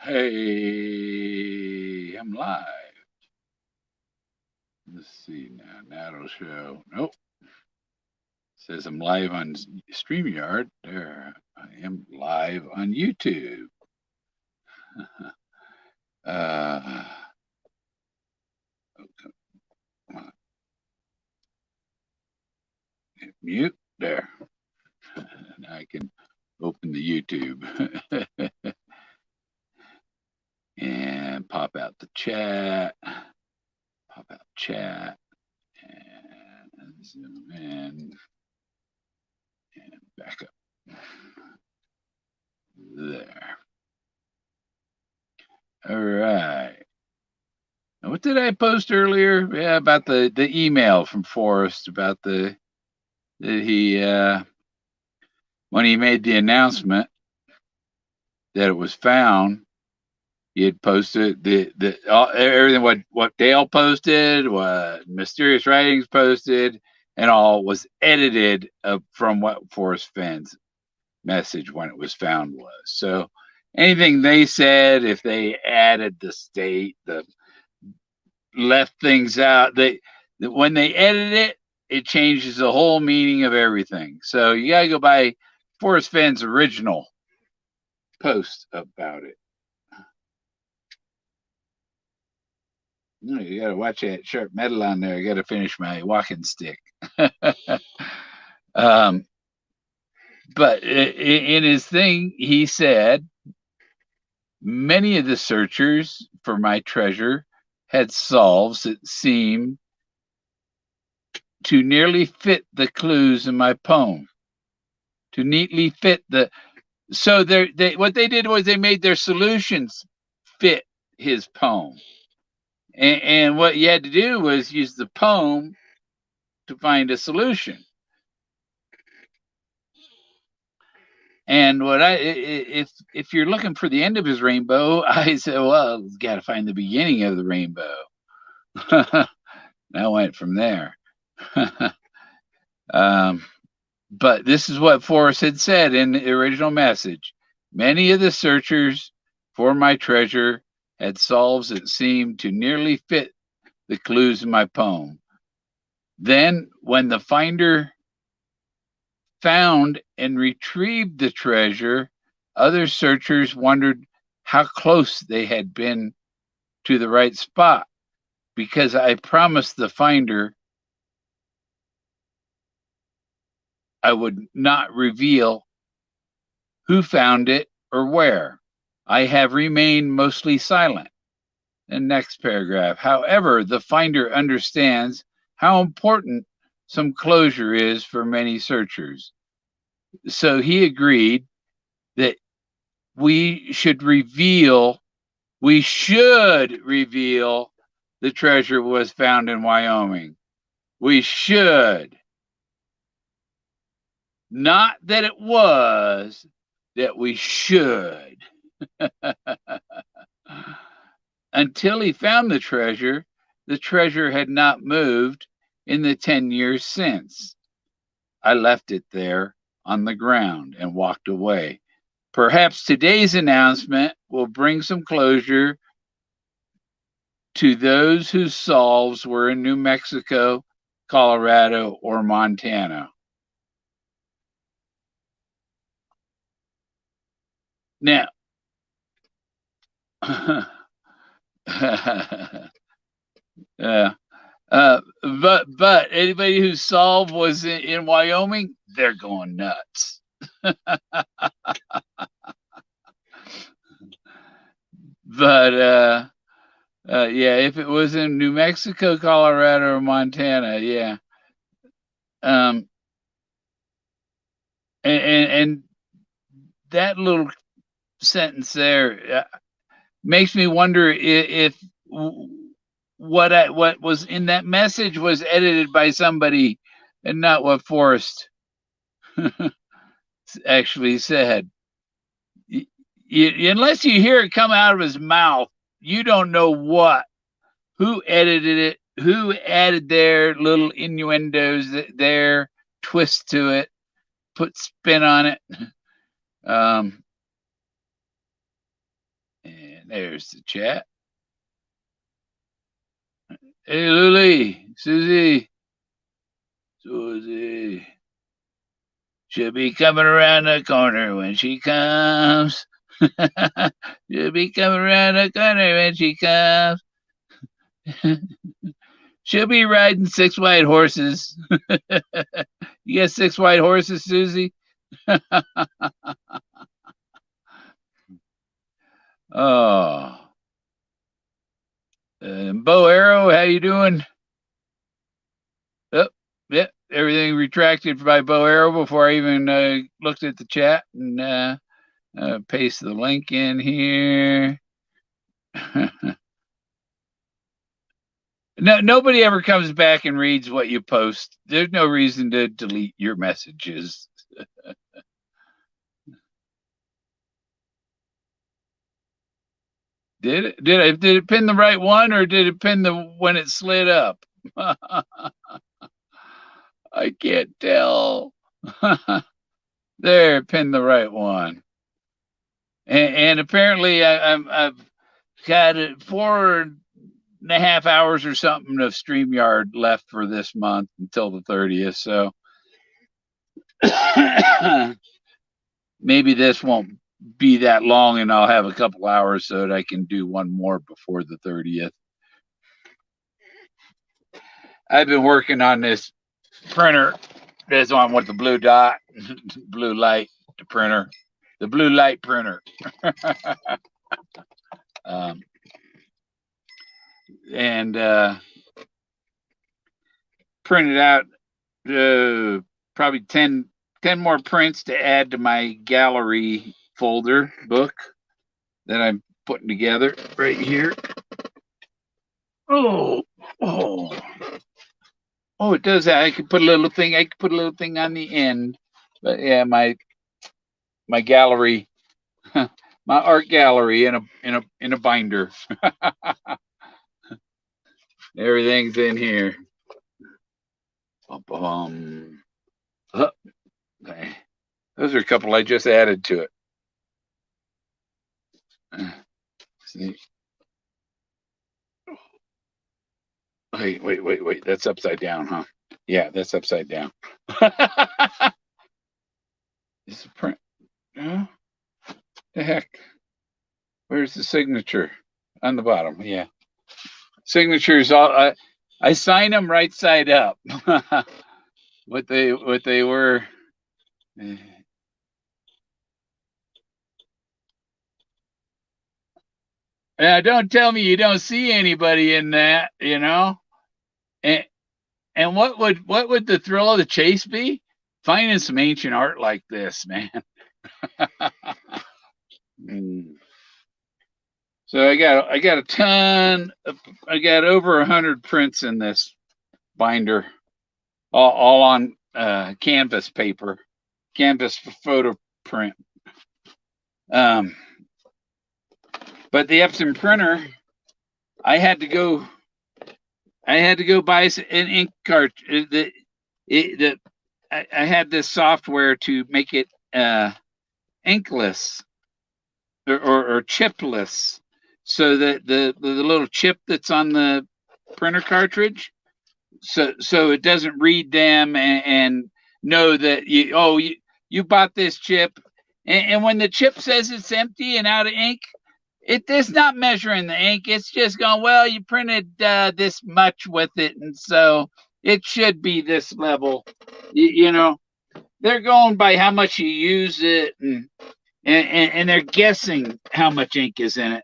Hey, I'm live. Let's see now. Now it'll show. Nope. Says I'm live on StreamYard. There. I am live on YouTube. Uh, Mute. There. Now I can open the YouTube and pop out the chat. Pop out chat and zoom in and back up. There. All right. What did I post earlier? Yeah, about the email from Forrest about that he when he made the announcement that it was found, he had posted everything what Dale posted, what Mysterious Writings posted, and all was edited from what Forrest Fenn's message when it was found was. So anything they said, if they added the state, the left things out, when they edit it, it changes the whole meaning of everything. So you gotta go by Forrest Fenn's original post about it. No, you gotta watch that sharp metal on there. I gotta finish my walking stick. um, but in his thing, he said many of the searchers for my treasure had solves that seemed to nearly fit the clues in my poem, to neatly fit the. So what they did was they made their solutions fit his poem, and what you had to do was use the poem to find a solution. And if you're looking for the end of his rainbow, I said, well, you got to find the beginning of the rainbow. I went from there. But this is what Forrest had said in the original message. Many of the searchers for my treasure had solves that seemed to nearly fit the clues in my poem. Then, when the finder found and retrieved the treasure, other searchers wondered how close they had been to the right spot because I promised the finder I would not reveal who found it or where. I have remained mostly silent. And next paragraph. However, the finder understands how important some closure is for many searchers. So he agreed that we should reveal the treasure was found in Wyoming. We should. Not that it was, that we should. Until he found the treasure had not moved in the 10 years since. I left it there on the ground and walked away. Perhaps today's announcement will bring some closure to those whose solves were in New Mexico, Colorado, or Montana. Now, but anybody whose solve was in Wyoming, they're going nuts. But yeah, if it was in New Mexico, Colorado, or Montana, yeah. And that little sentence there makes me wonder if what was in that message was edited by somebody and not what Forrest actually said. Unless you hear it come out of his mouth, you don't know who edited it, who added their little innuendos, their twist to it, put spin on it. There's the chat. Hey, Lily, Susie. She'll be coming around the corner when she comes. She'll be coming around the corner when she comes. She'll be riding 6 white horses. You got 6 white horses, Susie? Oh. Bo Arrow, how you doing? Oh, yeah, everything retracted by Bo Arrow before I even looked at the chat and paste the link in here. No, nobody ever comes back and reads what you post. There's no reason to delete your messages. Did it pin the right one, or did it pin the when it slid up? I can't tell. There, pin the right one. And apparently I've got 4.5 hours or something of StreamYard left for this month until the 30th. So maybe this won't be that long, and I'll have a couple hours so that I can do one more before the 30th. I've been working on this printer. This one with the blue dot, blue light, the printer, the blue light printer. And printed out probably 10 more prints to add to my gallery folder book that I'm putting together right here. Oh, it does that. I could put a little thing. I could put a little thing on the end. But yeah, my gallery, my art gallery in a binder. Everything's in here. Okay. Those are a couple I just added to it. See. Wait. That's upside down, huh? Yeah, that's upside down. It's a print. Huh? The heck? Where's the signature? On the bottom. Yeah. Signatures. I sign them right side up. what they were. Don't tell me you don't see anybody in that, you know. And what would the thrill of the chase be? Finding some ancient art like this, man. So I got a ton. I got over 100 prints in this binder, all on canvas paper, canvas photo print. But the Epson printer, I had to go buy an ink cartridge. I had this software to make it inkless or chipless, so that the little chip that's on the printer cartridge, so it doesn't read them and know that you bought this chip, and when the chip says it's empty and out of ink, it is not measuring the ink. It's just going, well, you printed this much with it, and so it should be this level. You know, they're going by how much you use it, and they're guessing how much ink is in it.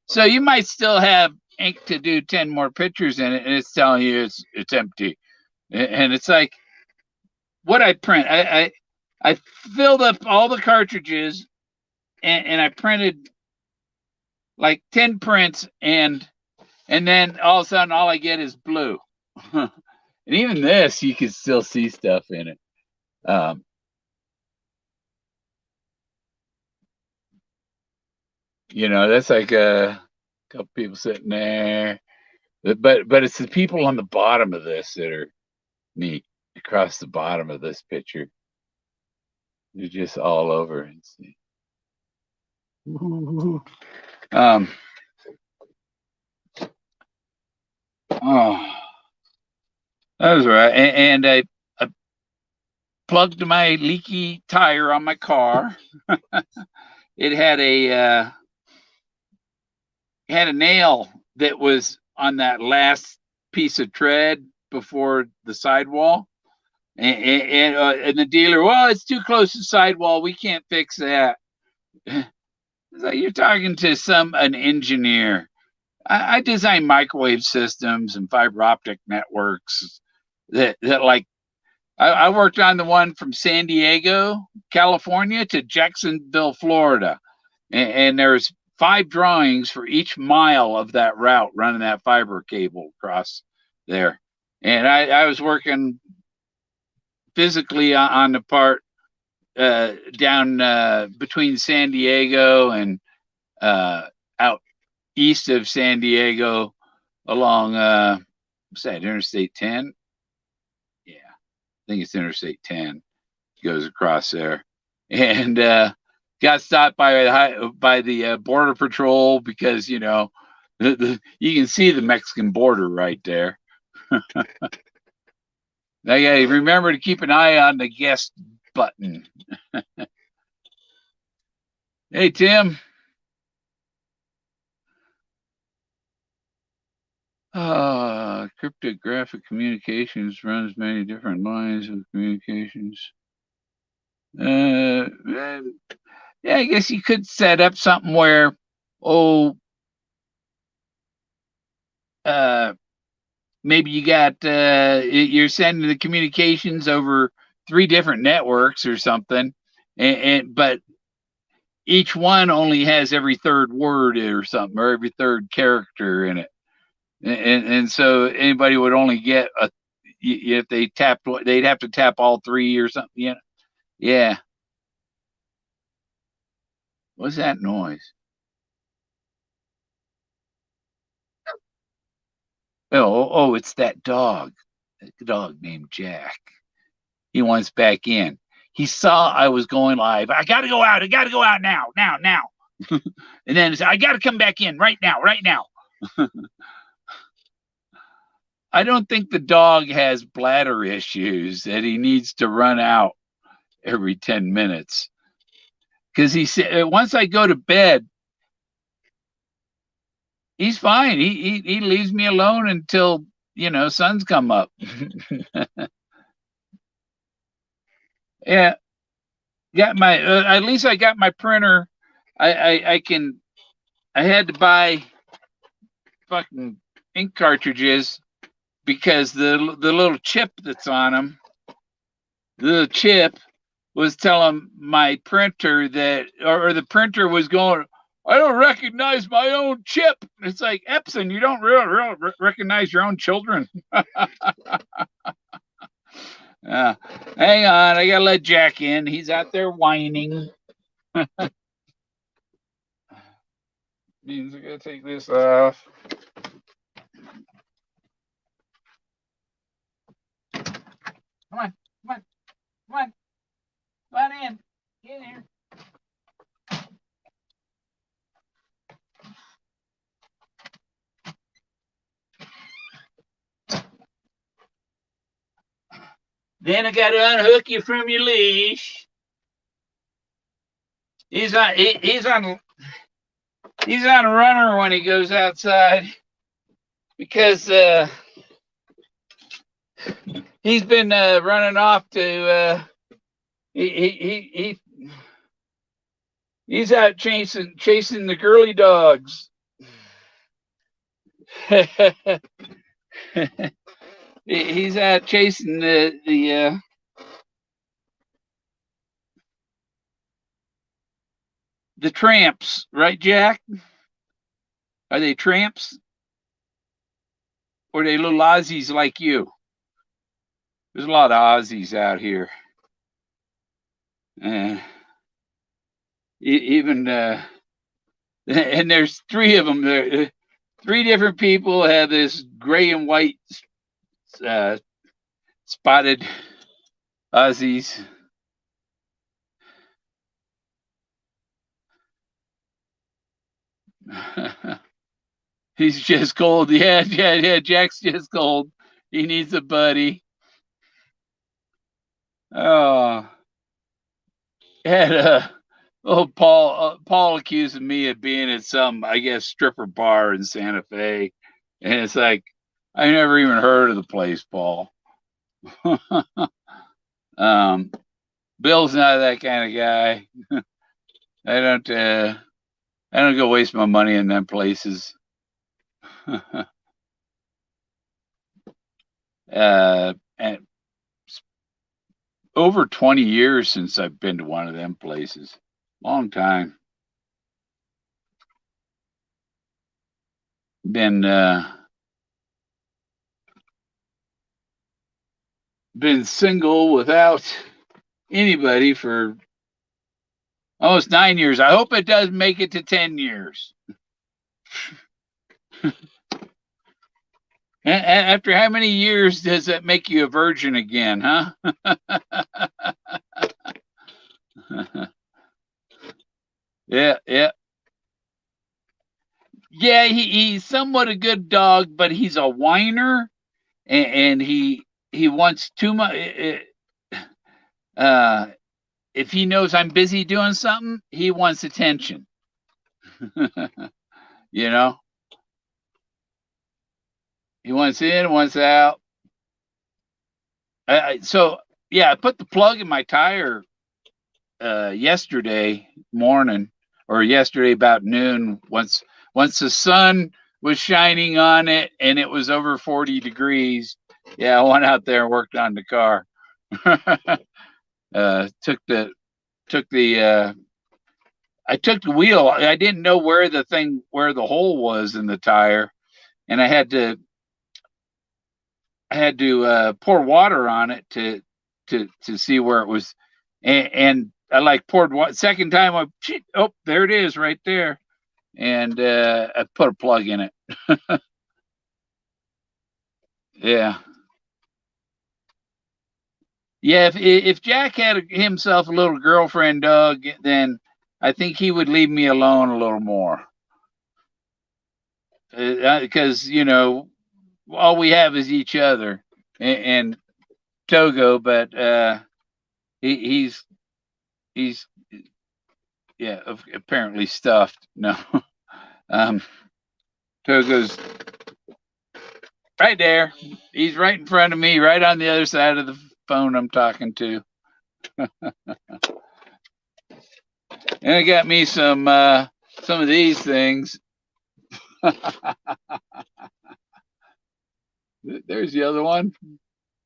So you might still have ink to do 10 more pictures in it, and it's telling you it's empty. And it's like, what I print, I filled up all the cartridges, and I printed like 10 prints, and then all of a sudden all I get is blue. And even this, you can still see stuff in it. That's like a couple people sitting there, but it's the people on the bottom of this that are neat. Across the bottom of this picture, they're just all over. And see. Oh, that was right. And I plugged my leaky tire on my car. It had a nail that was on that last piece of tread before the sidewall. And the dealer, well, it's too close to the sidewall. We can't fix that. So you're talking to an engineer. I design microwave systems and fiber optic networks that like I worked on the one from San Diego, California to Jacksonville, Florida. And there's 5 drawings for each mile of that route running that fiber cable across there. And I was working physically on the part down between San Diego and out east of San Diego along what's that, Interstate 10? Yeah, I think it's Interstate 10 goes across there. And got stopped by the border patrol because you can see the Mexican border right there. Now you gotta remember to keep an eye on the guest button. Hey Tim. Cryptographic communications runs many different lines of communications. Yeah, I guess you could set up something where, maybe you're sending the communications over 3 different networks or something, but each one only has every third word or something, or every third character in it, and so anybody would only get if they tapped, they'd have to tap all 3 or something. Yeah. What's that noise? It's that dog. The dog named Jack. He wants back in. He saw I was going live. I got to go out. I got to go out now. And then I got to come back in right now. I don't think the dog has bladder issues that he needs to run out every 10 minutes. Because he said, once I go to bed, he's fine. He leaves me alone until, sun's come up. Yeah. Got my, at least I got my printer. I had to buy fucking ink cartridges because the little chip that's on them, the chip was telling my printer that, or the printer was going, I don't recognize my own chip. It's like, Epson, you don't really recognize your own children. Hang on, I gotta let Jack in. He's out there whining. Means I gotta take this off. Come on. Come on in. Get in here. Then I got to unhook you from your leash. He's on a runner when he goes outside because he's been running off to he's out chasing the girly dogs. He's out chasing the tramps, right, Jack? Are they tramps? Or are they little Aussies like you? There's a lot of Aussies out here. Even and there's 3 of them. There, 3 different people have this gray and white spotted Aussies. He's just cold. Yeah, yeah, yeah. Jack's just cold. He needs a buddy. Oh, had Paul accusing me of being at some, I guess, stripper bar in Santa Fe, and it's like I never even heard of the place, Paul. um, Bill's not that kind of guy. I don't. I don't go waste my money in them places. And over 20 years since I've been to one of them places. Long time. Been single without anybody for almost 9 years. I hope it does make it to 10 years. After how many years does that make you a virgin again, huh? Yeah, yeah. Yeah, he's somewhat a good dog, but he's a whiner, and he wants too much. Uh, if he knows I'm busy doing something, he wants attention. You know, he wants in, wants out. So yeah, I put the plug in my tire yesterday morning, or yesterday about noon. Once the sun was shining on it and it was over 40 degrees. Yeah, I went out there and worked on the car. Took the took the I took the wheel. I didn't know where the hole was in the tire, and I had to pour water on it to see where it was, and I like poured water. Second time, oh, there it is, right there, and I put a plug in it. Yeah, yeah. If Jack had himself a little girlfriend dog, then I think he would leave me alone a little more, because all we have is each other and Togo, but he, he's yeah, apparently stuffed. No, um, Togo's right there. He's right in front of me, right on the other side of the phone I'm talking to. And I got me some of these things. There's the other one.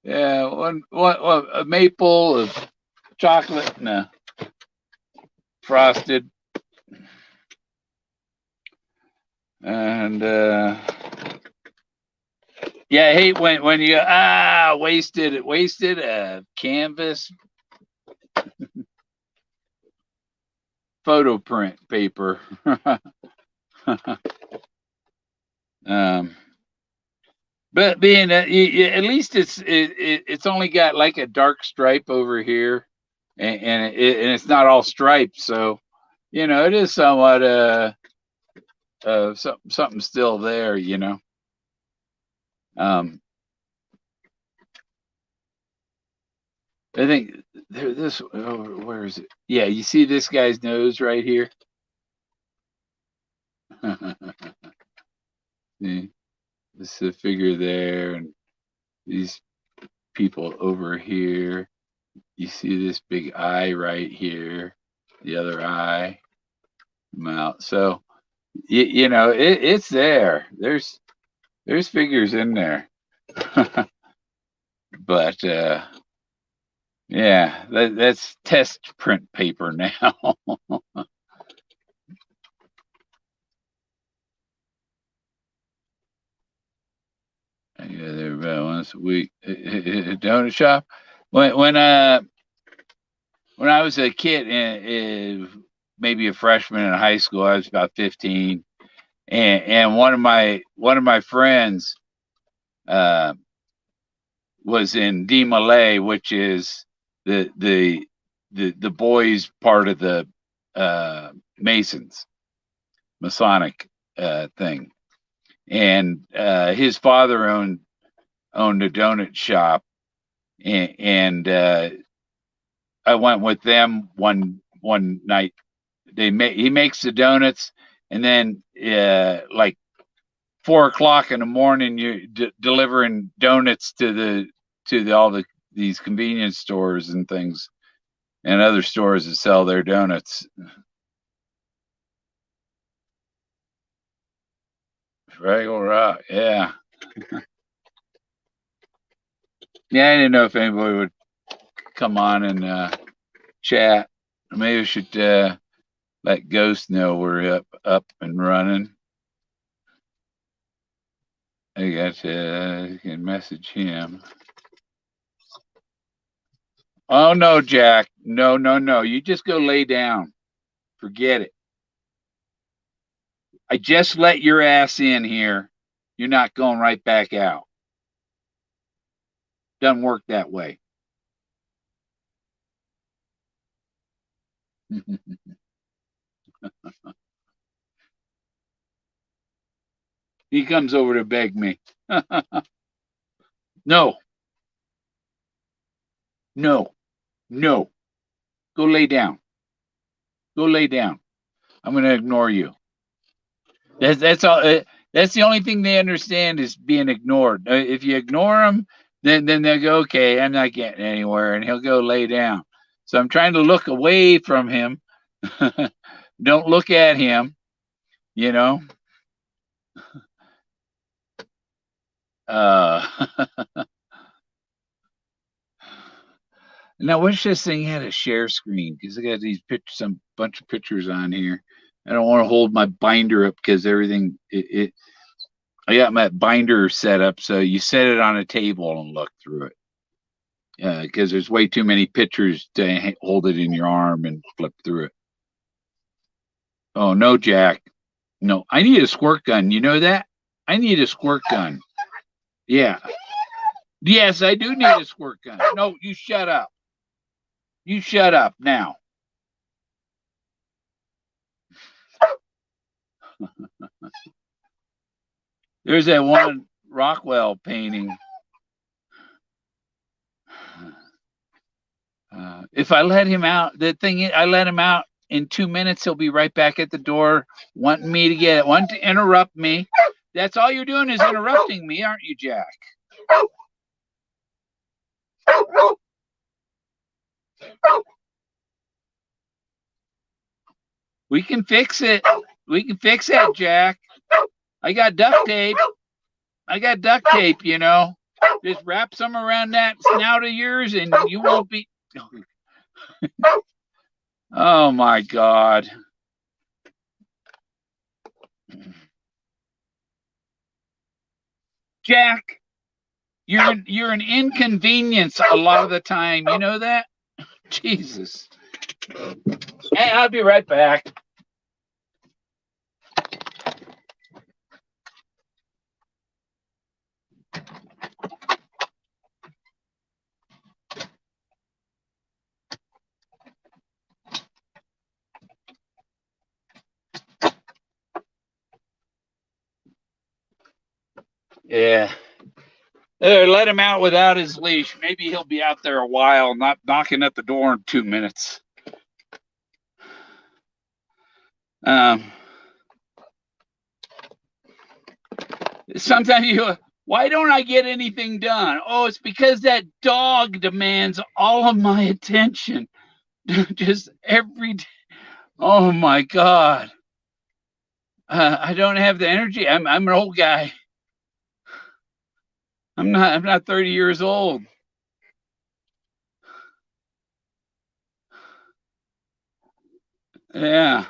Yeah, one a maple, a chocolate, and a frosted. And yeah, I hate when you wasted a canvas photo print paper. um, but being at least it's only got like a dark stripe over here, and it's not all striped, so it is somewhat something still there. Um, I think this. Oh, where is it? Yeah, you see this guy's nose right here. See, this is a figure there, and these people over here. You see this big eye right here, the other eye, mouth. So it's there. There's figures in there, but yeah, that's test print paper now. I go there about once a week. Donut shop. When I was a kid, maybe a freshman in high school, I was about 15, and one of my friends uh, was in D Malay, which is the boys part of the Masonic thing, and his father owned a donut shop, and I went with them one night. He makes the donuts, and then like 4 o'clock in the morning, you're delivering donuts to all these convenience stores and things, and other stores that sell their donuts. Fraggle Rock, yeah. Yeah, I didn't know if anybody would come on and chat. Maybe we should let Ghost know we're up and running. I got to can message him. Oh no, Jack. No, no, no. You just go lay down. Forget it. I just let your ass in here. You're not going right back out. Doesn't work that way. He comes over to beg me. No, no, no. Go lay down. Go lay down. I'm going to ignore you. That's all. That's the only thing they understand is being ignored. If you ignore them, then they'll go, okay, I'm not getting anywhere, and he'll go lay down. So I'm trying to look away from him. Don't look at him, you know. Now, wish this thing had a share screen because I got these pictures, some bunch of pictures on here. I don't want to hold my binder up because everything. I got my binder set up so you set it on a table and look through it. Because there's way too many pictures to hold it in your arm and flip through it. Oh no, Jack. No, I need a squirt gun. You know that? I need a squirt gun. Yeah. Yes, I do need a squirt gun. No, you shut up. You shut up now. There's that one Rockwell painting. If I let him out, the thing is, I let him out in 2 minutes, he'll be right back at the door wanting me to get it, wanting to interrupt me. That's all you're doing is interrupting me, aren't you, Jack? We can fix it. We can fix that, Jack. I got duct tape. I got duct tape, you know. Just wrap some around that snout of yours and you won't be. Oh my God. Jack, you're an inconvenience a lot of the time. You know that? Jesus. Hey, I'll be right back. Yeah. Let him out without his leash. Maybe he'll be out there a while, not knocking at the door in 2 minutes. Sometimes why don't I get anything done? Oh, it's because that dog demands all of my attention. Just every day. Oh my God. I don't have the energy. I'm an old guy. I'm not 30 years old. Yeah.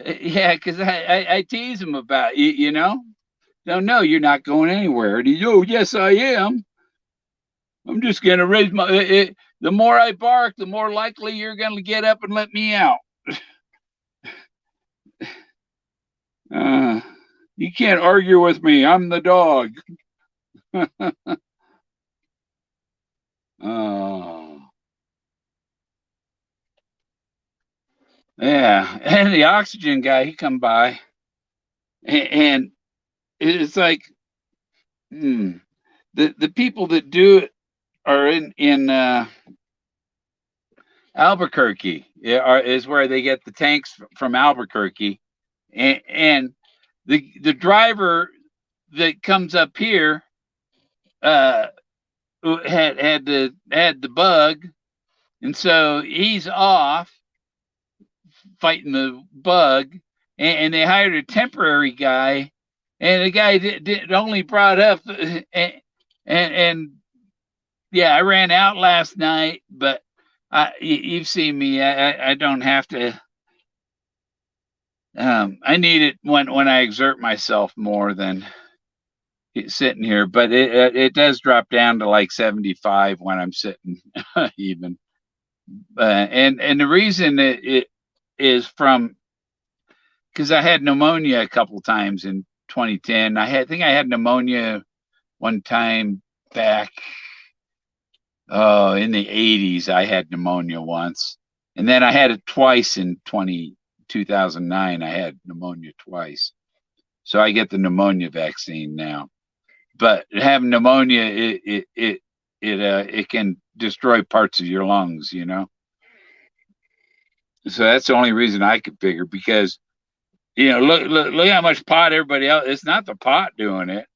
Yeah, because I tease him about you know. No, you're not going anywhere. And he, oh, yes, I am. I'm just gonna raise my. The more I bark, the more likely you're gonna get up and let me out. You can't argue with me. I'm the dog. Oh. Yeah, and the oxygen guy, he come by, and it's like the people that do it are in Albuquerque. Is where they get the tanks from Albuquerque, and the driver that comes up here uh, had the bug, and so he's off fighting the bug, and they hired a temporary guy, and the guy did only brought up and yeah, I ran out last night, but you've seen me. I don't have to. I need it when I exert myself more than sitting here, but it does drop down to like 75 when I'm sitting even. And the reason it is from because I had pneumonia a couple times in 2010. I think I had pneumonia one time back in the 80s. I had pneumonia once, and then I had it twice in 2009. I had pneumonia twice, so I get the pneumonia vaccine now. But having pneumonia, it can destroy parts of your lungs, you know. So that's the only reason I could figure because look how much pot everybody else. It's not the pot doing it.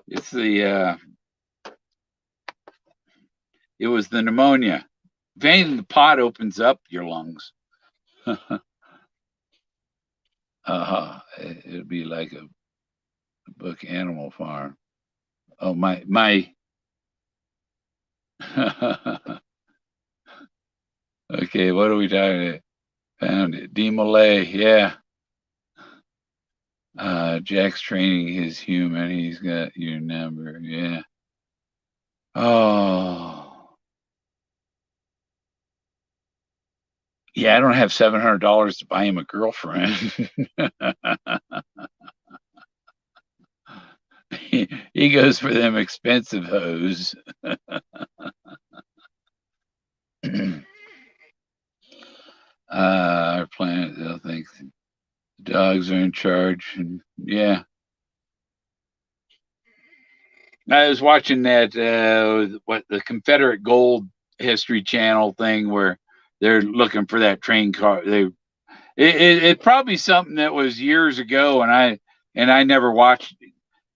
It's it was the pneumonia. If anything, the pot opens up your lungs. It'd be like a book Animal Farm. Oh my. Okay, what are we talking about? Found it. Demolay, yeah. Jack's training his human. He's got your number. Yeah. Oh. Yeah, I don't have $700 to buy him a girlfriend. he goes for them expensive hoes. Our planet, they'll think dogs are in charge. And yeah. I was watching that the Confederate Gold History Channel thing where they're looking for that train car. It's probably something that was years ago, and I never watched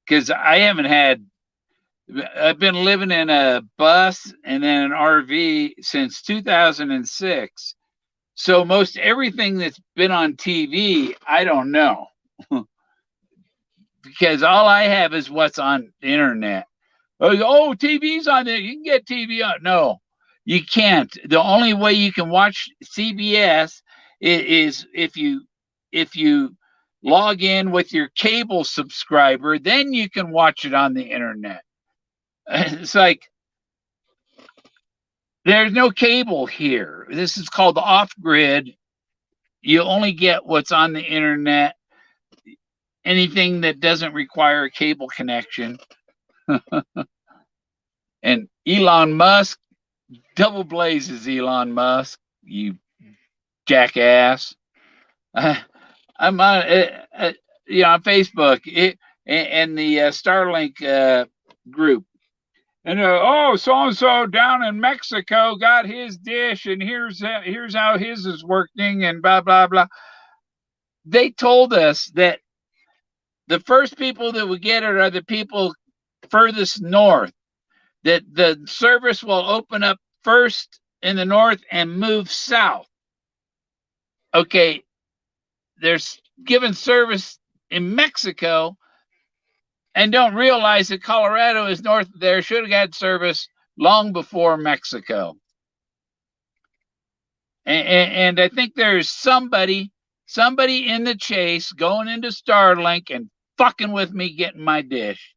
because I haven't had. I've been living in a bus and then an RV since 2006. So most everything that's been on TV, I don't know because all I have is what's on the internet. Oh, TV's on there. You can get TV on. No, you can't. The only way you can watch CBS is if you log in with your cable subscriber, then you can watch it on the internet. It's like there's no cable here. This is called off grid. You only get what's on the internet. Anything that doesn't require a cable connection. And Elon Musk, double blazes Elon Musk, you jackass. I'm on on Facebook and the Starlink group. And so and so down in Mexico got his dish, and here's how his is working, and blah blah blah. They told us that the first people that would get it are the people furthest north. That the service will open up first in the north and move south. Okay, there's given service in Mexico and don't realize that Colorado is north there, should have had service long before Mexico. And I think there's somebody in the chase going into Starlink and fucking with me getting my dish.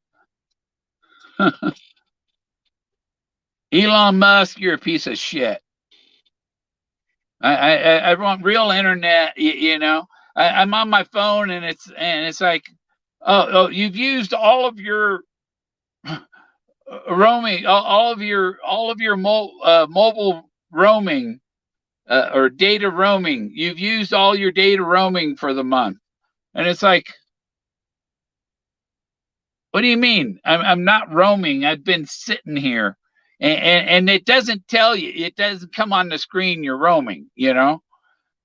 Elon Musk, you're a piece of shit. I want real internet, I'm on my phone and it's like, oh, you've used all of your roaming, all of your mobile roaming or data roaming. You've used all your data roaming for the month. And it's like, what do you mean? I'm not roaming. I've been sitting here. And it doesn't tell you, it doesn't come on the screen you're roaming, you know?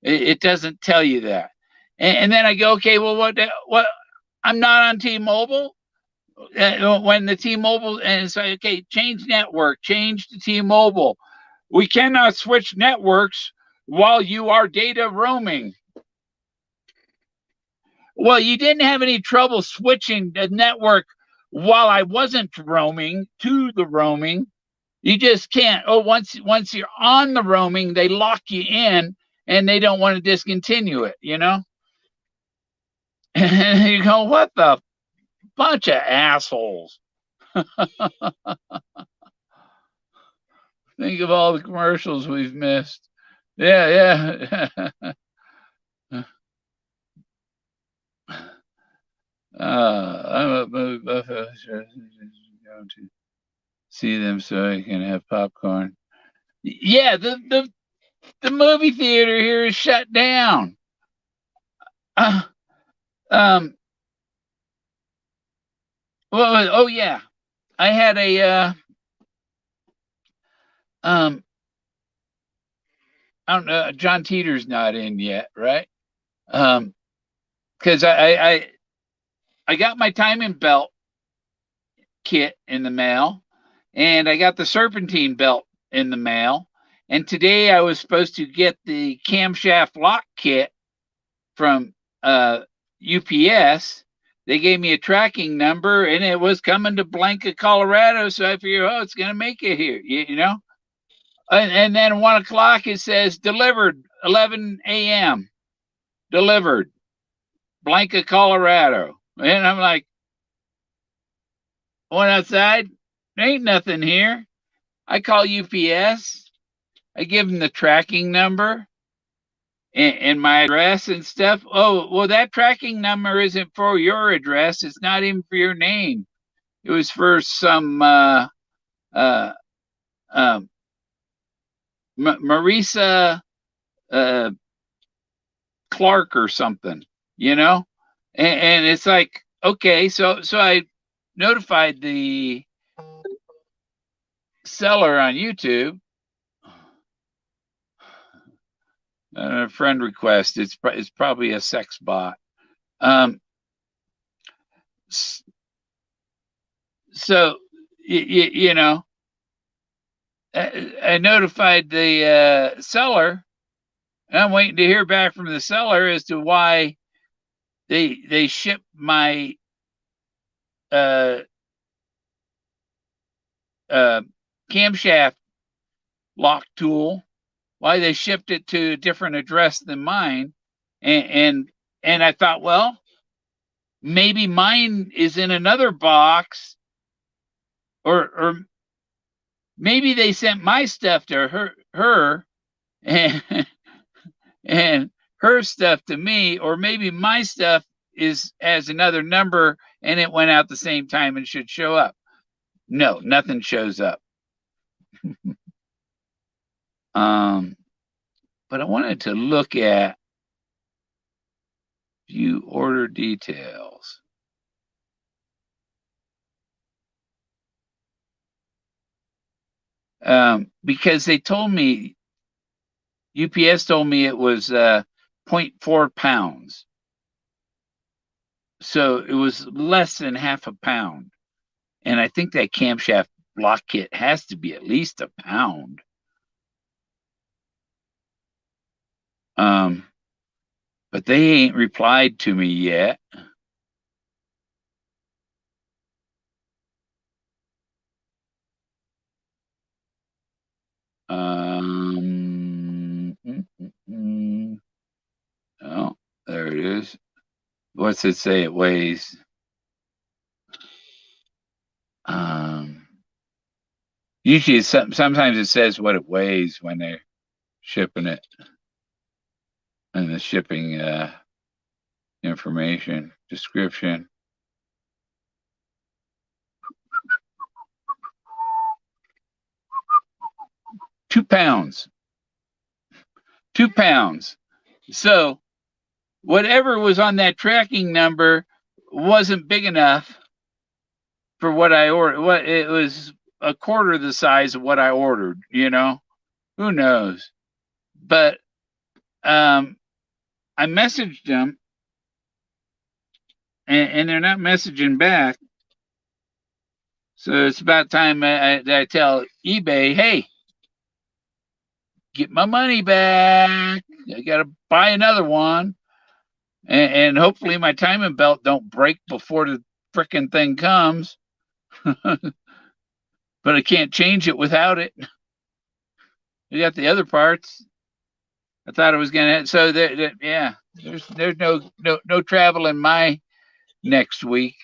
It doesn't tell you that. And then I go, okay, well, what, I'm not on T-Mobile. When the T-Mobile, and it's like, okay, change network, change to T-Mobile. We cannot switch networks while you are data roaming. Well, you didn't have any trouble switching the network while I wasn't roaming to the roaming. You just can't. Oh, once you're on the roaming, they lock you in and they don't want to discontinue it, you know? And you go, what the bunch of assholes. Think of all the commercials we've missed. Yeah, yeah. I'm a movie buff. Going to see them so I can have popcorn. Yeah, the movie theater here is shut down. Uh, um. Well, oh yeah, I had a um. I don't know. John Teeter's not in yet, right? Because I got my timing belt kit in the mail, and I got the serpentine belt in the mail. And today I was supposed to get the camshaft lock kit from UPS. They gave me a tracking number, and it was coming to Blanca, Colorado. So I figured, oh, it's going to make it here, you know. And then 1 o'clock it says delivered 11 a.m. delivered Blanca, Colorado. And I'm like, went outside. There ain't nothing here. I call UPS. I give them the tracking number and my address and stuff. Oh, well, that tracking number isn't for your address. It's not even for your name. It was for some uh, um, Marisa uh, Clark or something, you know? And it's like, okay, so I notified the seller on YouTube. Friend request. It's probably a sex bot. Um, so you know, I notified the seller, and I'm waiting to hear back from the seller as to why they shipped my uh, uh, camshaft lock tool, why they shipped it to a different address than mine, and and I thought, well, maybe mine is in another box, or maybe they sent my stuff to her and and her stuff to me, or maybe my stuff is as another number and it went out the same time and should show up. No, nothing shows up. But I wanted to look at view order details. Because they told me, UPS told me it was 0.4 pounds. So it was less than half a pound. And I think that camshaft lock kit has to be at least a pound. But they ain't replied to me yet. Oh, there it is. What's it say it weighs? Usually, sometimes it says what it weighs when they're shipping it, and the shipping information description. 2 pounds. 2 pounds. So whatever was on that tracking number wasn't big enough for what I ordered. What it was a quarter the size of what I ordered, you know. Who knows? But I messaged them and they're not messaging back. So it's about time I tell eBay, hey, get my money back. I got to buy another one. And hopefully my timing belt don't break before the frickin' thing comes. But I can't change it without it. You got the other parts. I thought it was gonna. So yeah, there's no travel in my next week.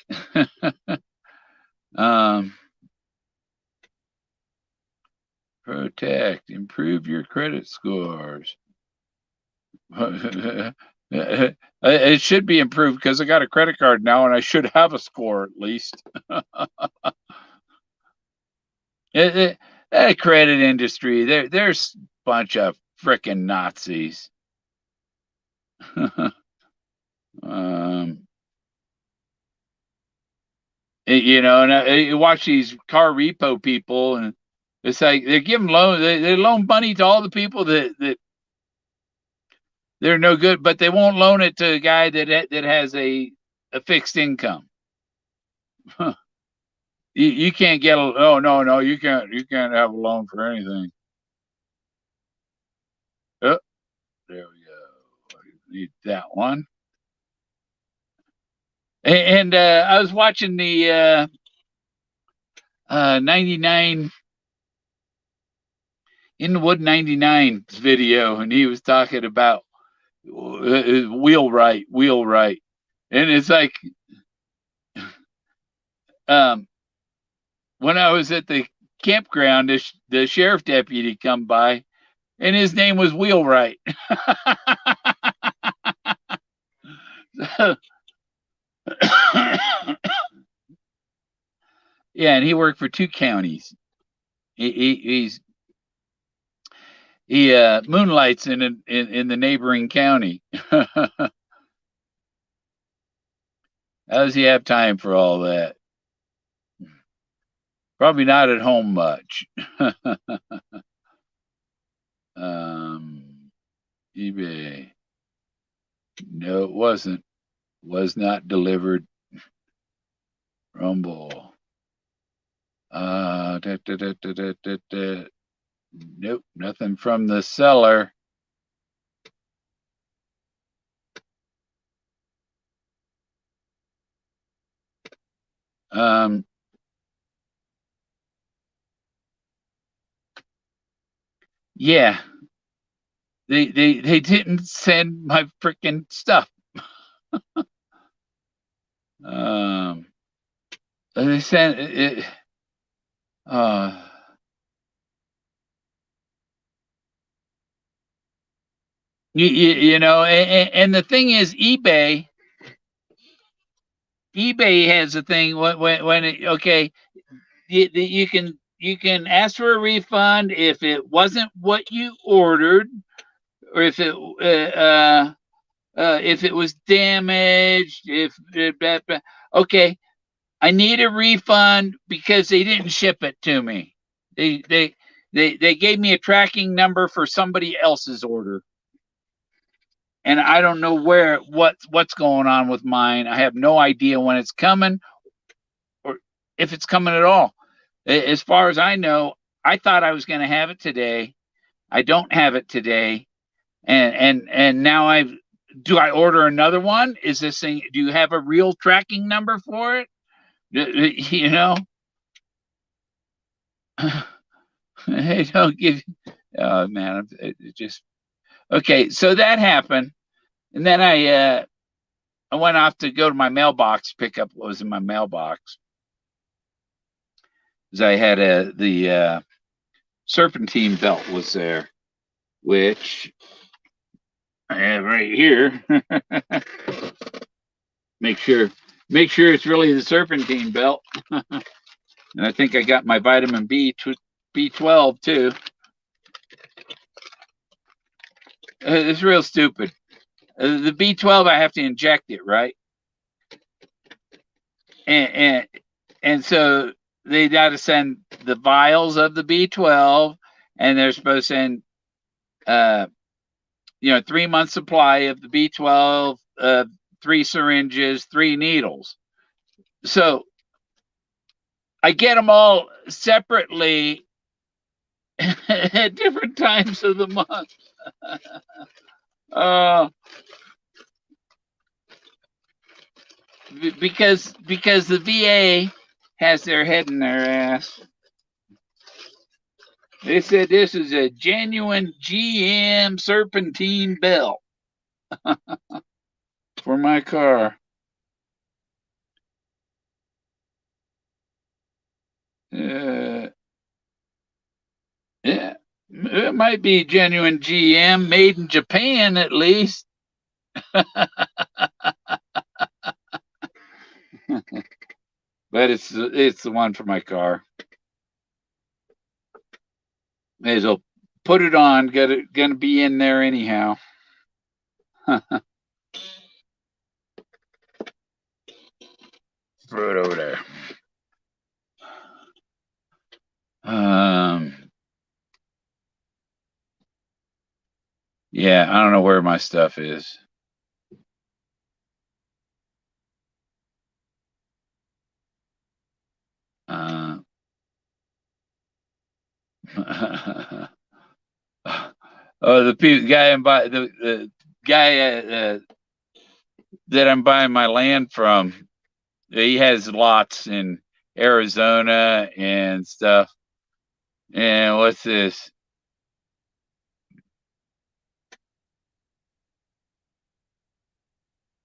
Protect, improve your credit scores. It should be improved because I got a credit card now and I should have a score at least. That credit industry, there's a bunch of frickin' Nazis. You know, and you watch these car repo people, and it's like they're giving loan, they loan money to all the people that they're no good, but they won't loan it to a guy that has a fixed income. You can't get a no, you can't have a loan for anything. Oh, there we go. Need that one. And I was watching the 99 in the Wood 99 video, and he was talking about wheelwright, and it's like when I was at the campground, the sheriff deputy come by, and his name was Wheelwright. Yeah, and he worked for 2 counties. He moonlights in the neighboring county. How does he have time for all that? Probably not at home much. eBay. No, it wasn't. Was not delivered. Rumble. Nope, nothing from the seller. Yeah, they didn't send my freaking stuff. They sent it. You know, and the thing is, eBay has a thing when it, okay, you can ask for a refund if it wasn't what you ordered, or if it was damaged, okay, I need a refund because they didn't ship it to me. They gave me a tracking number for somebody else's order, and I don't know what's going on with mine. I have no idea when it's coming or if it's coming at all. As far as I know, I thought I was going to have it today. I don't have it today, and now do I order another one? Is this thing? Do you have a real tracking number for it? You know, they don't give. Oh man, it just okay. So that happened, and then I went off to go to my mailbox, pick up what was in my mailbox, because I had the serpentine belt was there, which I have right here. make sure it's really the serpentine belt. And I think I got my vitamin B12 too. It's real stupid. The B12, I have to inject it, right? And so they got to send the vials of the B12, and they're supposed to send 3 month supply of the B12, 3 syringes, 3 needles. So I get them all separately at different times of the month. uh, because the VA has their head in their ass. They said this is a genuine GM serpentine belt for my car. Yeah, it might be genuine GM, made in Japan at least. But it's the one for my car. May as well put it on. Gonna be in there anyhow. Throw it over there. Yeah, I don't know where my stuff is. Oh, the guy the guy that I'm buying my land from, he has lots in Arizona and stuff. And what's this?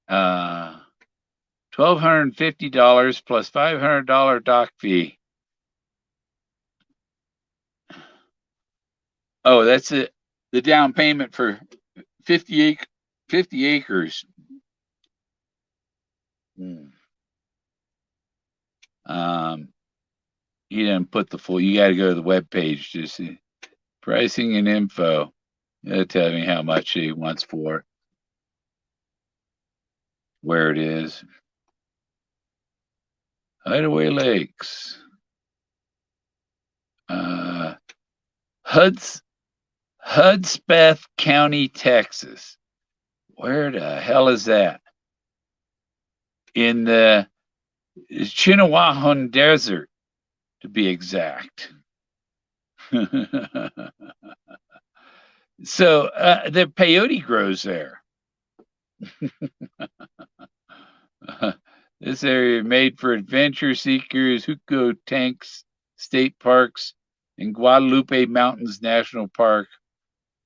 $1,250 plus $500 dock fee. Oh, that's it. The down payment for 50 acres. He didn't put the full. You got to go to the web page to see pricing and info. It'll tell me how much he wants for it, where it is. Hideaway Lakes. Hudspeth County, Texas. Where the hell is that? In the Chinawahan Desert, to be exact. So the peyote grows there. This area made for adventure seekers. Huco Tanks State Parks and Guadalupe Mountains National Park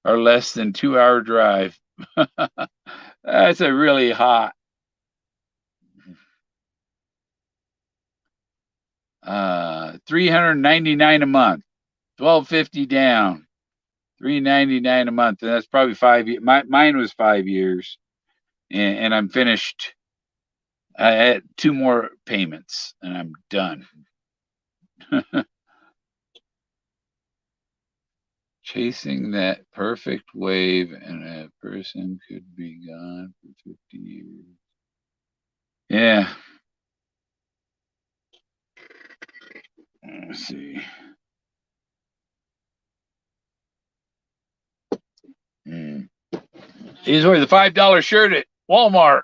are less than 2-hour drive. That's a really hot. $399 a month, $1,250 down, $399 a month, and that's probably 5 years. Mine was 5 years, and I'm finished. I had 2 more payments, and I'm done. Chasing that perfect wave, and a person could be gone for 50 years. Yeah. Let's see. He's wearing the $5 shirt at Walmart.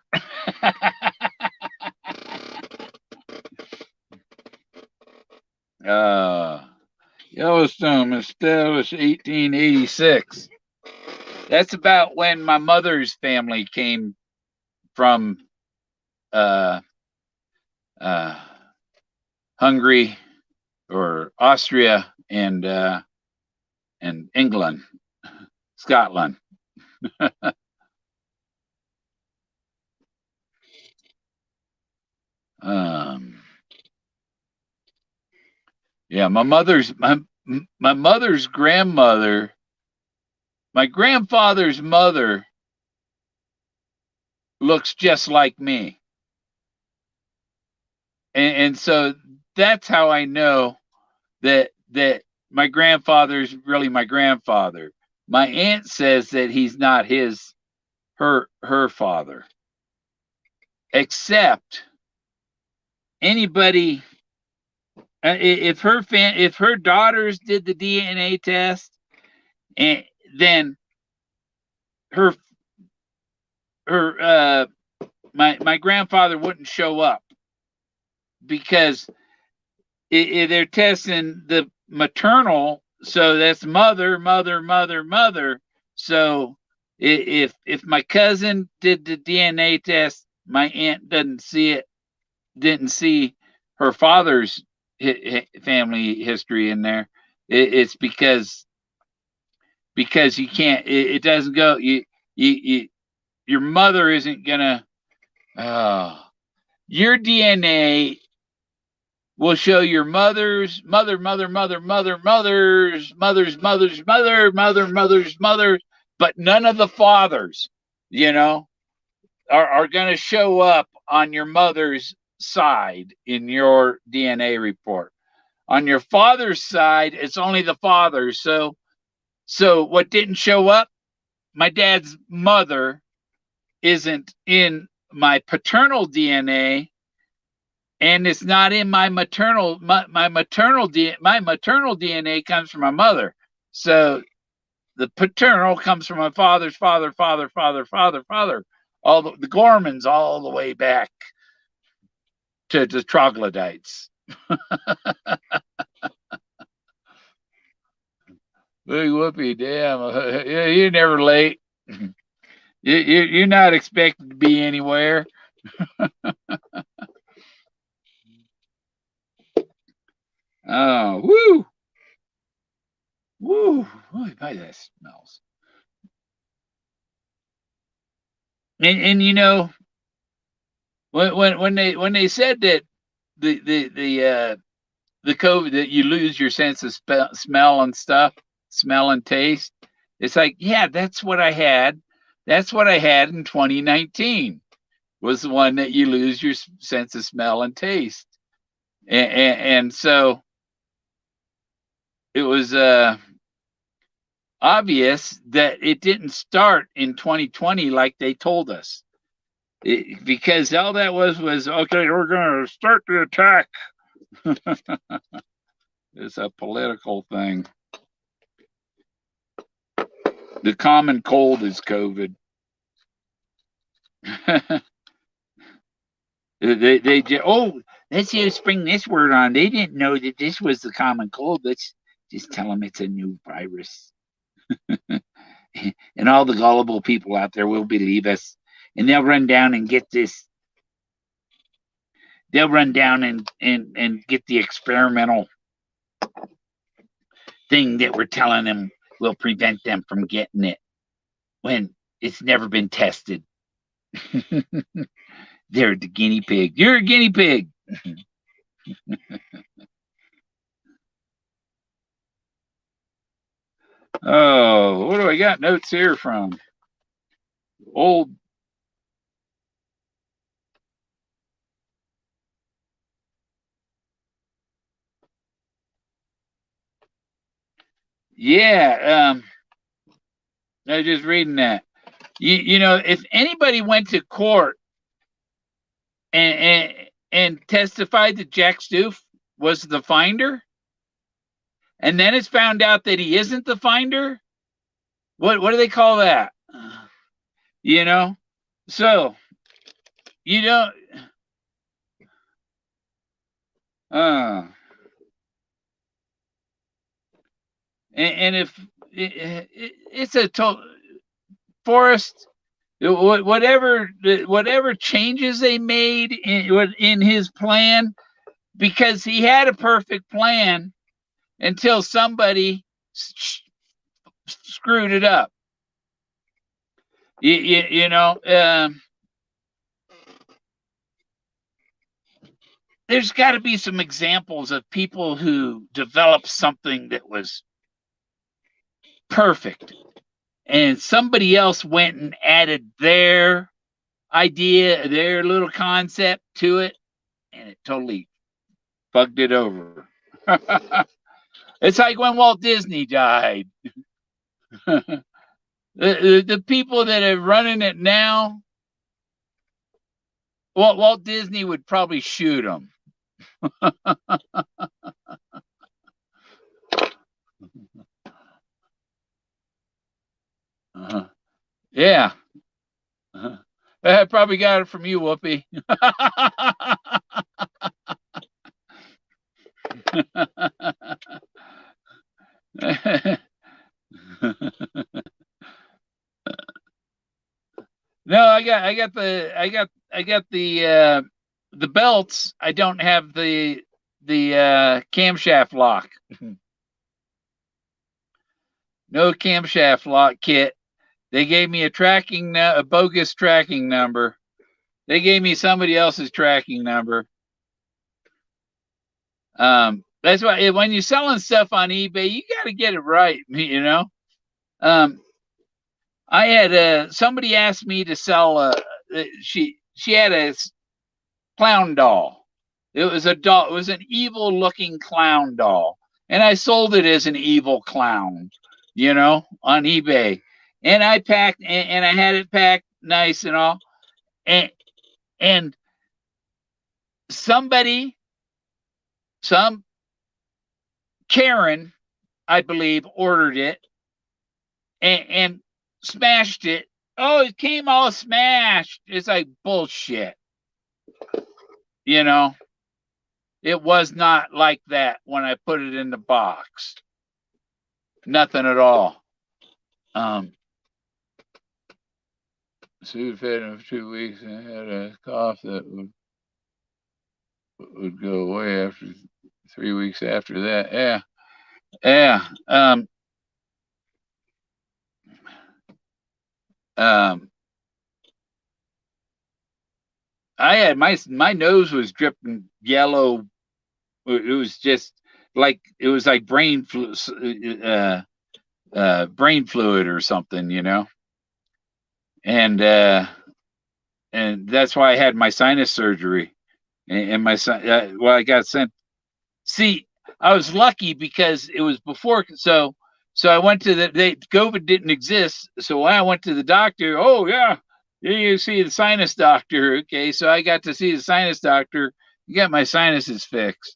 Yellowstone established 1886. That's about when my mother's family came from Hungary or Austria and England, Scotland. Yeah, my mother's grandmother, my grandfather's mother looks just like me. And so that's how I know that my grandfather's really my grandfather. my aunt says that he's not her father, except anybody. If her daughters did the DNA test, and then her my grandfather wouldn't show up because they're testing the maternal, so that's mother. So if my cousin did the DNA test, my aunt didn't see her father's family history in there. It's because you can't. It doesn't go. Your mother isn't gonna. Your DNA will show your mother's mother, but none of the fathers, are going to show up on your mother's side in your DNA report. On your father's side, it's only the father. So what didn't show up, my dad's mother isn't in my paternal DNA, and it's not in my maternal DNA comes from my mother. So the paternal comes from my father's father. All the Gormans all the way back to the troglodytes. Big whoopee, damn. You're never late. You're not expected to be anywhere. Oh, woo. Woo. Boy, that smells. And when they said that the COVID, that you lose your sense of smell and stuff, smell and taste, it's like, yeah, that's what I had. That's what I had in 2019, was the one that you lose your sense of smell and taste. And so it was obvious that it didn't start in 2020 like they told us. Because all that was okay, we're going to start the attack. It's a political thing. The common cold is COVID. Let's just bring this word on. They didn't know that this was the common cold. Let's just tell them it's a new virus. And all the gullible people out there will believe us, and they'll run down and get this. They'll run down and get the experimental thing that we're telling them will prevent them from getting it when it's never been tested. They're the guinea pig. You're a guinea pig. Oh, what do I got notes here from? Old. Yeah, I was just reading that. If anybody went to court and testified that Jack Stuef was the finder, and then it's found out that he isn't the finder, what do they call that? So you don't. And if it's a Forrest, whatever changes they made in his plan, because he had a perfect plan until somebody screwed it up. There's got to be some examples of people who developed something that was perfect, and somebody else went and added their idea, their little concept to it, and it totally bugged it over. It's like when Walt Disney died. The people that are running it now, Walt Disney would probably shoot them. Yeah. I probably got it from you, Whoopi. No, I got the belts. I don't have the camshaft lock. No camshaft lock kit. They gave me a bogus tracking number. They gave me somebody else's tracking number. That's why when you're selling stuff on eBay, you got to get it right, you know. I had somebody asked me to sell she had a clown doll. It was a doll. It was an evil looking clown doll, and I sold it as an evil clown, you know, on eBay. And I packed and I had it packed nice and all, and and somebody, some Karen, I believe, ordered it and smashed it. Oh, it came all smashed. It's like bullshit. You know, it was not like that when I put it in the box. Nothing at all. Stuef had him for 2 weeks and had a cough that would go away after 3 weeks after that. Yeah. Yeah. I had my nose was dripping yellow. It was just like it was like brain fluid or something, you know. And that's why I had my sinus surgery. And my son, well, I got sent. See, I was lucky because it was before, so I went to COVID didn't exist. So when I went to the doctor, oh yeah, you see the sinus doctor. Okay, so I got to see the sinus doctor. You got my sinuses fixed.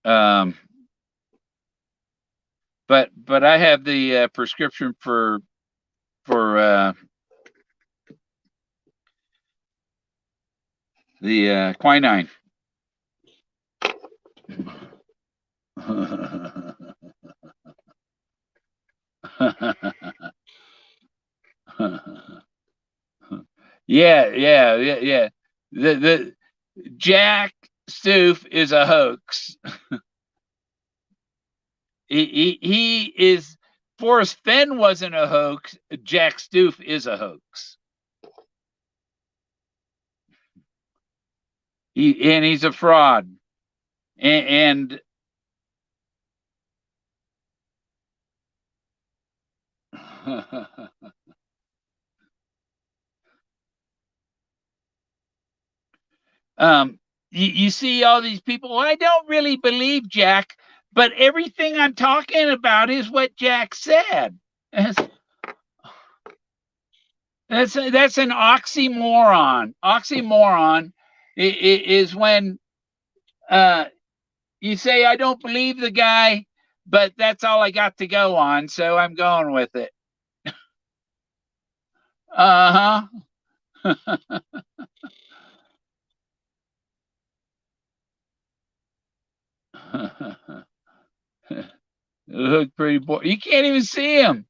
um, but I have the prescription for the quinine. Yeah. The Jack Stuef is a hoax. He is. Forrest Fenn wasn't a hoax. Jack Stuef is a hoax. He's a fraud. And you see all these people. Well, I don't really believe Jack, but everything I'm talking about is what Jack said. That's an oxymoron. Oxymoron is when you say I don't believe the guy, but that's all I got to go on, so I'm going with it. Uh huh. It looked pretty boring. You can't even see him.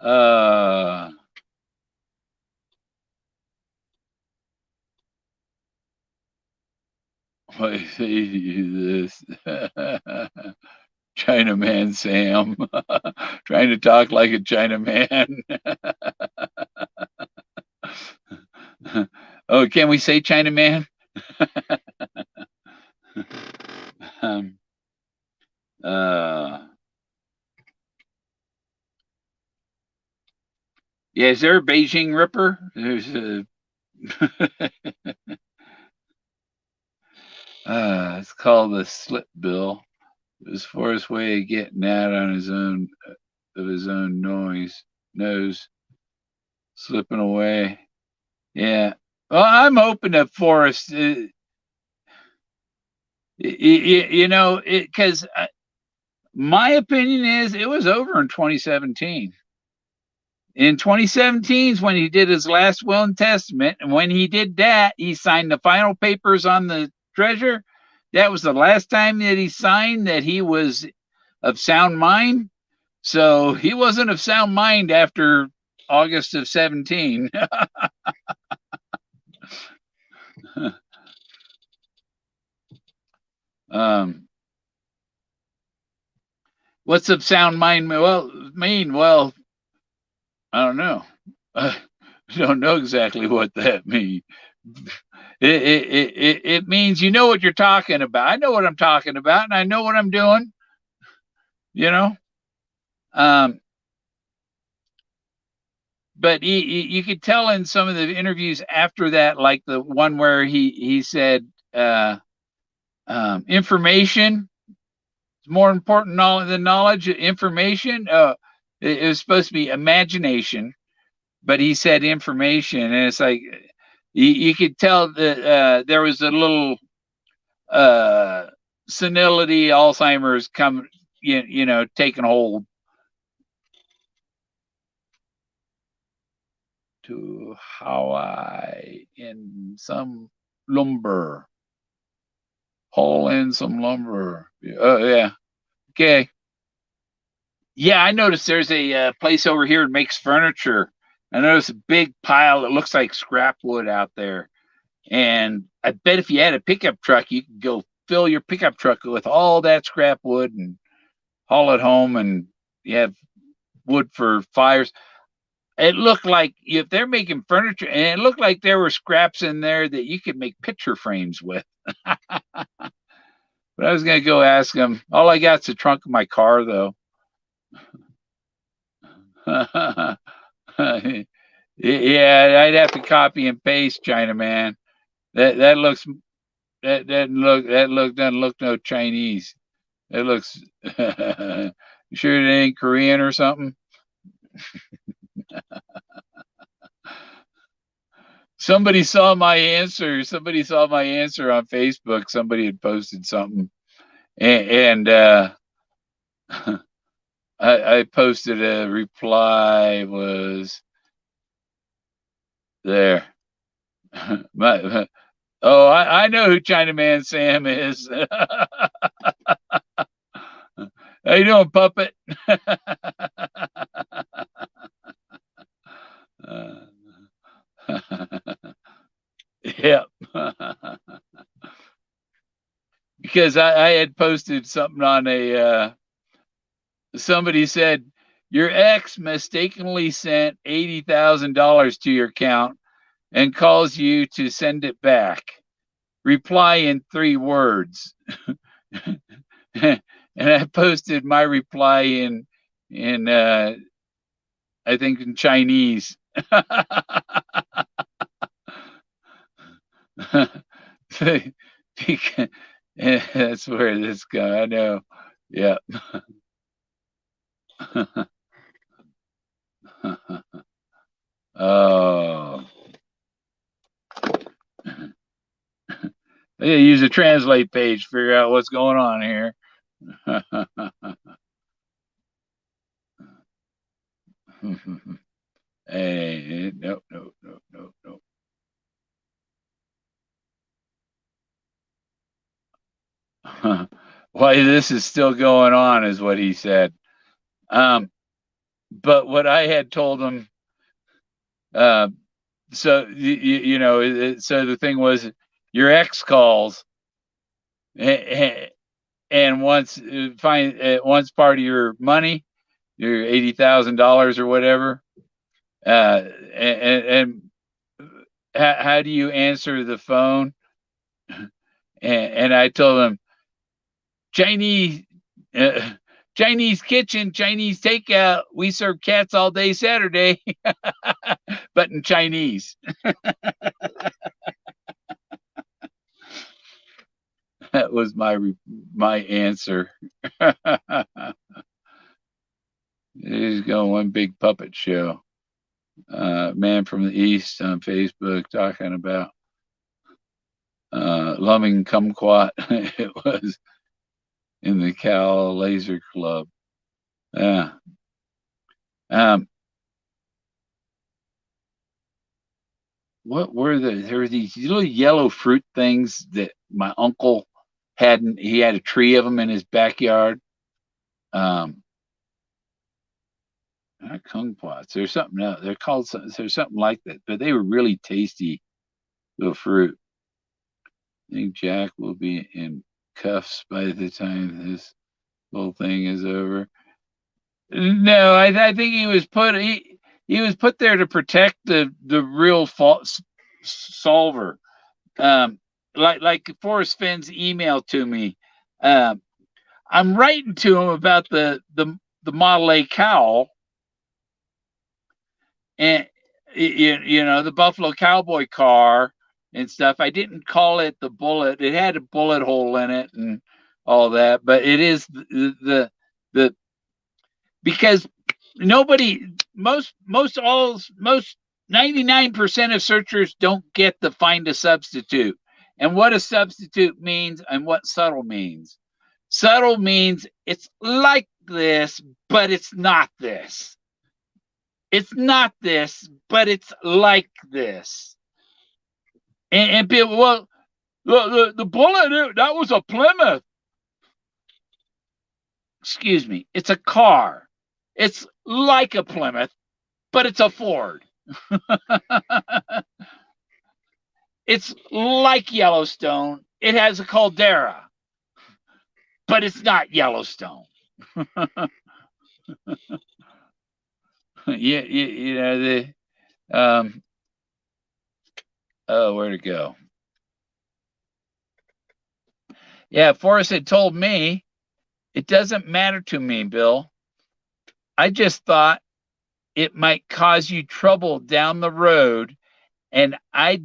uh, what is this? Chinaman Sam trying to talk like a Chinaman. Oh, can we say Chinaman? um, uh, Yeah, is there a Beijing Ripper? There's a. It's called the slip bill. It was Forrest's way of getting out on his own of his own nose, slipping away. Yeah. Well, I'm open to Forrest. Because my opinion is it was over in 2017. In 2017 is when he did his last will and testament, and when he did that, he signed the final papers on the treasure. That was the last time that he signed that he was of sound mind. So he wasn't of sound mind after August of 17. um, what's of sound mind? Well, I don't know. I don't know exactly what that means. It means you know what you're talking about. I know what I'm talking about, and I know what I'm doing. You know, um, but you could tell in some of the interviews after that, like the one where he said information is more important than knowledge. Information. It was supposed to be imagination, but he said information, and it's like you could tell that there was a little uh, senility, Alzheimer's come, taking hold. To Hawaii in some lumber, haul in some lumber. Oh yeah, okay. Yeah, I noticed there's a place over here that makes furniture. I noticed a big pile that looks like scrap wood out there. And I bet if you had a pickup truck, you could go fill your pickup truck with all that scrap wood and haul it home, and you have wood for fires. It looked like if they're making furniture, and it looked like there were scraps in there that you could make picture frames with. But I was going to go ask them. All I got's the trunk of my car, though. Yeah, I'd have to copy and paste, Chinaman. That looks doesn't look no Chinese. It looks. You sure it ain't Korean or something? Somebody saw my answer. Somebody saw my answer on Facebook. Somebody had posted something, and I posted a reply. Was there? Oh, I know who Chinaman Sam is. How you doing, puppet? Yep. Because I had posted something on somebody said your ex mistakenly sent $80,000 to your account and calls you to send it back. Reply in 3 words. And I posted my reply in I think in Chinese. That's where this goes. I know. Yeah. Oh. They use a translate page to figure out what's going on here. Hey, nope, nope, nope, nope, nope. Why this is still going on is what he said. But what I had told him, uh, so so the thing was, your ex calls and wants part of your money, your $80,000 or whatever. And how do you answer the phone? And I told him Chinese uh, Chinese kitchen, Chinese takeout. We serve cats all day Saturday, but in Chinese. That was my answer. He's going one big puppet show. Man from the East on Facebook talking about loving kumquat. It was in the Cal Laser Club. Yeah. What were there were these little yellow fruit things that my uncle he had a tree of them in his backyard. Um, Not kumquats. There's something else. There's something like that, but they were really tasty little fruit. I think Jack will be in cuffs by the time this whole thing is over. No, I think he was put there to protect the real solver. Um, like Forrest Fenn's email to me. Um, I'm writing to him about the Model A cowl, and the Buffalo Cowboy car and stuff. I didn't call it the Bullet. It had a bullet hole in it and all that, but it is the because nobody most 99% of searchers don't get the find a substitute and what a substitute means and what subtle means. Subtle means it's like this, but it's not this. It's not this, but it's like this. And people, well, the bullet, that was a Plymouth. Excuse me, it's a car. It's like a Plymouth, but it's a Ford. It's like Yellowstone. It has a caldera, but it's not Yellowstone. The oh, where'd it go? Yeah, Forrest had told me it doesn't matter to me, Bill. I just thought it might cause you trouble down the road, and I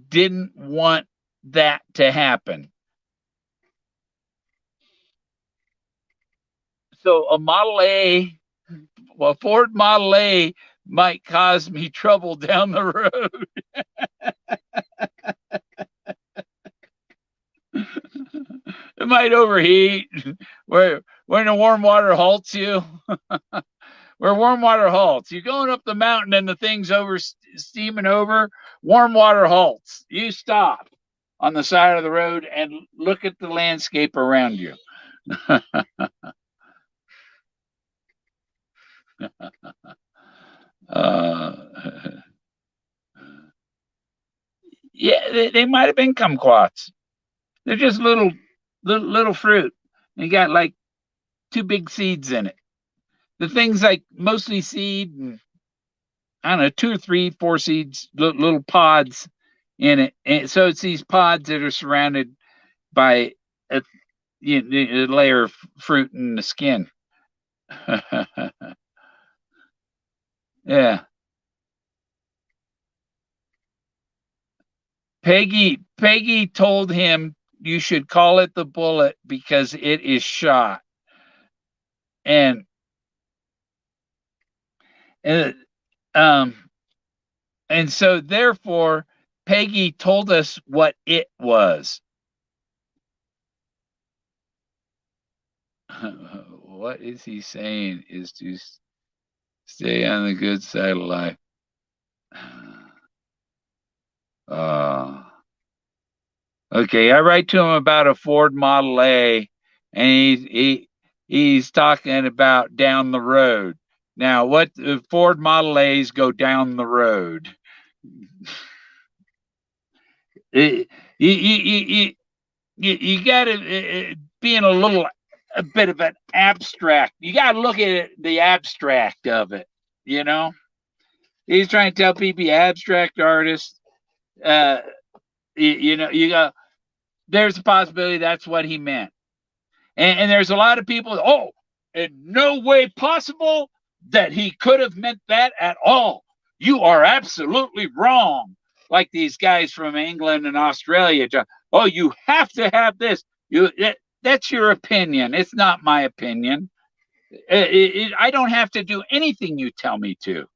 didn't want that to happen. So a Ford Model A might cause me trouble down the road. It might overheat. When the warm water halts you. Where warm water halts. You're going up the mountain and the thing's steaming over. Warm water halts. You stop on the side of the road and look at the landscape around you. Yeah, they might have been kumquats. They're just little fruit. They got like two big seeds in it. The thing's like mostly seed and I don't know, 2 or 3, 4 seeds, little pods in it. And so it's these pods that are surrounded by a layer of fruit in the skin. Yeah. Peggy told him you should call it the Bullet because it is shot. And and so therefore Peggy told us what it was. What is he saying is to stay on the good side of life. Okay, I write to him about a Ford Model A, and he's talking about down the road. Now, what Ford Model A's go down the road? You got to being a bit of an abstract. You got to look at it, the abstract of it. He's trying to tell people abstract artists. You got there's a possibility that's what he meant. And there's a lot of people, in no way possible that he could have meant that at all. You are absolutely wrong. Like these guys from England and Australia. Oh, you have to have this. That's your opinion. It's not my opinion. I don't have to do anything you tell me to.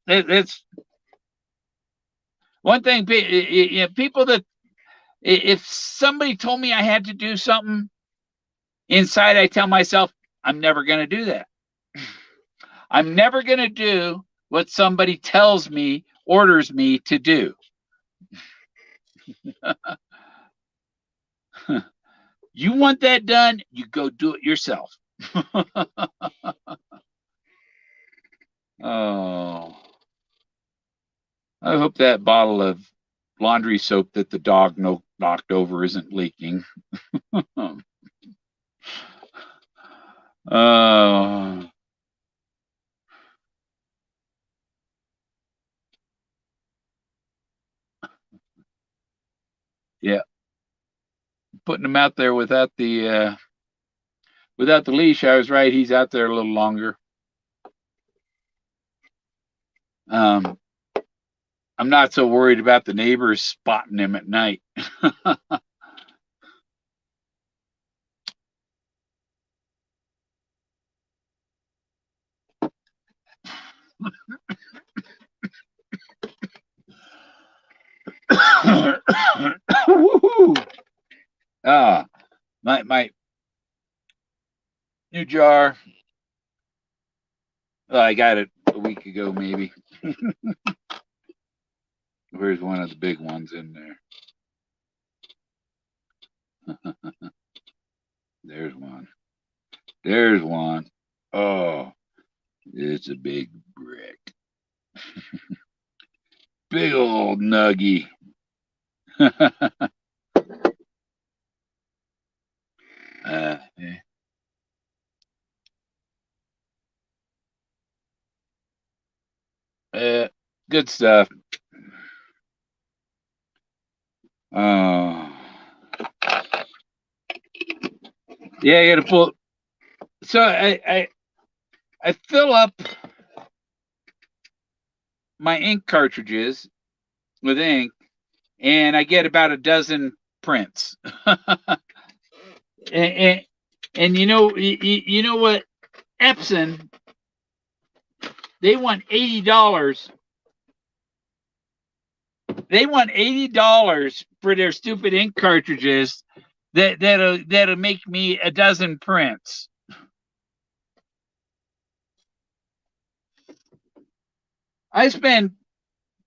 It's one thing. People that if somebody told me I had to do something, inside I tell myself I'm never going to do that. I'm never going to do what somebody tells me, orders me to do. You want that done, you go do it yourself. Oh, I hope that bottle of laundry soap that the dog knocked over isn't leaking. Oh, yeah, putting him out there without the leash. I was right. He's out there a little longer. Um, I'm not so worried about the neighbors spotting him at night. Ah, my new jar. Oh, I got it a week ago, maybe. Where's one of the big ones in there? There's one. There's one. Oh, it's a big brick. Big old nuggy. Yeah. Good stuff. Oh, yeah, I got to pull. So I fill up my ink cartridges with ink, and I get about a dozen prints. and, and you know what? Epson, they want $80. They want $80 for their stupid ink cartridges that'll make me a dozen prints. I spend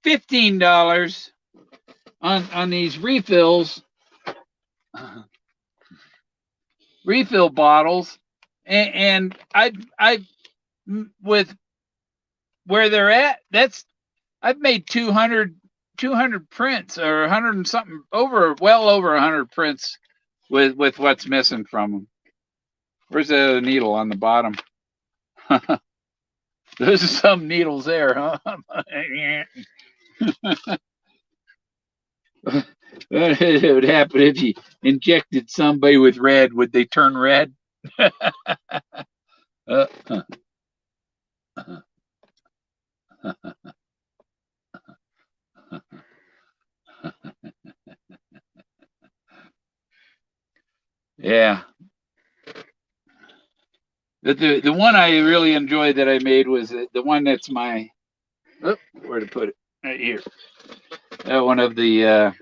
$15 on these refill bottles, and I with where they're at, I've made 200 prints, or 100 and something, well over 100 prints with what's missing from them. Where's the needle on the bottom? There's some needles there, huh? What would happen if you injected somebody with red? Would they turn red? uh, yeah. The one I really enjoyed that I made was the one that's my, oh, where to put it? Right here. That one of the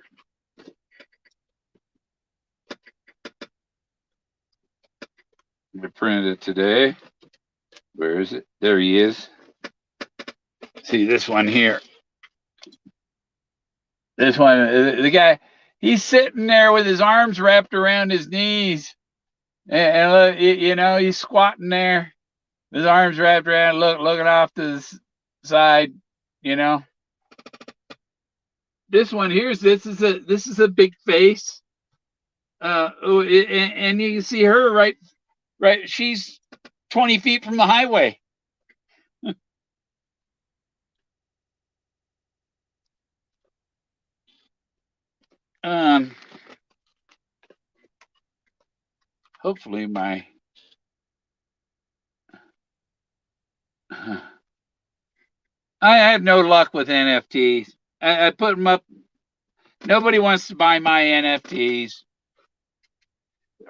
I printed it today. Where is it? There he is. See this one here. This one, the guy, he's sitting there with his arms wrapped around his knees, and look, he's squatting there, his arms wrapped around, looking off to the side. You know, this one here, this is a big face. And you can see her right. She's 20 feet from the highway. Um, hopefully I have no luck with NFTs. I put them up. Nobody wants to buy my NFTs,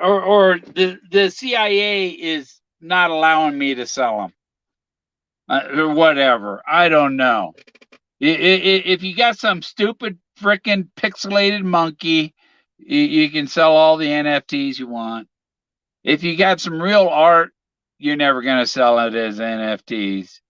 or the CIA is not allowing me to sell them, or whatever. I don't know. If you got some stupid freaking pixelated monkey, you can sell all the NFTs you want. If you got some real art, you're never going to sell it as NFTs.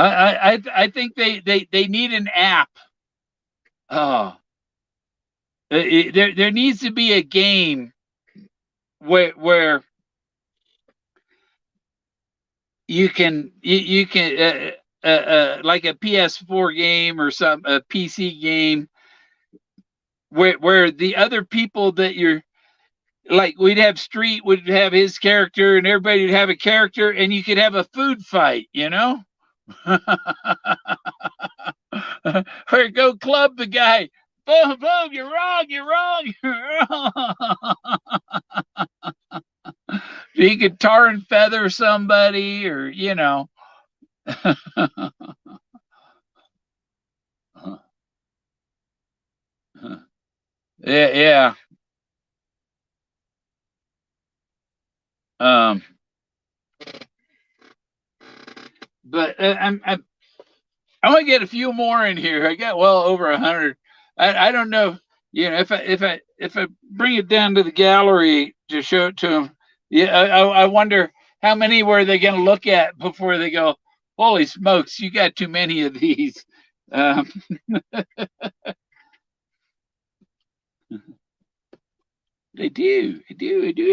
I think they need an app. Oh, there needs to be a game where you can like a PS4 game or some a PC game where the other people that you're like, we'd have Street would have his character and everybody would have a character and you could have a food fight, you know? Or go club the guy. Boom, boom, you're wrong, you're wrong, you're wrong. He could tar and feather somebody or, you know. Yeah, yeah. Um, but I want to get a few more in here. I got well over 100. I don't know. You know, if I bring it down to the gallery to show it to them, yeah, I wonder how many were they going to look at before they go, holy smokes, you got too many of these. Um, I do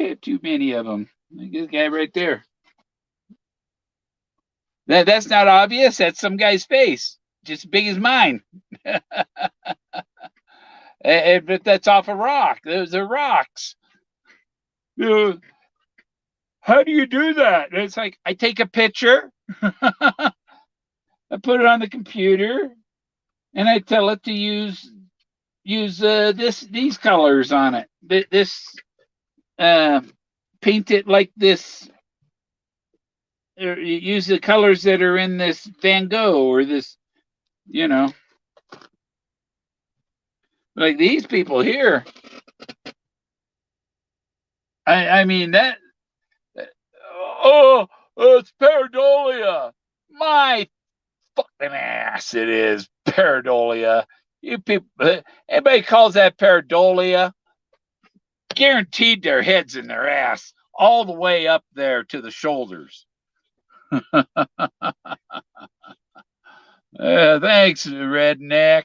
have too many of them. Like this guy right there. That's not obvious. That's some guy's face, just as big as mine. But that's off a rock. Those are rocks. You know, how do you do that? And it's like I take a picture, I put it on the computer, and I tell it to use these colors on it. This uh, paint it like this. Or use the colors that are in this Van Gogh or this, you know, like these people here. I mean that. Oh, it's pareidolia. My fucking ass, it is pareidolia. You people, anybody calls that pareidolia, guaranteed their heads in their ass all the way up there to the shoulders. Thanks, redneck.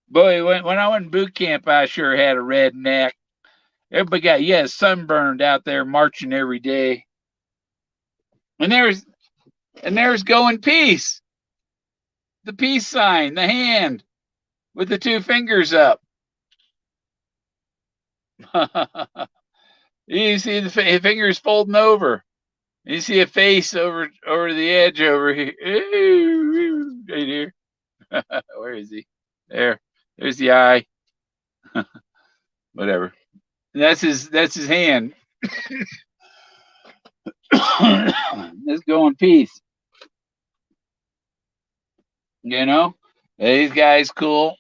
Boy, when I went in boot camp, I sure had a redneck. Everybody got, yeah, sunburned out there marching every day. And there's Go in Peace, the peace sign, the hand with the two fingers up. You see the fingers folding over. You see a face over the edge over here. Right here. Where is he? There. There's the eye. Whatever. That's his hand. Let's go in peace. You know? These guys cool.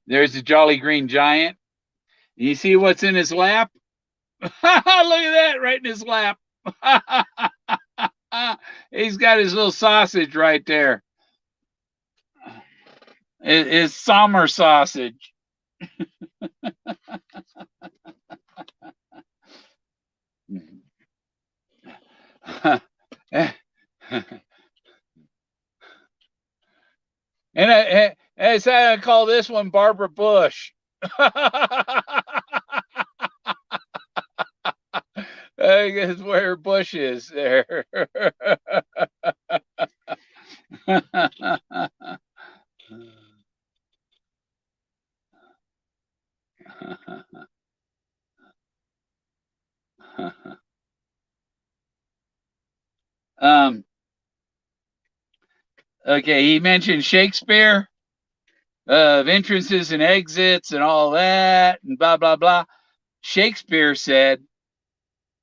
There's the Jolly Green Giant. You see what's in his lap? Look at that right in his lap. He's got his little sausage right there. His summer sausage. And I call this one Barbara Bush. I guess where Bush is there. um, okay, he mentioned Shakespeare, of entrances and exits and all that, and blah, blah, blah. Shakespeare said,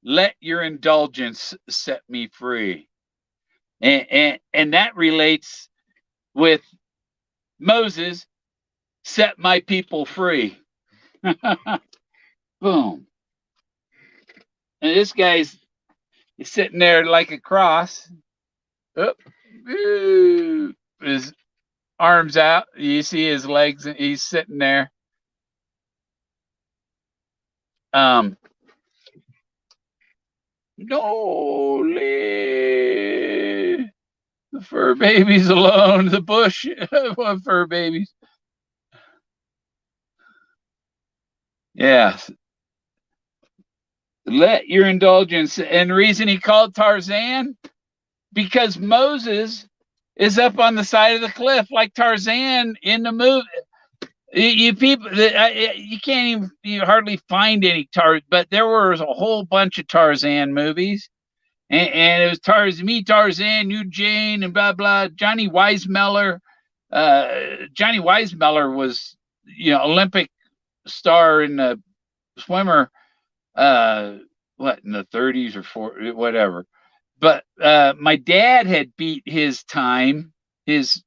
let your indulgence set me free. And that relates with Moses, set my people free. Boom. And this guy's sitting there like a cross. Oh, his arms out. You see his legs, and he's sitting there. No, leave the fur babies alone. The bush of fur babies. Yes. Let your indulgence. And the reason he called Tarzan, because Moses is up on the side of the cliff like Tarzan in the movie. You people, you can't even, you hardly find any but there was a whole bunch of Tarzan movies, and it was Tarzan, you Jane, and blah blah. Johnny Weissmuller, Johnny Weissmuller was, Olympic star in the swimmer, what, in the 30s or whatever. But my dad had beat his time.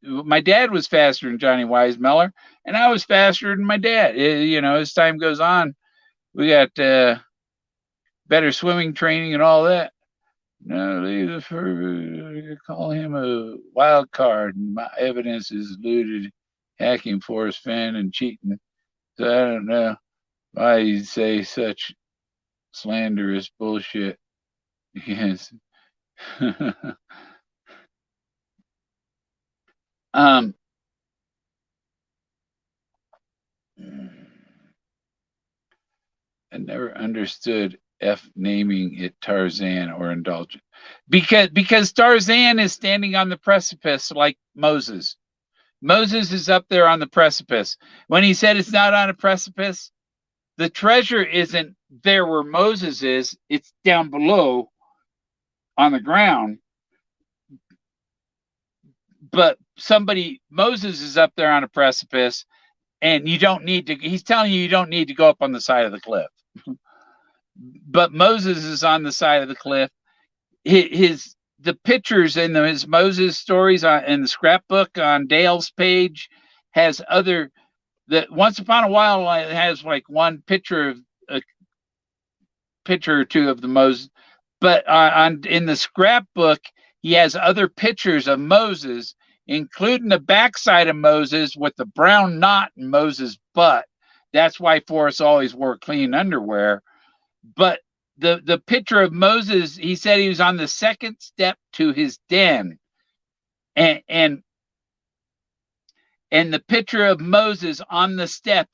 My dad was faster than Johnny Weissmuller, and I was faster than my dad. As time goes on, we got better swimming training and all that. No, call him a wild card. My evidence is looted, hacking Forrest, Fenn, and cheating. So I don't know why you say such slanderous bullshit. Yes. um, I never understood F naming it Tarzan or indulgent, because Tarzan is standing on the precipice like Moses. Moses is up there on the precipice. When he said it's not on a precipice, the treasure isn't there where Moses is, it's down below on the ground. But Moses is up there on a precipice, and you don't need to, he's telling you don't need to go up on the side of the cliff. But Moses is on the side of the cliff. The pictures in his Moses stories in the scrapbook on Dale's page has other, that once upon a while it has like one picture of a picture or two of the Moses, but in the scrapbook he has other pictures of Moses, including the backside of Moses with the brown knot in Moses' butt. That's why Forrest always wore clean underwear. But the picture of Moses, he said he was on the second step to his den, and the picture of Moses on the step,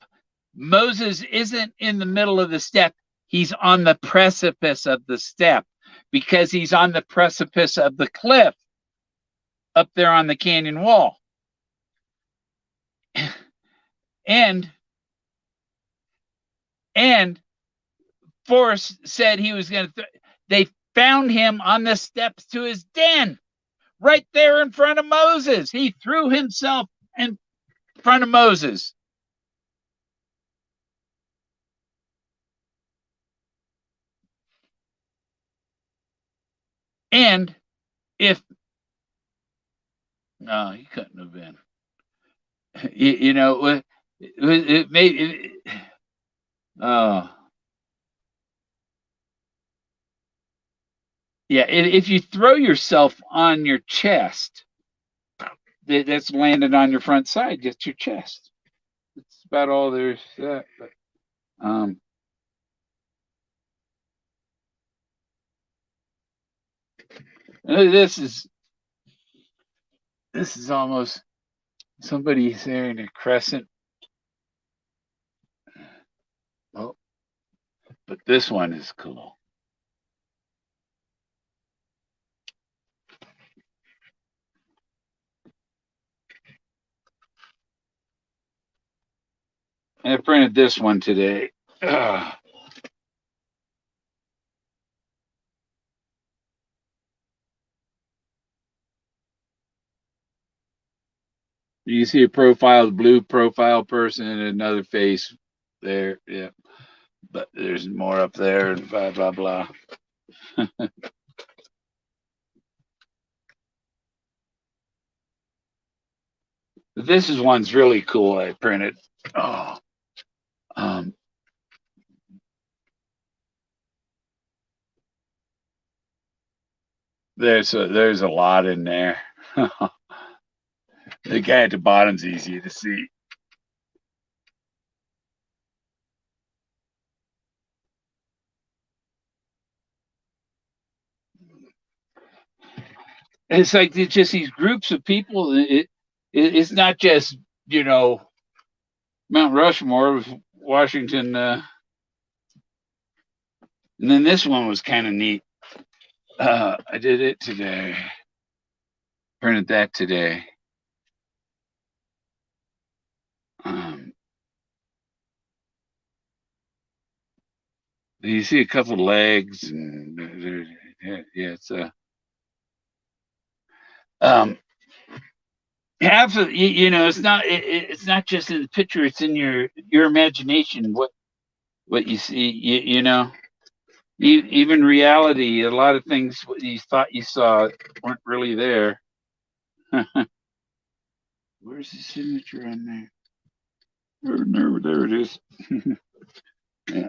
Moses isn't in the middle of the step, he's on the precipice of the step, because he's on the precipice of the cliff up there on the canyon wall. And Forrest said he was going to, they found him on the steps to his den, right there in front of Moses. He threw himself in front of Moses. And if, no, he couldn't have been. It made, oh. Yeah, if you throw yourself on your chest, that's landed on your front side, just your chest. That's about all there's that. But, this is almost somebody there in a crescent. Oh, but this one is cool. I printed this one today. Uh, you see a profile, blue profile person, and another face there. Yeah, but there's more up there, and blah blah blah. This is one's really cool. I printed. Oh, um, there's a lot in there. The guy at the bottom's easy to see. It's like it's just these groups of people. It's not just you know Mount Rushmore of Washington. And then this one was kind of neat. I did it today. Printed that today. Um, you see a couple of legs, and yeah, it's um, half of it's not it's not just in the picture; it's in your imagination. What you see, even reality. A lot of things what you thought you saw weren't really there. Where's the signature on there? There it is. Yeah.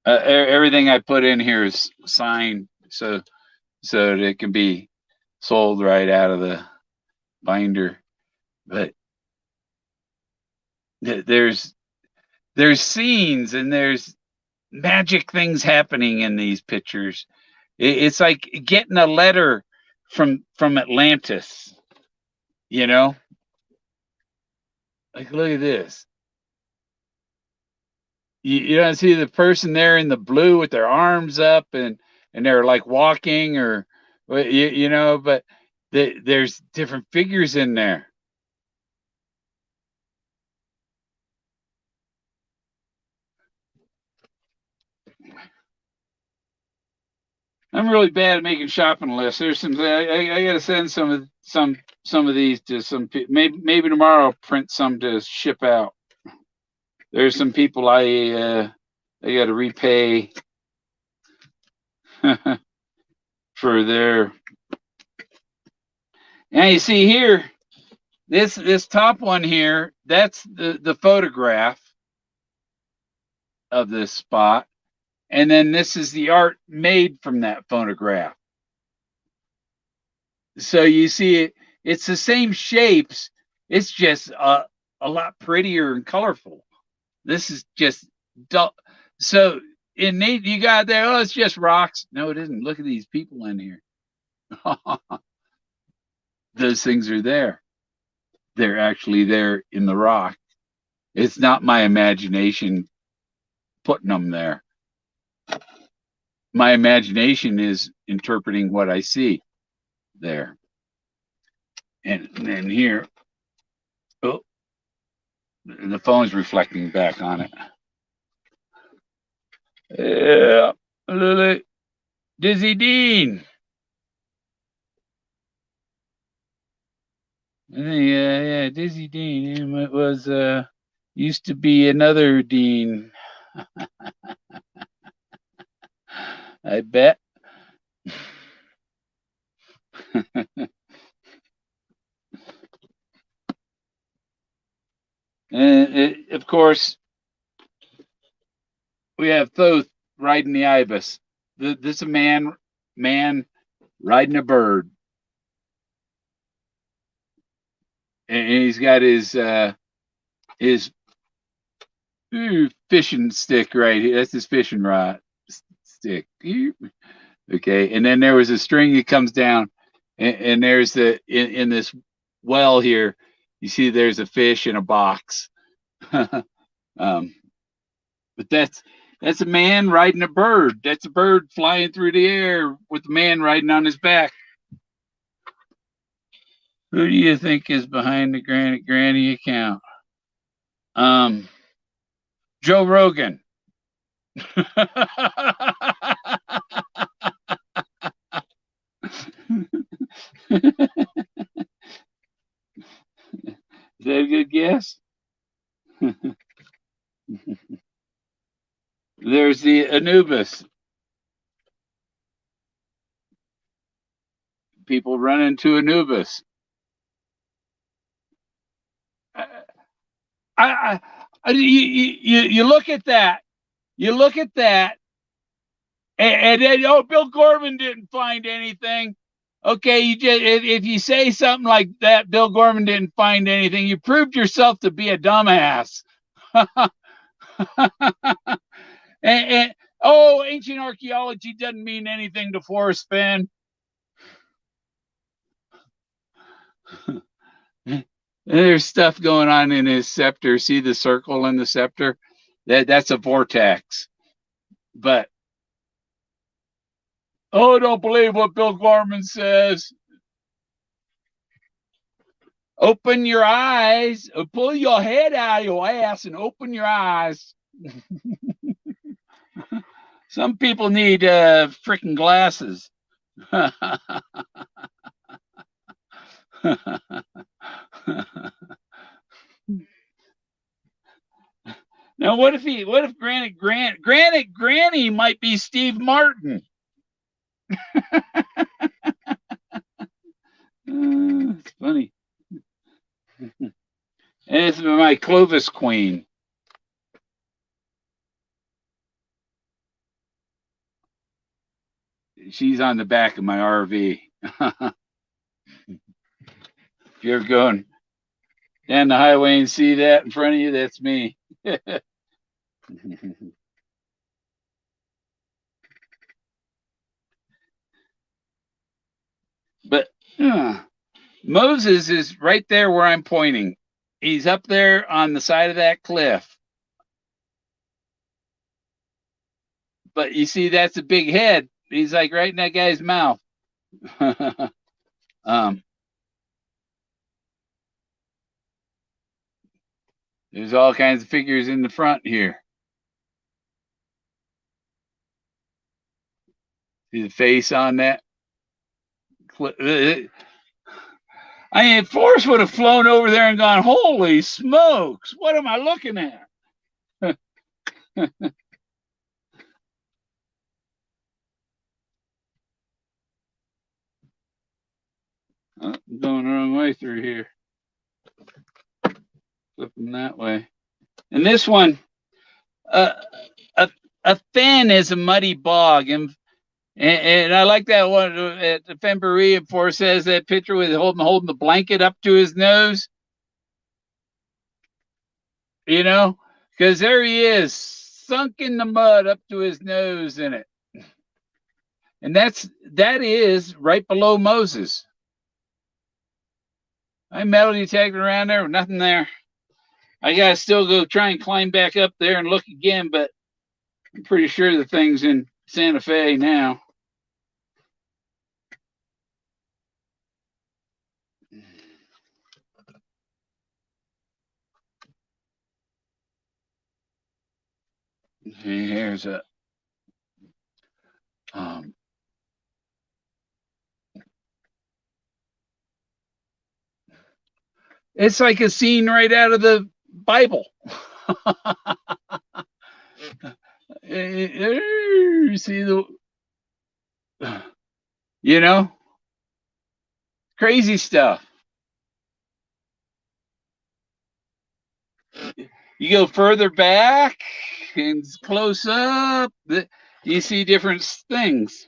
Everything I put in here is signed, so that it can be sold right out of the binder. But there's scenes and there's magic things happening in these pictures. It's like getting a letter from Atlantis. You know, like look at this. You don't see the person there in the blue with their arms up and they're like walking or but there's different figures in there. I'm really bad at making shopping lists. There's some I got to send some of these to some people. Maybe tomorrow I'll print some to ship out. There's some people I got to repay for their. Now you see here this top one here. That's the photograph of this spot, and then this is the art made from that photograph. So you see it's the same shapes. It's just a lot prettier and colorful. This is just dull. So in Nate, you got there. Oh, it's just rocks. No, it isn't. Look at these people in here. Those things are there. They're actually there in the rock. It's not my imagination putting them there. My imagination is interpreting what I see there. And then here, oh, the phone's reflecting back on it. Yeah, Lily, Dizzy Dean. Yeah, Dizzy Dean. It was used to be another Dean. I bet. And of course, we have Thoth riding the ibis. This is a man riding a bird, and he's got his fishing stick right here. That's his fishing rod stick. Okay, and then there was a string that comes down, and there's in this well here. You see, there's a fish in a box. um, but that's a man riding a bird. That's a bird flying through the air with the man riding on his back. Who do you think is behind the Granny account? Um, Joe Rogan. Is that a good guess? There's the Anubis. People run into Anubis. You look at that. You look at that, and then, oh, Bill Gorman didn't find anything. Okay, you just if you say something like that, Bill Gorman didn't find anything. You proved yourself to be a dumbass. and, oh, ancient archaeology doesn't mean anything to Forrest, Fenn. There's stuff going on in his scepter. See the circle in the scepter? That's a vortex. But oh, don't believe what Bill Gorman says. Open your eyes. Pull your head out of your ass and open your eyes. Some people need freaking glasses. Now, what if Granite Granny might be Steve Martin? It's funny. And it's my Clovis Queen. She's on the back of my RV. If you're going down the highway and see that in front of you, that's me. But Moses is right there where I'm pointing. He's up there on the side of that cliff. But you see, that's a big head. He's like right in that guy's mouth. There's all kinds of figures in the front here. See the face on that? I mean, Forrest would have flown over there and gone, holy smokes, what am I looking at? I'm going the wrong way through here. Flipping that way. And this one, a Fenn is a muddy bog. And I like that one at the Fenbury. And Forrest says that picture with holding the blanket up to his nose. You know, because there he is, sunk in the mud up to his nose in it. And that is right below Moses. I metal detector around there, nothing there. I gotta still go try and climb back up there and look again, but I'm pretty sure the thing's in Santa Fe now. Here's a it's like a scene right out of the Bible. See the, you know, crazy stuff. You go further back and close up, you see different things.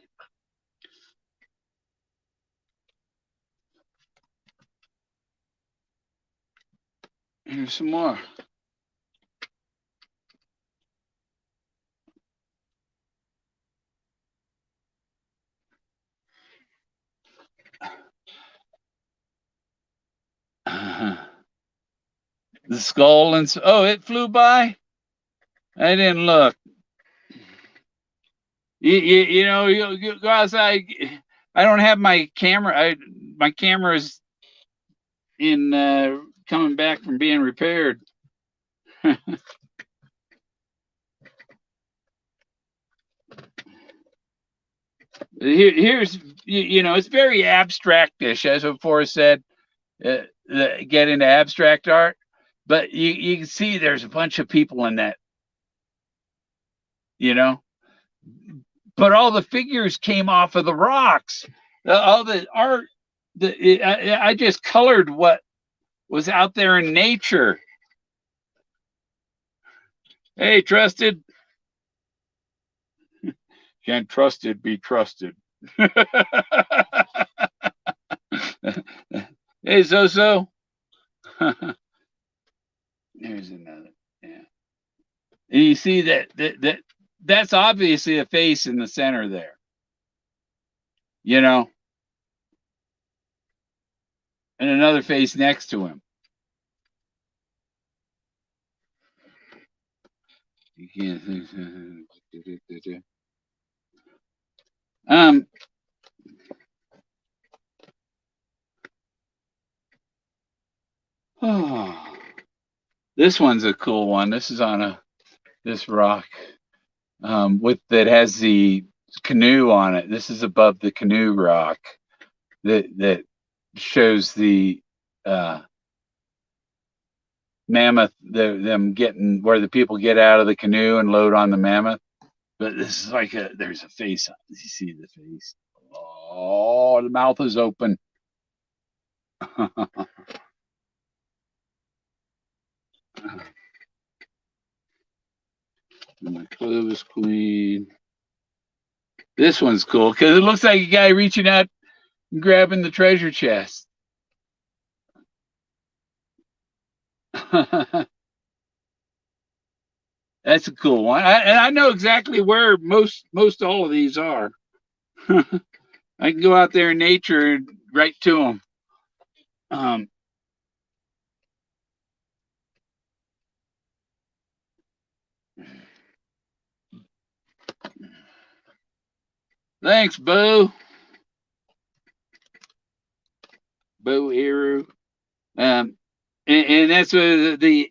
Here's some more. The skull and oh, it flew by. I didn't look. You know, you go outside. I don't have my camera. My camera is in coming back from being repaired. Here's it's very abstractish, as what Forrest said. Get into abstract art, but you can see there's a bunch of people in that, you know. But all the figures came off of the rocks. All the art, I just colored what was out there in nature. Hey, trusted. Can't trusted be trusted. Hey, Zozo. There's another. Yeah. And you see that's obviously a face in the center there. You know, and another face next to him. You can't. Um. Oh, this one's a cool one. This is on this rock with that has the canoe on it. This is above the canoe rock that shows the mammoth, them getting where the people get out of the canoe and load on the mammoth. But this is like there's a face. You see the face? Oh, the mouth is open. My clothes clean. This one's cool because it looks like a guy reaching out and grabbing the treasure chest. That's a cool one. And I know exactly where most all of these are. I can go out there in nature and right to them. Um, Thanks, Bo. Bo Hero. And that's the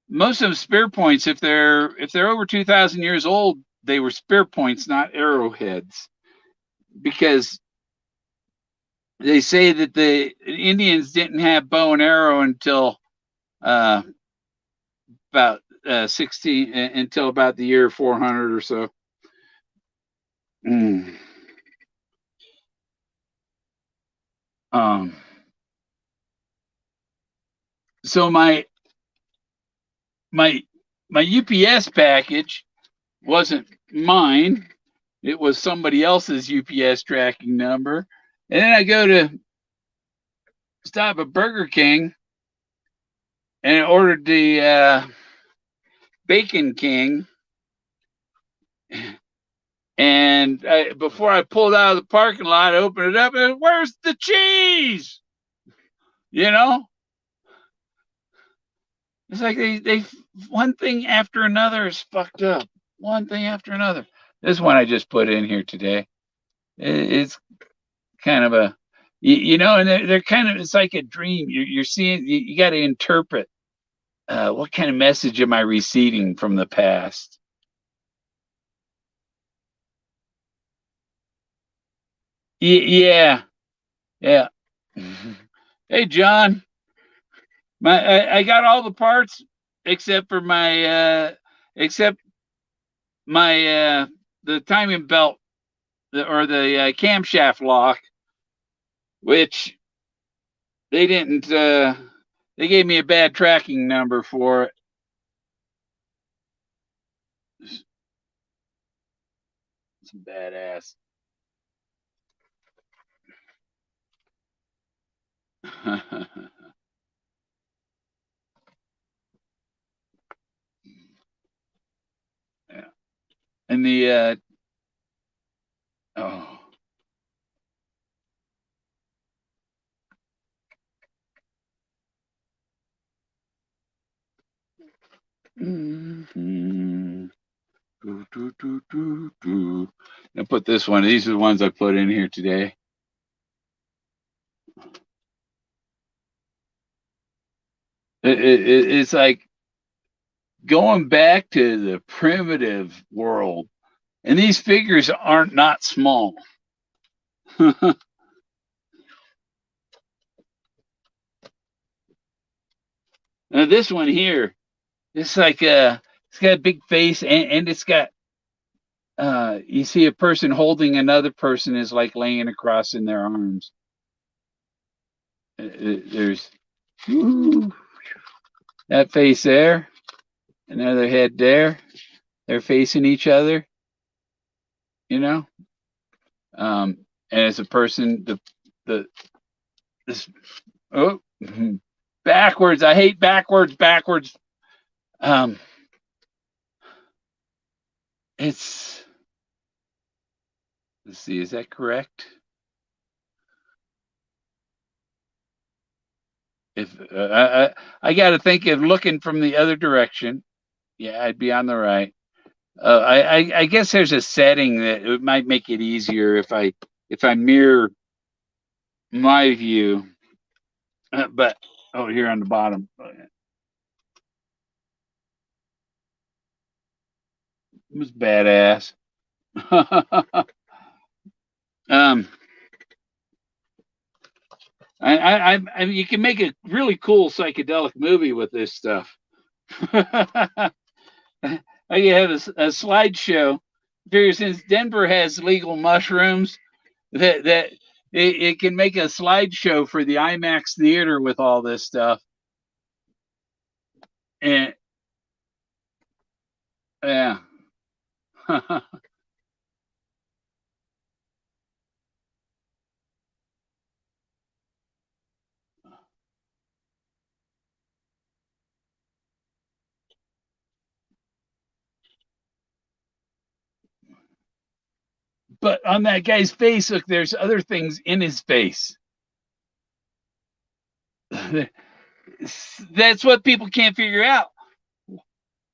most of them spear points. If they're over 2,000 years old, they were spear points, not arrowheads, because they say that the Indians didn't have bow and arrow until uh, about 16 until about the year 400 or so. Mm. Um, so my my UPS package wasn't mine. It was somebody else's UPS tracking number. And then I go to stop at Burger King and ordered the Bacon King. And before I pulled out of the parking lot, I opened it up and where's the cheese? You know, it's like they one thing after another is fucked up. One thing after another. This one I just put in here today. It's kind of a, and they're kind of, it's like a dream. You're seeing, you got to interpret what kind of message am I receiving from the past? Yeah, yeah. Hey, John, I got all the parts except for except my the timing belt or the camshaft lock, which they didn't. They gave me a bad tracking number for it. It's badass. Yeah. And the oh. Mm-hmm. I put this one. These are the ones I put in here today. It's like going back to the primitive world And these figures aren't not small. Now this one here, it's like it's got a big face, and it's got you see a person holding another person is like laying across in their arms. There's that face there, another head there. They're facing each other, you know. And as a person, the this oh backwards. I hate backwards. Um, it's let's see, is that correct? If I got to think of looking from the other direction, yeah, I'd be on the right. I guess there's a setting that it might make it easier if I mirror my view, but oh, here on the bottom, it was badass. um, I mean, you can make a really cool psychedelic movie with this stuff. I have a slideshow. Figure since Denver has legal mushrooms, that it can make a slideshow for the IMAX theater with all this stuff. And yeah. But on that guy's face, look, there's other things in his face. That's what people can't figure out.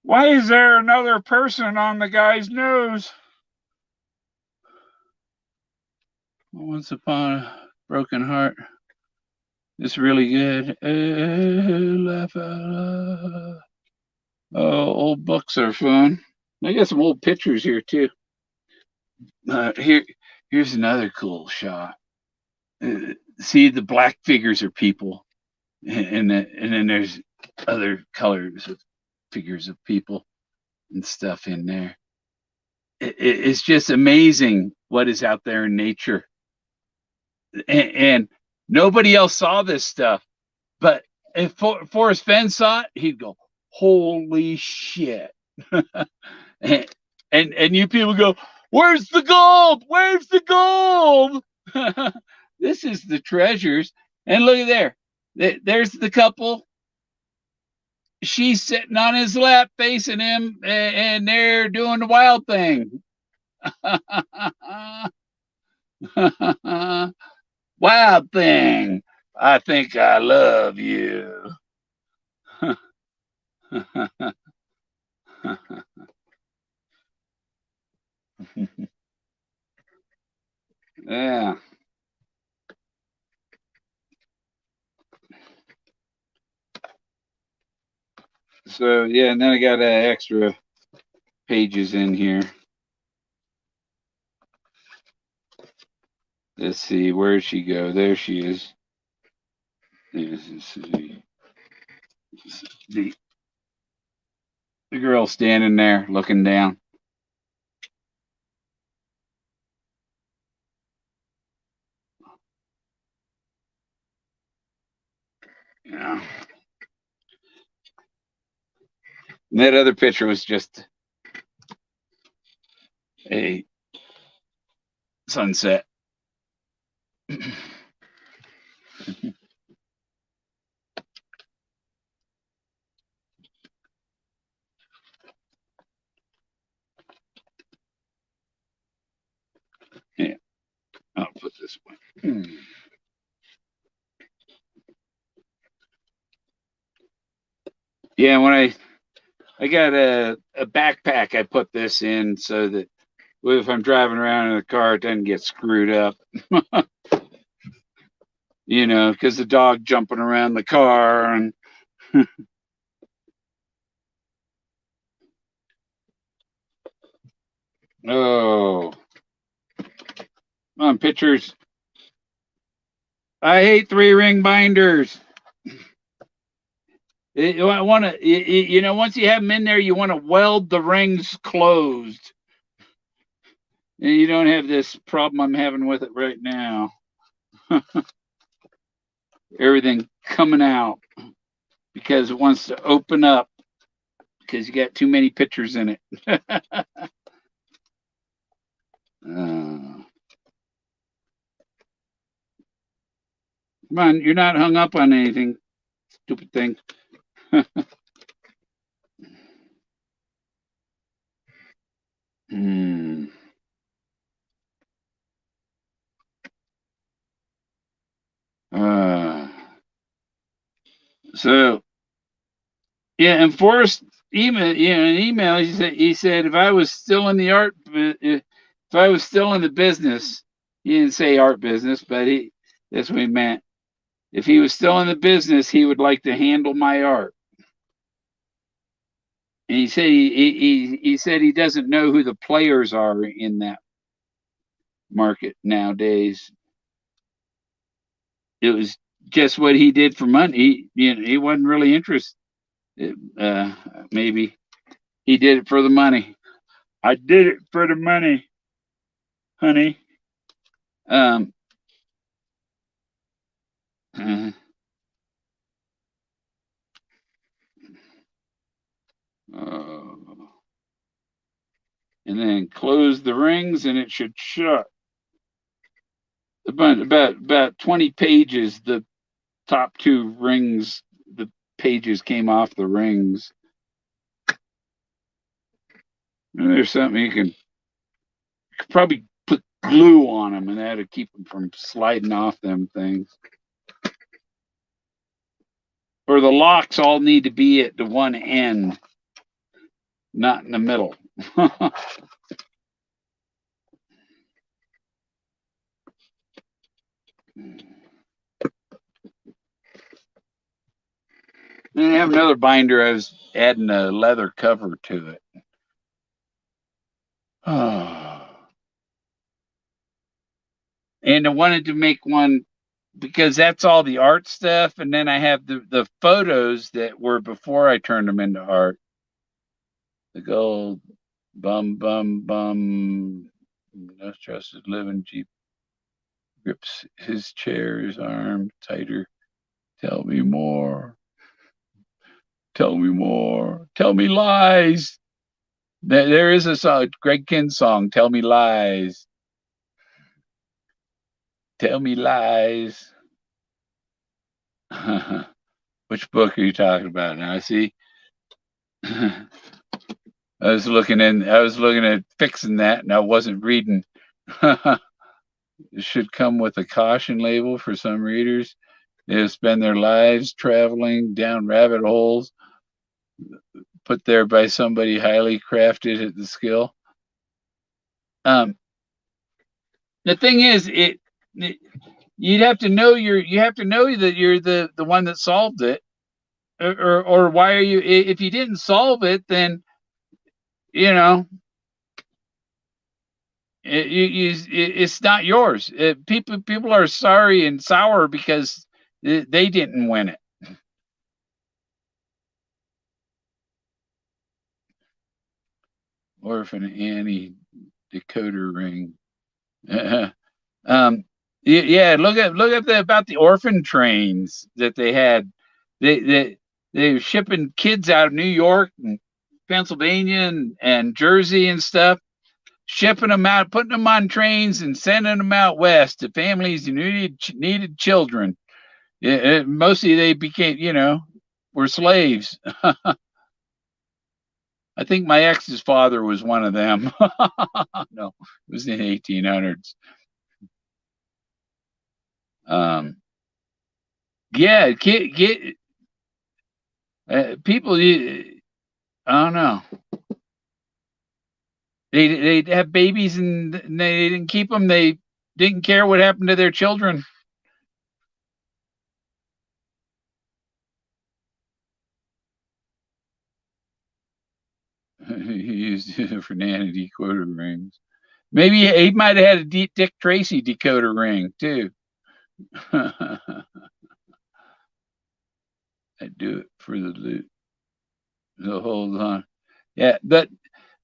Why is there another person on the guy's nose? Once upon a broken heart. It's really good. Oh, old books are fun. I got some old pictures here too. Here's another cool shot. See, the black figures are people, and then there's other colors of figures of people and stuff in there. It's just amazing what is out there in nature, and nobody else saw this stuff. But if Forrest Fenn saw it, he'd go, "Holy shit!" and you people go, "Where's the gold? Where's the gold?" This is the treasures. And look at there. There's the couple. She's sitting on his lap facing him, and they're doing the wild thing. Wild thing. I think I love you. Yeah. So yeah, and then I got extra pages in here. Let's see, where'd she go? There she is. This is the girl standing there looking down. Yeah. And that other picture was just a sunset. Yeah, I'll put this one. Yeah, when I got a backpack, I put this in so that if I'm driving around in the car, it doesn't get screwed up. You know, because the dog jumping around the car and oh, on pictures. I hate 3-ring binders. I want to, once you have them in there, you want to weld the rings closed. And you don't have this problem I'm having with it right now. Everything coming out because it wants to open up because you got too many pictures in it. Come on, you're not hung up on anything, stupid thing. Hmm. Uh, so yeah, and Forrest email, an email. He said if I was still in the if I was still in the business, he didn't say art business, but that's what he meant. If he was still in the business, he would like to handle my art. And he said he said he doesn't know who the players are in that market nowadays. It was just what he did for money. He wasn't really interested. Uh, Maybe he did it for the money. I did it for the money, honey. Um, uh, and then close the rings, and it should shut. About 20 pages. The top two rings, the pages came off the rings. And there's something you can probably put glue on them, and that'll keep them from sliding off them things. Or the locks all need to be at the one end, not in the middle. Then I have another binder. I was adding a leather cover to it. And I wanted to make one because that's all the art stuff. And then I have the photos that were before I turned them into art. The gold, bum, bum, bum. No trusted living Jeep grips his chair, his arm tighter. Tell me more. Tell me more. Tell me lies. There is a song, Greg Kinn song, Tell Me Lies. Tell me lies. Which book are you talking about now? I see. I I was looking at fixing that and I wasn't reading. It should come with a caution label for some readers. They have spent their lives traveling down rabbit holes put there by somebody highly crafted at the skill. Um, the thing is, you'd have to know you have to know that you're the one that solved it, or why are you? If you didn't solve it, then you know it's not yours. People are sorry and sour because they didn't win it. Orphan Annie decoder ring. Um, yeah, look at about the orphan trains that they had. They were shipping kids out of New York and Pennsylvania and Jersey and stuff, shipping them out, putting them on trains and sending them out west to families who needed children. Mostly they became, were slaves. I think my ex's father was one of them. No, it was in the 1800s. Um, yeah, people. I don't know. They have babies and they didn't keep them. They didn't care what happened to their children. He used it for nanny quarter rings. Maybe he might have had a Dick Tracy decoder ring too. I do it for the loot. So hold on. Yeah, but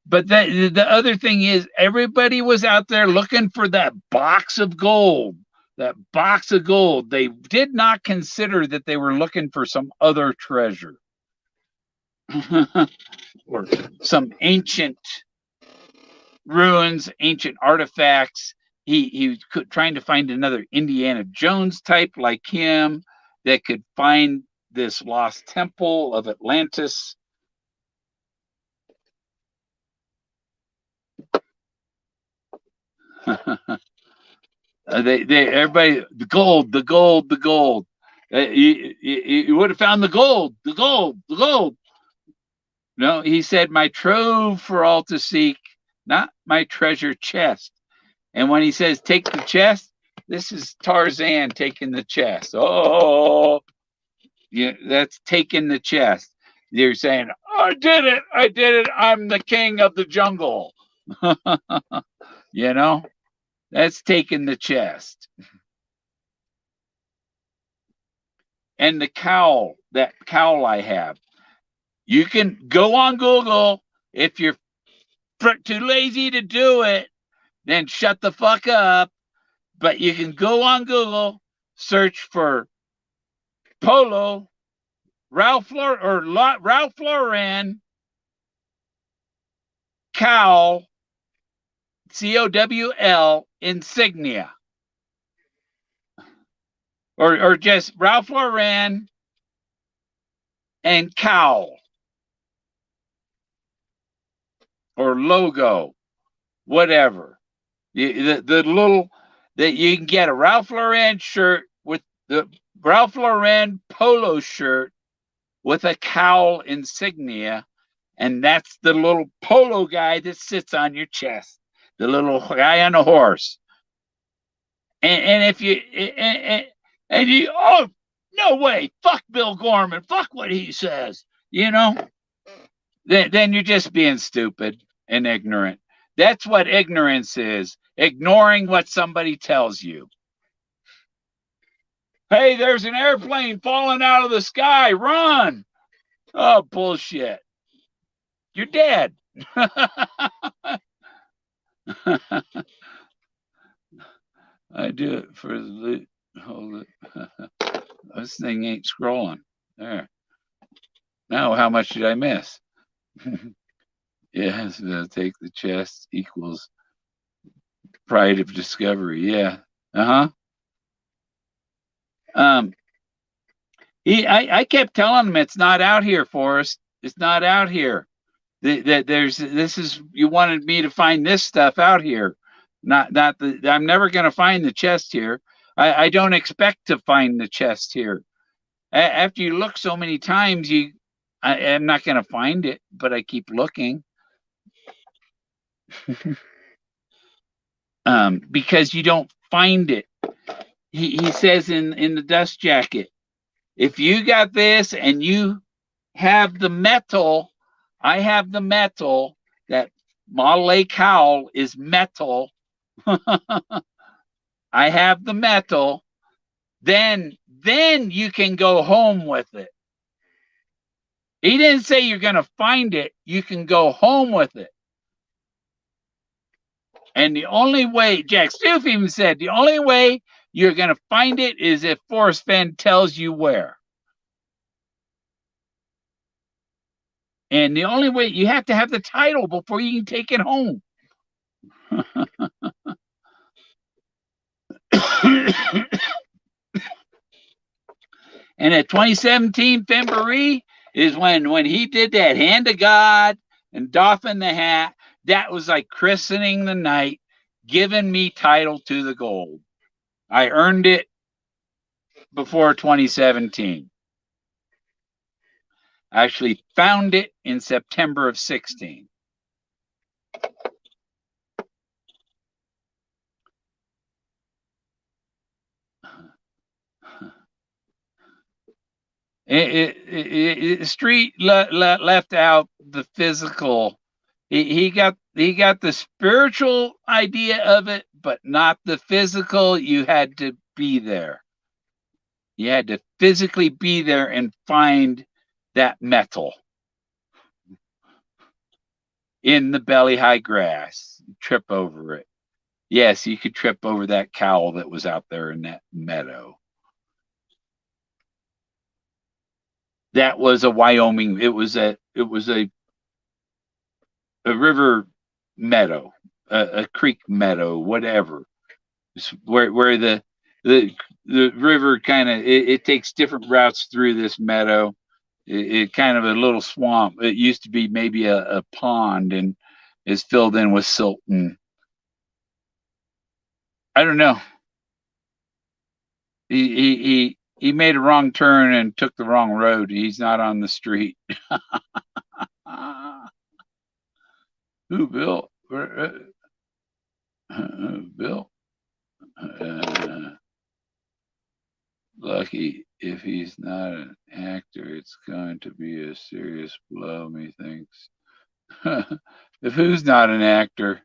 the other thing is everybody was out there looking for that box of gold. That box of gold. They did not consider that they were looking for some other treasure. Or some ancient ruins, ancient artifacts. He was trying to find another Indiana Jones type like him that could find this lost temple of Atlantis. Everybody, the gold, the gold, the gold. You would have found the gold, the gold, the gold. No, he said, my trove for all to seek, not my treasure chest. And when he says, take the chest, this is Tarzan taking the chest. Oh, yeah, that's taking the chest. You're saying, I did it. I did it. I'm the king of the jungle. You know, that's taking the chest. And the cowl, that cowl I have, you can go on Google. If you're too lazy to do it, then shut the fuck up. But you can go on Google, search for Polo, Ralph Lauren, cowl, COWL, insignia. Or just Ralph Lauren and cowl. Or logo, whatever. The little that you can get a Ralph Lauren shirt with the Ralph Lauren polo shirt with a cowl insignia, and that's the little polo guy that sits on your chest, the little guy on a horse. And if you and you, oh no way, fuck Bill Gorman, fuck what he says, then you're just being stupid and ignorant. That's what ignorance is, ignoring what somebody tells you. Hey, there's an airplane falling out of the sky, run. Oh, bullshit. You're dead. I do it for the loot. Hold it. This thing ain't scrolling. There. Now, how much did I miss? Yeah, so take the chest equals pride of discovery. Yeah. I kept telling him it's not out here, Forrest. It's not out here. You wanted me to find this stuff out here. I'm never going to find the chest here. I don't expect to find the chest here. After you look so many times, I'm not going to find it, but I keep looking. Because you don't find it. He says in the dust jacket, if you got this and you have the metal, I have the metal, that Model A cowl is metal. I have the metal, then you can go home with it. He didn't say you're going to find it. You can go home with it. And the only way, Jack Stuef even said, the only way you're going to find it is if Forrest Fenn tells you where. And the only way, you have to have the title before you can take it home. And at 2017 February is when he did that hand of God and doffing the hat. That was like christening the night, giving me title to the gold. I earned it before 2017. I actually found it in September of 16. Street left out the physical. He got the spiritual idea of it, but not the physical. You had to be there. You had to physically be there and find that metal in the belly high grass. Trip over it. Yes, you could trip over that cowl that was out there in that meadow. That was a Wyoming. It was a river meadow, a creek meadow, whatever. Where the river kind of it takes different routes through this meadow. It kind of a little swamp. It used to be maybe a pond and is filled in with silt and I don't know. He made a wrong turn and took the wrong road. He's not on the street. Who, Bill? Bill? Lucky if he's not an actor, it's going to be a serious blow, methinks. If who's not an actor?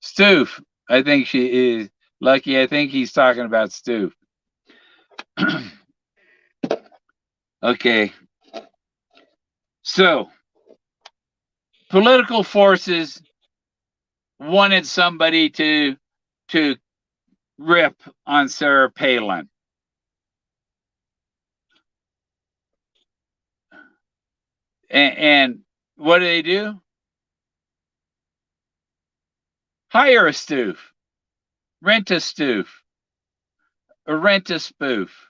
Stuef. I think she is. Lucky, I think he's talking about Stuef. Okay. So, political forces wanted somebody to rip on Sarah Palin. And what do? Hire a Stuef, rent a Stuef, or rent a spoof,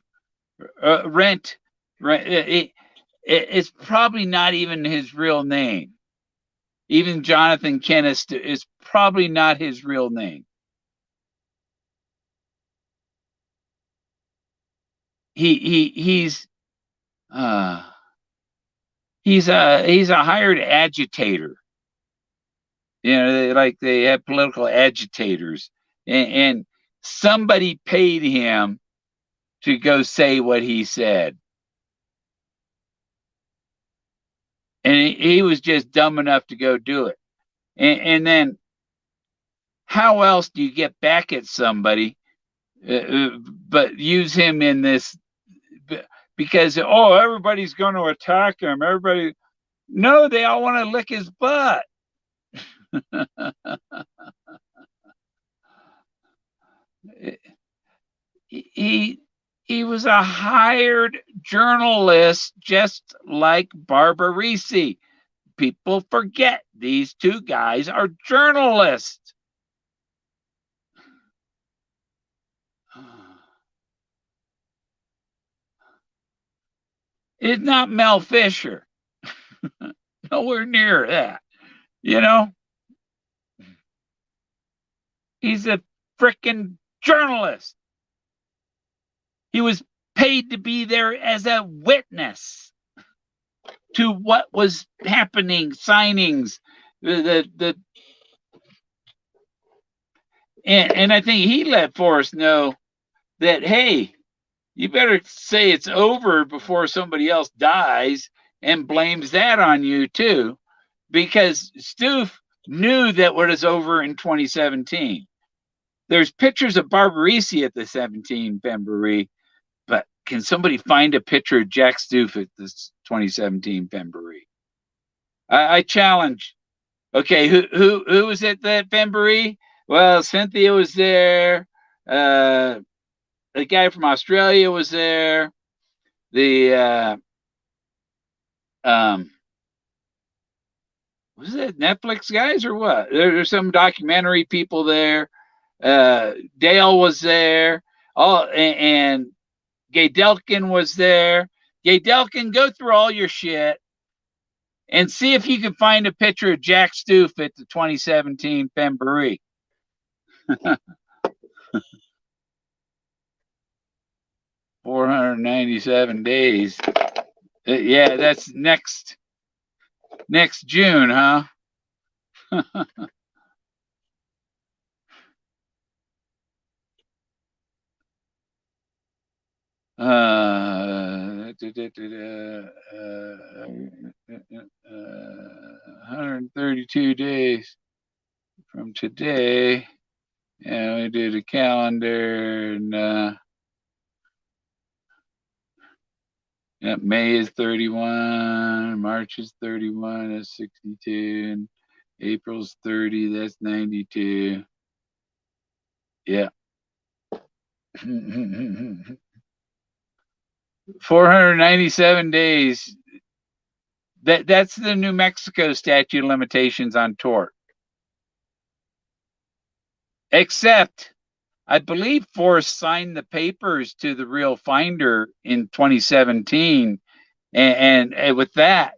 rent. It's probably not even his real name. Even Jonathan Kenneth is probably not his real name. He's a hired agitator. You know, they have political agitators, and somebody paid him to go say what he said, and he was just dumb enough to go do it. And then, how else do you get back at somebody, but use him in this? Because everybody's going to attack him. Everybody, no, they all want to lick his butt. he was a hired journalist, just like Barbarisi. People forget these two guys are journalists. It's not Mel Fisher. Nowhere near that. You know, he's a freaking journalist. He was paid to be there as a witness to what was happening, signings, and I think he let Forrest know that, hey, you better say it's over before somebody else dies, and blames that on you too, because Stuef knew that it was over in 2017. There's pictures of Barbarisi at the 17 Pembury, but can somebody find a picture of Jack Stuef at this 2017 Pembury? I challenge. Okay, who was at that Pembury? Well, Cynthia was there. The guy from Australia was there. The was it Netflix guys or what? There's some documentary people there. Dale was there. Oh, and Gay Delkin was there. Gay Delkin, go through all your shit and see if you can find a picture of Jack Stuef at the 2017 Pembury. 497 days. Yeah, that's next June, huh? uh, 132 days. from today. And we do the calendar, and May is 31, March is 31, that's 62, and April's 30, that's 92. Yeah. 497 days. That's the New Mexico statute of limitations on tort. Except, I believe Forrest signed the papers to the real finder in 2017, and with that,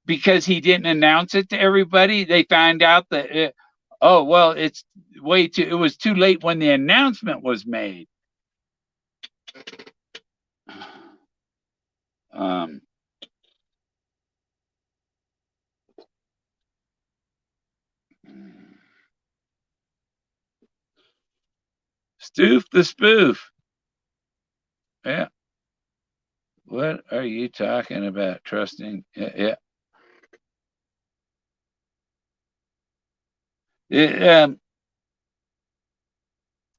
because he didn't announce it to everybody, they found out that it was too late when the announcement was made. Stuef the spoof. Yeah. What are you talking about? Trusting? Yeah.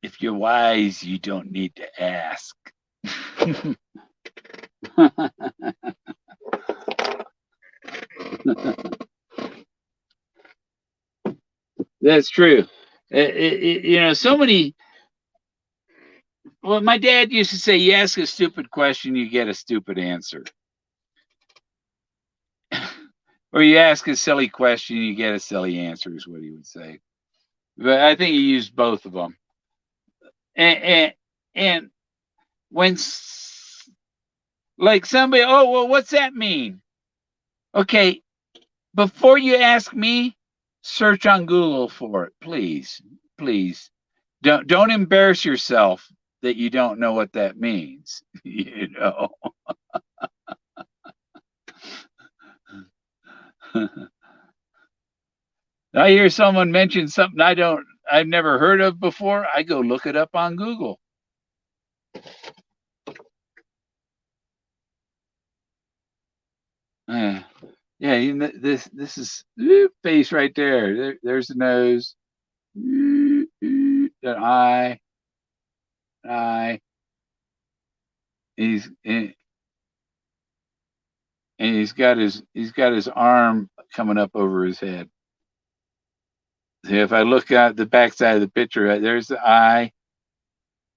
If you're wise, you don't need to ask. That's true. So many. Well, my dad used to say, you ask a stupid question, you get a stupid answer. Or you ask a silly question, you get a silly answer, is what he would say. But I think he used both of them. And when, like somebody, oh, well, what's that mean? Okay, before you ask me, search on Google for it, please. Please. Don't embarrass yourself that you don't know what that means. I hear someone mention something I've never heard of before. I go look it up on Google. Yeah, this is face right there. There's the nose, an eye. He's and he's got his arm coming up over his head. If I look at the backside of the picture, there's the eye,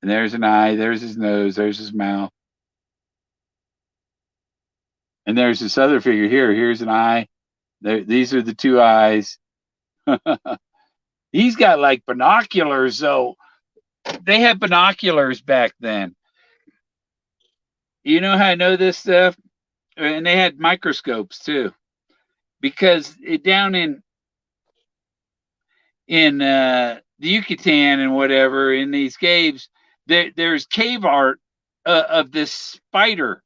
and there's an eye, there's his nose, there's his mouth, and there's this other figure here. Here's an eye. These are the two eyes. He's got like binoculars, though. They had binoculars back then. You know how I know this stuff? And they had microscopes too, because down in the Yucatan and whatever, in these caves, there's cave art of this spider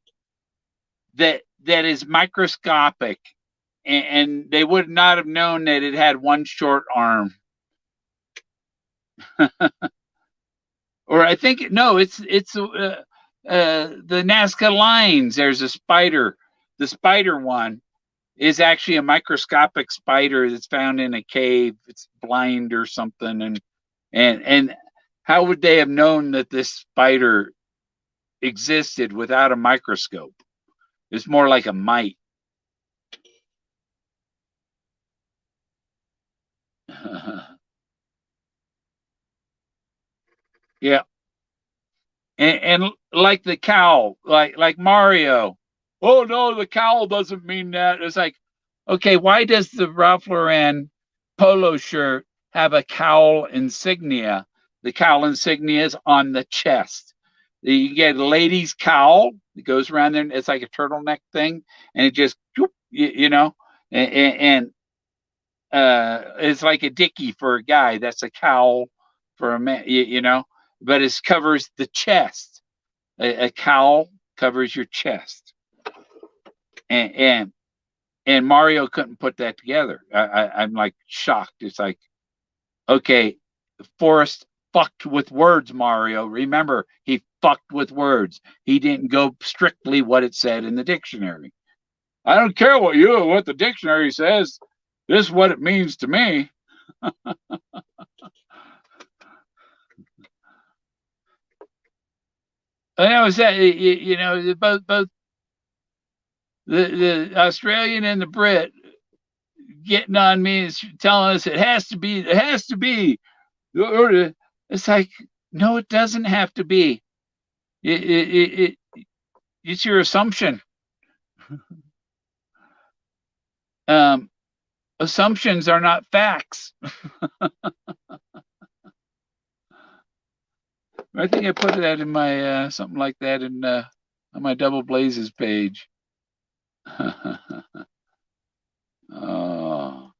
that is microscopic, and they would not have known that it had one short arm. Or I think no, it's the Nazca lines. There's a spider. The spider one is actually a microscopic spider that's found in a cave. It's blind or something, and how would they have known that this spider existed without a microscope? It's more like a mite. Yeah. And like the cowl, like Mario. Oh no, the cowl doesn't mean that. It's like, okay, why does the Ralph Lauren polo shirt have a cowl insignia? The cowl insignia is on the chest. You get a lady's cowl. It goes around there. It's like a turtleneck thing, and it just, and it's like a dickie for a guy. That's a cowl for a man, but it covers the chest. A cowl covers your chest, and Mario couldn't put that together. I'm like shocked. It's like, okay, Forrest fucked with words, Mario. Remember, he fucked with words. He didn't go strictly what it said in the dictionary. I don't care what the dictionary says. This is what it means to me. And I was that both the Australian and the Brit getting on me and telling us it has to be, it has to be. It's like, no, it doesn't have to be. It's your assumption. Um, Assumptions are not facts. I think I put that in my something like that in on my Double Blazes page. Oh.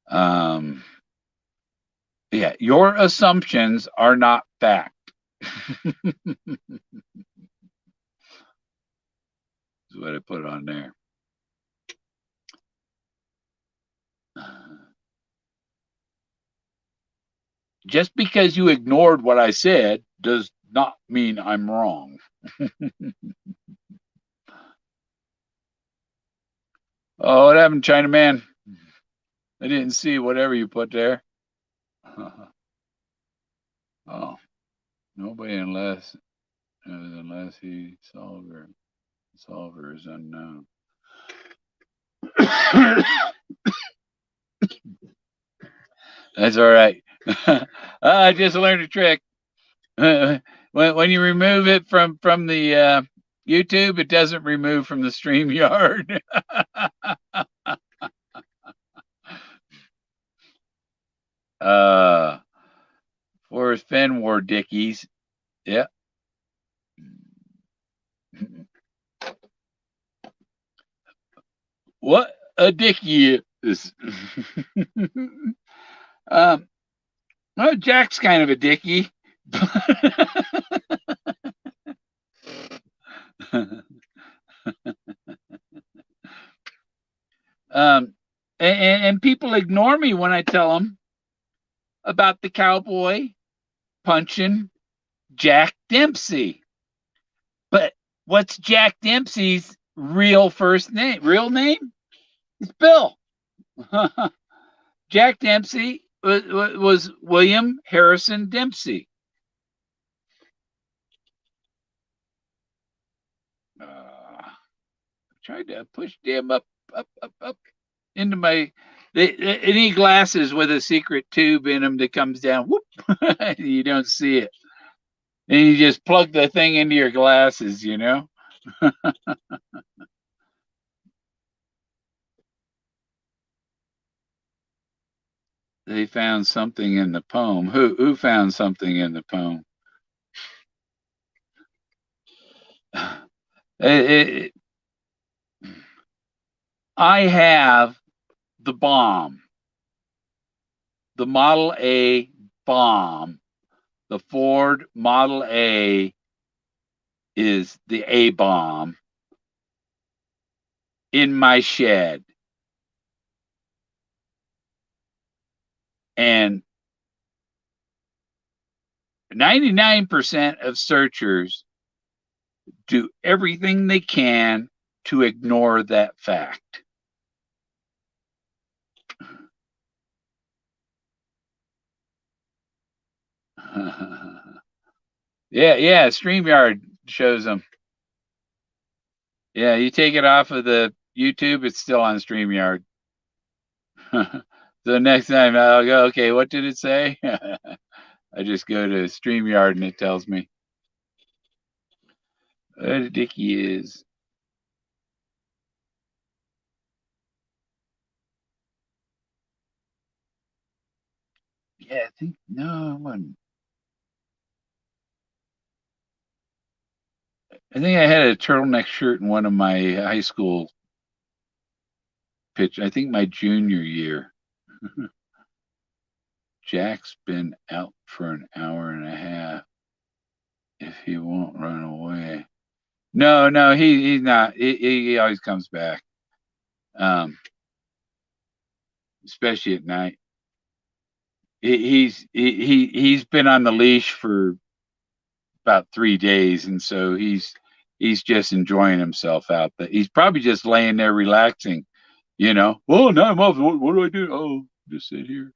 um, yeah, your assumptions are not fact. That's what I put on there. Just because you ignored what I said does not mean I'm wrong. Oh, what happened, Chinaman? I didn't see whatever you put there. Oh, nobody unless he solver is unknown. That's all right. I just learned a trick. When you remove it from the YouTube, it doesn't remove from the StreamYard. Forrest Fenn wore Dickies. Yeah. What a Dickie is. um, well, Jack's kind of a Dickie. um, and people ignore me when I tell them about the cowboy punching Jack Dempsey. But what's Jack Dempsey's real first name? Real name? It's Bill. Jack Dempsey was William Harrison Dempsey. Tried to push them up into my. They need glasses with a secret tube in them that comes down. Whoop! You don't see it, and you just plug the thing into your glasses. They found something in the poem. Who found something in the poem? It, I have the bomb, the Model A bomb. The Ford Model A is the A bomb in my shed. And 99% of searchers do everything they can to ignore that fact. Yeah, StreamYard shows them. Yeah, you take it off of the YouTube, it's still on StreamYard. So next time I'll go, okay, what did it say? I just go to StreamYard and it tells me. What a Dickie is. Yeah, I think, no, I wasn't. I think I had a turtleneck shirt in one of my high school pitch. I think my junior year. Jack's been out for an hour and a half. if he won't run away. No, no, he's not. He always comes back, um, especially at night. He's been on the leash for about 3 days, and so he's just enjoying himself out there. He's probably just laying there relaxing, you know. Oh, now I'm off. What do I do? Oh, just sit here.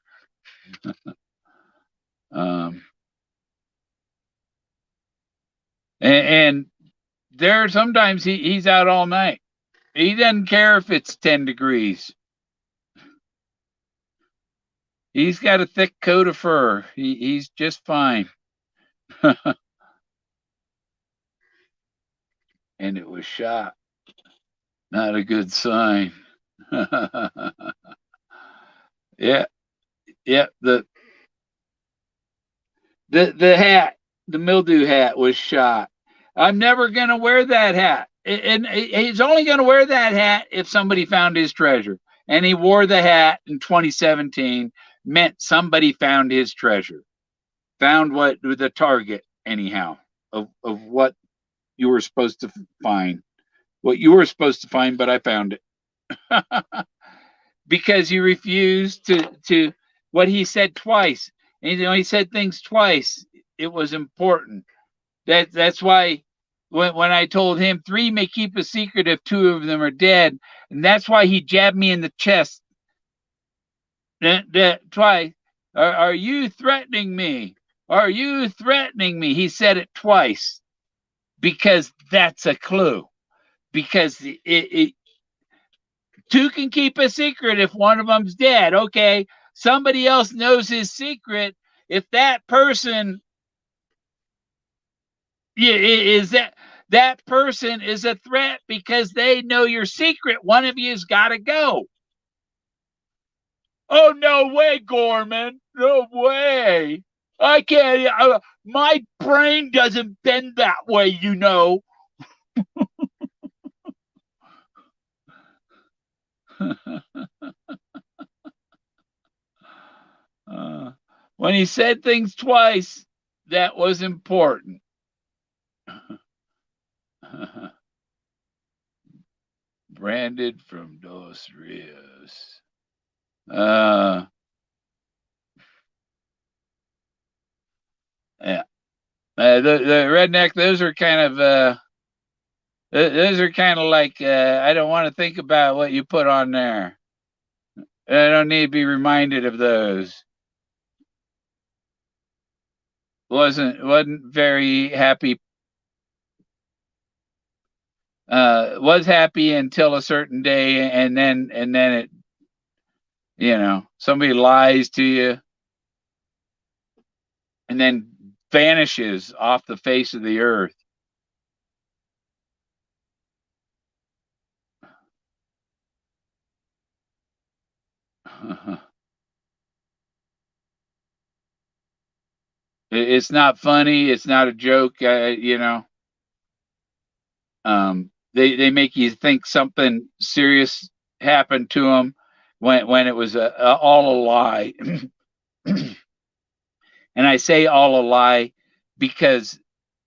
Um, and there sometimes he's out all night. He doesn't care if it's 10 degrees. He's got a thick coat of fur. He's just fine. And it was shot. Not a good sign. Yeah, yeah. The hat, the mildew hat, was shot. I'm never gonna wear that hat. And he's only gonna wear that hat if somebody found his treasure. And he wore the hat in 2017. Meant somebody found his treasure. Found what the target anyhow of what you were supposed to find. What you were supposed to find, but I found it. Because you refused to what he said twice. And he said things twice. It was important. That's why when I told him three may keep a secret if two of them are dead, and that's why he jabbed me in the chest twice. Are you threatening me? Are you threatening me? He said it twice because that's a clue. Because two can keep a secret if one of them's dead. Okay, somebody else knows his secret. If that person, yeah, is that person is a threat because they know your secret, one of you's got to go. Oh, no way, Gorman. No way. I can't. My brain doesn't bend that way, you know. uh, when he said things twice, that was important. Branded from Dos Rios. Yeah. The redneck, those are kind of those are kind of like I don't want to think about what you put on there. I don't need to be reminded of those. Wasn't very happy. Was happy until a certain day, and then it, somebody lies to you, and then vanishes off the face of the earth. It's not funny. It's not a joke. They make you think something serious happened to them when it was all a lie. And I say all a lie because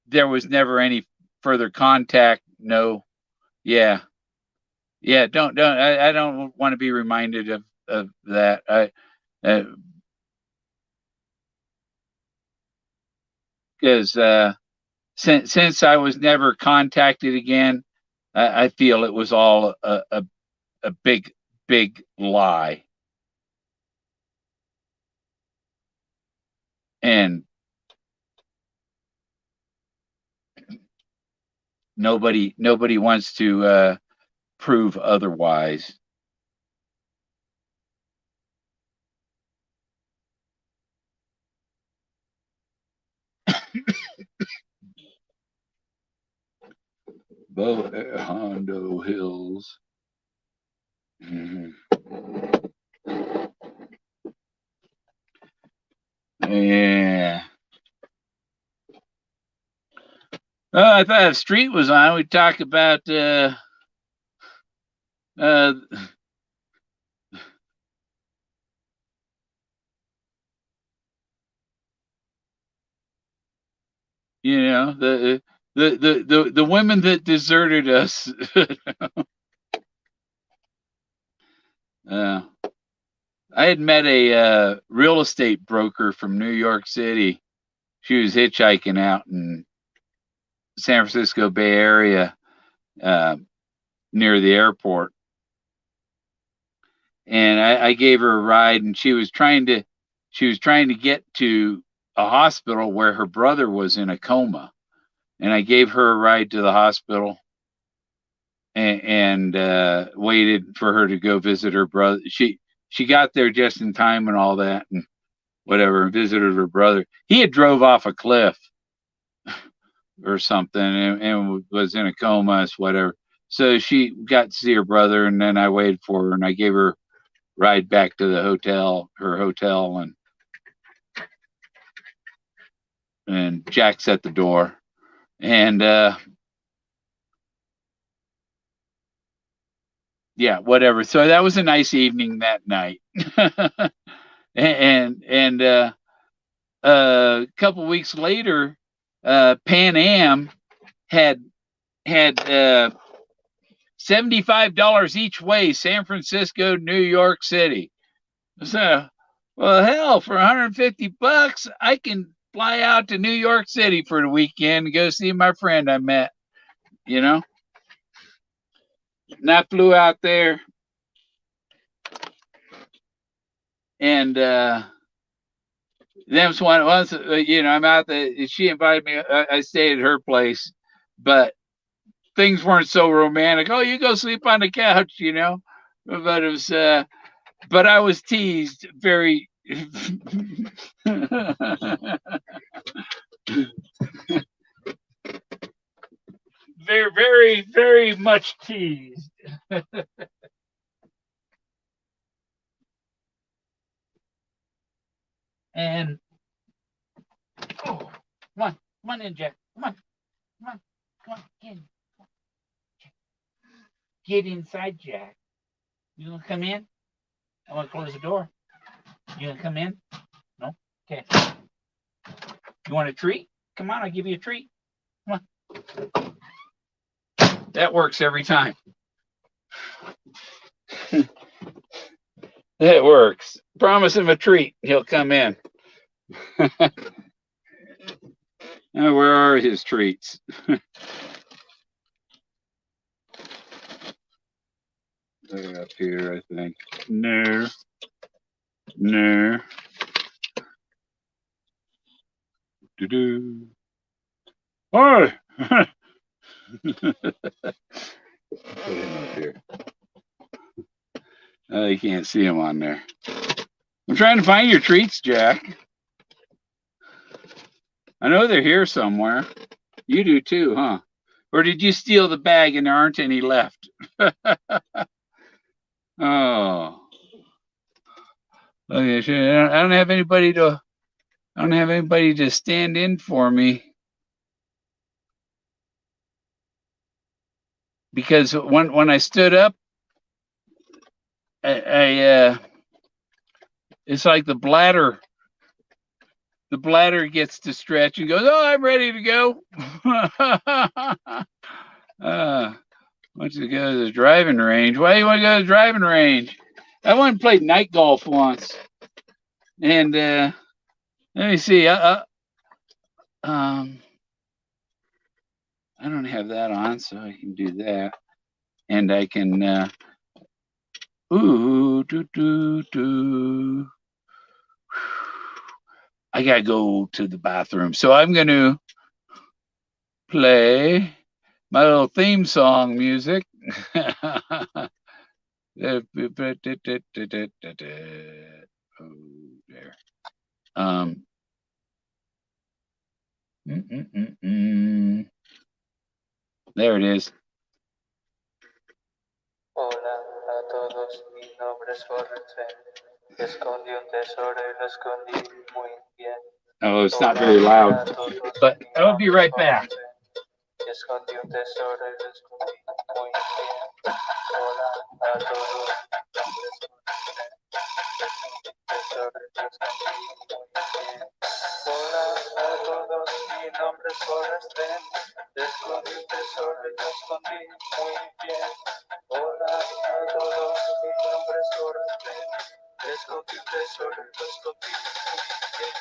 there was never any further contact. No, yeah, yeah. Don't. I don't want to be reminded of that. Because since I was never contacted again, I feel it was all a big lie. And nobody wants to prove otherwise. Hondo Hills. Mhm. Yeah. Well, I thought if Street was on, we'd talk about uh, You know, the women that deserted us. uh, I had met a real estate broker from New York City. She was hitchhiking out in San Francisco Bay Area, uh, near the airport, and I gave her a ride, and she was trying to get to a hospital where her brother was in a coma, and I gave her a ride to the hospital, and waited for her to go visit her brother. She got there just in time and all that, and whatever, and visited her brother. He had drove off a cliff or something, and was in a coma, whatever. So she got to see her brother, and then I waited for her, and I gave her a ride back to the hotel, her hotel, and Jack's at the door, and yeah, whatever. So that was a nice evening that night. And a couple weeks later, Pan Am had $75 each way, San Francisco, New York City. So, well, hell, for $150, I can fly out to New York City for the weekend and go see my friend I met. You know, and I flew out there, and then once I'm out there. She invited me. I stayed at her place, but things weren't so romantic. Oh, you go sleep on the couch, But it was, but I was teased very, very, very, very much teased. And oh, come on in, Jack. Come on, come on, come on, get inside, Jack. You gonna come in? I want to close the door. You gonna come in? No? Okay. You want a treat? Come on, I'll give you a treat. Come on. That works every time. That works. Promise him a treat. He'll come in. Now, where are his treats? They're up here, I think. No. No. Do-do. Hi! Put him up here. Oh, you can't see him on there. I'm trying to find your treats, Jack. I know they're here somewhere. You do too, huh? Or did you steal the bag and there aren't any left? Oh. Okay, sure. I don't have anybody to stand in for me. Because when I stood up, I it's like the bladder gets to stretch and goes, oh, I'm ready to go. Why don't you go to the driving range? Why do you want to go to the driving range? I went and played night golf once. And let me see. I don't have that on, so I can do that. And I can I gotta go to the bathroom. So I'm gonna play my little theme song music. Oh, there. There it is. Hola a todos, mi nombre es Forrest. Escondí un tesoro y lo escondí muy bien. Oh, it's not very loud, but I'll be right back. Escondí un tesoro y lo escondí muy bien. Hola a todos, tesoro y lo escondí muy bien. Hola a todos, mi nombre es Forrest, Fenn. Descubrí un tesoro y lo escondí muy bien. Hola a todos, mi nombre es Forrest, Fenn. Descubrí un tesoro y lo escondí muy bien.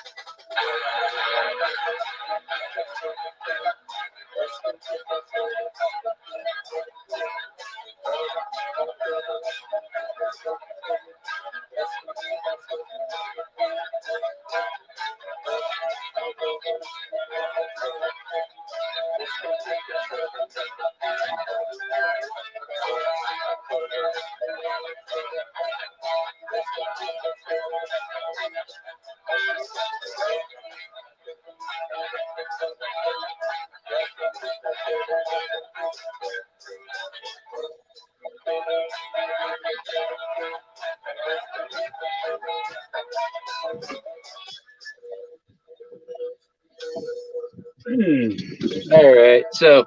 All right, so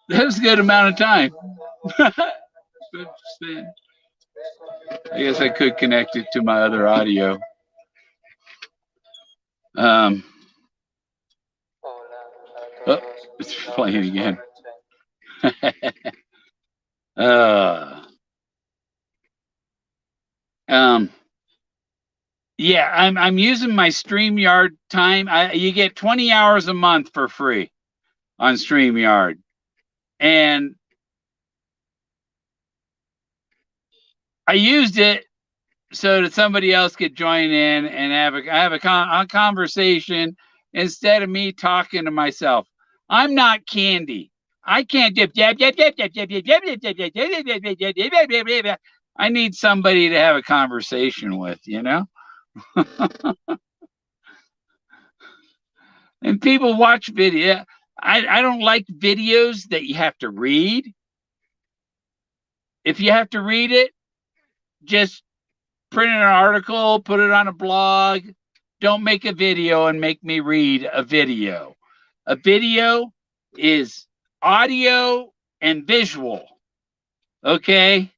that was a good amount of time. I guess I could connect it to my other audio. Oh, it's playing again. uh, yeah, I'm using my StreamYard time. You get 20 hours a month for free on StreamYard, and I used it so that somebody else could join in and have a conversation instead of me talking to myself. I'm not Candy. I can't dip. I need somebody to have a conversation with, you know? And people watch video. I don't like videos that you have to read. If you have to read it, just print an article, put it on a blog. Don't make a video and make me read a video. A video is audio and visual. Okay?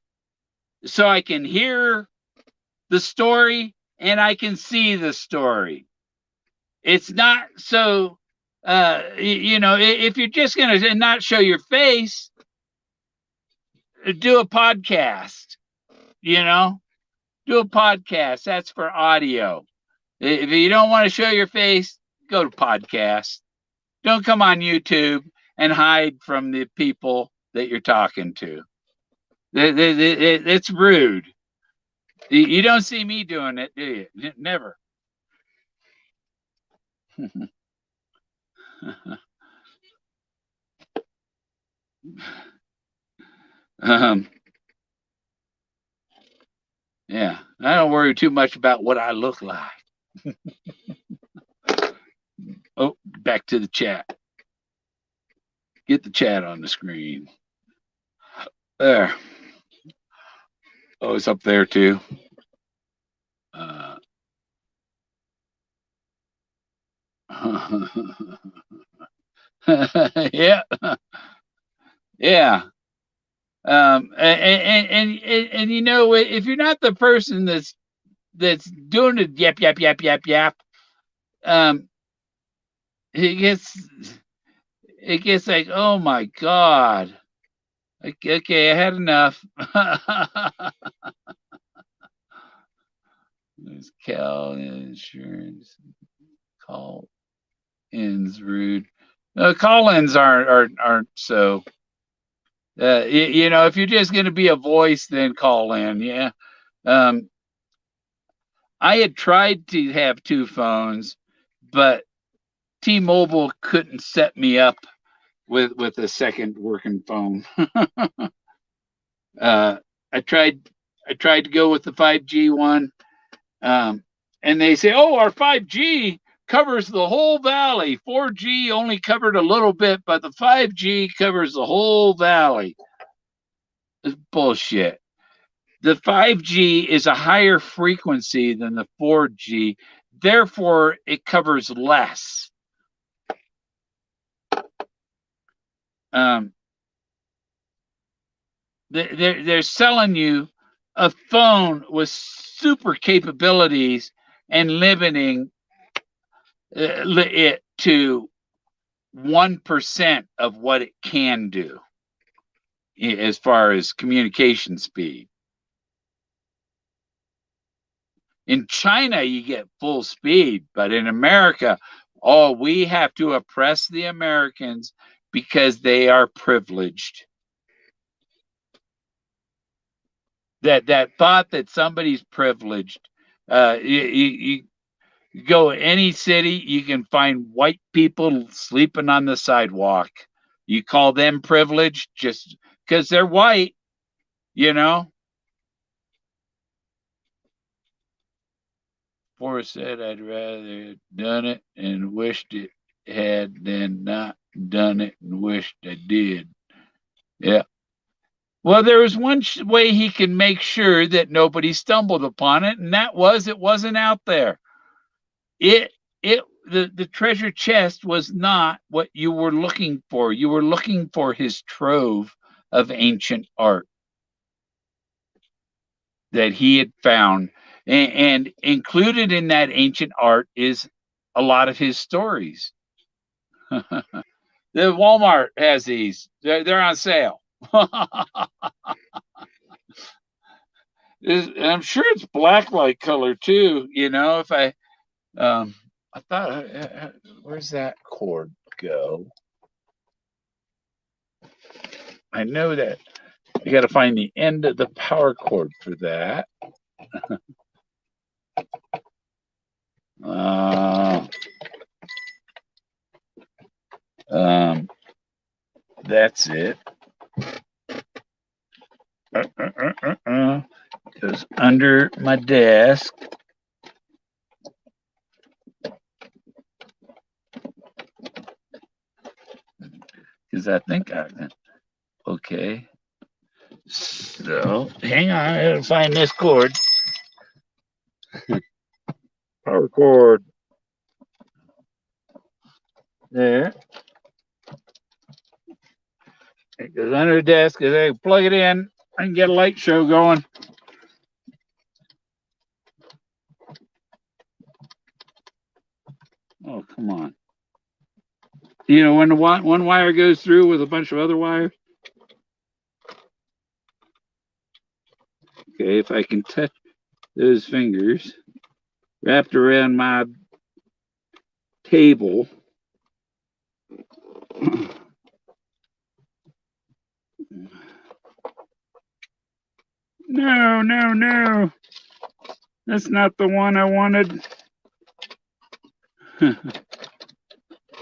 So I can hear the story and I can see the story. It's not so, if you're just going to not show your face, do a podcast, you know? Do a podcast. That's for audio. If you don't want to show your face, go to podcast. Don't come on YouTube and hide from the people that you're talking to. It's rude. You don't see me doing it, do you? Never. Yeah, I don't worry too much about what I look like. Oh, back to the chat. Get the chat on the screen. There. Oh, it's up there too. Yeah. Yeah. And you know, if you're not the person that's doing it, yap, um, it gets like, oh my God. Okay, I had enough. There's Cal insurance. Call ins rude. No, call ins aren't so. If you're just going to be a voice, then call in. Yeah. I had tried to have two phones, but T-Mobile couldn't set me up with a second working phone. I tried to go with the 5G one, and they say, "Oh, our 5G covers the whole valley. 4G only covered a little bit, but the 5G covers the whole valley." It's bullshit. The 5G is a higher frequency than the 4G, therefore it covers less. They're selling you a phone with super capabilities and limiting it to 1% of what it can do as far as communication speed. In China, you get full speed, but in America, oh, we have to oppress the Americans because they are privileged. That thought that somebody's privileged. You go any city, you can find white people sleeping on the sidewalk. You call them privileged just because they're white, you know? Forrest said, I'd rather done it and wished it had than not done it and wished I did. Yeah. Well, there was one way he can make sure that nobody stumbled upon it, and that was it wasn't out there. It the treasure chest was not what you were looking for. You were looking for his trove of ancient art that he had found, and included in that ancient art is a lot of his stories. The Walmart has these. They're on sale. I'm sure it's black light color too. You know, if I thought, where's that cord go? I know that I got to find the end of the power cord for that. That's it. Goes under my desk. Because I think okay. So hang on, I gotta find this cord. Power cord. There. It goes under the desk. As I plug it in, I can get a light show going. Oh, come on. You know, when the one wire goes through with a bunch of other wires. Okay, if I can touch those fingers wrapped around my table. No, no, no. That's not the one I wanted.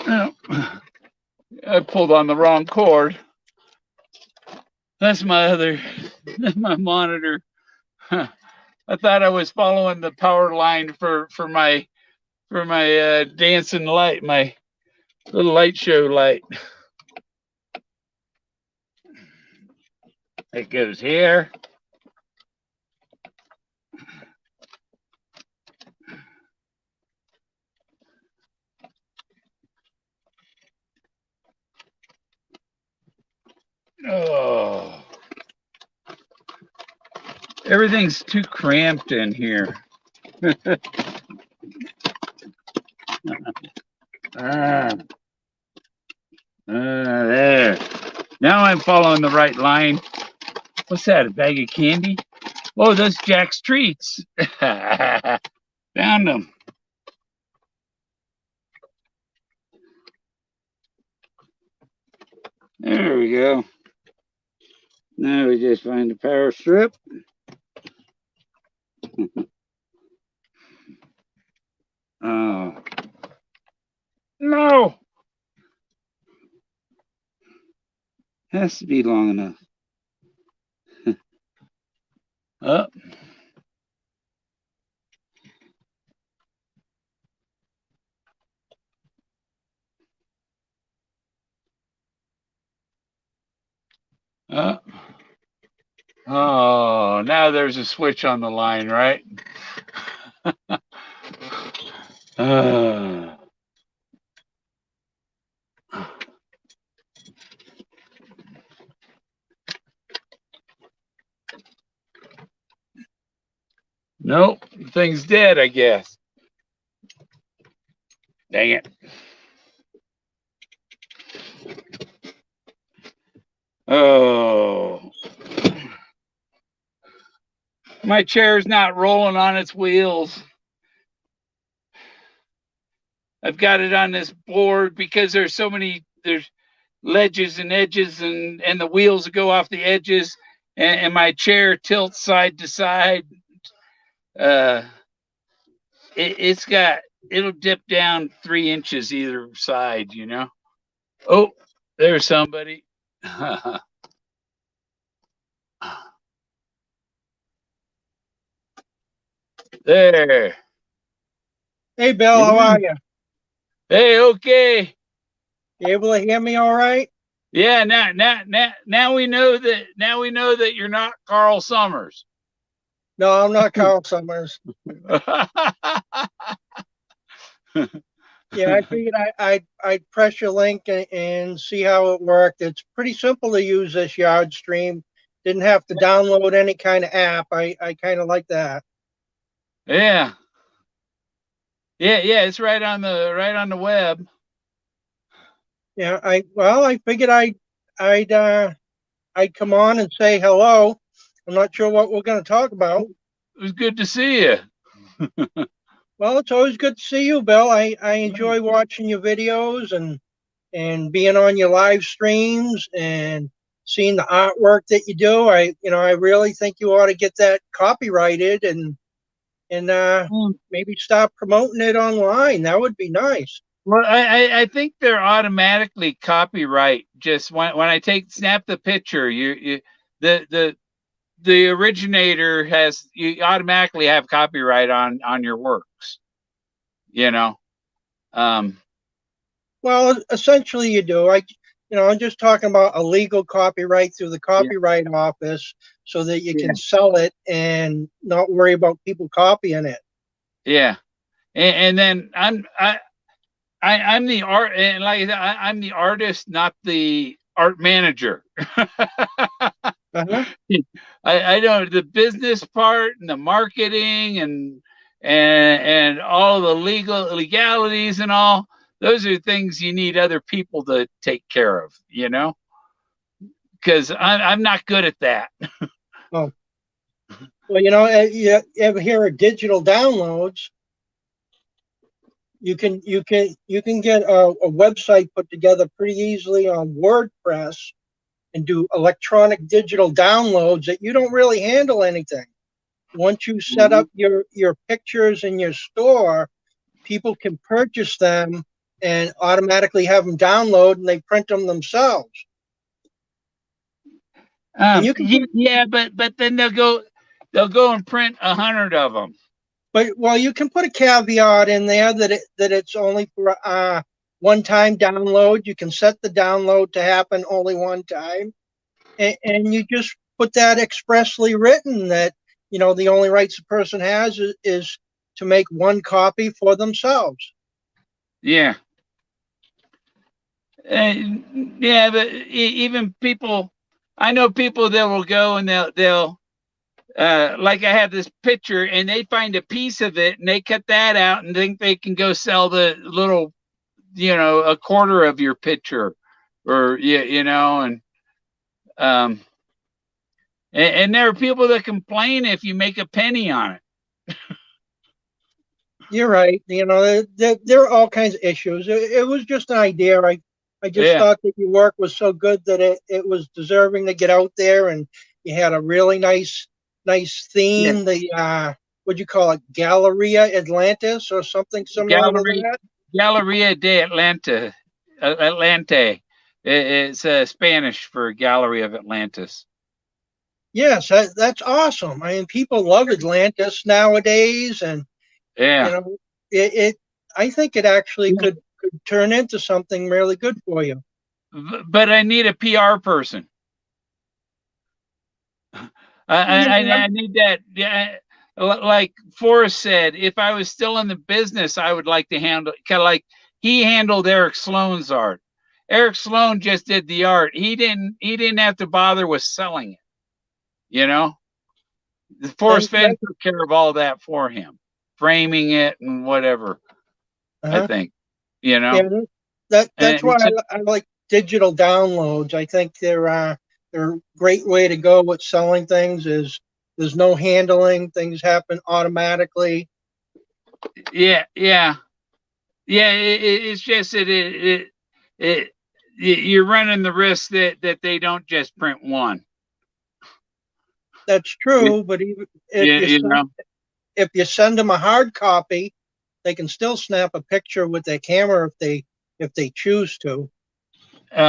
Oh, I pulled on the wrong cord. That's my monitor. I thought I was following the power line for my dancing light, my little light show light. It goes here. Oh, everything's too cramped in here. There. Now I'm following the right line. What's that? A bag of candy? Oh, those Jack's treats. Found them. There we go. Now we just find the power strip. Oh. No. Has to be long enough. Up. Up. Oh, now there's a switch on the line, right? Nope, the thing's dead, I guess. Dang it. Oh, my chair's not rolling on its wheels. I've got it on this board because there's ledges and edges and the wheels go off the edges and my chair tilts side to side. Uh, it'll dip down 3 inches either side, you know. Oh, there's somebody. There. Hey, Bill, how are you? Hey, okay. You able to hear me all right? Yeah, now we know that you're not Carl Summers. No, I'm not Carl Summers. Yeah, I figured I'd press your link and see how it worked. It's pretty simple to use this yard stream. Didn't have to download any kind of app. I kind of like that. Yeah. Yeah, it's right on the web. Yeah, I figured I'd come on and say hello. I'm not sure what we're going to talk about. It was good to see you. Well, it's always good to see you, Bill. I enjoy watching your videos and being on your live streams and seeing the artwork that you do. I really think you ought to get that copyrighted and maybe start promoting it online. That would be nice. Well, I think they're automatically copyright. Just when I snap the picture, you the originator you automatically have copyright on your works. You know. Well, essentially you do. I'm just talking about a legal copyright through the Yeah. Copyright Office so that you can sell it and not worry about people copying it. Yeah. And then I'm the art, and like I'm the artist, not the art manager. Uh-huh. I don't the business part and the marketing and all the legalities and all. Those are things you need other people to take care of, you know, because I'm not good at that. Oh, well, you ever hear of digital downloads? You can get a website put together pretty easily on WordPress and do electronic digital downloads that you don't really handle anything. Once you set up your pictures in your store, people can purchase them and automatically have them download and they print them themselves. And you can put, but then they'll go and print 100 of them. well, you can put a caveat in there that it's only for one-time download. You can set the download to happen only one time, and you just put that expressly written that the only rights a person has is to make one copy for themselves. Yeah. Yeah, but even people, I know people that will go and they'll like I have this picture and they find a piece of it and they cut that out and think they can go sell the little, a quarter of your picture, or um, and there are people that complain if you make a penny on it. You're right. There are all kinds of issues. It was just an idea. I just Yeah, thought that your work was so good that it was deserving to get out there, and you had a really nice yeah. theme. The what'd you call it? Galleria Atlantis or something similar to that? Galleria de Atlanta, Atlante. It's Spanish for Gallery of Atlantis. Yes, that's awesome. I mean, people love Atlantis nowadays, and you Yeah. know, it I think it actually could turn into something really good for you. But I need a PR person. I need that. Yeah, like Forrest said, if I was still in the business, I would like to handle kind of like he handled Eric Sloan's art. Eric Sloan just did the art. He didn't have to bother with selling it. You know, Forrest Fenn took care of all that for him, framing it and whatever. I Uh-huh. think. you know. Yeah, that's And why so, I like digital downloads. I think they're a great way to go with selling things. Is there's no handling; things happen automatically. yeah, yeah, yeah. It's just that it you're running the risk that they don't just print one. That's You, true, but even you know. if you send them a hard copy, they can still snap a picture with their camera if they choose to.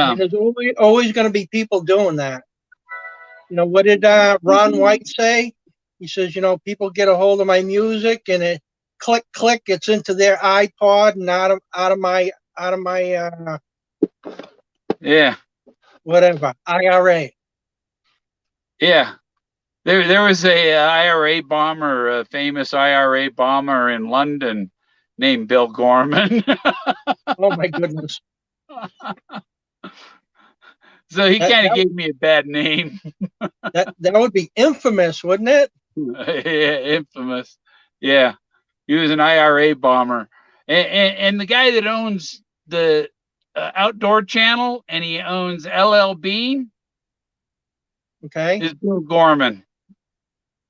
I mean, Um, there's always going to be people doing that. You know, what did Ron White say? He says, you know, people get a hold of my music and it click click, it's into their iPod and out of my yeah, whatever IRA. yeah. There was a IRA bomber, a famous IRA bomber in London named Bill Gorman. Oh my goodness, So he that kind of that gave me a bad name. that would be infamous, wouldn't it? Yeah, infamous. Yeah, he was an IRA bomber, and the guy that owns the Outdoor Channel and he owns LL Bean Okay. is Bill Gorman.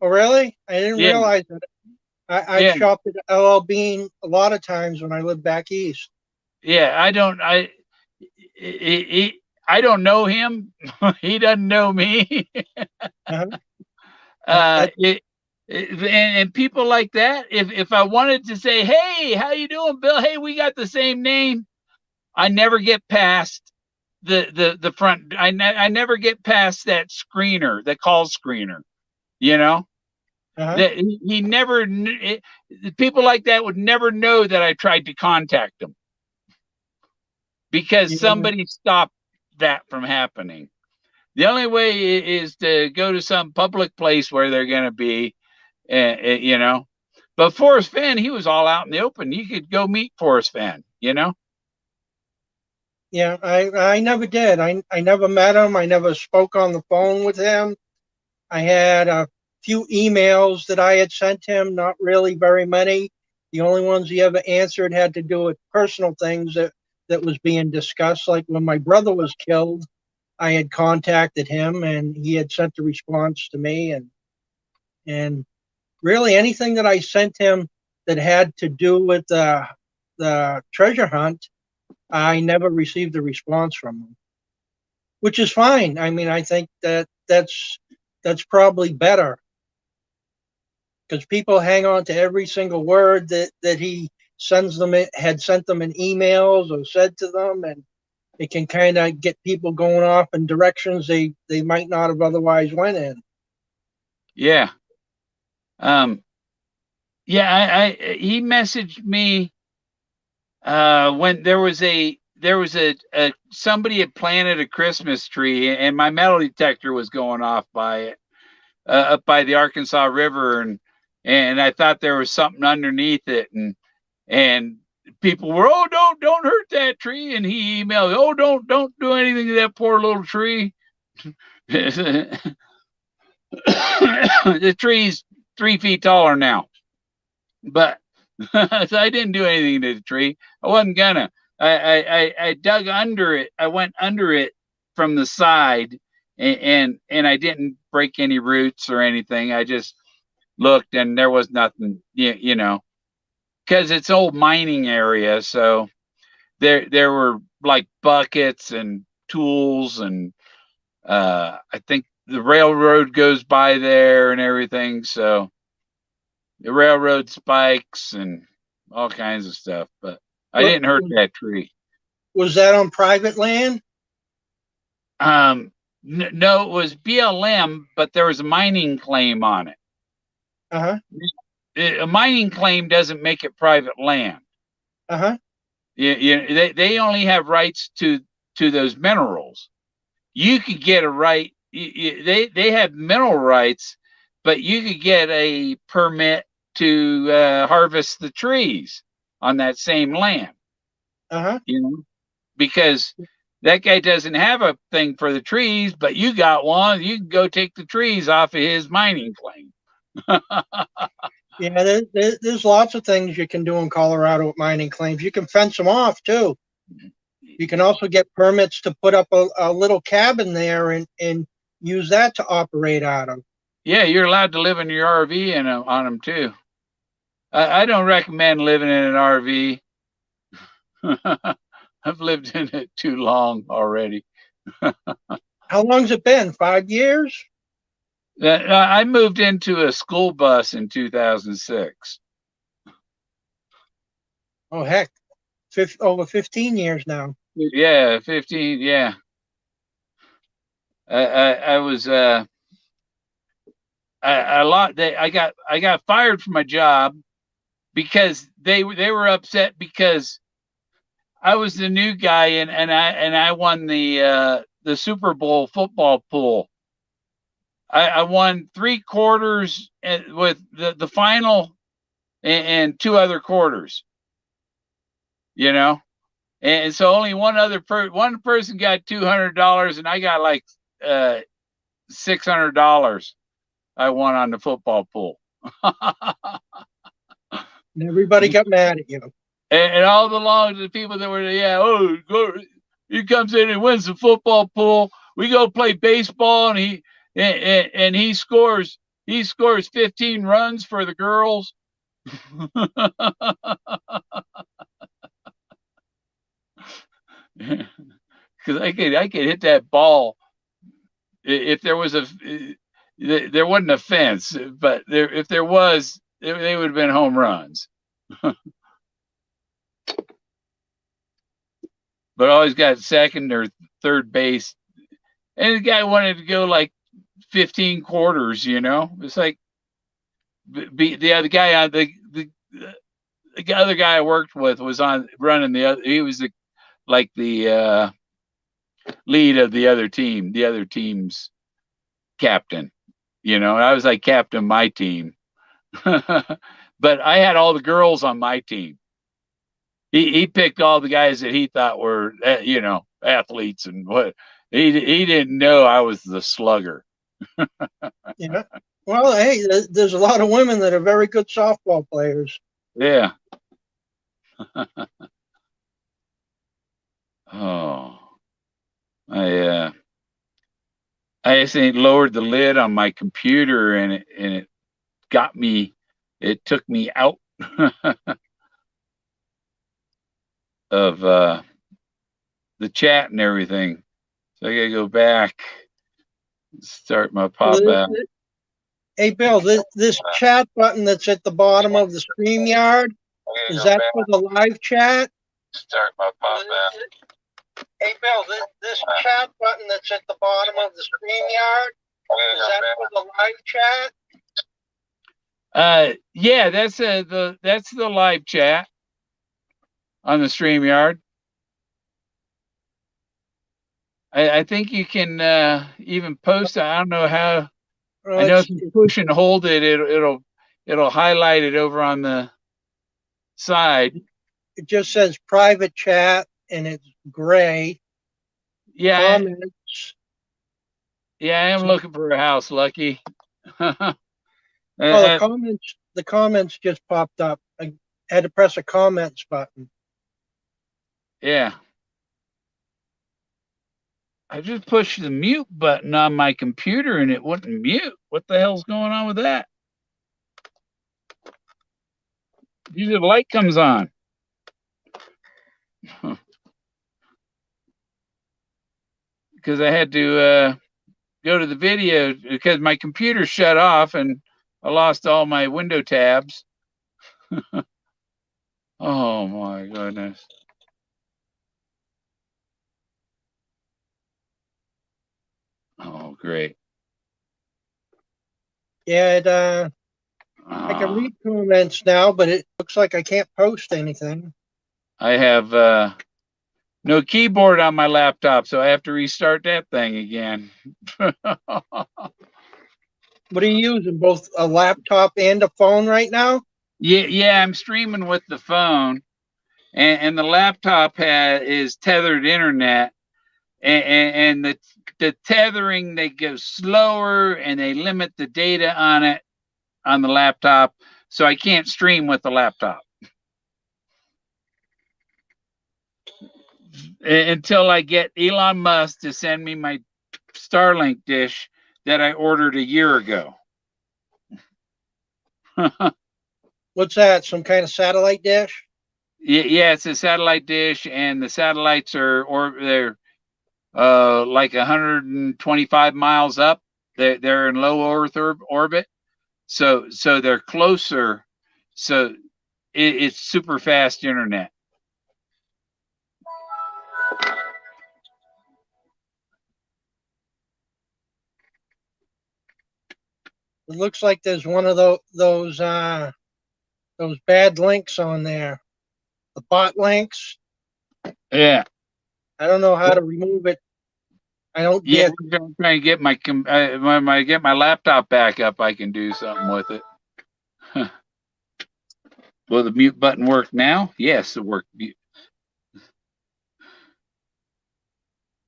Oh really? I didn't Yeah, realize that. I've yeah, shopped at LL Bean a lot of times when I lived back east. yeah. I don't know him. He doesn't know me. Uh-huh. uh, I, it, and people like that. If I wanted to say, "Hey, how you doing, Bill? Hey, we got the same name," I never get past the front. I never get past that screener, the call screener. You know uh-huh. that he never. People like that would never know that I tried to contact him because Yeah, somebody stopped that from happening. The only way is to go to some public place where they're going to be, you know. But Forrest Fenn, he was all out in the open. You could go meet Forrest Fenn, you know. yeah. I never did. I never met him. I never spoke on the phone with him. I had a few emails that I had sent him, not really very many. The only ones he ever answered had to do with personal things that was being discussed. Like when my brother was killed, I had contacted him and he had sent a response to me and really anything that I sent him that had to do with the treasure hunt, I never received a response from him, which is fine. I mean, I think that's probably better because people hang on to every single word that he sends them had sent them in emails or said to them, and it can kind of get people going off in directions they might not have otherwise went in. Yeah. Um, yeah, he messaged me when there was a somebody had planted a Christmas tree and my metal detector was going off by it up by the Arkansas River and I thought there was something underneath it and people were, oh, don't hurt that tree, and he emailed, oh, don't do anything to that poor little tree. The tree's 3 feet taller now, but so I didn't do anything to the tree. I wasn't gonna. I dug under it. I went under it from the side, and I didn't break any roots or anything. I just looked, and there was nothing. You know, because it's old mining area, so there were like buckets and tools and I think the railroad goes by there and everything, so the railroad spikes and all kinds of stuff, but I What didn't hurt that tree. was that on private land? No, it was BLM, but there was a mining claim on it. Uh huh. A mining claim doesn't make it private land. Uh huh. They only have rights to those minerals. You could get a right. They have mineral rights, but you could get a permit to harvest the trees on that same land. Uh huh. You know, because that guy doesn't have a thing for the trees, but you got one. You can go take the trees off of his mining claim. Yeah, there's lots of things you can do in Colorado with mining claims. You can fence them off too. You can also get permits to put up a little cabin there and use that to operate out of. Yeah, you're allowed to live in your RV on them too. I don't recommend living in an RV. I've lived in it too long already. How long's it been? 5 years? I moved into a school bus in 2006. Oh heck, over 15 years now. Yeah, 15. Yeah, I was a lot. I got fired from my job because they were upset because I was the new guy and I won the Super Bowl football pool. I won 3 quarters with the final and 2 other quarters. You know, and so only one person got $200 and I got like $600. I won on the football pool. And everybody got mad at you. And all the people that were, yeah, oh, he comes in and wins the football pool. We go play baseball, and he scores 15 runs for the girls. Because I could hit that ball if there was there wasn't a fence, but if there was, they would have been home runs. But I always got second or third base. And the guy wanted to go like 15 quarters, you know? It's like the other guy on the other guy I worked with was on running the other, he was like the lead of the other team's captain, you know? I was like captain of my team. But I had all the girls on my team. He picked all the guys that he thought were, you know, athletes and what he didn't know I was the slugger. Yeah. Well, hey, there's a lot of women that are very good softball players. Yeah. Oh, I just ain't lowered the lid on my computer and it got me. It took me out of the chat and everything. So I gotta go back, start my pop out. Hey, Bill, this chat button that's at the bottom of the StreamYard, is that for the live chat? Start my pop out. Hey, Bill, this chat button that's at the bottom of the StreamYard, is that for the live chat? Yeah, that's the live chat on the StreamYard. I think you can even post. I don't know how. Well, I know if you push and hold it, it'll highlight it over on the side. It just says private chat and it's gray. Yeah. Comments. Yeah, I am looking for a house, Lucky. Oh, the comments just popped up. I had to press a comments button. Yeah. I just pushed the mute button on my computer and it wouldn't mute. What the hell's going on with that? Usually the light comes on. Because I had to go to the video because my computer shut off and I lost all my window tabs. Oh my goodness. Oh, great. Yeah, I can read comments now, but it looks like I can't post anything. I have no keyboard on my laptop, so I have to restart that thing again. What are you using? Both a laptop and a phone right now? Yeah, I'm streaming with the phone, and the laptop is tethered internet, and the tethering, they go slower and they limit the data on it on the laptop, so I can't stream with the laptop until I get Elon Musk to send me my Starlink dish that I ordered a year ago. What's that? Some kind of satellite dish? Yeah, it's a satellite dish, and the satellites they're like 125 miles up. They're in low Earth orbit, so they're closer. So it's super fast internet. It looks like there's one of those bad links on there, the bot links. Yeah. I don't know how to remove it. I don't Yeah, get. I'm trying to get when I get my laptop back up, I can do something with it. Will the mute button work now? Yes, it worked.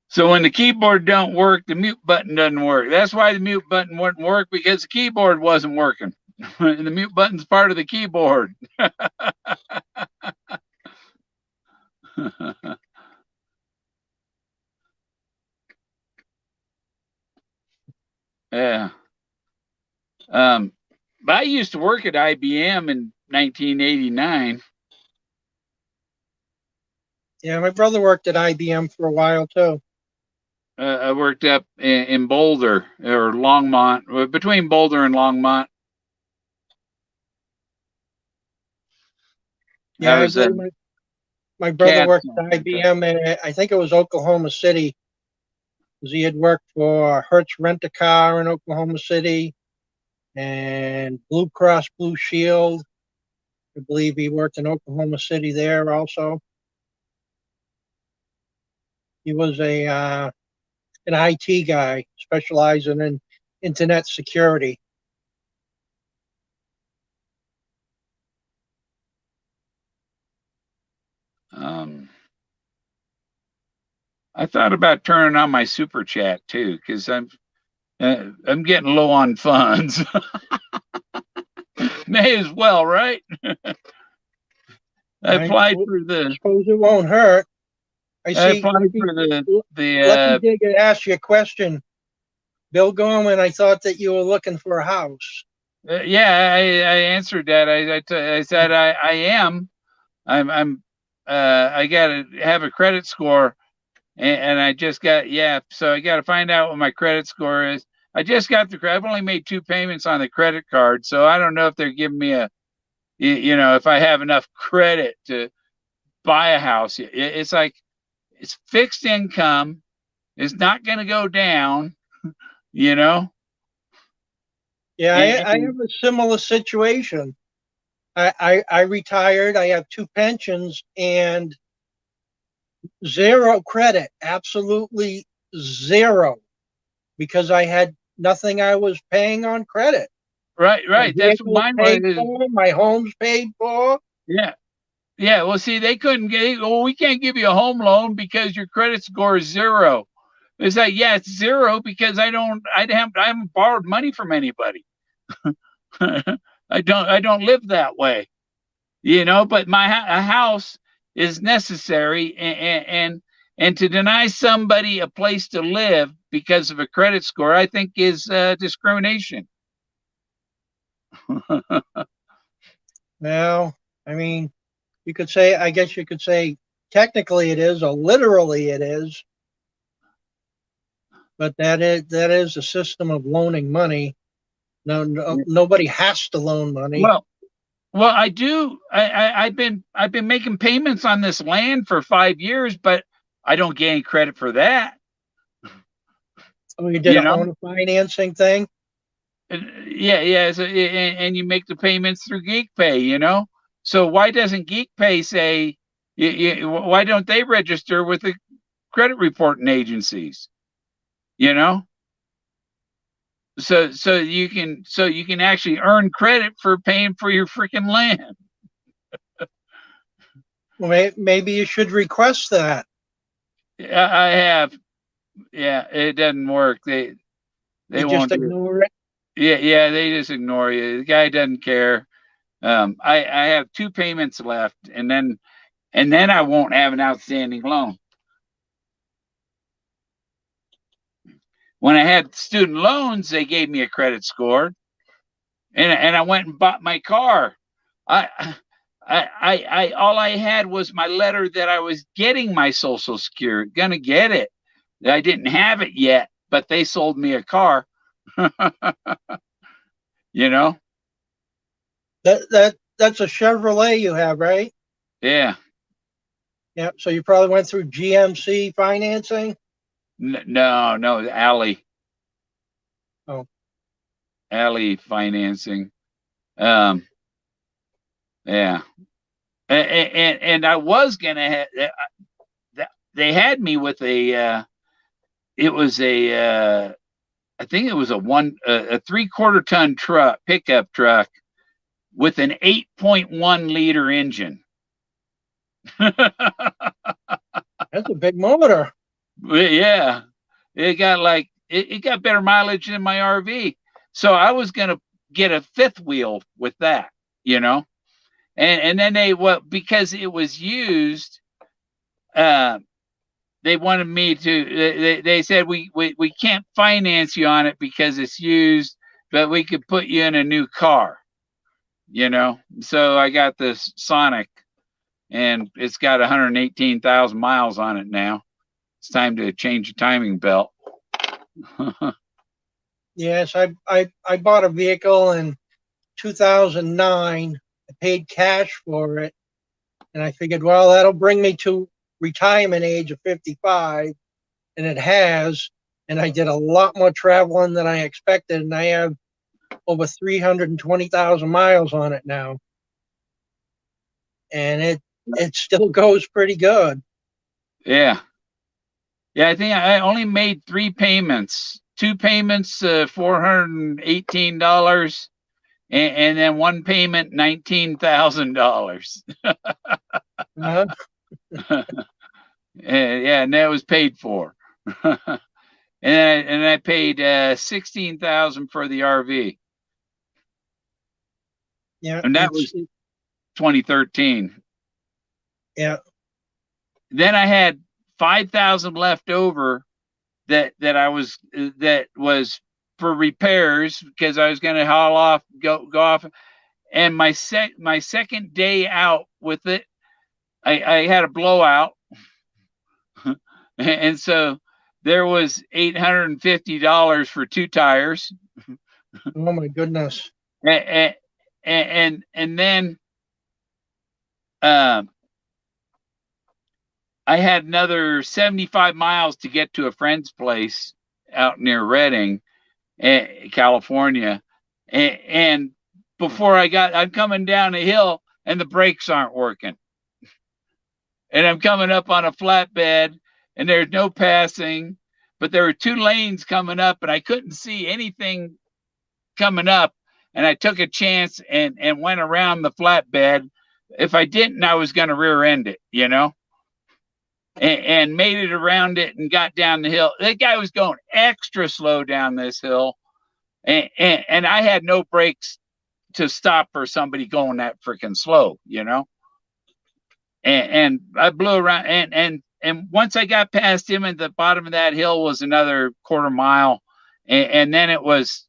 So when the keyboard don't work, the mute button doesn't work. That's why the mute button wouldn't work, because the keyboard wasn't working. And the mute button's part of the keyboard. Yeah. But I used to work at IBM in 1989. Yeah, my brother worked at IBM for a while too. I worked up in Boulder or Longmont, between Boulder and Longmont. Yeah, I I was believe my brother CAD. worked at IBM, and I think it was Oklahoma City, because he had worked for Hertz Rent a Car in Oklahoma City and Blue Cross Blue Shield. I believe he worked in Oklahoma City there also. He was an IT guy specializing in internet security. I thought about turning on my super chat too, because I'm getting low on funds. May as well, right? I applied for the. Suppose it won't hurt. I I see. applied for Lucky Digger asked you a question. Bill Gorman, I thought that you were looking for a house. Yeah, I answered that. I said I am. I'm I got to have a credit score, and I just got So I got to find out what my credit score is. I just got I've only made 2 payments on the credit card, so I don't know if they're giving me if I have enough credit to buy a house. It's like it's fixed income. It's not going to go down. Yeah, I have a similar situation. I retired. I have 2 pensions and zero credit, absolutely zero, because I had nothing I was paying on credit. Right. My That's what mine was. paid for, my home's paid for. Yeah. Well, see, they couldn't we can't give you a home loan because your credit score is 0. It's like, yeah, it's 0 because I haven't borrowed money from anybody. I don't live that way, but a house is necessary, and to deny somebody a place to live because of a credit score, I think is discrimination. Well, I mean, I guess you could say technically it is, or literally it is, but that is a system of loaning money. No, nobody has to loan money. Well, I do. I've been making payments on this land for 5 years, but I don't get any credit for that. Oh, you did a owner financing thing? Yeah. So, and you make the payments through GeekPay, So why doesn't GeekPay say? Why don't they register with the credit reporting agencies? So you can actually earn credit for paying for your freaking land. Well, maybe you should request that. I have. Yeah, it doesn't work. They You won't just ignore it. Yeah, they just ignore you. The guy doesn't care. I have 2 payments left, and then I won't have an outstanding loan. When I had student loans, they gave me a credit score, and I went and bought my car. I all I had was my letter that I was getting my Social Security, gonna get it. I didn't have it yet, but they sold me a car. You know? That's a Chevrolet you have, right? Yeah. Yeah. So you probably went through GMC financing. No, Oh, alley financing. Um, yeah. And I was gonna have. They had me with it was I think it was a 3/4 ton pickup truck with an 8.1 liter engine. that's a big motor. Yeah, it got better mileage than my RV. So I was gonna get a fifth wheel with that, you know, and then because it was used, uh, they wanted me to. They said we can't finance you on it because it's used, but we could put you in a new car, you know. So I got this Sonic, and it's got 118,000 miles on it now. It's time to change the timing belt. Yes, I bought a vehicle in 2009. I paid cash for it, and I figured, well, that'll bring me to retirement age of 55, and it has. And I did a lot more traveling than I expected, and I have over 320,000 miles on it now, and it still goes pretty good. Yeah, yeah. I think I only made 3 payments. 2 payments, $418, and then 1 payment, $19,000. Uh-huh. Yeah, and that was paid for. And I paid 16,000 for the RV, Yeah, and that was 2013. yeah. Then I had 5,000 left over that was for repairs because I was going to go off. And my second day out with it, I had a blowout, and so there was $850 for 2 tires. Oh my goodness. And then uh, I had another 75 miles to get to a friend's place out near Redding, California. And before I'm coming down a hill and the brakes aren't working. And I'm coming up on a flatbed and there's no passing, but there were 2 lanes coming up and I couldn't see anything coming up. And I took a chance and went around the flatbed. If I didn't, I was going to rear end it, you know, and made it around it and got down the hill. That guy was going extra slow down this hill. And I had no brakes to stop for somebody going that freaking slow, you know. And I blew around, and once I got past him, at the bottom of that hill was another quarter mile, and then it was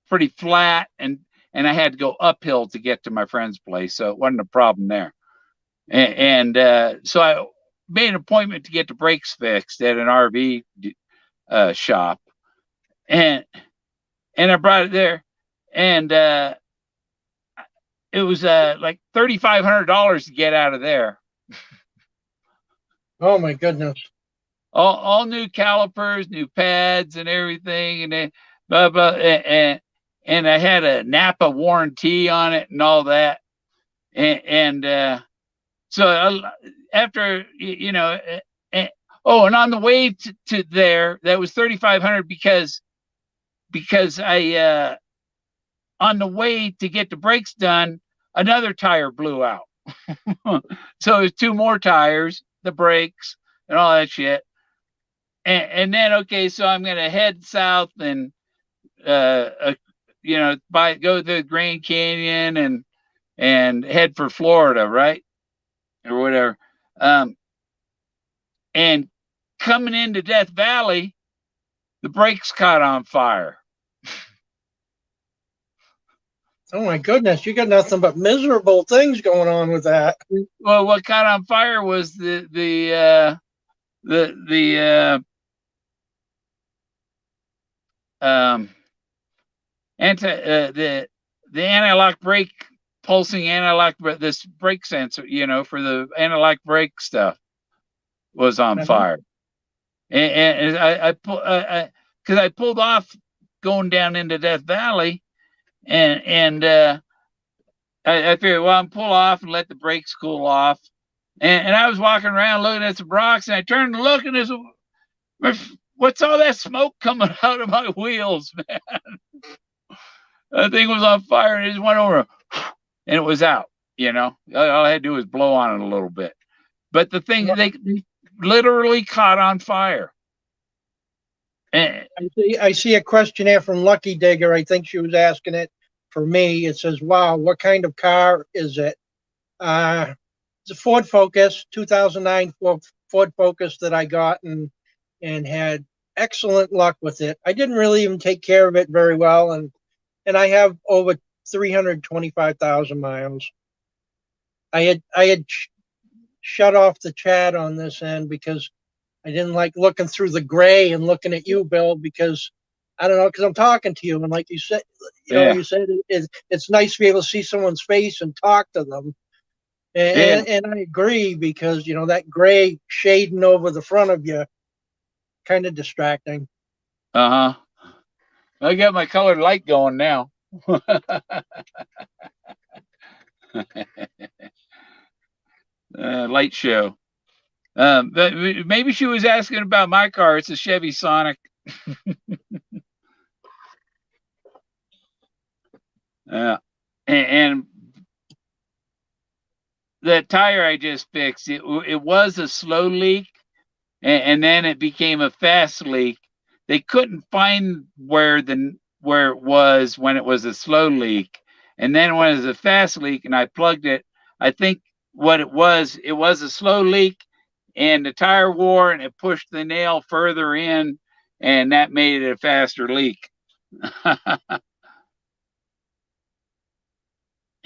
pretty flat, and I had to go uphill to get to my friend's place, so it wasn't a problem there. So I made an appointment to get the brakes fixed at an RV shop, and I brought it there, and it was like $3,500 to get out of there. Oh my goodness. All new calipers, new pads, and everything, and then blah blah, and I had a Napa warranty on it and all that, and so after and on the way to there, that was 3,500 because I on the way to get the brakes done, another tire blew out. So there's 2 more tires, the brakes, and all that shit. And then okay, so I'm gonna head south and go to the Grand Canyon and head for Florida, right? Or whatever. And coming into Death Valley, the brakes caught on fire. Oh my goodness, you got nothing but miserable things going on with that. Well, what caught on fire was the anti the anti-lock brake pulsing anti-lock this brake sensor, for the anti-lock brake stuff was on fire. And because I pulled off going down into Death Valley, and I figured, well, I'm pull off and let the brakes cool off. And I was walking around looking at some rocks, and I turned to look, and what's all that smoke coming out of my wheels, man? That thing was on fire, and it just went over, and it was out. All I had to do was blow on it a little bit. But the thing, they literally caught on fire. And I see a questionnaire from Lucky Digger. I think she was asking it for me. It says, wow, what kind of car is it? It's a Ford Focus, 2009 Ford Focus that I got and had excellent luck with it. I didn't really even take care of it very well, and I have over 325,000 miles. I had shut off the chat on this end because I didn't like looking through the gray and looking at you, Bill, because I don't know, because I'm talking to you, and like you said, you said it's nice to be able to see someone's face and talk to them. And I agree, because that gray shading over the front of you, kind of distracting. I got my colored light going now. Light show. But maybe she was asking about my car. It's a Chevy Sonic. And the tire I just fixed, it was a slow leak, and then it became a fast leak. They couldn't find where it was when it was a slow leak, and then when it was a fast leak, and I plugged it, I think what it was a slow leak, and the tire wore, and it pushed the nail further in, and that made it a faster leak.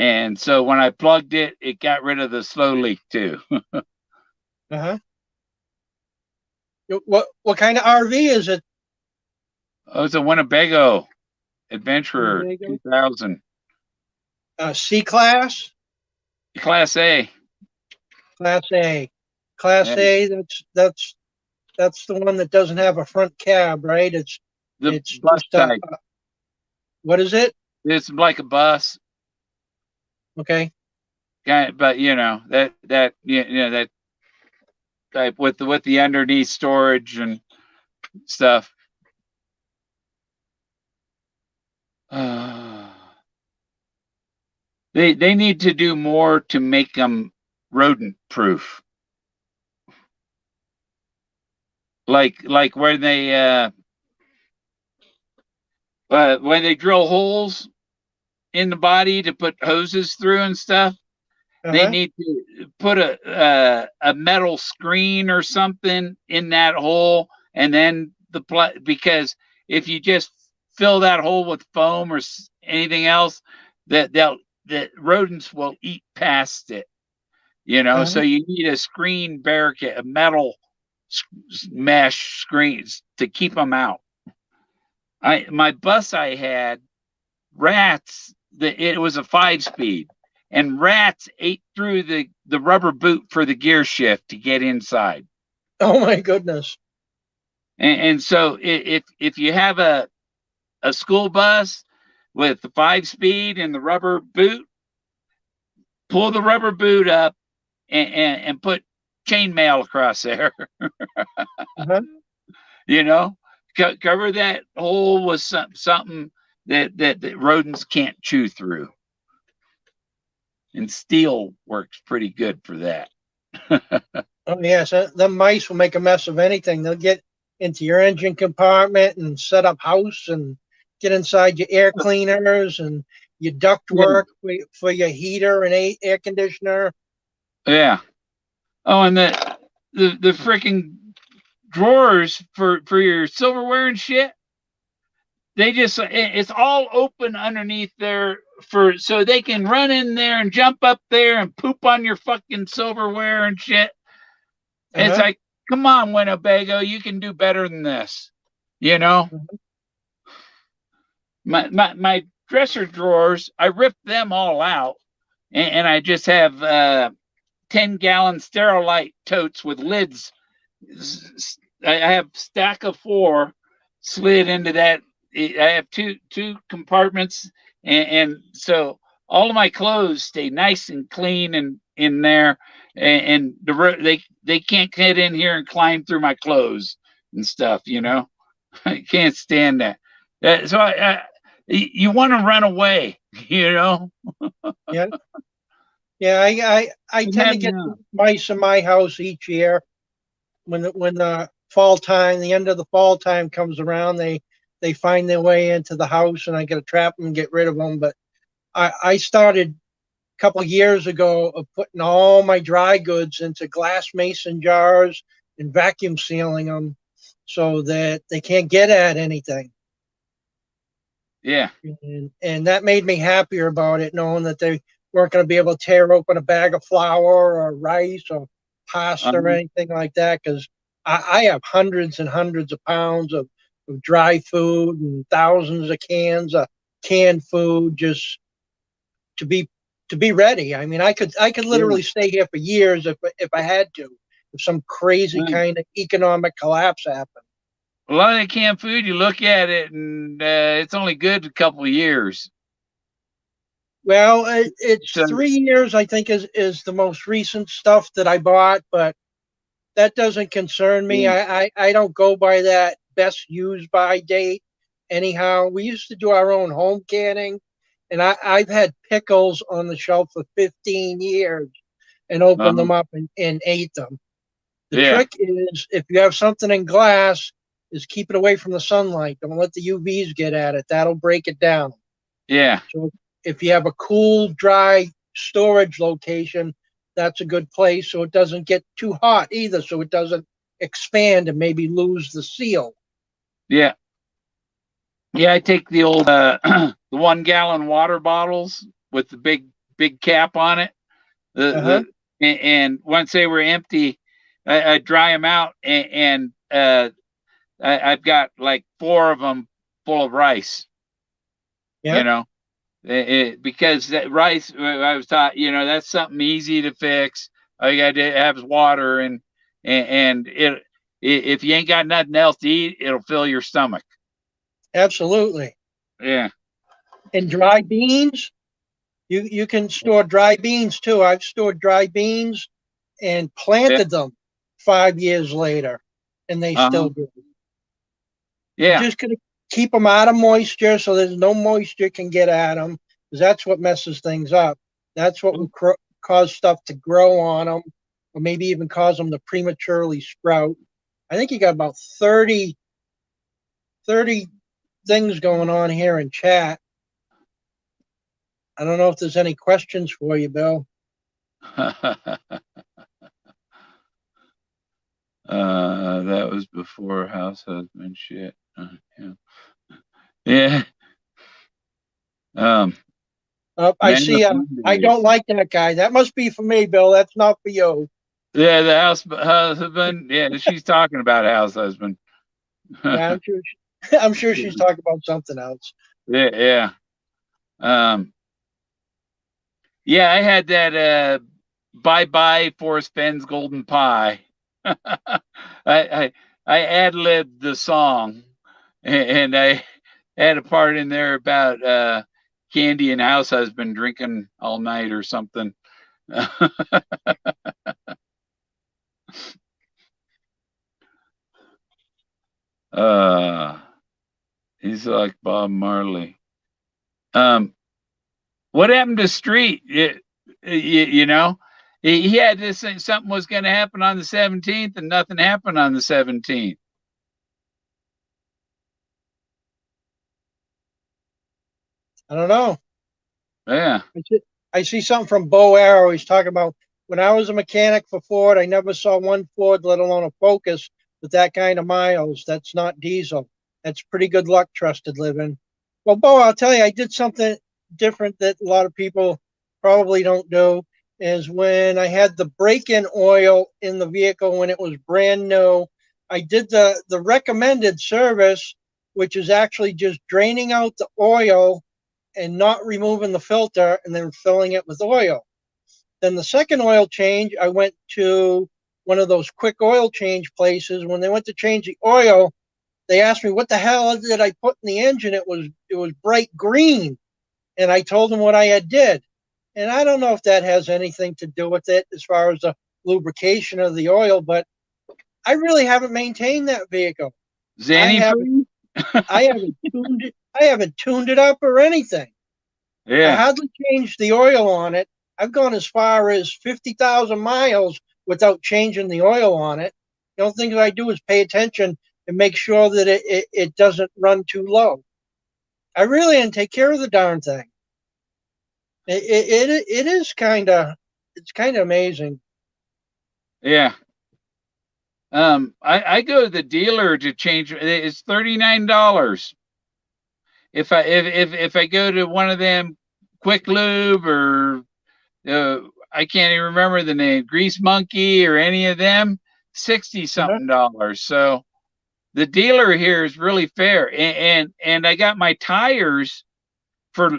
And so when I plugged it, it got rid of the slow leak too. What kind of RV is it? Oh, it's a Winnebago Adventurer 2000. C class? Class A. Class A. Class A. That's the one that doesn't have a front cab, right? It's bus just type. What is it? It's like a bus. Okay. But that type with the underneath storage and stuff. They need to do more to make them rodent proof. Like when they drill holes in the body to put hoses through and stuff, they need to put a metal screen or something in that hole, and then because if you just fill that hole with foam or anything else, that rodents will eat past it. So you need a screen barricade, a metal mesh screens to keep them out. My bus I had rats. It was a 5-speed, and rats ate through the rubber boot for the gear shift to get inside. Oh my goodness! And so if you have a school bus with the 5-speed and the rubber boot, pull the rubber boot up and put chainmail across there. Cover that hole with something that rodents can't chew through. And steel works pretty good for that. Oh yes, the mice will make a mess of anything. They'll get into your engine compartment and set up house and get inside your air cleaners and your duct Yeah. work for your heater and air conditioner. Yeah. Oh, and the freaking drawers for your silverware and shit. They just it's all open underneath there for so they can run in there and jump up there and poop on your fucking silverware and shit. It's Uh-huh. like, come on, Winnebago, you can do better than this. You know, Mhm. my dresser drawers, I ripped them all out, and I just have 10-gallon Sterilite totes with lids. I have stack of 4 slid into that. I have two compartments, and so all of my clothes stay nice and clean and in there, and they can't get in here and climb through my clothes and stuff. You know, I can't stand that. So you want to run away, you know? Yeah. Yeah, I And tend to then, get mice in my house each year. When the fall time, the end of the fall time comes around, they find their way into the house, and I got to trap them and get rid of them. But I started a couple of years ago of putting all my dry goods into glass mason jars and vacuum sealing them so that they can't get at anything. yeah, And that made me happier about it, knowing that they weren't going to be able to tear open a bag of flour or rice or pasta or um, anything like that. Because I have hundreds and hundreds of pounds of dry food and thousands of cans of canned food just to be to be ready. I mean, I could yeah. literally stay here for years if I had to, if some crazy Right. kind of economic collapse happened. A lot of that canned food, you look at it, and it's only good a couple of years. Well, it's So, 3 years, I think, is the most recent stuff that I bought, but that doesn't concern me. yeah. I don't go by that best used by date. Anyhow, we used to do our own home canning, and I've had pickles on the shelf for 15 years and opened them um, up and ate them. The yeah, trick is if you have something in glass, is keep it away from the sunlight. Don't let the UVs get at it. That'll break it down. yeah, So if you have a cool, dry storage location, that's a good place so it doesn't get too hot either, so it doesn't expand and maybe lose the seal. yeah, yeah. I take the old the 1 gallon water bottles with the big cap on it. Uh-huh. And once they were empty, I dry them out, and I've got like 4 of them full of rice. You Yeah, know, because that rice I was taught, that's something easy to fix. All you got to have is water, and if you ain't got nothing else to eat, it'll fill your stomach. absolutely. Yeah. And dry beans, you can store dry beans too. I've stored dry beans and Yeah. planted them 5 years later, and they Uh-huh. still do. You Yeah. just gotta keep them out of moisture so there's no moisture can get at them, because that's what messes things up. That's what will cause stuff to grow on them, or maybe even cause them to prematurely sprout. I think you got about 30 things going on here in chat. I don't know if there's any questions for you, Bill. That was before house husband shit. Yeah. Yeah. Um, I man of see. I don't Mondays. like that guy. That must be for me, Bill. That's not for you. Yeah, the house husband. Yeah, she's talking about house husband. Yeah, I'm sure. I'm sure she's talking about something else. Yeah, yeah. Um, yeah, I had that bye bye Forrest Fenn's golden pie. I I ad libbed the song, and I had a part in there about Candy and house husband drinking all night or something. uh, he's like Bob Marley. Um, what happened to Street? You know, he had this thing, something was going to happen on the 17th, and nothing happened on the 17th. I don't know. Yeah. I see something from Bo Arrow. He's talking about when I was a mechanic for Ford, I never saw one Ford, let alone a Focus, with that kind of miles. That's not diesel. That's pretty good luck, trusted living. Well, Bo, I'll tell you, I did something different that a lot of people probably don't do. Is when I had the break-in oil in the vehicle when it was brand new, I did the recommended service, which is actually just draining out the oil and not removing the filter and then filling it with oil. Then the second oil change, I went to one of those quick oil change places. When they went to change the oil, they asked me what the hell did I put in the engine. It was bright green, and I told them what I had did. And I don't know if that has anything to do with it as far as the lubrication of the oil, but I really haven't maintained that vehicle. I haven't Antifreeze? I haven't tuned it up or anything. I Yeah. hardly changed the oil on it. I've gone as far as 50,000 miles without changing the oil on it. The only thing that I do is pay attention and make sure that it doesn't run too low. I really didn't take care of the darn thing. It is it's kind of amazing. Yeah. I go to the dealer to change. It's $39. If I go to one of them Quick Lube or I can't even remember the name, Grease Monkey or any of them, 60 Uh-huh. something dollars. So the dealer here is really fair. And I got my tires for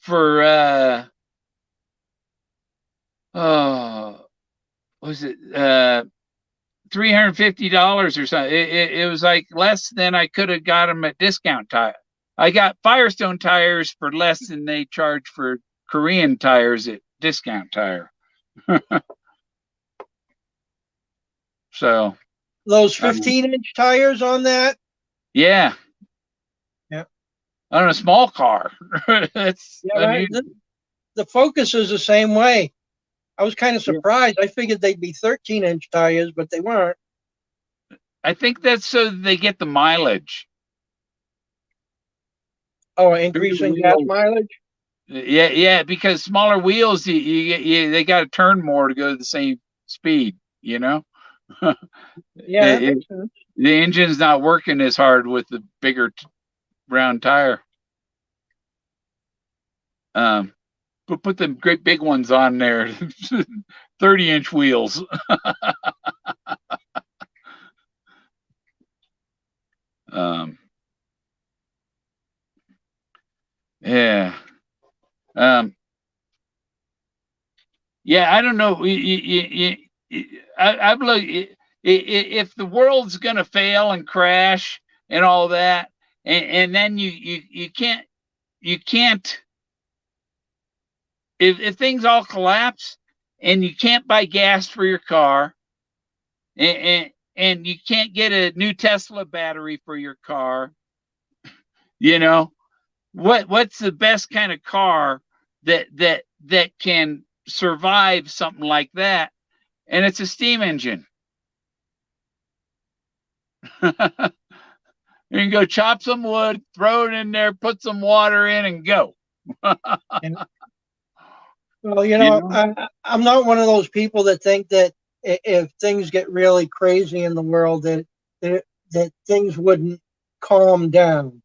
for oh was it $350 or something. It was like less than I could have got them at discount tire. I got Firestone tires for less than they charge for Korean tires at discount tire. So Those um, 15-inch tires on that. yeah, Yeah. on a small car. That's Yeah, right. unusual. The Focus is the same way. I was kind of Yeah. surprised. I figured they'd be 13-inch tires, but they weren't. I think that's so they get the mileage. Oh, Bigger increasing gas wheels. mileage? Yeah, yeah, because smaller wheels, they got to turn more to go the same speed. You know, it, Yeah, that it, makes sense. the engine's not working as hard with the bigger round tire. Um, but put them great big ones on there, 30-inch wheels. Um, yeah. Um, yeah, I don't know. I've looked. If the world's going to fail and crash and all that, and then you can't if things all collapse and you can't buy gas for your car and you can't get a new Tesla battery for your car, you know what's the best kind of car that can survive something like that? And it's a steam engine. You can go chop some wood, throw it in there, put some water in, and go. And, well, You know? I'm not one of those people that think that if things get really crazy in the world, that, that things wouldn't calm down.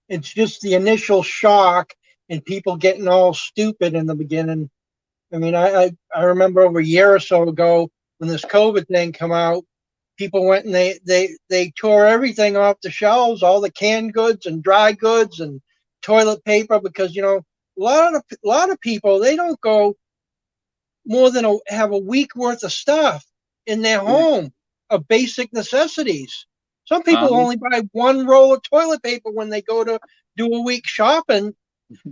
It's just the initial shock and people getting all stupid in the beginning. I mean, I remember over a year or so ago when this COVID thing come out, people went and they tore everything off the shelves, all the canned goods and dry goods and toilet paper, because a lot of people, they don't go more than have a week worth of stuff in their home of basic necessities. Some people Um, only buy one roll of toilet paper when they go to do a week shopping,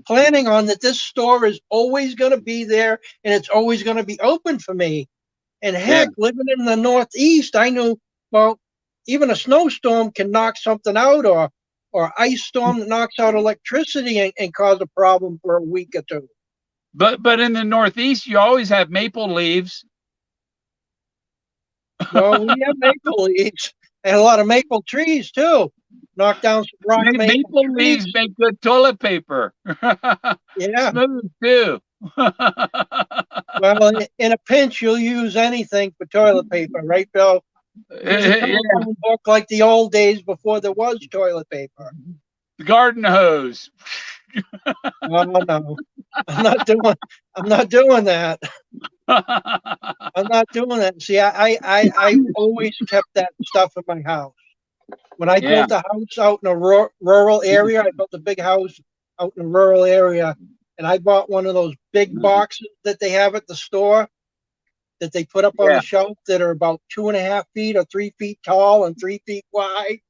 planning on that this store is always going to be there and it's always going to be open for me. And yeah, heck, living in the Northeast, I knew, well, even a snowstorm can knock something out, or ice storm that knocks out electricity and cause a problem for a week or two. but in the Northeast, you always have maple leaves. Well, we have maple leaves and a lot of maple trees too. knock down some rock maple Maple trees. leaves make good toilet paper. Yeah. Smooth too. Well, in a pinch, you'll use anything for toilet paper, right, Bill? Use a Yeah, telephone book like the old days before there was toilet paper. the garden hose. Oh no, I'm not doing. I'm not doing that. I'm not doing that. See, I've always kept that stuff in my house. When I Yeah. built a house out in a rural area, I built a big house out in a rural area, and I bought one of those big boxes that they have at the store that they put up on Yeah. the shelf that are about 2.5 feet or 3 feet tall and 3 feet wide.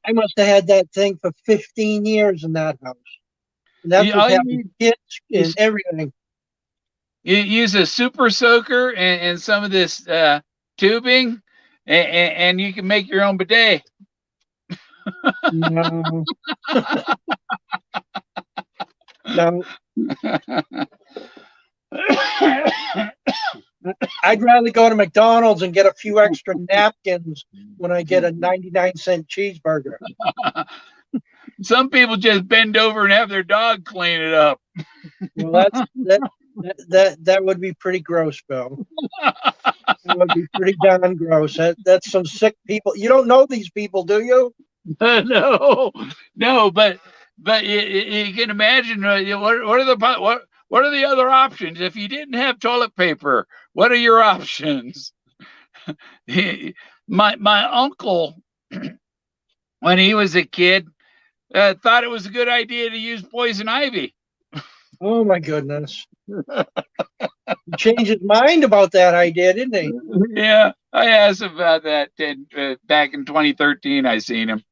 I must have had that thing for 15 years in that house. And that's what's All you happened. need Kids and is everything. you use a super soaker and some of this tubing, and you can make your own bidet. No, no. I'd rather go to McDonald's and get a few extra napkins when I get a 99-cent cheeseburger. Some people just bend over and have their dog clean it up. Well, that would be pretty gross, Bill. That would be pretty darn gross. That's some sick people. You don't know these people, do you? No, no, but you can imagine what are the other options if you didn't have toilet paper? What are your options? My uncle, when he was a kid, thought it was a good idea to use poison ivy. Oh my goodness. He changed his mind about that idea, didn't he? Yeah, I asked him about that back in 2013. I seen him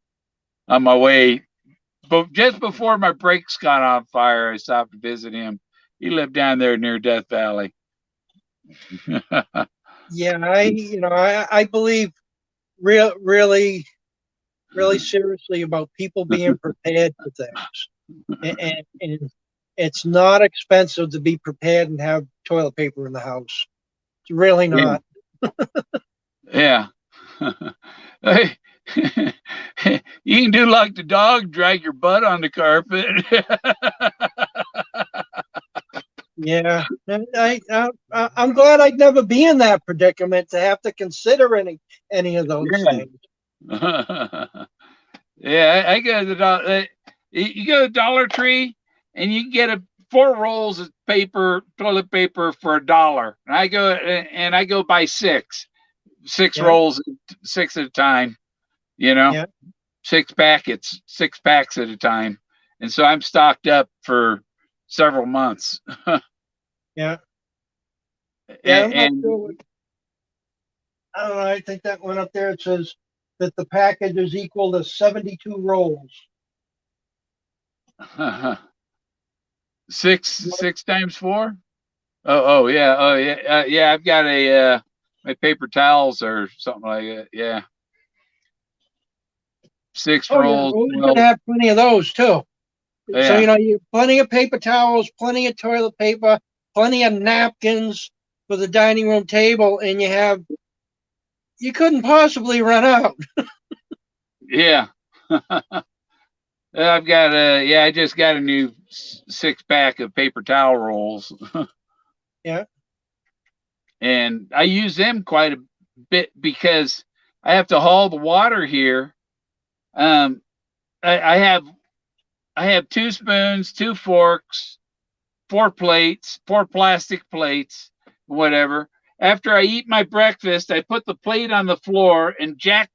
on my way, but just before my brakes got on fire, I stopped to visit him. He lived down there near Death Valley. Yeah, I believe really seriously about people being prepared for things. And it's not expensive to be prepared and have toilet paper in the house. It's really Yeah. not. Yeah. Hey, you can do like the dog, drag your butt on the carpet. Yeah, I'm glad I'd never be in that predicament to have to consider any of those things. Yeah, I go to the you go to Dollar Tree and you can get 4 rolls of toilet paper for $1. And I go buy six Yeah, rolls, 6 at a time. You know, yeah, 6 packets, 6 packs at a time, and so I'm stocked up for several months. yeah, yeah. I'm not And sure. I don't know. I think that one up there it says that the package is equal to 72 rolls. six times 4. Yeah. I've got my paper towels or something like that. Yeah, six Oh yeah, rolls. well, we're gonna Well, have plenty of those too. So yeah, you plenty of paper towels, plenty of toilet paper, plenty of napkins for the dining room table, and you couldn't possibly run out. yeah. I've got I just got a new 6 pack of paper towel rolls. Yeah, And I use them quite a bit because I have to haul the water here. Um, I have 2 spoons, 2 forks, 4 plates, 4 plastic plates, whatever. After I eat my breakfast, I put the plate on the floor and Jack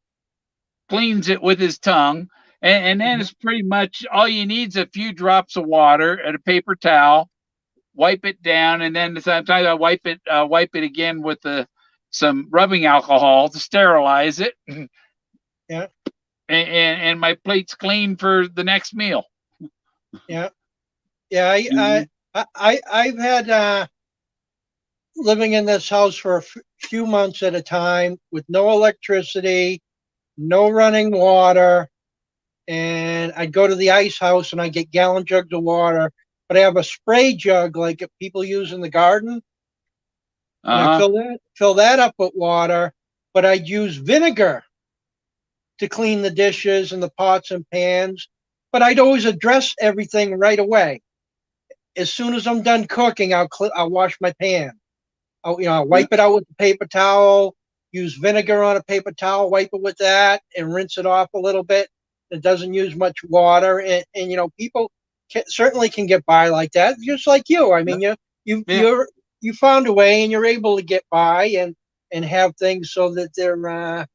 cleans it with his tongue. And then mhm, it's pretty much all you need is a few drops of water and a paper towel, wipe it down, and then sometimes I wipe it again with some rubbing alcohol to sterilize it, yeah, and my plate's clean for the next meal. yeah, yeah. Mhm. I've had living in this house for a few months at a time with no electricity, no running water, and I'd go to the ice house and I get gallon jugs of water. But I have a spray jug like people use in the garden, and I Uh-huh. fill that up with water. But I'd use vinegar to clean the dishes and the pots and pans, but I'd always address everything right away. As soon as I'm done cooking, I'll wash my pan. I'll Yeah. wipe it out with a paper towel, use vinegar on a paper towel, wipe it with that, and rinse it off a little bit. It doesn't use much water, and people certainly can get by like that, just like you. I mean, you Yeah. you found a way, and you're able to get by and have things so that they're not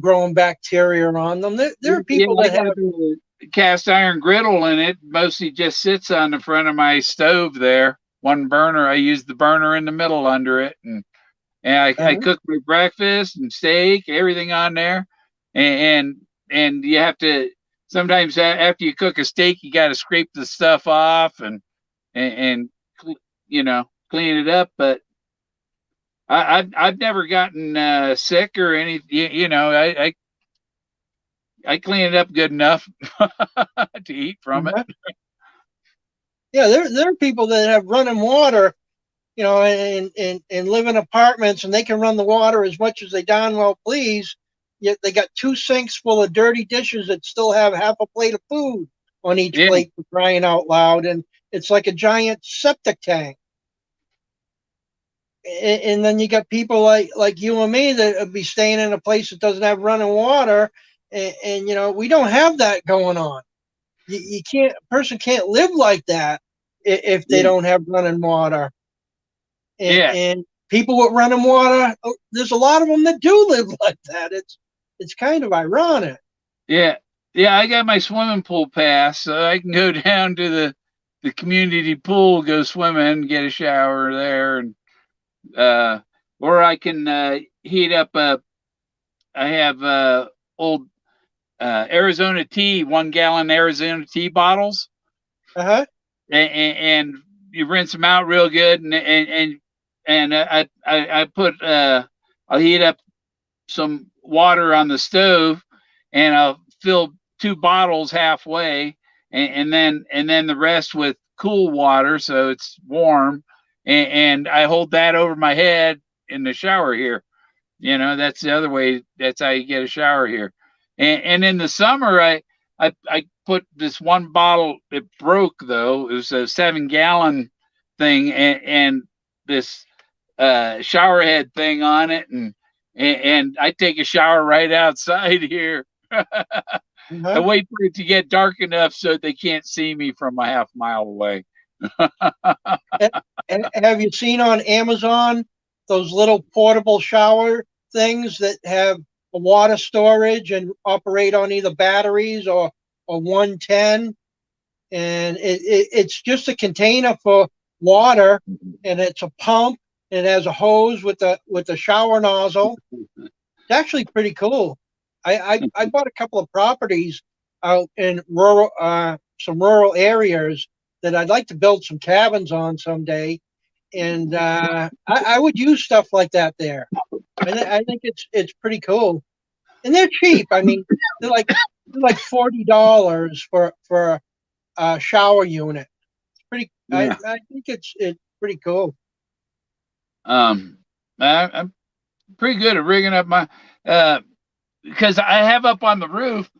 growing bacteria on them. There are Yeah, people I that got have. the cast iron griddle, and it mostly just sits on the front of my stove there. One burner. I use the burner in the middle under it, and I Uh-huh, cook my breakfast and steak, everything on there, and and you have to sometimes after you cook a steak, you got to scrape the stuff off and clean it up. But I've never gotten sick or any. I clean it up good enough to eat from it. uh-huh. Yeah, there are people that have running water, and live in apartments, and they can run the water as much as they darn well please. Yet they got two sinks full of dirty dishes that still have half a plate of food on each Yeah, plate, for crying out loud, and it's like a giant septic tank. And then you got people like you and me that would be staying in a place that doesn't have running water, and we don't have that going on. You can't a person can't live like that if they yeah, don't have running water. and yeah, and people with running water, there's a lot of them that do live like that. It's kind of ironic. yeah, yeah. I got my swimming pool pass, so I can go down to the community pool, go swimming, get a shower there, and uh, or I can heat up a. I have old Arizona tea, 1 gallon Arizona tea bottles, Uh-huh. and you rinse them out real good, and I put I'll heat up some water on the stove, and I'll fill 2 bottles halfway, and then the rest with cool water so it's warm, and I hold that over my head in the shower here. That's the other way. That's how you get a shower here. And in the summer, I put this one bottle. It broke though. It was a 7 gallon thing, and this shower head thing on it, and I take a shower right outside here. I Uh-huh. wait for it to get dark enough so they can't see me from a half mile away. Have you seen on Amazon those little portable shower things that have a water storage and operate on either batteries or 110? And it's just a container for water, and it's a pump, and it has a hose with the shower nozzle. It's actually pretty cool. I bought a couple of properties out in some rural areas that I'd like to build some cabins on someday, and I would use stuff like that there. I think it's pretty cool, and they're cheap. I mean, they're like $40 for a shower unit. It's pretty. I Yeah. I think it's pretty cool. Um, I'm pretty good at rigging up my uh because I have up on the roof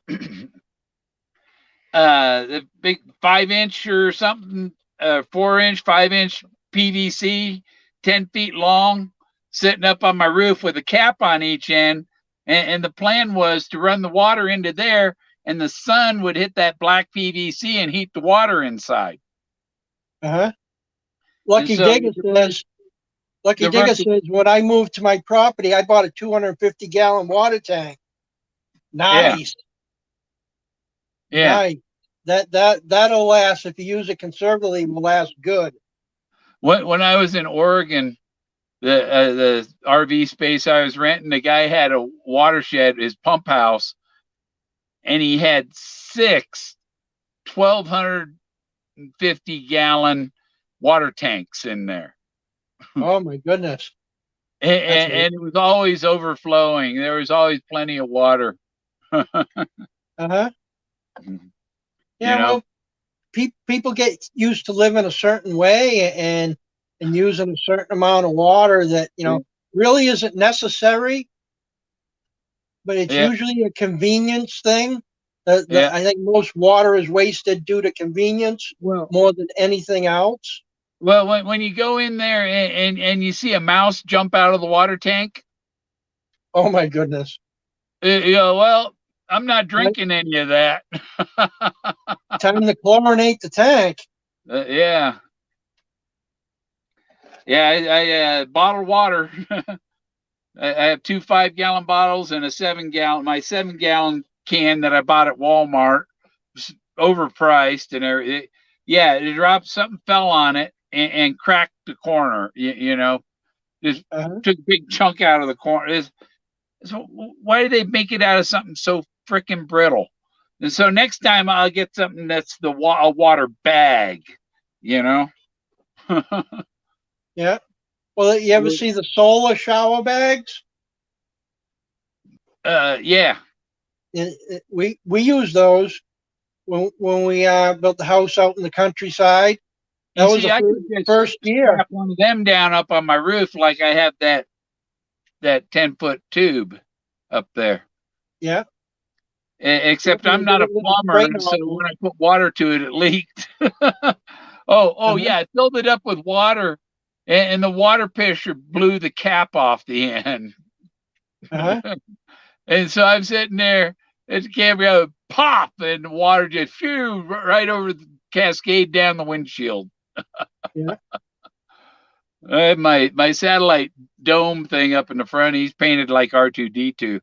the big 5 inch or something, 4 inch, 5 inch PVC, 10 feet long, sitting up on my roof with a cap on each end. And the plan was to run the water into there, and the sun would hit that black PVC and heat the water inside. Uh-huh. And Lucky so Digger says. Lucky the run, Digger says when I moved to my property, I bought a 250-gallon water tank. yeah, Nice, yeah. nice. That'll last if you use it conservatively. Will last good. When I was in Oregon, the RV space I was renting, the guy had a watershed, his pump house, and he had 6 1,250 gallon water tanks in there. Oh my goodness, and, that's and it was always overflowing. There was always plenty of water. uh-huh. you Yeah, know, well, people get used to living a certain way and using a certain amount of water that really isn't necessary. but it's Yeah, usually a convenience thing. yeah. I think most water is wasted due to convenience Well, more than anything else. well, when you go in there and you see a mouse jump out of the water tank, Oh my goodness. you know, well, I'm not Right? drinking any of that. Time to chlorinate the tank. Yeah, yeah. I bottled water. I have two 5-gallon bottles and a 7-gallon. My 7-gallon can that I bought at Walmart was overpriced and everything. Yeah, it dropped. Something fell on it and cracked the corner. You know, just Uh-huh. took a big chunk out of the corner. So why do they make it out of something so freaking brittle? And so next time I'll get something that's a water bag. You know. Yeah. Well, you ever see the solar shower bags? Yeah. We use those when we built the house out in the countryside. That You was see, the I could just first year. strap one of them down up on my roof like I have that 10-foot tube up there. Yeah. Except I'm not a With a plumber, spray and so nozzle. when I put water to it, it leaked. Uh-huh. Yeah, I filled it up with water, and the water pressure blew the cap off the end. Uh-huh. And so I'm sitting there at the camera, pop, and the water just phew, right over the cascade down the windshield. Yeah. I have my satellite dome thing up in the front. He's painted like R2D2.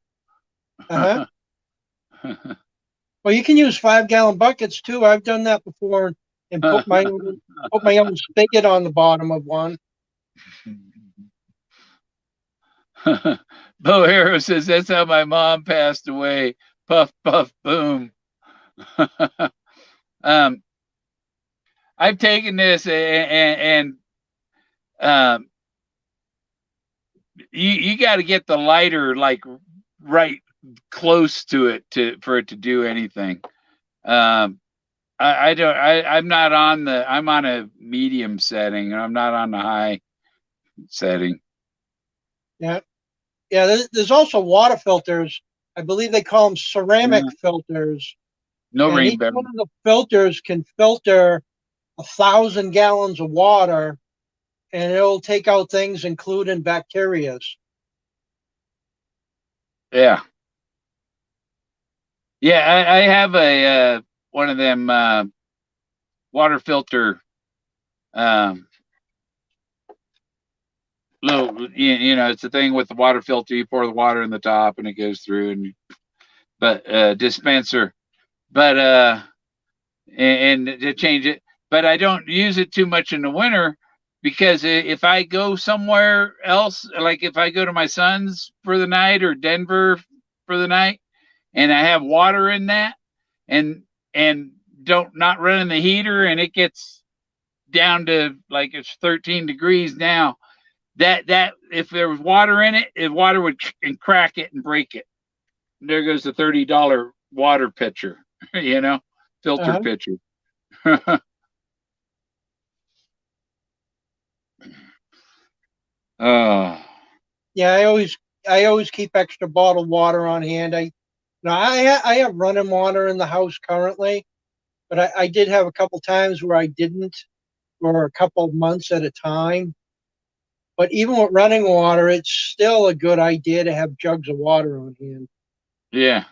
Uh-huh. Well, you can use 5-gallon buckets too. I've done that before and put my own spigot on the bottom of one. Bo Harrow says that's how my mom passed away. Puff, puff, boom. um, I've taken this and um, you got to get the lighter like right close to it for it to do anything. Um, I don't. I'm not on the. I'm on a medium setting. I'm not on the high setting. Yeah. Yeah. There's also water filters. I believe they call them ceramic Yeah. filters. No And rain each barrel. one of the filters can filter 1,000 gallons of water, and it'll take out things including bacteria. Yeah. Yeah. I have a one of them water filter um, little. You know, it's a thing with the water filter. You pour the water in the top, and it goes through. And but dispenser. But and to change it. But I don't use it too much in the winter because if I go somewhere else, like if I go to my son's for the night or Denver for the night, and I have water in that, and and don't not running the heater, and it gets down to like it's 13 degrees now. That if there was water in it, if water would crack it and break it. There goes the $30 water pitcher, you know, filter Uh-huh. pitcher. Oh, Yeah, I always keep extra bottled water on hand. I have running water in the house currently, but I did have a couple times where I didn't for a couple of months at a time. But even with running water, it's still a good idea to have jugs of water on hand. yeah.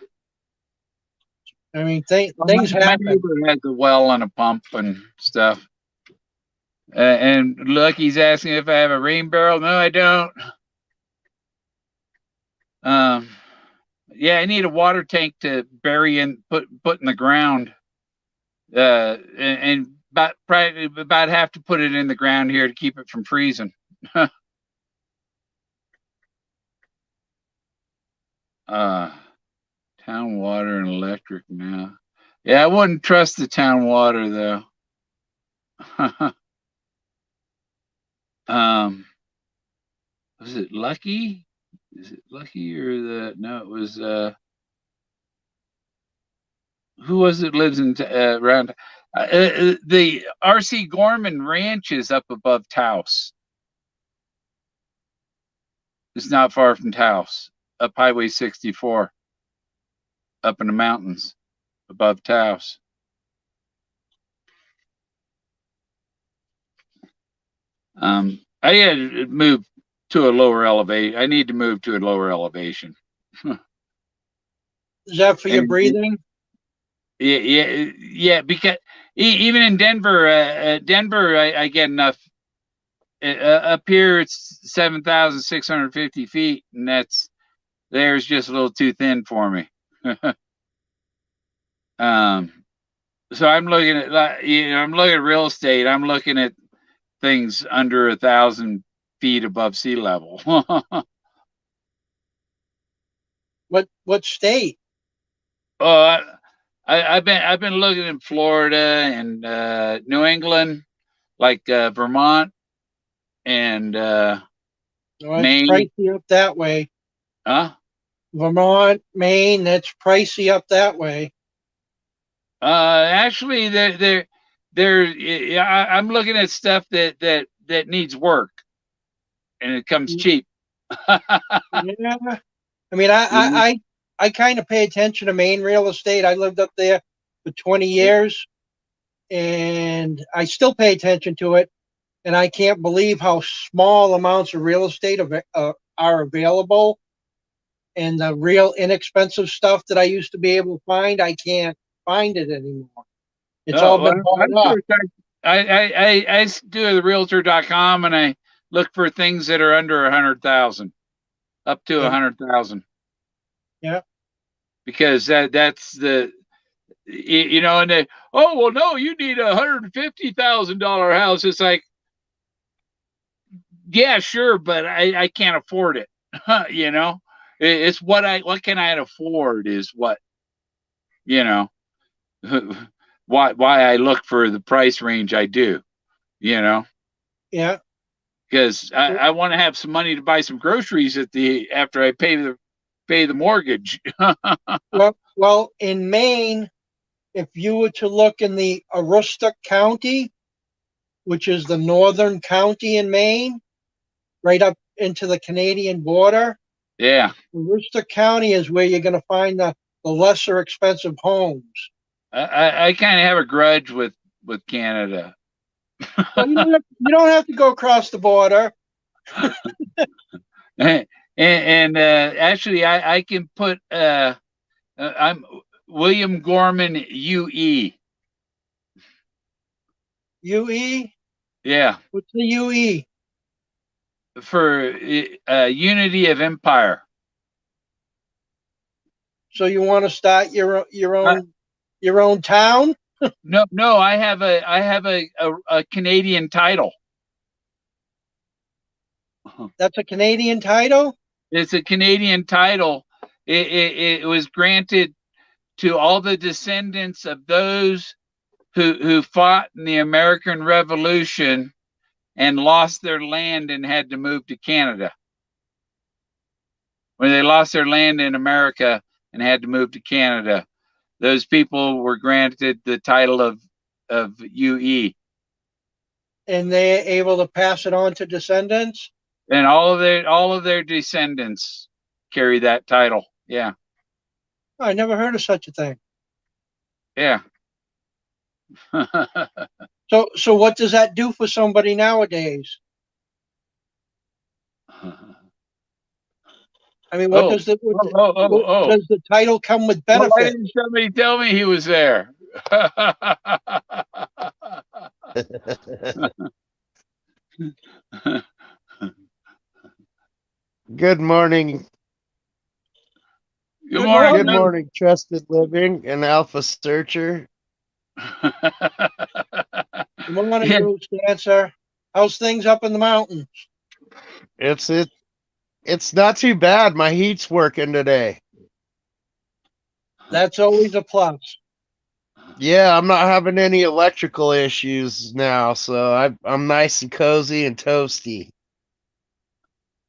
I mean, Well, things my happen. neighbor has a well and a pump and stuff. And Lucky's asking if I have a rain barrel. No, I don't. Um, yeah, I need a water tank to bury in, put in the ground. And about probably about have to put it in the ground here to keep it from freezing. uh, town water and electric now. Yeah, I wouldn't trust the town water though. um, was it Lucky? Is it Lucky or the no? It was who was it lives in around the RC Gorman Ranch is up above Taos. It's not far from Taos, up Highway 64. up in the mountains above Taos. I had to move to a lower elevation. I need to move to a lower elevation. Is that for your And breathing? yeah, because even in Denver, Denver, I get enough. Up here, it's 7,650 feet, and there's just a little too thin for me. um, so I'm looking at, I'm looking at real estate. I'm looking at things under 1,000 feet above sea level. What state? Oh, I've been looking in Florida and New England, like Vermont and Oh, it's Maine. pricey up that way. Huh? Vermont, Maine, that's pricey up that way. Actually, I'm looking at stuff that needs work, and it comes cheap. Yeah. I mean, Mhm. I kind of pay attention to Maine real estate. I lived up there for 20 years and I still pay attention to it. And I can't believe how small amounts of real estate are available. And the real inexpensive stuff that I used to be able to find, I can't find it anymore. It's all Oh, well, been bought I'm up. sure I do the realtor.com and I look for things that are under 100,000, up to Yeah. 100,000, Yeah. because that's and they, oh, well, no, you need $150,000 house. It's like, yeah, sure, but I can't afford it. It's what can I afford is what, you know, why I look for the price range I do, you know, Yeah. because I want to have some money to buy some groceries after I pay the mortgage. Well, in Maine, if you were to look in the Aroostook County, which is the northern county in Maine, right up into the Canadian border, Yeah, Aroostook County is where you're going to find the lesser expensive homes. I kind of have a grudge with Canada. Well, you don't have to go across the border. And actually, I can put I'm William Gorman UE. UE? Yeah, What's the UE? for Unity of Empire. So you want to start Uh, your own town? no, I have a Canadian title. That's a Canadian title? It's a Canadian title. It was granted to all the descendants of those who fought in the American Revolution and lost their land and had to move to Canada. When they lost their land in America and had to move to Canada, those people were granted the title of UE, And they're able to pass it on to descendants? and all of their descendants carry that title. Yeah, Oh, I never heard of such a thing. yeah. So what does that do for somebody nowadays? I mean, Oh, oh. does the title come with Well, why benefit? didn't somebody tell me he was there? Good morning. Good Good morning. Good morning. morning, Trusted Living and Alpha Searcher. Good morning, Yeah, Bruce Dancer. How's things up in the mountains? It's it it's not too bad. My heat's working today. That's always a plus. Yeah, I'm not having any electrical issues now, so I'm nice and cozy and toasty.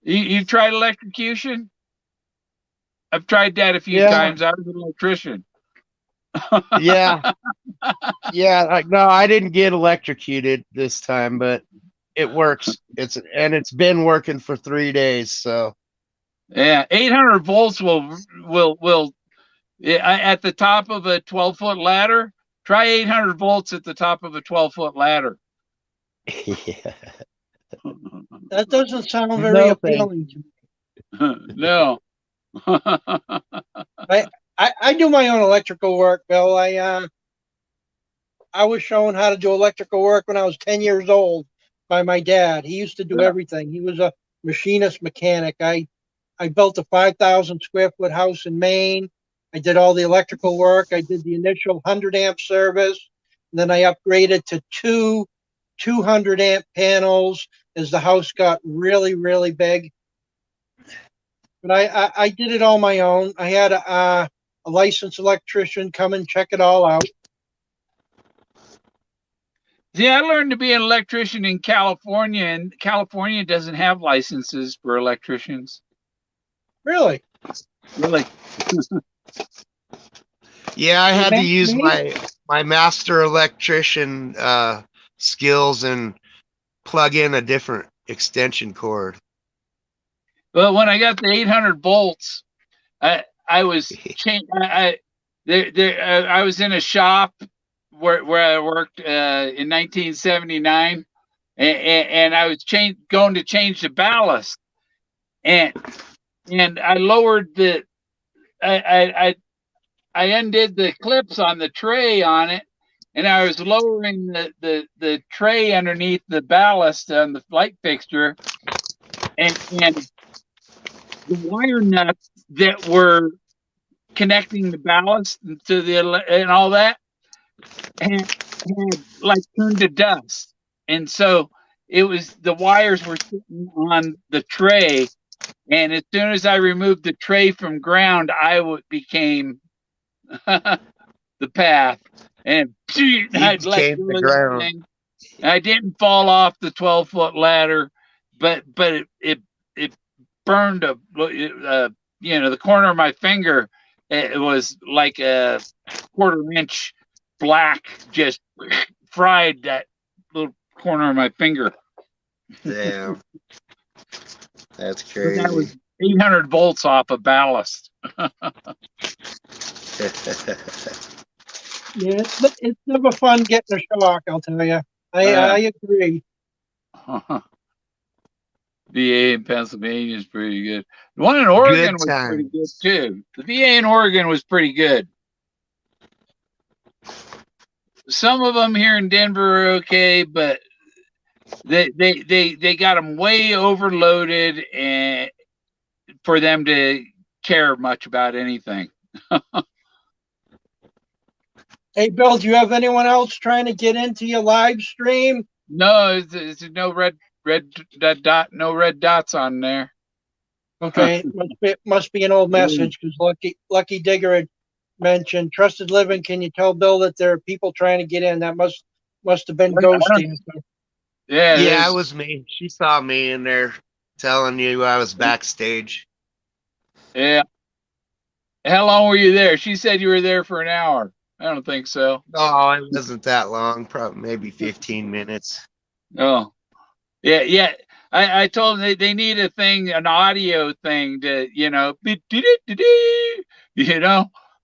you tried electrocution? I've tried that a few Yeah, times. I was an electrician. yeah, yeah. No, I didn't get electrocuted this time, but it works. It's been working for 3 days. So Yeah, 800 volts will At the top of a 12-foot ladder. Try 800 volts at the top of a 12-foot ladder. Yeah. That doesn't sound very No, thank appealing to me. No. I do my own electrical work, Bill. I was shown how to do electrical work when I was 10 years old by my dad. He used to do everything. He was a machinist mechanic. I built a 5,000 square foot house in Maine. I did all the electrical work. I did the initial 100 amp service. And then I upgraded to two 200 amp panels as the house got really, really big. But I did it all my own. I had a licensed electrician come and check it all out. Yeah, I learned to be an electrician in California, and California doesn't have licenses for electricians. Really? Really? Yeah, I had to That's use me? my master electrician skills and plug in a different extension cord. Well, when I got the 800 volts, I was I was in a shop where I worked in 1979, and I was going to change the ballast, and I lowered the I I undid the clips on the tray on it, and I was lowering the tray underneath the ballast on the light fixture, and the wire nuts that were connecting the ballast to the and all that had like turned to dust, and so it was the wires were sitting on the tray, and as soon as I removed the tray from ground, became the path, and You I'd let became go the of that ground. thing. I didn't fall off the 12-foot ladder, but it burned the corner of my finger. It was like a quarter-inch black, just fried that little corner of my finger. Damn, that's But that was crazy. 800 volts off of ballast. Yeah, it's never fun getting a shock, I'll tell you. I agree. VA in Pennsylvania is pretty good. The one in Oregon Good was pretty good times. too. The VA in Oregon was pretty good. Some of them here in Denver are okay, but they got them way overloaded and for them to care much about anything. Hey, Bill, do you have anyone else trying to get into your live stream? No, it's no red no red dots on there. Okay, must be an old message because Lucky Digger had mentioned trusted living. Can you tell Bill that there are people trying to get in? That must have been ghosting. Yeah, Yeah, it there's was me. She saw me in there telling you I was backstage. yeah. How long were you there? She said you were there for an hour. I don't think so. Oh, it wasn't that long, probably maybe 15 minutes. Oh, yeah, yeah. I told them they need a thing, an audio thing to,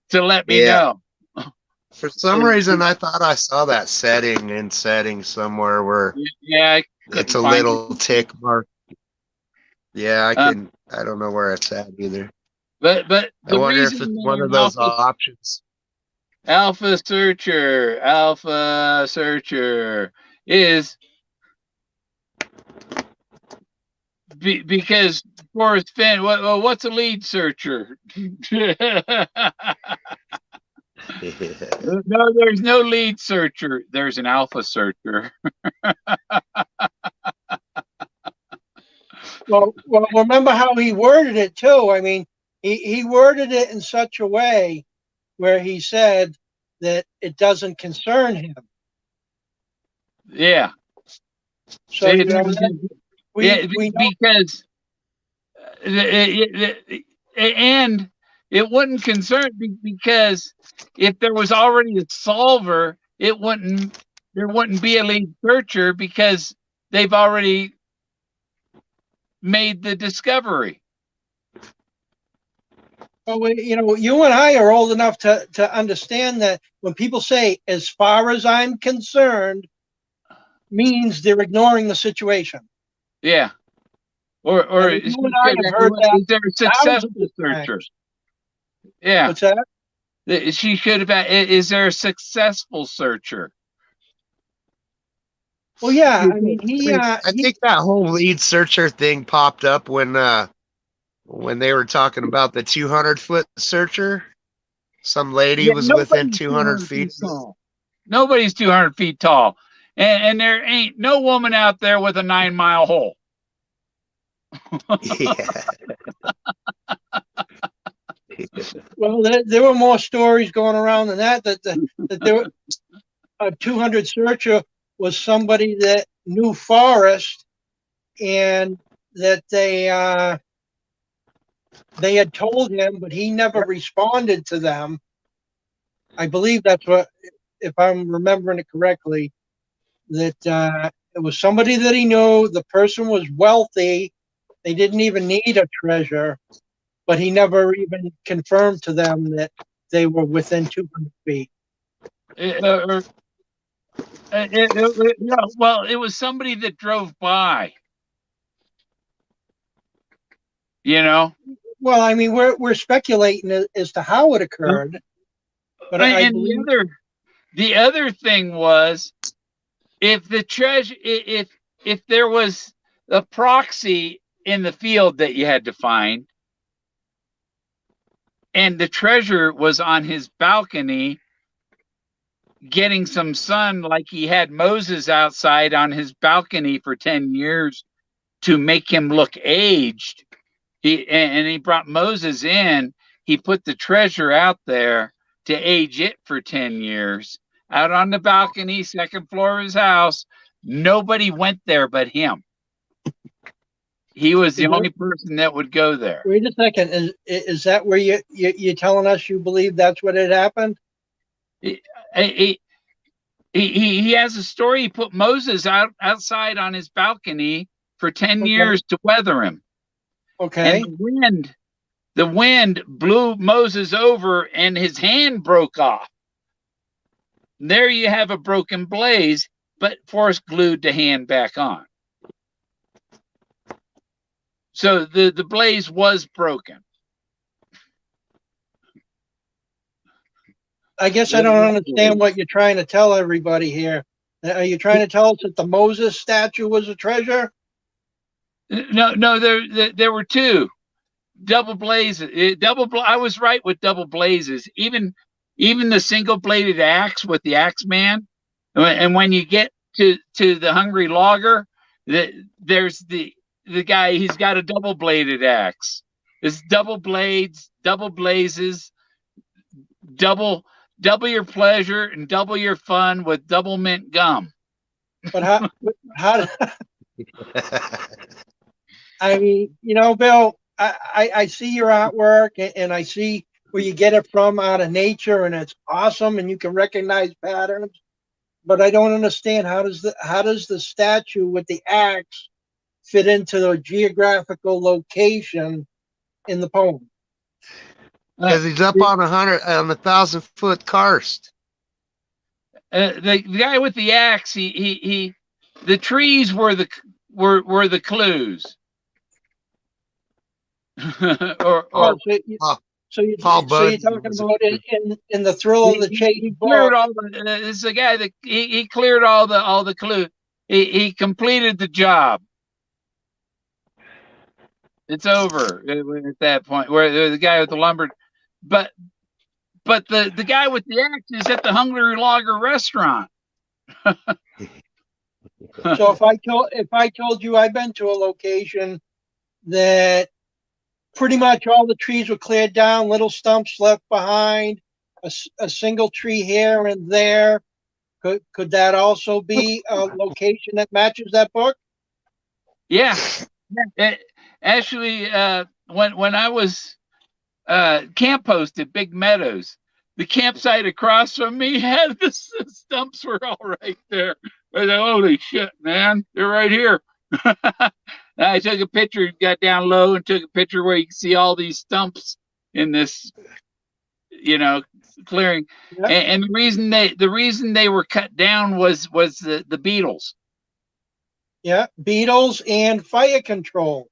to let me Yeah. know. For some reason, I thought I saw that setting somewhere where Yeah, I it's couldn't a find little it. tick mark. Yeah, Um, I don't know where it's at either. but I the wonder reason if it's that one of an those options. alpha searcher is because Forrest Fenn. What's a lead searcher? No, there's no lead searcher. There's an alpha searcher. Well, remember how he worded it too. I mean, he worded it in such a way where he said that it doesn't concern him. Yeah. So you know Yeah, we know. because and it wouldn't concern because if there was already a solver, there wouldn't be a lead searcher because they've already made the discovery. Well, you and I are old enough to understand that when people say, as far as I'm concerned, means they're ignoring the situation. Yeah. I Or mean, she you and I should have have, heard that is there a thousands successful of searcher? times. Yeah. What's that? She should have had, is there a successful searcher? Well, yeah. I mean, I think that whole lead searcher thing popped up when they were talking about the 200-foot searcher. Some lady Yeah, was within nobody's 200 200 feet. feet tall. Nobody's 200 feet tall. And there ain't no woman out there with a 9-mile hole. Yeah. well, there were more stories going around than that. That there were a 200 searcher was somebody that knew Forrest, and that they had told him, but he never responded to them. I believe that's what, if I'm remembering it correctly, that it was somebody that he knew. The person was wealthy. They didn't even need a treasure, but he never even confirmed to them that they were within 200 feet. Yeah, well, it was somebody that drove by, you know. Well, I mean, we're speculating as to how it occurred, but I And believe. the other thing was, if the treasure, if there was a proxy in the field that you had to find, and the treasure was on his balcony getting some sun, like he had Moses outside on his balcony for 10 years to make him look aged. He brought Moses in. He put the treasure out there to age it for 10 years out on the balcony, second floor of his house. Nobody went there but him. He was the only person that would go there. Wait a second. Is that where you're telling us you believe that's what had happened? He, he, he has a story. He put Moses outside on his balcony for 10 Okay. years to weather him. Okay. And the wind blew Moses over and his hand broke off. There you have a broken blaze, but Forrest glued the hand back on. So the blaze was broken. I guess I don't understand what you're trying to tell everybody here. Are you trying to tell us that the Moses statue was a treasure? No, there were two double blazes. I was right with double blazes. Even the single bladed axe with the axe man, and when you get to the hungry logger, there's the guy. He's got a double bladed axe. It's double blades, double blazes, double your pleasure and double your fun with double mint gum. But how I mean, Bill, I see your artwork, and I see where you get it from out of nature, and it's awesome, and you can recognize patterns. But I don't understand, how does the statue with the axe fit into the geographical location in the poem? Because he's up on 1,000-foot karst. The guy with the axe, he the trees were the clues. So you're talking about in the thrill of the chase book. This is a guy that he cleared all the clues. He completed the job. It's over at that point. Where the guy with the lumber, but the guy with the axe is at the Hungry Logger restaurant. So if I told you I've been to a location that pretty much all the trees were cleared down, little stumps left behind, a single tree here and there, could that also be a location that matches that book? Yeah. Actually, when I was camp host at Big Meadows, the campsite across from me had the stumps were all right there. I said, holy shit, man, they're right here. I took a picture, got down low and took a picture where you can see all these stumps in this, you know, clearing. Yeah, And the reason they were cut down was the beetles. yeah. Beetles and fire control.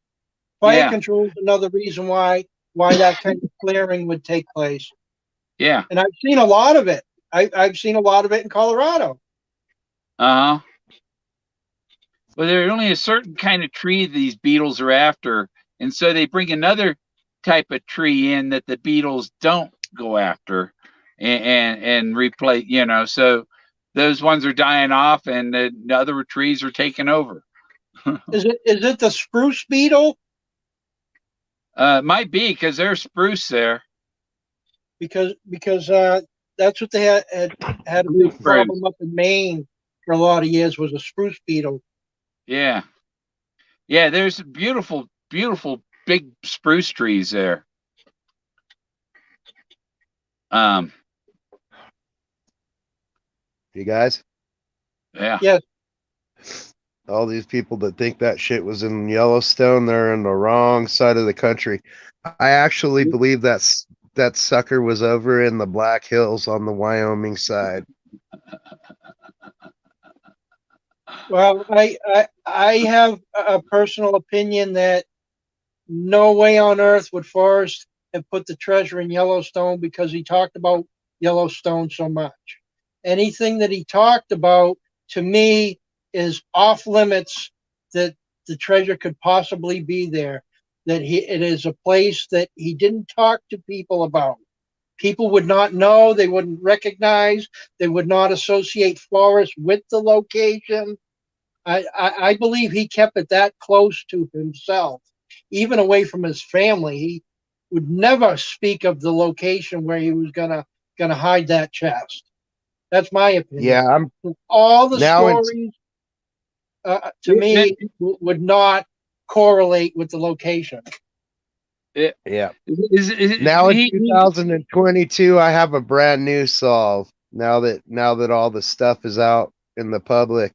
Fire Yeah, control is another reason why that kind of clearing would take place. yeah. And I've seen a lot of it. I've seen a lot of it in Colorado. Uh-huh. Well, there's only a certain kind of tree these beetles are after, and so they bring another type of tree in that the beetles don't go after, and replace. So those ones are dying off, and the other trees are taking over. Is it the spruce beetle? Might be because there's spruce there. Because that's what they had a Blue big spruce. problem up in Maine for a lot of years was a spruce beetle. Yeah, yeah. There's beautiful, beautiful big spruce trees there. Um, You guys, yeah. Yes. all these people that think that shit was in Yellowstone, they're in the wrong side of the country. I actually believe that sucker was over in the Black Hills on the Wyoming side. Well, I have a personal opinion that no way on earth would Forrest have put the treasure in Yellowstone because he talked about Yellowstone so much. Anything that he talked about to me is off limits that the treasure could possibly be there. That it is a place that he didn't talk to people about. People would not know, they wouldn't recognize, they would not associate Forrest with the location. I believe he kept it that close to himself, even away from his family. He would never speak of the location where he was gonna hide that chest. That's my opinion. Yeah, I'm All the now in. stories, to me, would not correlate with the location. Yeah. Is Now in 2022, I have a brand new solve. Now that all the stuff is out in the public,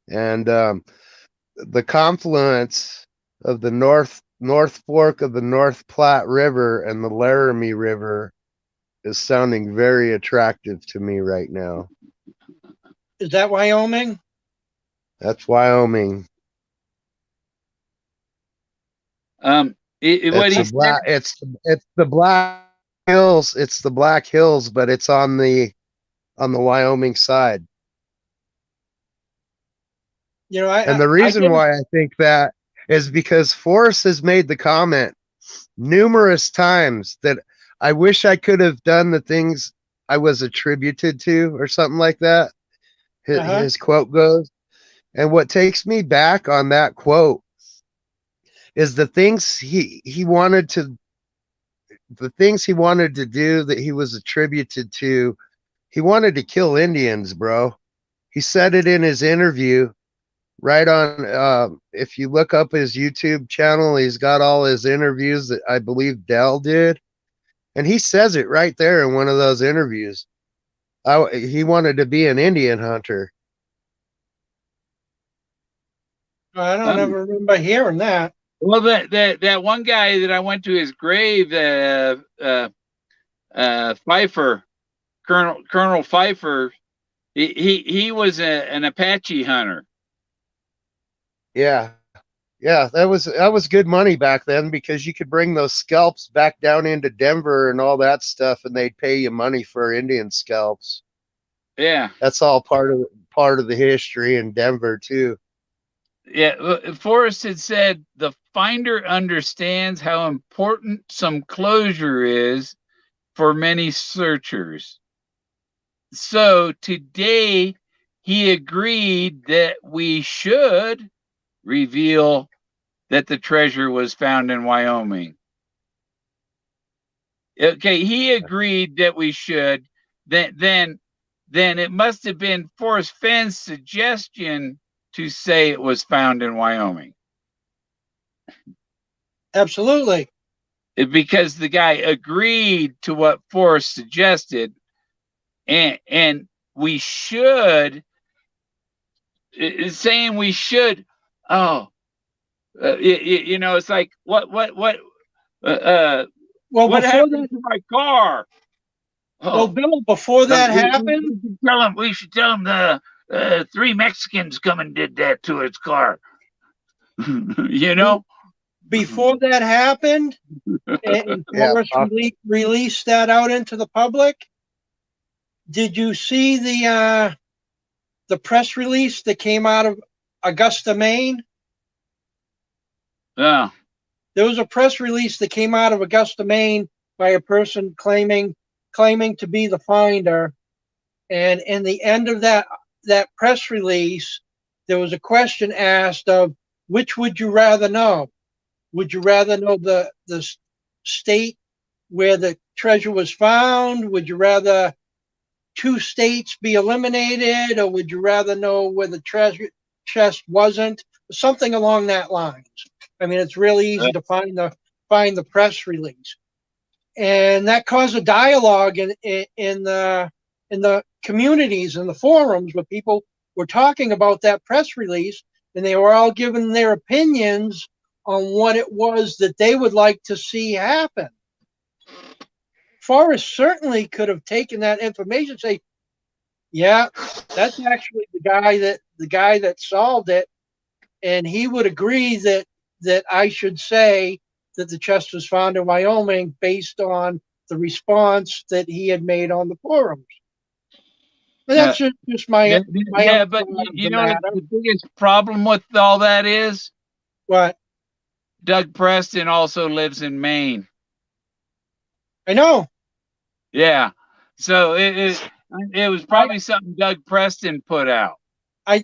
and the confluence of the North Fork of the North Platte River and the Laramie River is sounding very attractive to me right now. Is that Wyoming? That's Wyoming. What It's he a said. black. It's the Black Hills. It's the Black Hills, but it's on the Wyoming side. You know, And the I reason didn't. why I think that is because Forrest has made the comment numerous times that I wish I could have done the things I was attributed to, or something like that. Uh-huh. His quote goes. And what takes me back on that quote is the things he wanted to do that he was attributed to. He wanted to kill Indians, bro. He said it in his interview right on. If you look up his YouTube channel, he's got all his interviews that I believe Dell did. And he says it right there in one of those interviews. He wanted to be an Indian hunter. I don't Um, ever remember hearing that. well, that one guy that I went to his grave, Pfeiffer, Colonel Pfeiffer, he was an Apache hunter. Yeah. Yeah, that was good money back then because you could bring those scalps back down into Denver and all that stuff, and they'd pay you money for Indian scalps. Yeah, That's all part of the history in Denver too. yeah. Forrest had said the finder understands how important some closure is for many searchers. So today he agreed that we should reveal that the treasure was found in Wyoming. Okay, he agreed that we should. Then it must have been Forrest Fenn's suggestion to say it was found in Wyoming. Absolutely. Because the guy agreed to what Forrest suggested, and we should saying we should. Oh, it's like what uh, uh Well, What before happened that, to my car? well, Oh, Bill, before that happened, we should tell him. We should tell him the three Mexicans come and did that to its car. You be, know? before that happened, and Yeah, Forrest released that out into the public. Did you see the press release that came out of Augusta, Maine? Yeah. There was a press release that came out of Augusta, Maine by a person claiming to be the finder. And in the end of that press release, there was a question asked of which would you rather know? Would you rather know the state where the treasure was found? Would you rather two states be eliminated, or would you rather know where the treasure chest wasn't? Something along that lines. I mean, it's really easy to find the press release, and that caused a dialogue in the communities and the forums where people were talking about that press release, and they were all giving their opinions on what it was that they would like to see happen. Forrest certainly could have taken that information and say, yeah, that's actually the guy that solved it, and he would agree that I should say that the chest was found in Wyoming based on the response that he had made on the forums. And that's just my Yeah, own but thought of you the know matter. the biggest problem with all that is But Doug Preston also lives in Maine. I know Yeah, so it was I probably something Doug Preston put out. I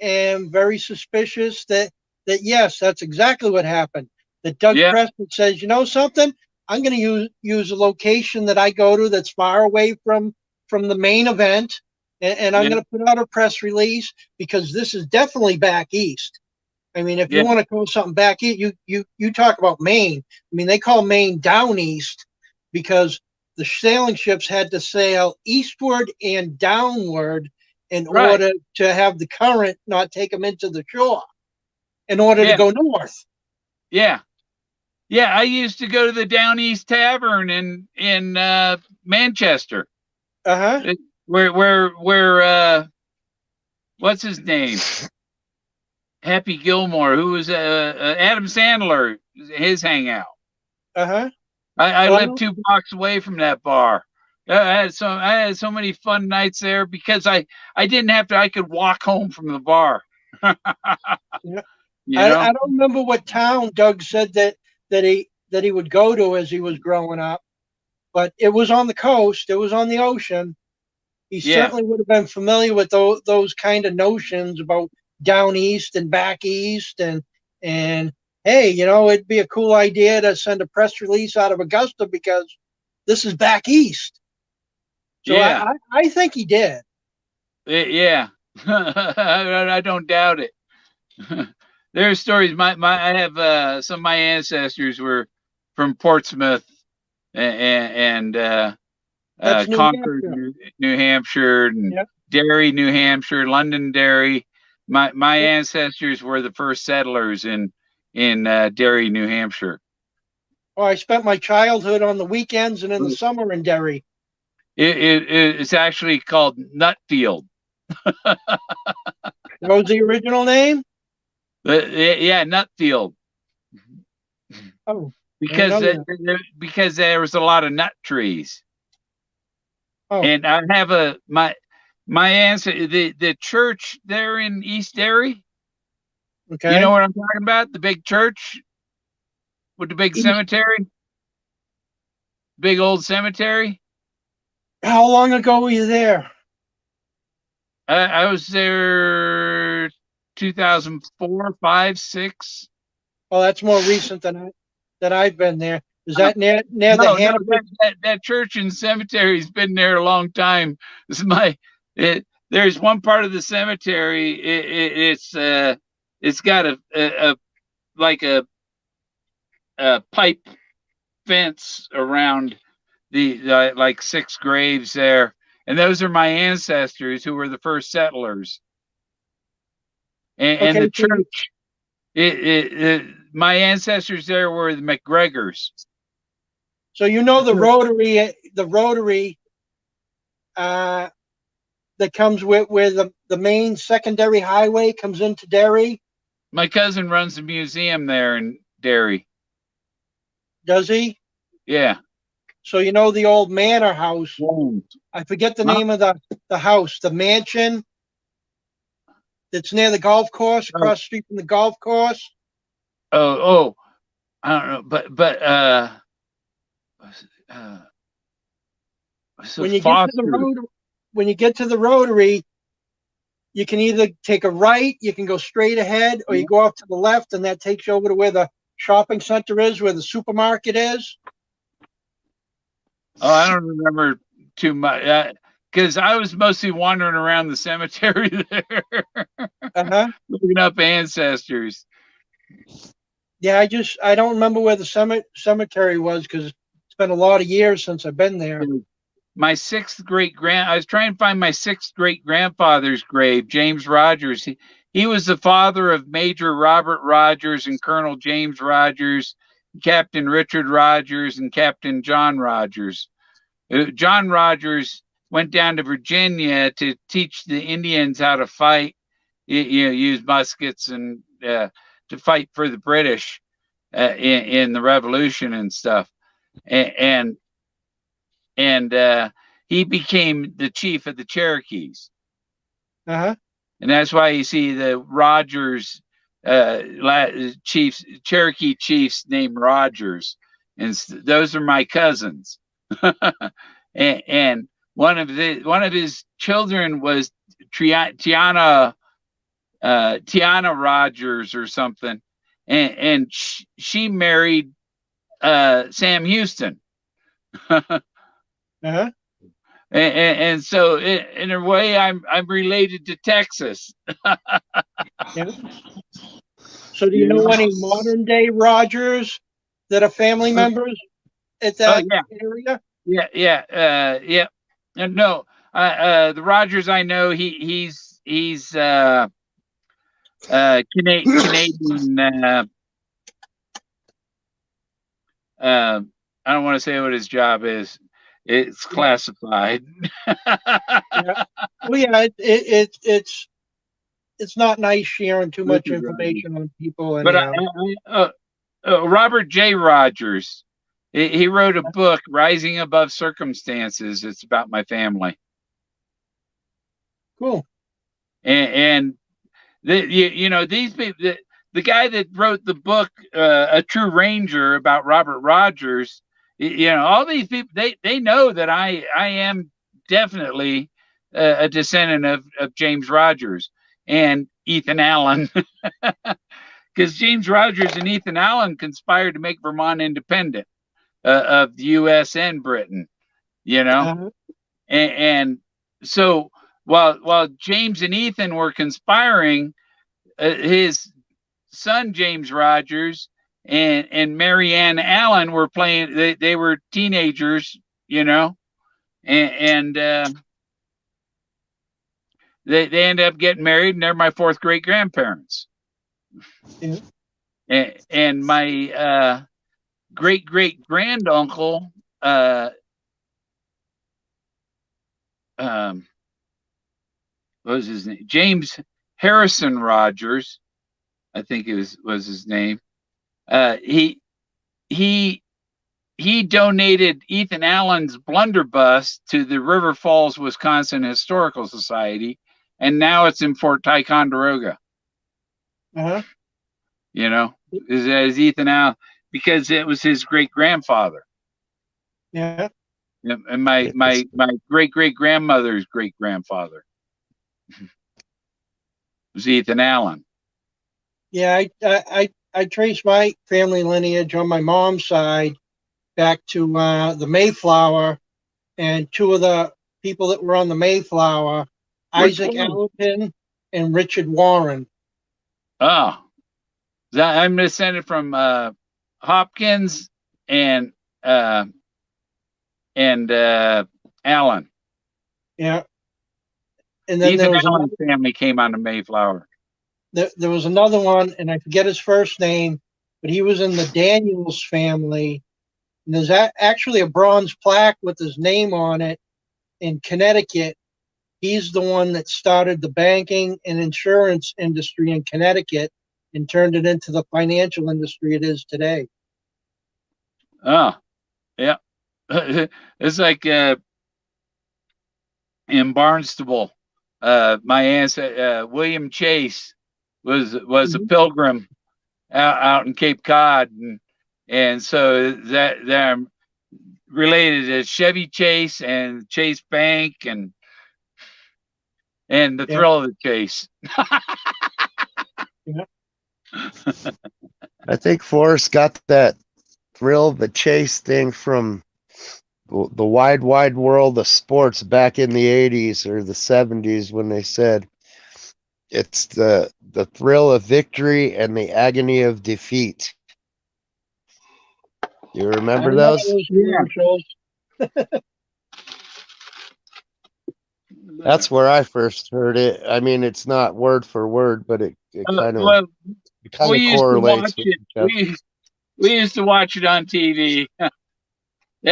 am very suspicious that yes, that's exactly what happened. That Doug Yeah, Preston says, you know something, I'm going to use a location that I go to that's far away from the main event, and I'm yeah, going to put out a press release because this is definitely back east. I mean, if yeah, you want to call something back east, you talk about Maine. I mean, they call Maine down east because the sailing ships had to sail eastward and downward in right. order to have the current not take them into the shore in order to Yeah, go north. yeah, yeah. I used to go to the Down East Tavern in Manchester. Uh-huh. It- where what's his name? Happy Gilmore, who was Adam Sandler, his hangout. Uh-huh. I Well, I lived don't, 2 blocks away from that bar. I had so many fun nights there because I didn't have to. I could walk home from the bar. yeah, You know? I don't remember what town Doug said that he would go to as he was growing up, but it was on the coast, it was on the ocean. He Yeah, certainly would have been familiar with those kind of notions about down east and back east, and hey, it'd be a cool idea to send a press release out of Augusta because this is back east. So yeah, I think he did. yeah. I don't doubt it. There are stories. I have some of my ancestors were from Portsmouth and That's New Concord, Hampshire. New Hampshire, and Yep. Derry, New Hampshire, Londonderry. My Yep. ancestors were the first settlers in Derry, New Hampshire. Oh, I spent my childhood on the weekends and in the summer in Derry. It's actually called Nutfield. That was the original name. Yeah, Nutfield, Oh, I didn't because know that. because there was a lot of nut trees. Oh, And I have my answer the church there in East Derry. You know okay. what I'm talking about? The big church with the big East. cemetery, big old cemetery. How long ago were you there? I was there 2004, 5, 6. Oh, that's more recent than I've been there. Is that near the No, Hannibal? that church and cemetery's been there a long time. This is there's one part of the cemetery. It's got a like a pipe fence around the like 6 graves there, and those are my ancestors who were the first settlers. And Okay, the so church, my ancestors there were the McGregors. So you know the rotary that comes with where the main secondary highway comes into Derry. My cousin runs a museum there in Derry. Does he? Yeah. So you know the old manor house. Huh? I forget the name of the house, the mansion that's near the golf course, Oh, across the street from the golf course. oh, I don't know, but so When you get to the Foster. road, when you get to the rotary, you can either take a right, you can go straight ahead, or you go off to the left, and that takes you over to where the shopping center is, where the supermarket is. Oh, I don't remember too much because I was mostly wandering around the cemetery there, looking up ancestors. Yeah, I don't remember where the cemetery was because it's been a lot of years since I've been there. My I was trying to find my sixth great grandfather's grave, James Rogers. He was the father of Major Robert Rogers and Colonel James Rogers, Captain Richard Rogers, and Captain John Rogers. John Rogers went down to Virginia to teach the Indians how to fight, use muskets and to fight for the British in the Revolution and stuff. And he became the chief of the Cherokees. Uh-huh. And that's why you see the Rogers chiefs, Cherokee chiefs named Rogers, and those are my cousins. and one of his children was Tiana Rogers or something, and she married Sam Houston. Uh-huh. And so in a way I'm related to Texas. Yeah. So do you know any modern day Rogers that are family members at that area? Yeah. No, the Rogers I know, he's Canadian. I don't want to say what his job is. It's classified. Yeah. Well, yeah, it's not nice sharing too much information on people. But Anyhow. Robert J. Rogers, he wrote a book, Rising Above Circumstances. It's about my family. Cool. And these people, the guy that wrote the book, A True Ranger, about Robert Rogers, all these people, they know that I am definitely a descendant of James Rogers and Ethan Allen, because James Rogers and Ethan Allen conspired to make Vermont independent of the U.S. and Britain, and so while James and Ethan were conspiring, his son James Rogers and Marianne Allen were playing. They were teenagers, and they ended up getting married, and they're my fourth great grandparents. Yeah. And my great great granduncle, what was his name? James Harrison Rogers, I think it was his name. He donated Ethan Allen's blunderbuss to the River Falls, Wisconsin Historical Society, and now it's in Fort Ticonderoga. Uh-huh. As Ethan Allen, because it was his great grandfather. Yeah. And my great great grandmother's great grandfather was Ethan Allen. Yeah, I trace my family lineage on my mom's side back to the Mayflower, and two of the people that were on the Mayflower, Isaac Allerton and Richard Warren. Oh, I'm descended from Hopkins and Allen. Yeah. And then Ethan Allen's family came on the Mayflower. There was another one, and I forget his first name, but he was in the Daniels family, And there's actually a bronze plaque with his name on it in Connecticut. He's the one that started the banking and insurance industry in Connecticut and turned it into the financial industry it is today. Oh, yeah. It's like in Barnstable, my ancestor William Chase was a pilgrim out in Cape Cod, and so that I'm related to Chevy Chase and Chase Bank and the Yeah. thrill of the chase. Yeah. I think Forrest got that thrill of the chase thing from the wide world of sports back in the 80s or the 70s when they said it's the thrill of victory and the agony of defeat. You I remember remember those? those commercials. That's where I first heard it. I mean, it's not word for word, but it kind Well, of we used to correlates watch with it. each other. We used to watch it on TV. The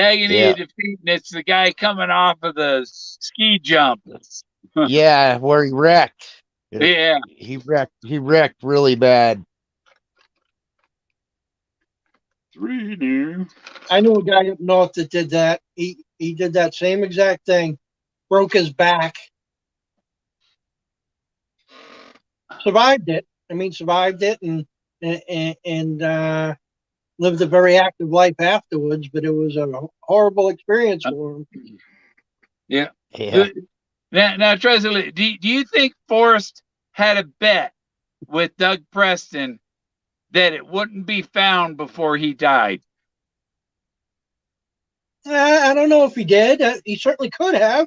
agony Yeah. of defeat, and it's the guy coming off of the ski jump. Yeah, where he wrecked. Yeah. He wrecked really bad. 3 new. I knew a guy up north that did that. He did that same exact thing. Broke his back. Survived it. I mean, survived it and lived a very active life afterwards. But it was a horrible experience for him. Yeah. Yeah. Now, Tresley, do you think Forrest had a bet with Doug Preston that it wouldn't be found before he died? I don't know if he did. He certainly could have.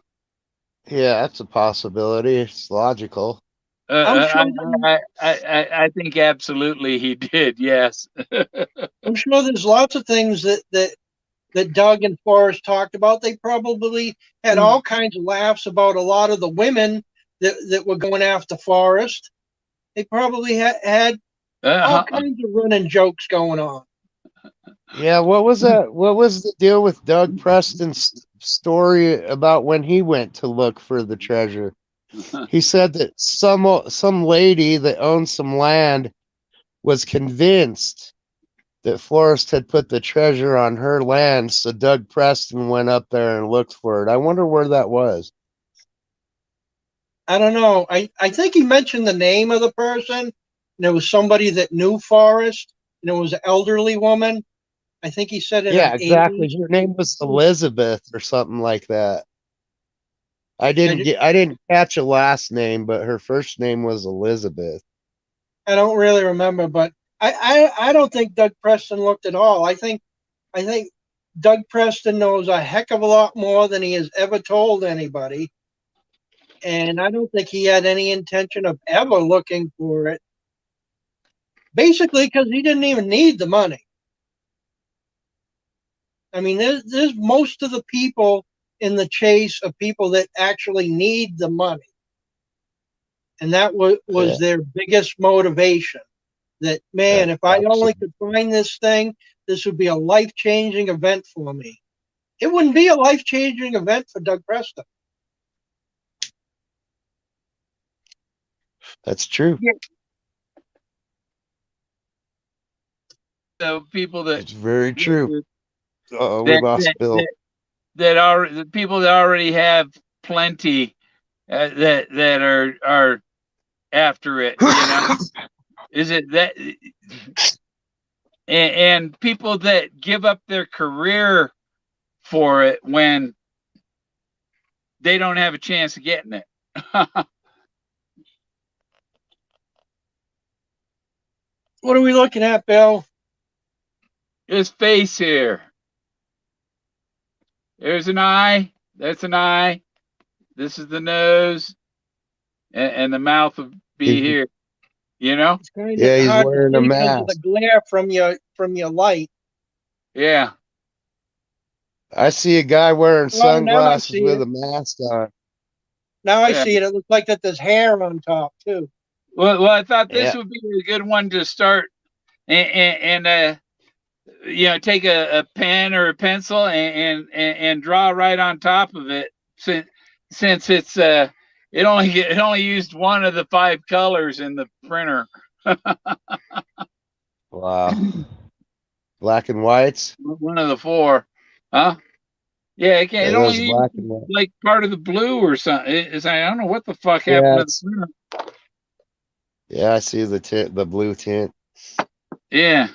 Yeah, that's a possibility. It's logical. I'm sure. I think absolutely he did. Yes. I'm sure there's lots of things that Doug and Forrest talked about. They probably had all kinds of laughs about a lot of the women that were going after Forrest. They probably had all kinds of running jokes going on. Yeah, what was that? What was the deal with Doug Preston's story about when he went to look for the treasure? He said that some lady that owned some land was convinced that Forrest had put the treasure on her land, so Doug Preston went up there and looked for it. I wonder where that was. I don't know. I think he mentioned the name of the person, and it was somebody that knew Forrest, and it was an elderly woman. I think he said in Yeah, her exactly. 80s. Her name was Elizabeth or something like that. I I didn't catch a last name, but her first name was Elizabeth. don't really remember, but I don't think Doug Preston looked at all. I think Doug Preston knows a heck of a lot more than he has ever told anybody. And I don't think he had any intention of ever looking for it. Basically, because he didn't even need the money. I mean, there's most of the people in the chase of people that actually need the money. And that was Yeah, their biggest motivation. That, man, if I only absolutely. could find this thing, this would be a life-changing event for me. It wouldn't be a life-changing event for Doug Preston. That's true. Yeah. So people It's very true. Oh, we that lost that Bill. that are the people that already have plenty that are after it, is it that and people that give up their career for it when they don't have a chance of getting it? What are we looking at, Bill? His face here. There's an eye. That's an eye. This is the nose, and the mouth would be He's, here. You know? It's kind of yeah, he's hard to wearing a see because of the mask. glare from your light. Yeah. I see a guy wearing Oh, now I sunglasses see with it. a mask on. Now I Yeah. see it. It looks like that there's hair on top too. Well, I thought this Yeah, would be a good one to start, and take a pen or a pencil and draw right on top of it, since it only used one of the 5 colors in the printer. Wow. Black and whites. One of the 4, huh? Yeah, it It only was used black and white. like part of the blue or something. I don't know what the fuck happened Yeah, to the printer. yeah, I see the tint, the blue tint. Yeah,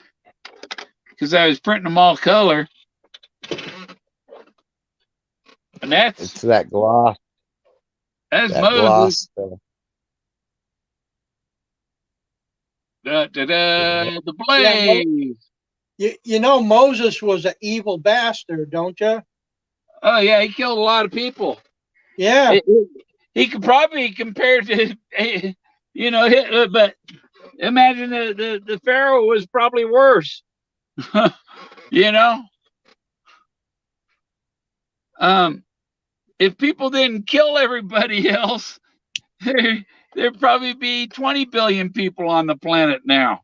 because I was printing them all color, and It's that gloss, that's that Moses. gloss stuff. The Yeah, blaze. you know Moses was an evil bastard, don't you? Oh yeah, he killed a lot of people. Yeah. He could probably compare to, but imagine the Pharaoh was probably worse. you know, um, if people didn't kill everybody else, there'd probably be 20 billion people on the planet now.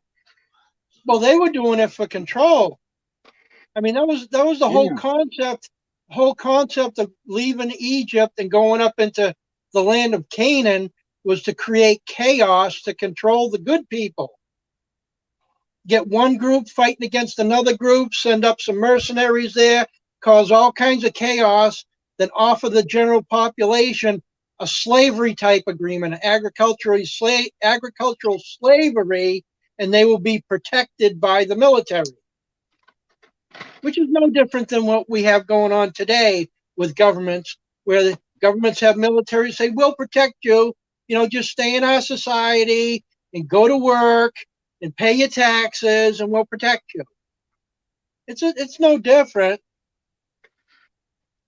Well, they were doing it for control. I mean, that was the Yeah. whole concept of leaving Egypt and going up into the land of Canaan was to create chaos to control the good people. Get one group fighting against another group, send up some mercenaries there, cause all kinds of chaos, then offer the general population a slavery type agreement, agricultural slavery, and they will be protected by the military, which is no different than what we have going on today with governments, where the governments have military say, we'll protect you, just stay in our society and go to work and pay your taxes and we'll protect you. It's no different.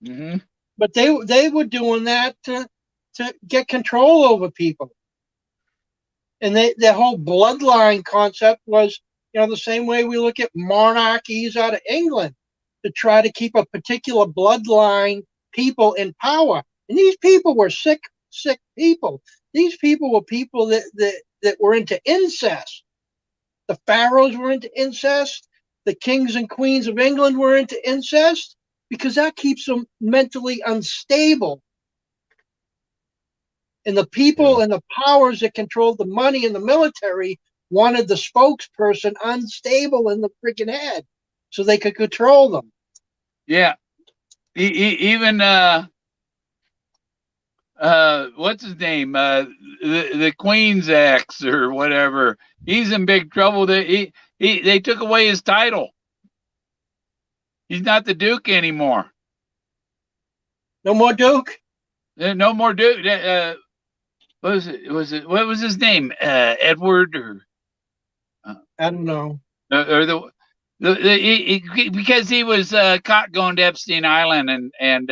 Mm-hmm. But they were doing that to get control over people. And the whole bloodline concept was, the same way we look at monarchies out of England, to try to keep a particular bloodline people in power. And these people were sick people. These people were people that were into incest. The pharaohs were into incest. The kings and queens of England were into incest because that keeps them mentally unstable. And the people Yeah. and the powers that controlled the money in the military wanted the spokesperson unstable in the freaking head so they could control them. Yeah. Even what's his name? The Queen's ex or whatever. He's in big trouble. They took away his title. He's not the Duke anymore. No more Duke? No more Duke. What was it? What was his name? Edward or I don't know. or because he was caught going to Epstein Island and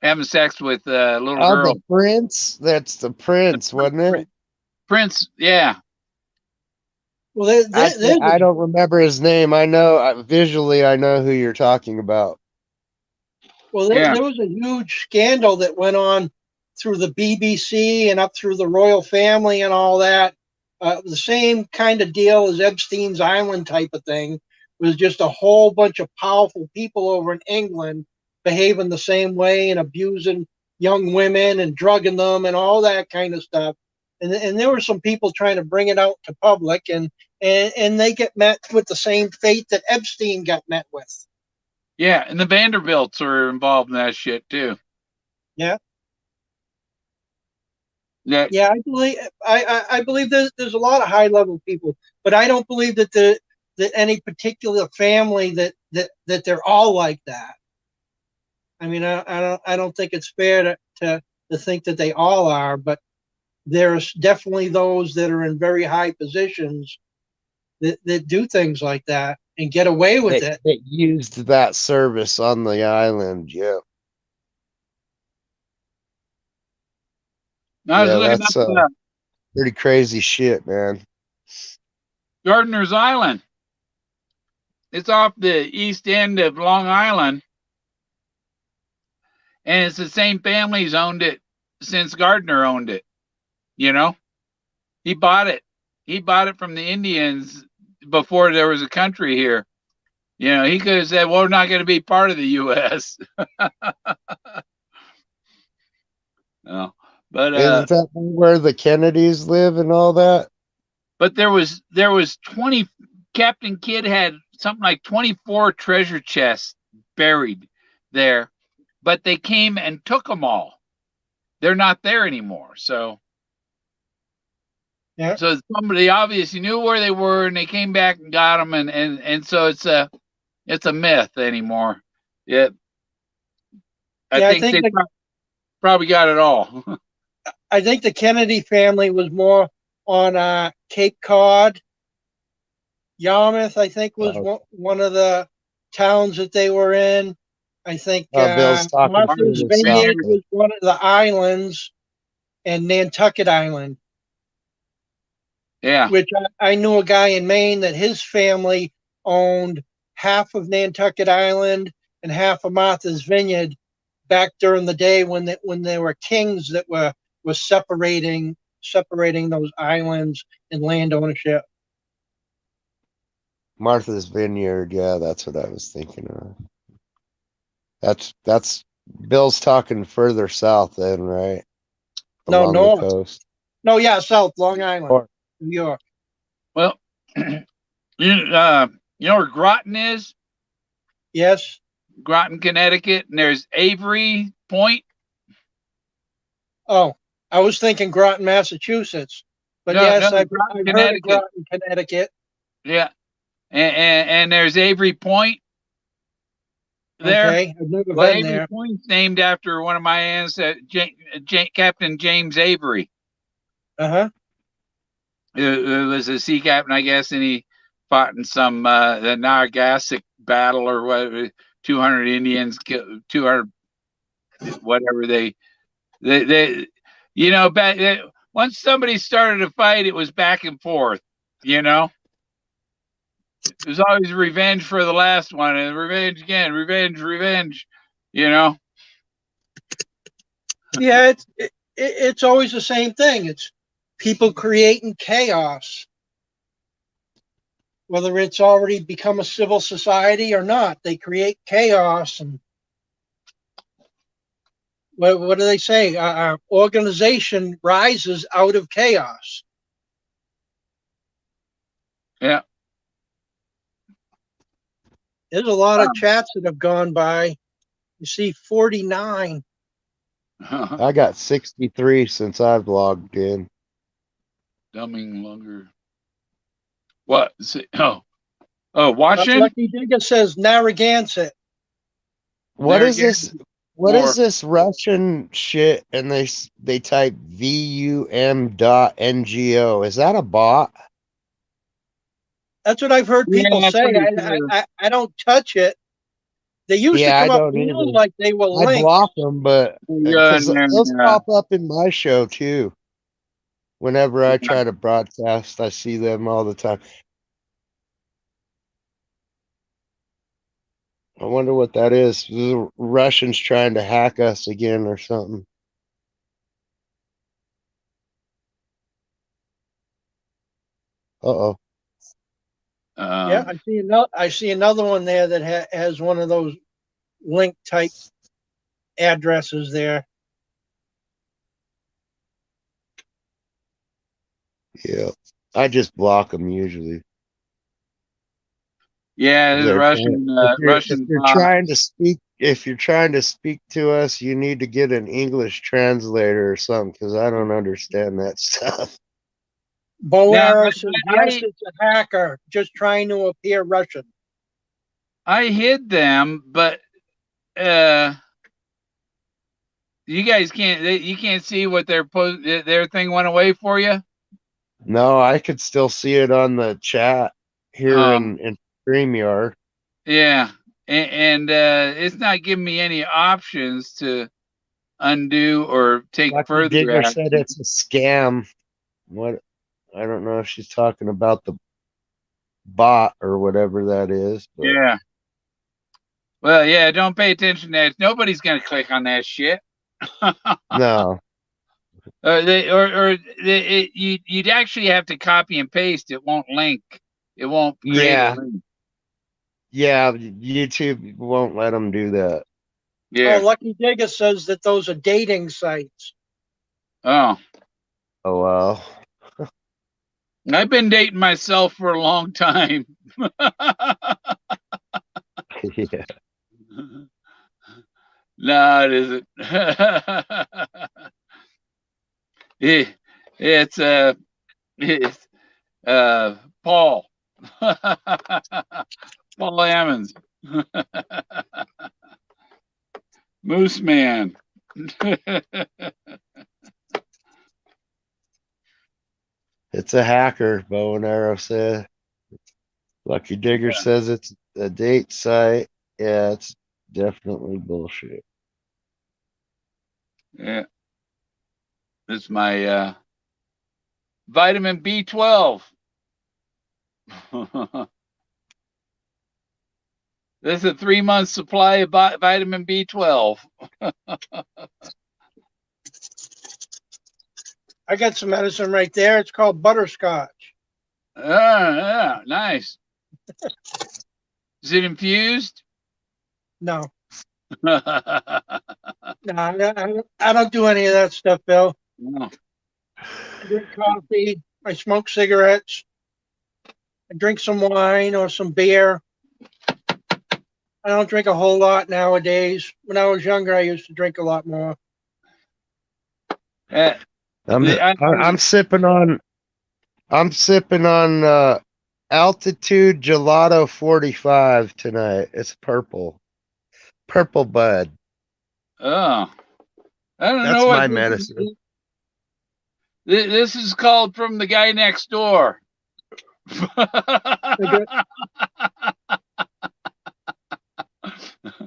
having sex with a little Oh, girl. the prince. That's the prince, wasn't it? Prince, yeah. Well, I don't remember his name. I know visually. I know who you're talking about. Yeah. there was a huge scandal that went on through the BBC and up through the royal family and all that. The same kind of deal as Epstein's Island type of thing. It was just a whole bunch of powerful people over in England behaving the same way and abusing young women and drugging them and all that kind of stuff. And there were some people trying to bring it out to public, and they get met with the same fate that Epstein got met with. Yeah, and the Vanderbilts are involved in that shit too. Yeah. Yeah. Yeah, I believe there's a lot of high level people, but I don't believe that that any particular family that they're all like that. I mean, I don't think it's fair to think that they all are, but there's definitely those that are in very high positions that do things like that and get away with it. That used that service on the island. Yeah. I was Yeah, looking that's up pretty crazy shit, man. Gardiner's Island. It's off the east end of Long Island, and it's the same family's owned it since Gardner owned it. You know, he bought it. He bought it from the Indians before there was a country here. You know, he could have said, well, we're not going to be part of the U.S. No. Isn't that where the Kennedys live and all that? But there was 20. Captain Kidd had something like 24 treasure chests buried there, but they came and took them all. They're not there anymore. So Yeah. so somebody obviously knew where they were, and they came back and got them, and so it's a myth anymore. Yeah, I Yeah, think they probably got it all. I think the Kennedy family was more on Cape Cod. Yarmouth, I think, was one of the towns that they were in. I think Bill's talking Martha's further south. Vineyard was one of the islands, and Nantucket Island. Yeah. Which I knew a guy in Maine that his family owned half of Nantucket Island and half of Martha's Vineyard back during the day when there were kings that were separating those islands in land ownership. Martha's Vineyard, yeah, that's what I was thinking of. That's Bill's talking further south then, right? No, Along the north. coast. No, yeah, south, Long Island, New York. Well, you know where Groton is? Yes. Groton, Connecticut, and there's Avery Point. Oh, I was thinking Groton, Massachusetts. But No, yes, I've Groton, heard of Groton, Connecticut. Yeah. And there's Avery Point there. Okay, I've never Well, been Avery there. Point's named after one of my ancestors, Captain James Avery. Uh-huh. It was a sea captain, I guess, and he fought in some the Narragansett battle or whatever. 200 Indians, 200 whatever they you know, once somebody started a fight, it was back and forth. You know, it was always revenge for the last one, and revenge again, revenge. You know. Yeah, it's always the same thing. It's people creating chaos, whether it's already become a civil society or not. They create chaos, and what do they say? Organization rises out of chaos. Yeah. There's a lot of chats that have gone by. You see 49. I got 63 since I've logged in. Dumbing longer. What? Washington? Lucky Digger says Narragansett. What is this? What is this Russian shit? And they type VUM.NGO. Is that a bot? That's what I've heard people say. I don't touch it. They used to come up blue like they were linked. I block them, but because those pop up in my show too. Whenever I try to broadcast, I see them all the time. I wonder what that is. The Russians trying to hack us again or something. Uh-oh. Yeah, I see another one there that has one of those link type addresses there. Yeah, I just block them usually. Yeah, there's Russian. If you're trying to speak, to us, you need to get an English translator or something, because I don't understand that stuff. Boero says yes, it's a hacker just trying to appear Russian. I hid them, but you guys can't see what their thing went away for you. No, I could still see it on the chat here in StreamYard. Yeah, and it's not giving me any options to undo or take further Digger action. said it's a scam. What? I don't know if she's talking about the bot or whatever that is. But. Yeah. Well, yeah, don't pay attention to that. Nobody's going to click on that shit. No. You'd actually have to copy and paste. It won't link. It won't create a link. Yeah, YouTube won't let them do that. Oh, Yeah. Lucky Digger says that those are dating sites. Oh, Oh well. I've been dating myself for a long time. Yeah. No, it isn't. It's it's Paul. Paul Ammons. Moose Man. It's a hacker, Bow and Arrow said. Lucky Digger says it's a date site. Yeah, it's definitely bullshit. Yeah, it's my vitamin B12. This is a 3 month supply of vitamin B12. I got some medicine right there. It's called butterscotch. Yeah, nice. Is it infused? No, No. no, I don't do any of that stuff, Bill. I drink coffee. I smoke cigarettes. I drink some wine or some beer. I don't drink a whole lot nowadays. When I was younger, I used to drink a lot more. Uh, I'm sipping on Altitude Gelato 45 tonight. It's purple. Purple bud. oh, I don't know That's what my medicine. this is called from the guy next door. I got,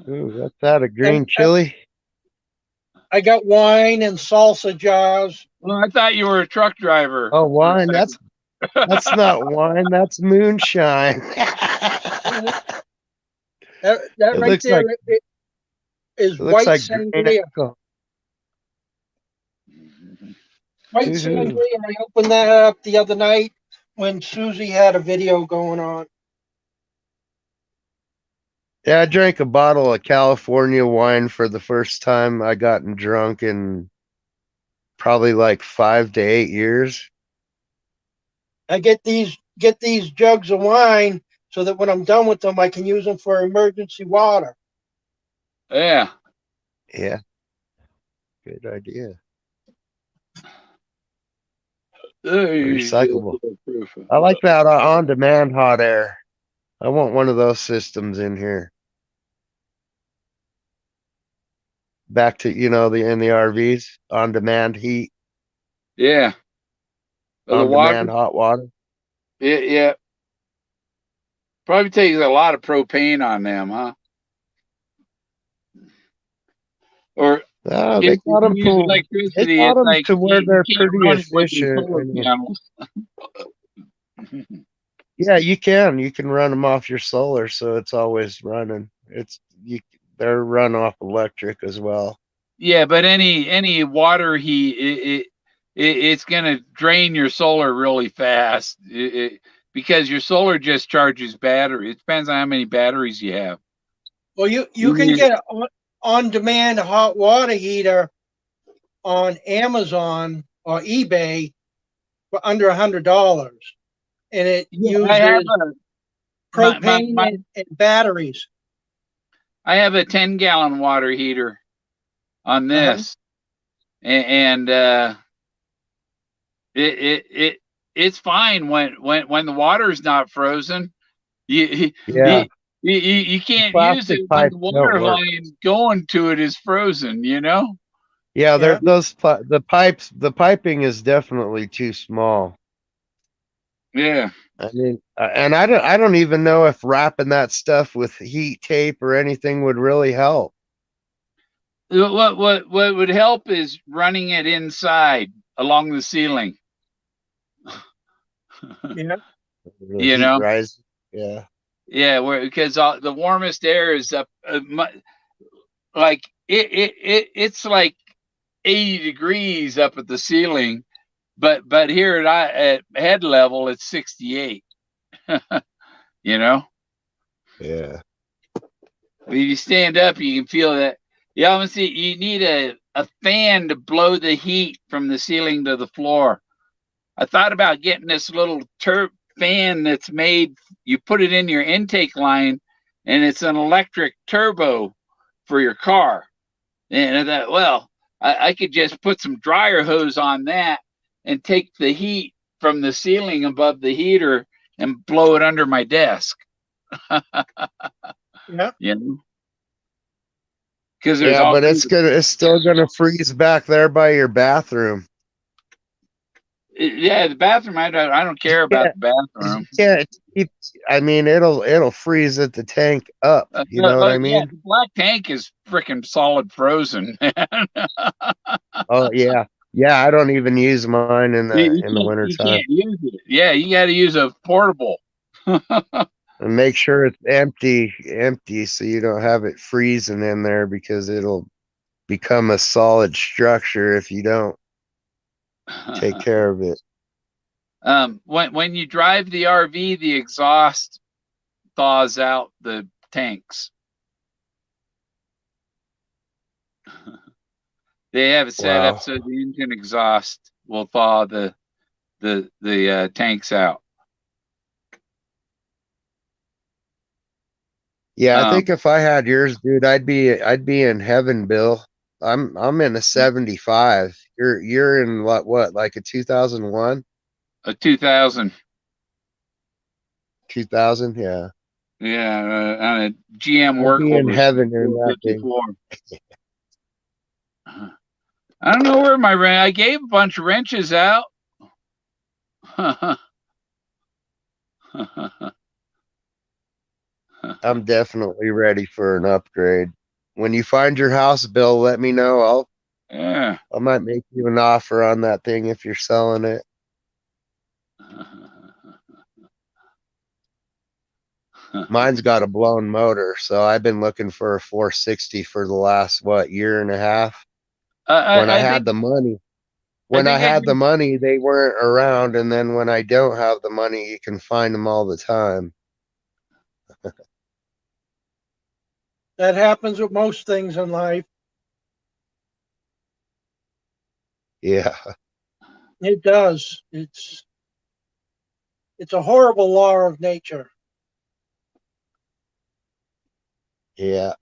Ooh, what's that? A and green chili? I got wine and salsa jars. Well, I thought you were a truck driver Oh, for a wine. That's second. not wine. That's moonshine. That It right looks there like is it looks white like green sangria. alcohol. White Woohoo. sangria. I opened that up the other night when Susie had a video going on. Yeah, I drank a bottle of California wine for the first time I gotten drunk in probably like 5 to 8 years. I get these jugs of wine so that when I'm done with them, I can use them for emergency water. Yeah. Yeah, good idea. Recyclable. I like that on-demand hot air. I want one of those systems in here. Back to the in the RVs, on-demand heat, Yeah. Well, the water. on-demand hot water. Yeah, yeah. Probably takes a lot of propane on them, huh? Or Oh, if they you got them use to they electricity, got it's 'em like to where you they're can't pretty run it with your efficient. solar panels. Yeah, you can run them off your solar, so it's always running. They're run off electric as well. Yeah, but any water heat, it's gonna drain your solar really fast. Because your solar just charges battery. It depends on how many batteries you have. Well, you can You- get an on-demand hot water heater on Amazon or eBay for under $100, and it Yeah, I have uses a propane and batteries. I have a 10-gallon water heater on Uh-huh. this, and it it it it's fine when the water's not frozen. You Yeah, you you the can't use it plastic when pipes the don't water work. line going to it is frozen. Yeah, Yeah. the piping is definitely too small. Yeah. I mean, and I don't even know if wrapping that stuff with heat tape or anything would really help. What would help is running it inside along the ceiling. Yeah. The you heat know, rise. Yeah. yeah, where because the warmest air is up, like it's like 80 degrees up at the ceiling, but here at head level it's 68. you know Yeah. If you stand up, you can feel that. You almost see you need a fan to blow the heat from the ceiling to the floor. I thought about getting this little fan that's made. You put it in your intake line, and it's an electric turbo for your car. And I thought, well, I could just put some dryer hose on that and take the heat from the ceiling above the heater and blow it under my desk. Yeah. You know, because there's Yeah, all but kinds of, it's still gonna freeze back there by your bathroom. yeah, the bathroom. I don't care Yeah, about the bathroom. yeah. I mean, it'll freeze at the tank up. You know what I Yeah, mean? the black tank is freaking solid frozen, man. Oh yeah, yeah. I don't even use mine in the winter You time. can't use it. Yeah, you got to use a portable. And make sure it's empty, so you don't have it freezing in there because it'll become a solid structure if you don't take care of it. When you drive the RV, the exhaust thaws out the tanks. They have it set up Wow. so the engine exhaust will thaw the tanks out. Yeah, I Um, think if I had yours, dude, I'd be in heaven, Bill. I'm in a 75. You're in what like a 2001? a 2000, 2000? Yeah. yeah, on a GM I'd be in workhorse heaven in that thing. 454. I don't know where my wrench. I gave a bunch of wrenches out. I'm definitely ready for an upgrade. When you find your house, Bill, let me know. Yeah. I might make you an offer on that thing if you're selling it. Mine's got a blown motor, so I've been looking for a 460 for the last year and a half. When I I had think the money, I when I think I had the can. money, they weren't around, and then when I don't have the money, you can find them all the time. That happens with most things in life. Yeah, It does. It's a horrible law of nature. yeah,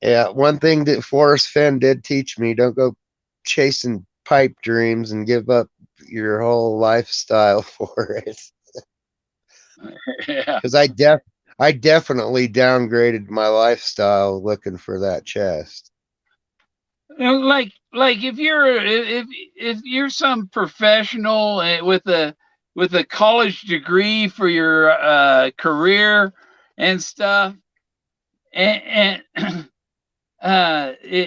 yeah. One thing that Forrest Fenn did teach me: don't go chasing pipe dreams and give up your whole lifestyle for it. Yeah. Because I definitely downgraded my lifestyle looking for that chest. Like if you're some professional with a college degree for your career and stuff, and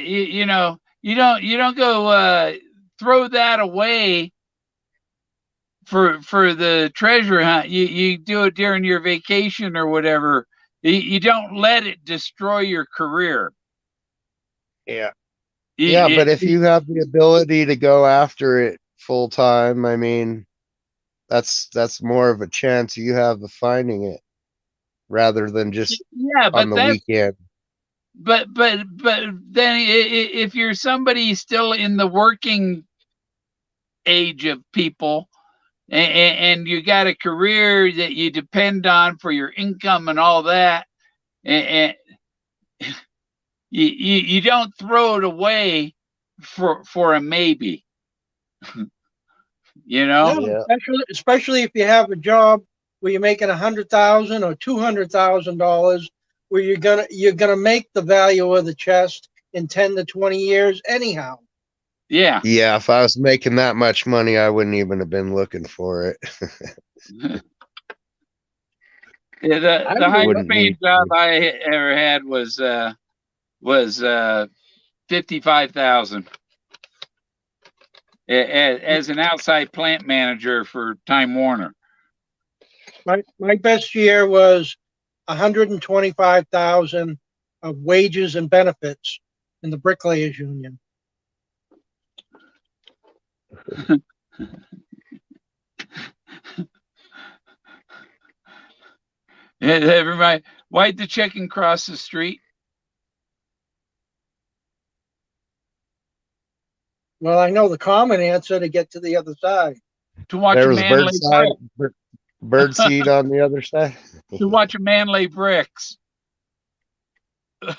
you don't go throw that away for the treasure hunt. You do it during your vacation or whatever. You don't let it destroy your career. Yeah. Yeah, You, but if you have the ability to go after it full time, I mean, that's more of a chance you have of finding it rather than just yeah, on but the that's weekend. but then if you're somebody still in the working age of people, and you got a career that you depend on for your income and all that, and you don't throw it away for a maybe. you know No, Yeah. especially if you have a job where you're making $100,000 or $200,000, where you're gonna make the value of the chest in 10 to 20 years anyhow. yeah. Yeah, if I was making that much money, I wouldn't even have been looking for it. Yeah, I the would. highest Wouldn't paying need job to. I ever had was 55,000 as an outside plant manager for Time Warner. My best year was 125,000 of wages and benefits in the bricklayers union. Everybody, why'd the chicken cross the street? Well, I know the common answer to get to the other side. To watch There a was man bird lay side, brick. bird seed on the other side. To watch a man lay bricks. I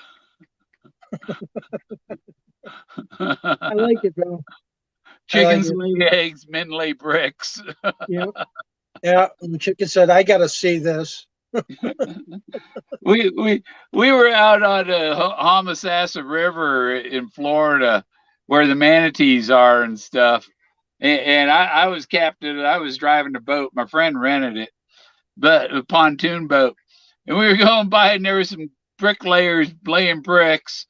like it, though. I like Chickens it. lay eggs, men lay bricks. Yeah. Yeah. And the chicken said, I got to see this. we we we were out on the Homosassa River in Florida, where the manatees are and stuff. And I was captain. I was driving the boat. My friend rented it, but a pontoon boat. And we were going by, and there were some bricklayers laying bricks.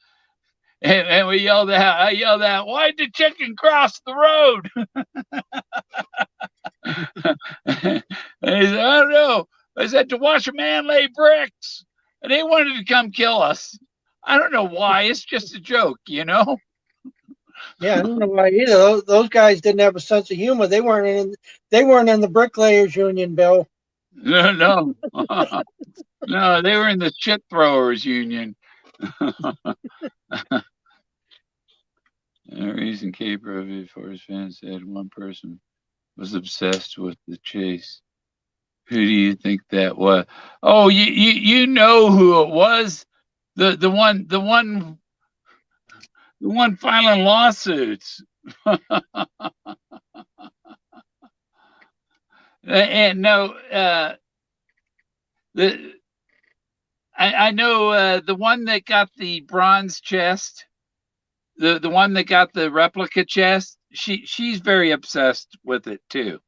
And we yelled out, I yelled out, why'd the chicken cross the road? And he said, I don't know. I said, to watch a man lay bricks. And they wanted to come kill us. I don't know why. It's just a joke, you know? Yeah, I don't know why either. Those guys didn't have a sense of humor. They weren't in the bricklayers union, Bill. No, no. No, they were in the shit throwers union. The reason Cape Road Forrest Fenn said one person was obsessed with the chase. Who do you think that was? Oh, you know who it was. The one filing lawsuits. And no, the I know the one that got the bronze chest, the one that got the replica chest. She's very obsessed with it too.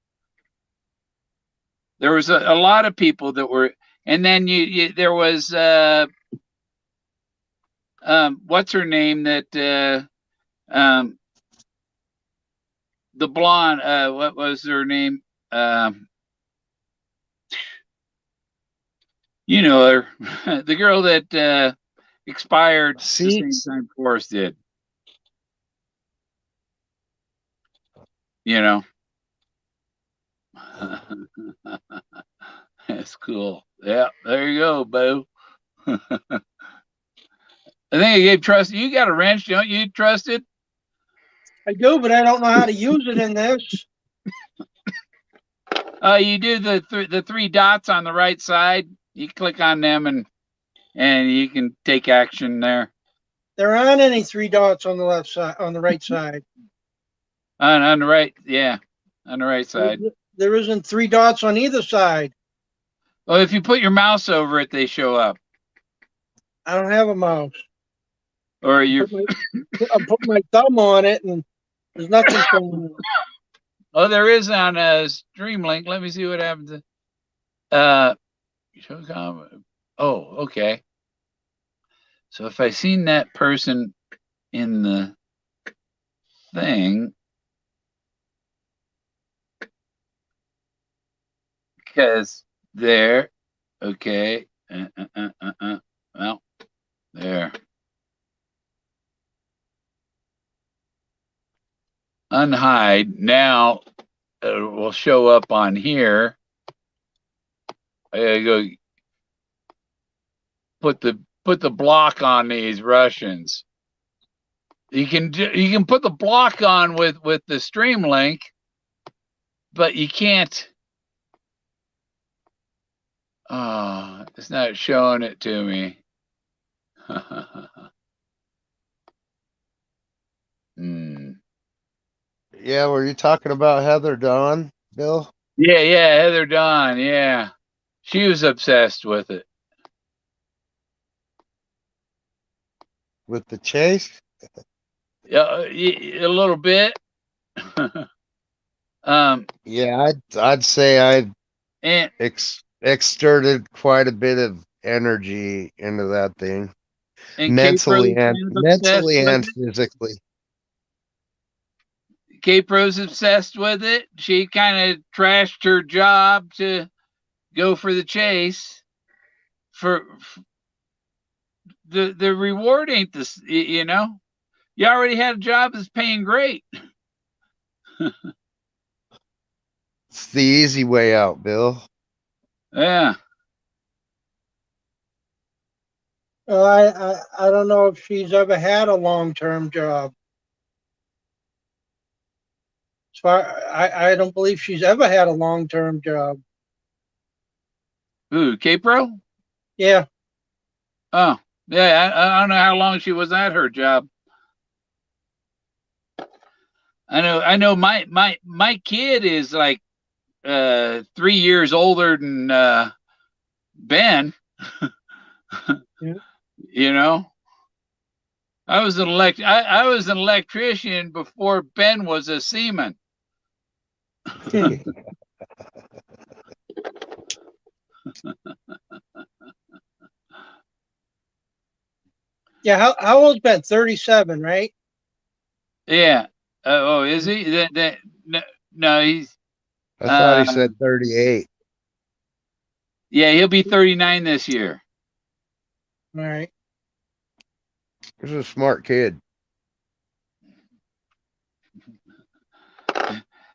There was a lot of people that were, and then there was what's her name that the blonde, what was her name? You know her, the girl that expired the same Seats. time Forrest did. You know, that's cool. Yeah, there you go, Bo. I think I gave trust. You got a wrench, don't you? Trusted? I do, but I don't know how to use it in this. You do the three dots on the right side. You click on them, and you can take action there. There aren't any three dots on the left side, on the right side. On the right, yeah, on the right side. There isn't three dots on either side. Well, if you put your mouse over it, they show up. I don't have a mouse. Or you. I put my thumb on it, and there's nothing showing up. Oh, there is on a Streamlink. Let me see what happens. Show comment. Oh, okay. So if I seen that person in the thing, because there, okay, well, there. Unhide. Now it will show up on here. I gotta go put the block on these Russians. You can put the block on with the stream link, but you can't. Oh, it's not showing it to me. Yeah, were you talking about Heather Dawn, Bill? Yeah, Heather Dawn. Yeah, she was obsessed with it. With the chase? Yeah, a little bit. Yeah, I'd say I and exerted quite a bit of energy into that thing, K-Pro's mentally obsessed with and it. physically. K-Pro's obsessed with it. She kind of trashed her job to go for the chase. For the reward ain't this, you know. You already had a job that's paying great. It's the easy way out, Bill. Yeah. I don't know if she's ever had a long-term job. As far I don't believe she's ever had a long-term job. Who, K-Pro? Yeah. Oh, yeah. I don't know how long she was at her job. I know my kid is like 3 years older than Ben. Yeah. You know, I was an electrician before Ben was a seaman. Yeah. How old's Ben? 37, right? Yeah. Oh, is he? No, no, he's I thought uh he said 38. yeah, he'll be 39 this year. All right. He's a smart kid.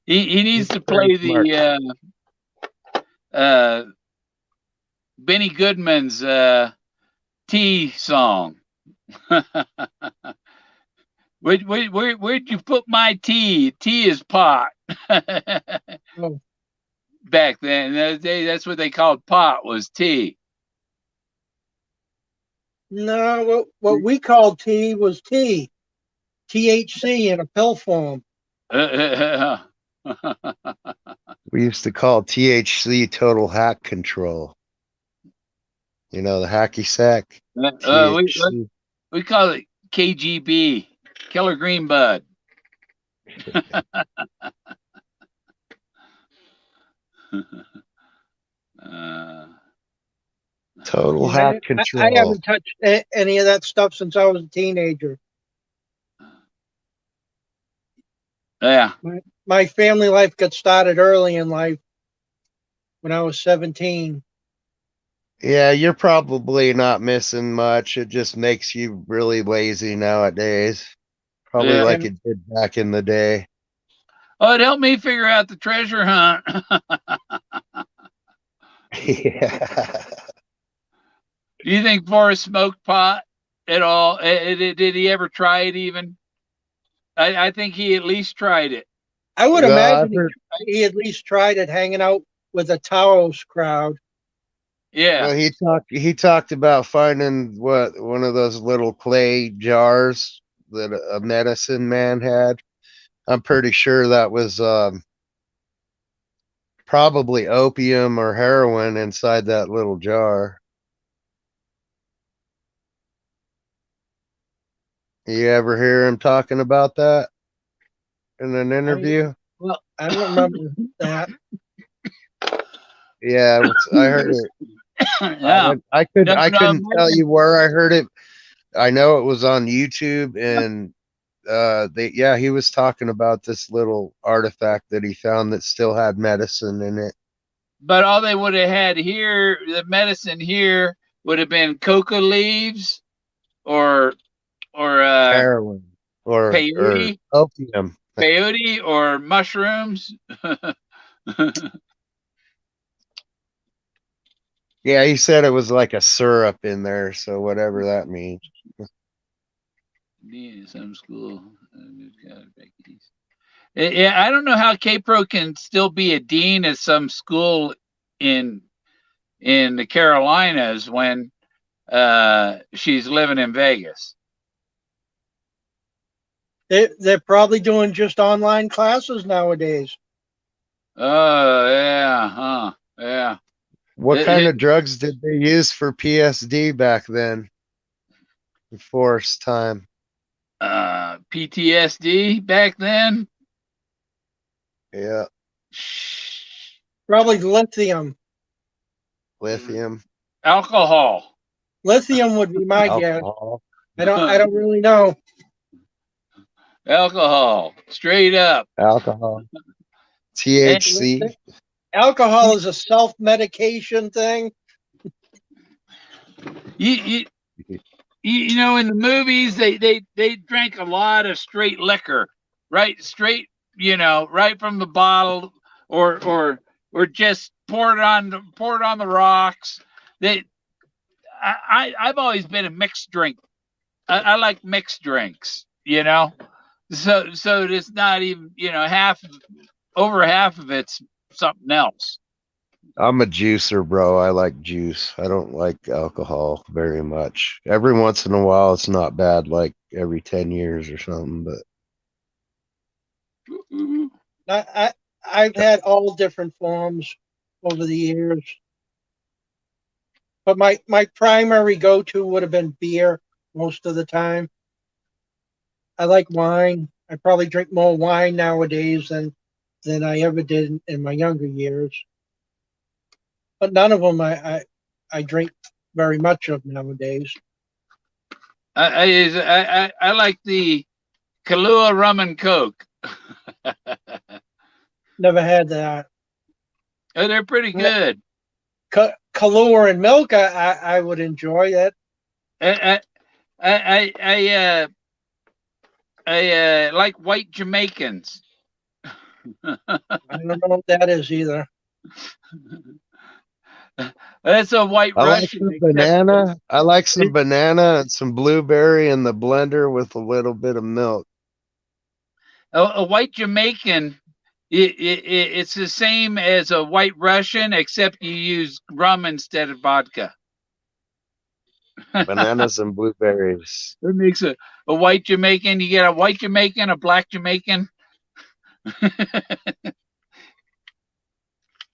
He He's needs to very play smart. the Benny Goodman's Tea song. Where'd you put my tea? Tea is pot. Oh. Back then, that's what they called pot, was tea. No, what we called tea was tea. THC in a pill form. We used to call THC total hack control. You know, the hacky sack. we THC. we call it KGB, Killer Green Bud. uh, Total Yeah, hack I control. haven't touched any of that stuff since I was a teenager. yeah. My family life got started early in life when I was 17. Yeah, you're probably not missing much. It just makes you really lazy nowadays. Probably Yeah. Yeah. like it did back in the day. Oh, it helped me figure out the treasure hunt. Yeah. Do you think Forrest smoked pot at all? Did he ever try it even? I think he at least tried it. I would Well, I've imagine heard, he at least tried it hanging out with a Taos crowd. Yeah. well, he talked about finding what one of those little clay jars that a medicine man had. I'm pretty sure that was probably opium or heroin inside that little jar. You ever hear him talking about that in an I interview? well, I don't remember that. Yeah, I heard it. Yeah. No, I no, couldn't tell you where I heard it. I know it was on YouTube, and he was talking about this little artifact that he found that still had medicine in it. but all they would have had here, the medicine here would have been coca leaves or Heroin or peyote, opium. or mushrooms. Yeah, he said it was like a syrup in there, so whatever that means. Some school. Yeah, I don't know how K-Pro can still be a dean at some school in the Carolinas when she's living in Vegas. They're probably doing just online classes nowadays. Oh yeah, huh? Yeah. What kind It, of drugs did they use for PSD back then? In Forrest time. PTSD back then. Yeah, Probably lithium. lithium, Alcohol. Lithium would be my guess. alcohol, I don't really know. Alcohol. Straight up. alcohol, And THC. Alcohol is a self-medication thing. you, you you know, in the movies they drank a lot of straight liquor, right? Straight, right from the bottle, or just pour it on the rocks. They I've always been a mixed drink. I like mixed drinks, you know. So it's not even, over half of it's something else. I'm a juicer, bro. I like juice. I don't like alcohol very much. Every once in a while, it's not bad, like every 10 years or something. But Mhm. I've had all different forms over the years, but my primary go-to would have been beer most of the time. I like wine. I probably drink more wine nowadays than I ever did in my younger years. But none of them I drink very much of nowadays. I like the Kahlua rum and coke. Never had that. Oh, they're pretty good. Kahlua and milk, I would enjoy that. I I I I, uh, I like white Jamaicans. I don't know what that is either. That's a white I like Russian, some except banana. I like some it, banana and some blueberry in the blender with a little bit of milk. a white Jamaican. It's the same as a white Russian, except you use rum instead of vodka. Bananas and blueberries. It makes a white Jamaican. You get a white Jamaican, a black Jamaican.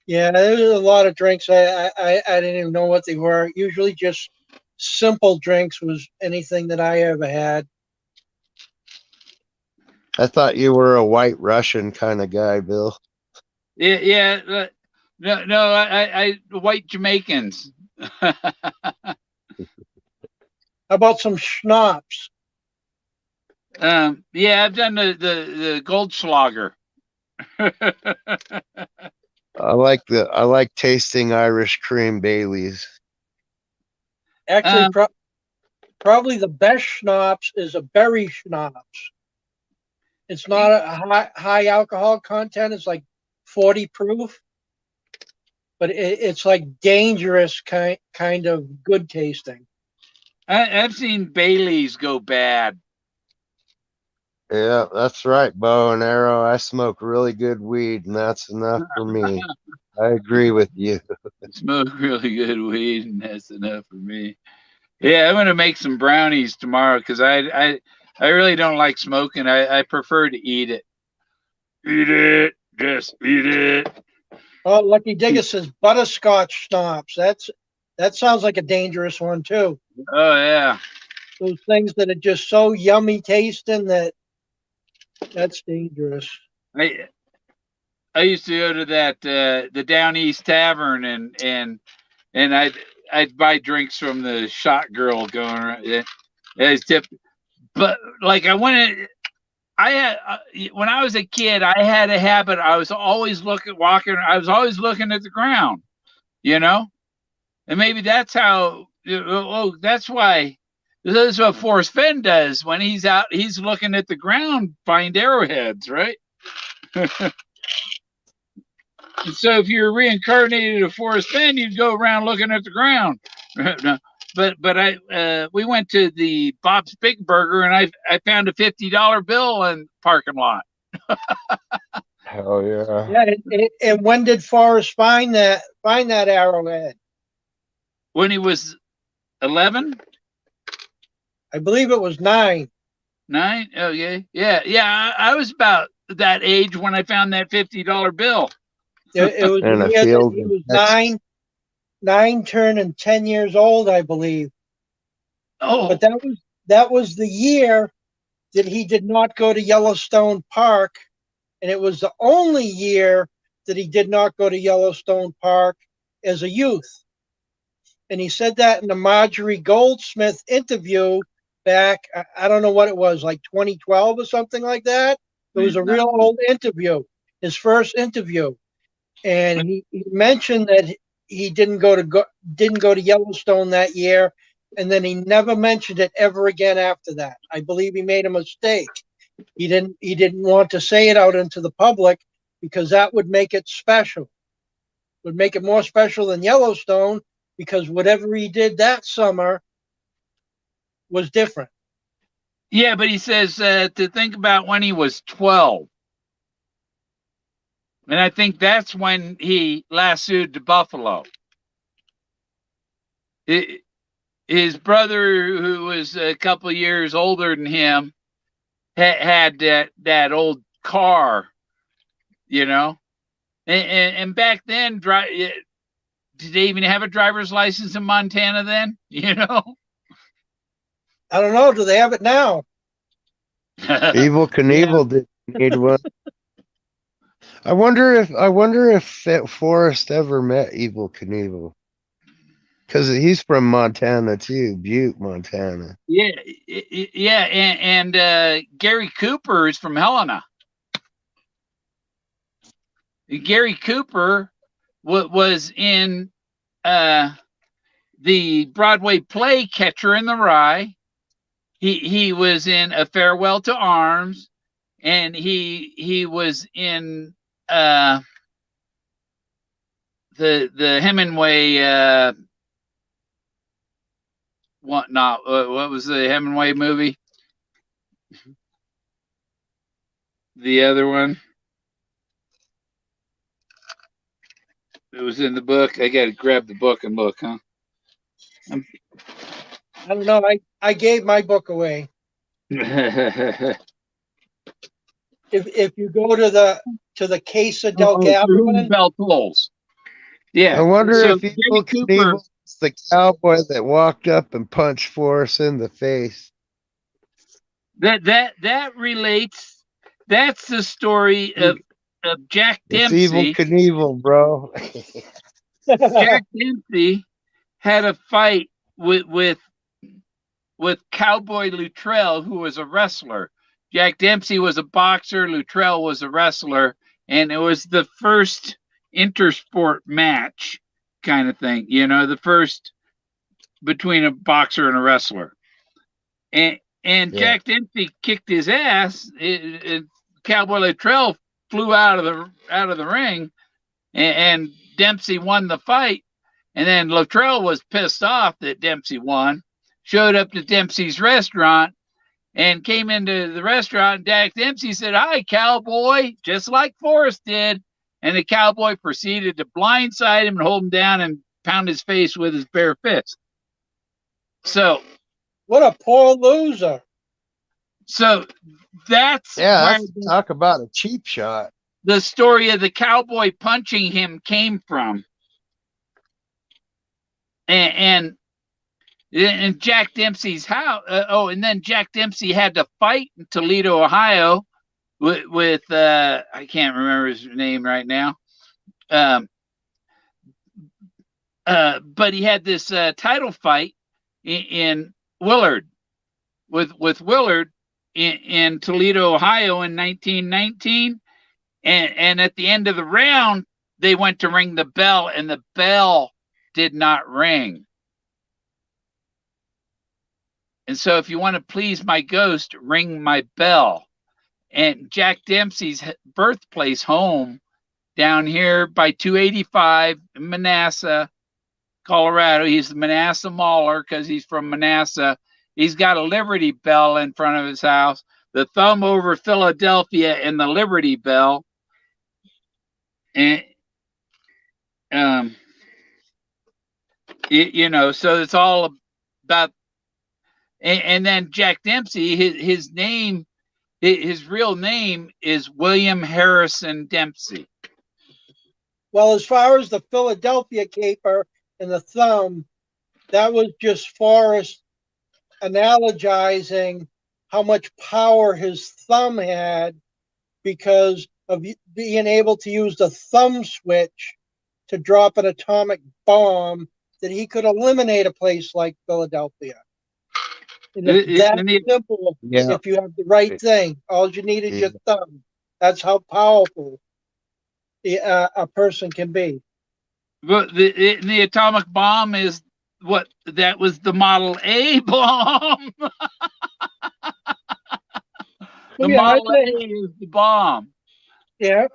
Yeah, there's a lot of drinks I didn't even know what they were. Usually just simple drinks was anything that I ever had. I thought you were a white Russian kind of guy, Bill. Yeah. No. I white Jamaicans. How about some schnapps? Yeah, I've done the Goldschlager. I like tasting Irish cream Baileys. Actually, um, probably the best schnapps is a berry schnapps. It's not a high alcohol content. It's like 40 proof, but it's like dangerous kind of good tasting. I've seen Baileys go bad. Yeah, that's right, bow and arrow. I smoke really good weed, and that's enough for me. I agree with you. Smoke really good weed, and that's enough for me. Yeah, I'm gonna make some brownies tomorrow because I really don't like smoking. I prefer to eat it. Eat it, just eat it. Oh, Lucky Digger says butterscotch schnapps. That sounds like a dangerous one too. Oh yeah. Those things that are just so yummy tasting that's dangerous. I I used to go to that the Down East Tavern and I'd buy drinks from the shot girl going around. It's tip, but like I went in, I had when I was a kid, I had a habit. I was always walking. I was always looking at the ground, you know, and maybe that's how. Oh, that's why. This is what Forrest Fenn does when he's out. He's looking at the ground, find arrowheads, right? So if you're reincarnated as Forrest Fenn, you'd go around looking at the ground. No, but I we went to the Bob's Big Burger and I found a $50 bill in the parking lot Hell yeah. Yeah, and when did Forrest find that arrowhead? when he was 11, I believe it was 9. 9. Oh yeah. I was about that age when I found that $50 bill. It was the And a year that field he in was Texas. nine turning 10 years old, I believe. Oh, But that was the year that he did not go to Yellowstone Park, and it was the only year that he did not go to Yellowstone Park as a youth. And he said that in the Marjorie Goldsmith interview back, I don't know what it was, like 2012 or something like that. It was a real old interview, his first interview, and he mentioned that he didn't go to Yellowstone that year, and then he never mentioned it ever again after that. I believe he made a mistake. He didn't want to say it out into the public because that would make it special. Would make it more special than Yellowstone because whatever he did that summer was different. Yeah, but he says to think about when he was 12. And I think that's when he lassoed to Buffalo. His brother, who was a couple years older than him, had that old car, you know. And back then, did they even have a driver's license in Montana then? You know. I don't know. Do they have it now? Evil Knievel didn't need one. I wonder if that Forrest ever met Evil Knievel. Because he's from Montana too, Butte, Montana. Yeah, yeah, and Gary Cooper is from Helena. Gary Cooper was in the Broadway play Catcher in the Rye. He was in A Farewell to Arms, and he was in the Hemingway what was the Hemingway movie? The other one. It was in the book. I got to grab the book and look, huh? I don't know. I gave my book away. If you go to the Casa del Gavilan, Bell tolls. Yeah. I wonder So if Evil Knievel was the cowboy that walked up and punched Forrest in the face. That relates. That's the story of Jack It's Evil Dempsey. Knievel, bro. Jack Dempsey had a fight with Cowboy Luttrell, who was a wrestler. Jack Dempsey was a boxer, Luttrell was a wrestler, and it was the first intersport match kind of thing, you know, the first between a boxer and a wrestler. And Yeah. Jack Dempsey kicked his ass. Cowboy Luttrell flew out of the ring, and Dempsey won the fight. And then Luttrell was pissed off that Dempsey won, showed up to Dempsey's restaurant, and came into the restaurant. And Jack Dempsey said, "Hi, cowboy," just like Forrest did. And the cowboy proceeded to blindside him and hold him down and pound his face with his bare fist. So, what a poor loser. So that's where talk about a cheap shot. The story of the cowboy punching him came from. And Jack Dempsey's house. And then Jack Dempsey had to fight in Toledo, Ohio, with I can't remember his name right now. But he had this title fight in Willard with Willard in Toledo, Ohio, in 1919. And at the end of the round, they went to ring the bell, and the bell did not ring. And so if you want to please my ghost, ring my bell. And Jack Dempsey's birthplace home down here by 285 in Manassas, Colorado. He's the Manassas Mauler because he's from Manassas. He's got a Liberty Bell in front of his house, the thumb over Philadelphia and the Liberty Bell. And you know, so it's all about. And then Jack Dempsey, his name, his real name is William Harrison Dempsey. Well, as far as the Philadelphia caper and the thumb, that was just Forrest analogizing how much power his thumb had because of being able to use the thumb switch to drop an atomic bomb that he could eliminate a place like Philadelphia. And it's that simple if you have the right thing. All you need is your thumb. That's how powerful a person can be. But the atomic bomb is what? That was the Model A bomb. The Model A is the bomb. Yeah,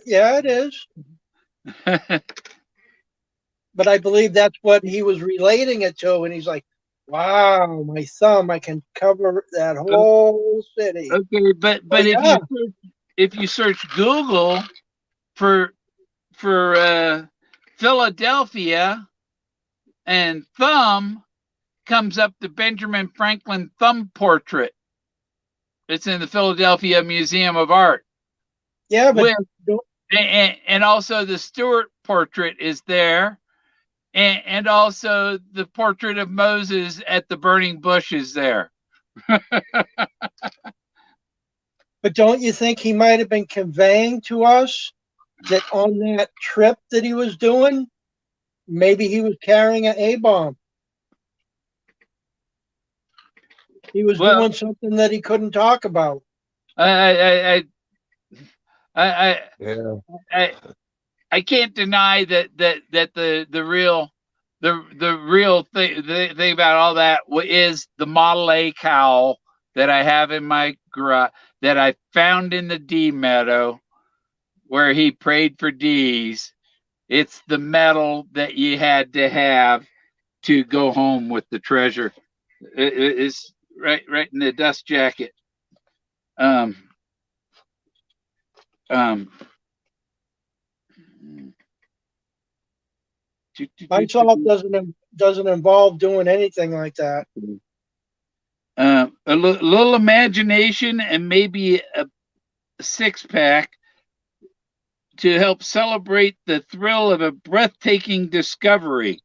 yeah, it is. but I believe that's what he was relating it to, and he's like, "Wow, my thumb, I can cover that whole city." Okay, Oh but yeah, if you search Google for Philadelphia and thumb, comes up the Benjamin Franklin thumb portrait. It's in the Philadelphia Museum of Art. yeah, but With and also the Stewart portrait is there, and also the portrait of Moses at the burning bush is there. but don't you think he might have been conveying to us that on that trip that he was doing, maybe he was carrying an A-bomb? He was Well, doing something that he couldn't talk about. I I Yeah. I, I can't deny that the real the real thing about all that is the Model A cowl that I have in my garage that I found in the D meadow where he prayed for D's. It's the metal that you had to have to go home with the treasure. It's right in the dust jacket. Um um Myself doesn't involve doing anything like that. a little imagination and maybe a six pack to help celebrate the thrill of a breathtaking discovery.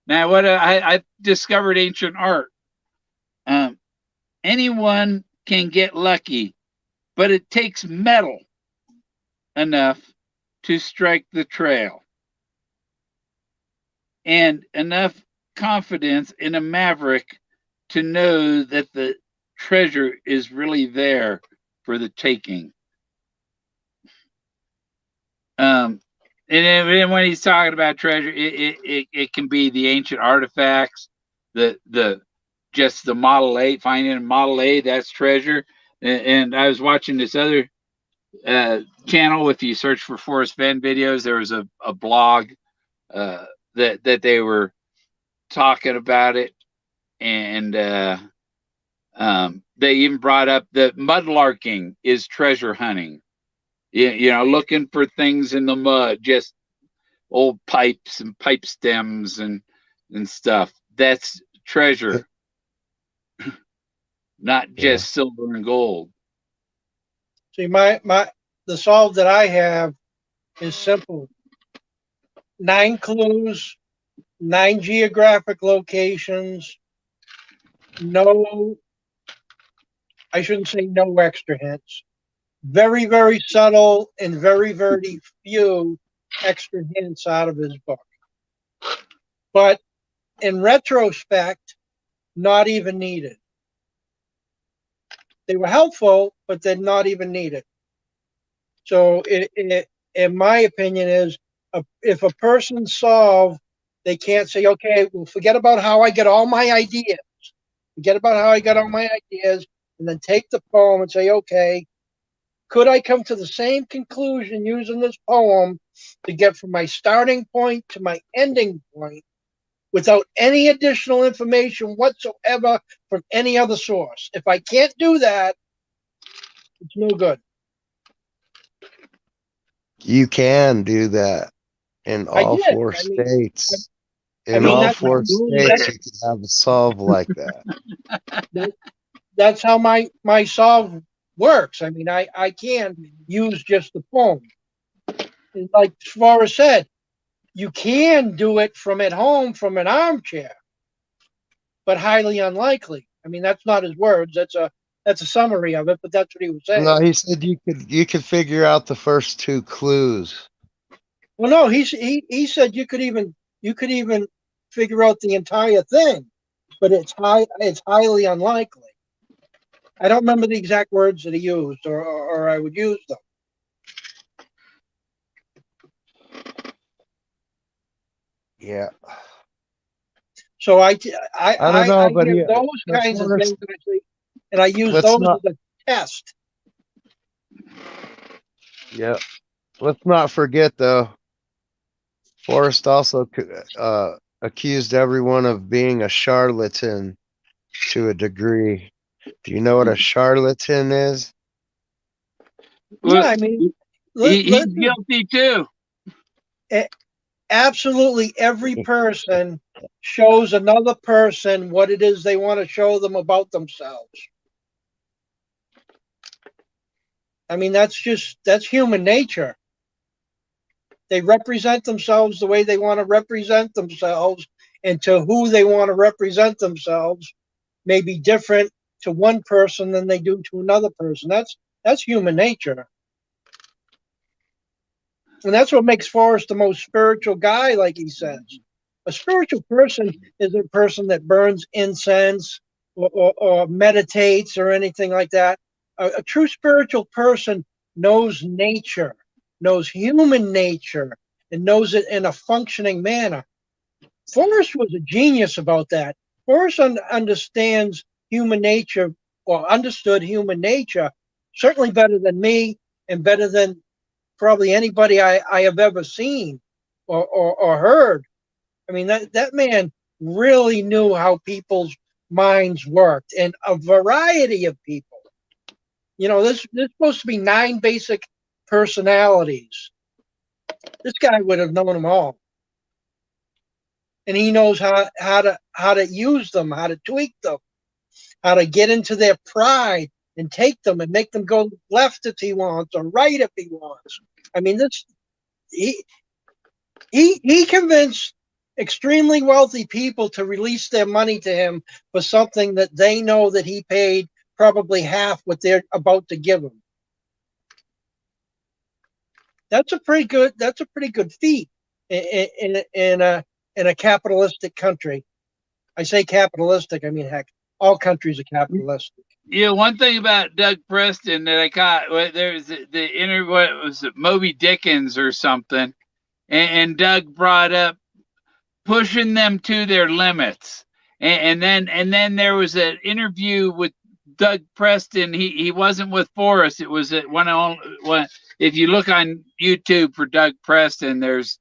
Now, what I discovered ancient art. Um, anyone can get lucky, but it takes metal enough to strike the trail and enough confidence in a maverick to know that the treasure is really there for the taking. Um, and then when he's talking about treasure, it can be the ancient artifacts, the just the Model A, finding a Model A, that's treasure. And I was watching this other channel. If you search for Forrest Fenn videos, there was a blog uh, that they were talking about it, and they even brought up that mudlarking is treasure hunting. You know, looking for things in the mud, just old pipes and pipe stems and stuff. That's treasure, not Yeah. just silver and gold. See, my the solve that I have is simple: 9 clues, 9 geographic locations. No, I shouldn't say no extra hints. Very, very subtle and very, very few extra hints out of his book. But in retrospect, not even needed. They were helpful, but they're not even needed. So, in my opinion, is if a person solve, they can't say, okay, well, forget about how I get all my ideas. Forget about how I got all my ideas, and then take the poem and say, okay, could I come to the same conclusion using this poem to get from my starting point to my ending point without any additional information whatsoever from any other source? If I can't do that, it's no good. You can do that in I all did. four states. I In mean all that's four states, you can have a solve like that. that, that's how my solve works. I mean, I can use just the poem. And like Forrest said, you can do it from at home from an armchair, but highly unlikely. I mean, that's not his words. That's a summary of it, but that's what he was No, saying. he said you could figure out the first two clues. Well, no, he said you could even figure out the entire thing, but it's highly unlikely. I don't remember the exact words that he used, or I would use them. Yeah. So I don't know, I but give he those but kinds of Forrest, things actually, and I use let's those not as a test. yeah. Let's not forget though, Forrest also accused everyone of being a charlatan to a degree. Do you know what a charlatan is? Yeah, Well, I mean, he's listen, guilty too. absolutely every person shows another person what it is they want to show them about themselves. I mean, that's human nature. They represent themselves the way they want to represent themselves, and to who they want to represent themselves may be different to one person than they do to another person. That's human nature. And that's what makes Forrest the most spiritual guy, like he says. A spiritual person is a person that burns incense or meditates or anything like that. A true spiritual person knows nature, knows human nature, and knows it in a functioning manner. Forrest was a genius about that. Forrest understands human nature, or understood human nature, certainly better than me and better than probably anybody I have ever seen or heard. I mean, that man really knew how people's minds worked, and a variety of people. You know, there's supposed to be 9 basic personalities. This guy would have known them all, and he knows how to use them, how to tweak them, how to get into their pride and take them and make them go left if he wants or right if he wants. I mean, this he he convinced extremely wealthy people to release their money to him for something that they know that he paid probably half what they're about to give him. That's a pretty good feat in a capitalistic country. I say capitalistic, I mean heck, all countries are capitalistic. Yeah, one thing about Doug Preston that I caught, there's the interview, what was it, Moby Dickens or something, and Doug brought up pushing them to their limits, and then there was an interview with Doug Preston. He wasn't with Forrest. It was at one. If you look on YouTube for Doug Preston, there's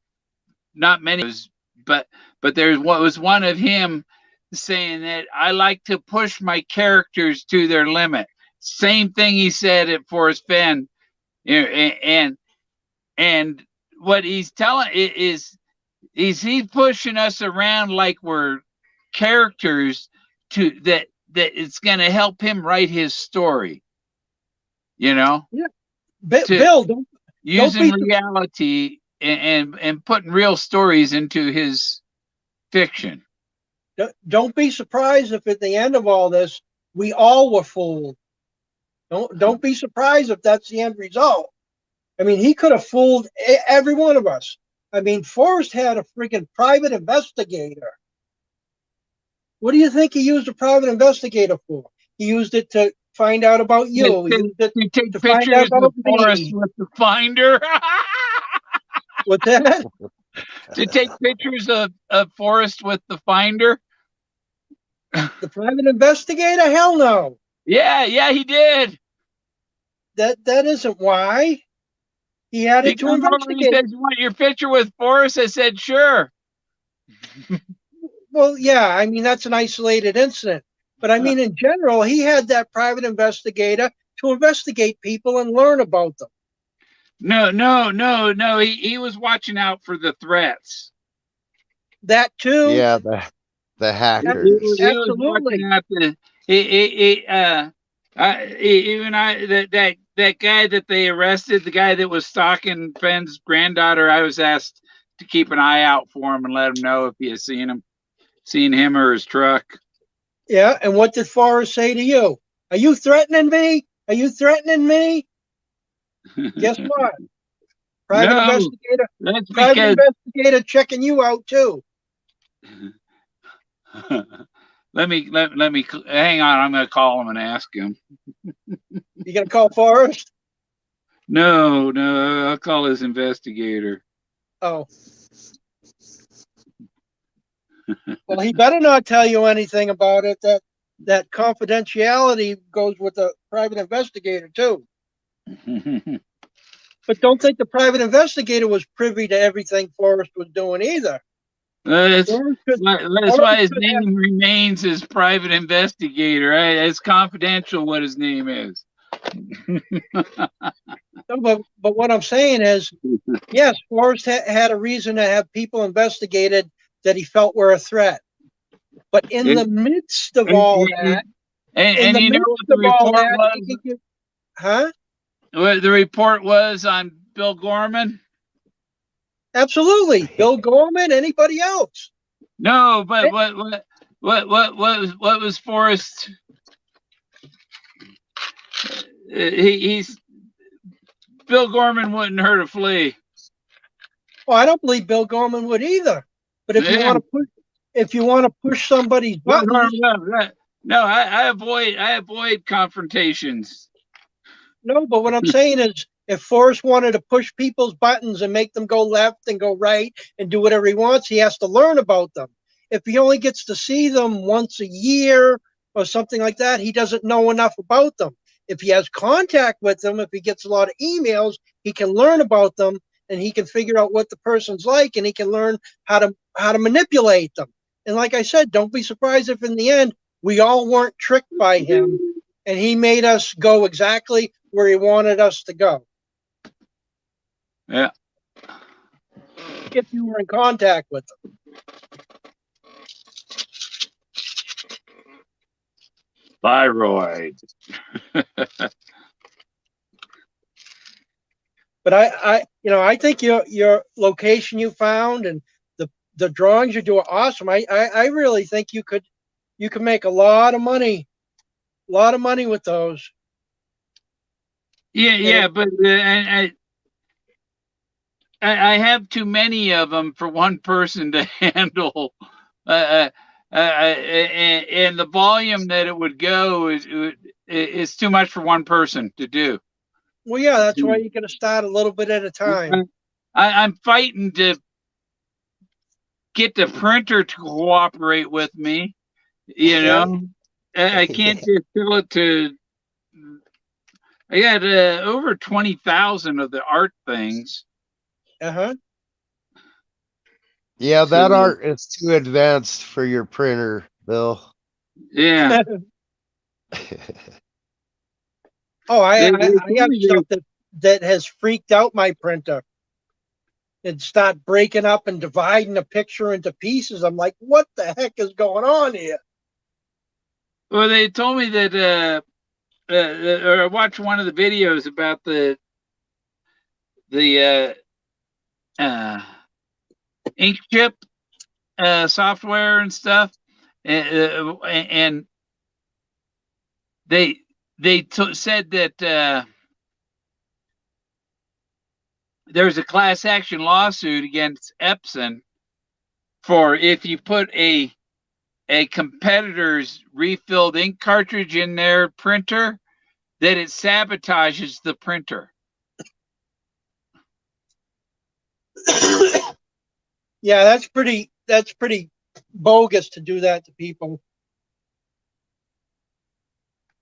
not many, but there's what was one of him saying that I like to push my characters to their limit. Same thing he said at Forrest Fenn, and what he's telling is he's pushing us around like we're characters to that it's going to help him write his story. You know, Yeah, to Bill, don't using be reality and putting real stories into his fiction. don't be surprised if at the end of all this we all were fooled. Don't be surprised if that's the end result. I mean, he could have fooled every one of us. I mean, Forrest had a freaking private investigator. What do you think he used a private investigator for? He used it to find out about you. He used it To take to find out pictures of about Forrest me. with the finder. What's that? To take pictures of Forrest with the finder. The private investigator? Hell no. Yeah, he did. That isn't why. He had He it to comes over and he investigate. says, "You want your picture with Forrest?" I said, "Sure." Well, yeah, I mean, that's an isolated incident. But I mean, in general, he had that private investigator to investigate people and learn about them. No. He was watching out for the threats. That too. Yeah, the hackers. He was watching Absolutely. out the even that guy that they arrested, the guy that was stalking Fenn's granddaughter. I was asked to keep an eye out for him and let him know if he had seen him or his truck. Yeah. And what did Forrest say to you? Are you threatening me? Are you threatening me? Guess what? Private No, investigator, that's private because investigator checking you out too. let me hang on. I'm going to call him and ask him. You gonna call Forrest? No, I'll call his investigator. Oh. Well, he better not tell you anything about it. That confidentiality goes with the private investigator too. But don't think the private investigator was privy to everything Forrest was doing either. That's Forrest could, that's why Forrest his could have, name remains as private investigator. Right? It's confidential what his name is. no, but what I'm saying is, yes, Forrest had a reason to have people investigated that he felt were a threat. But in And, the midst of and, all that, in and the you know midst what the of all report that, he was? could give, huh? What the report was on Bill Gorman? Absolutely. Bill Gorman, anybody else? No, but Eh, what was Forrest? He's Bill Gorman wouldn't hurt a flea. Well, I don't believe Bill Gorman would either. But Yeah. if you want to push somebody's No, buttons, no, I avoid confrontations. no, but what I'm saying is if Forrest wanted to push people's buttons and make them go left and go right and do whatever he wants, he has to learn about them. If he only gets to see them once a year or something like that, he doesn't know enough about them. If he has contact with them, if he gets a lot of emails, he can learn about them and he can figure out what the person's like and he can learn how to manipulate them. And like I said, don't be surprised if in the end we all weren't tricked by him and he made us go exactly where he wanted us to go. Yeah. If you were in contact with them. Thyroid. But I think your location you found and the drawings you do are awesome. I really think you could make a lot of money with those. Yeah, but I have too many of them for one person to handle. And the volume that it would go is too much for one person to do. Well, yeah, that's why you got to start a little bit at a time. I'm fighting to get the printer to cooperate with me. You know, I can't just tell it to. I got over 20,000 of the art things. Uh-huh. Yeah, that So, art is too advanced for your printer, Bill. yeah. Oh, I They have told me stuff that has freaked out my printer. It start breaking up and dividing a picture into pieces. I'm like, what the heck is going on here? well, they told me that or I watched one of the videos about the uh, ink chip software and stuff, and they said that there's a class action lawsuit against Epson for if you put a competitor's refilled ink cartridge in their printer, that it sabotages the printer. Yeah, that's pretty bogus to do that to people.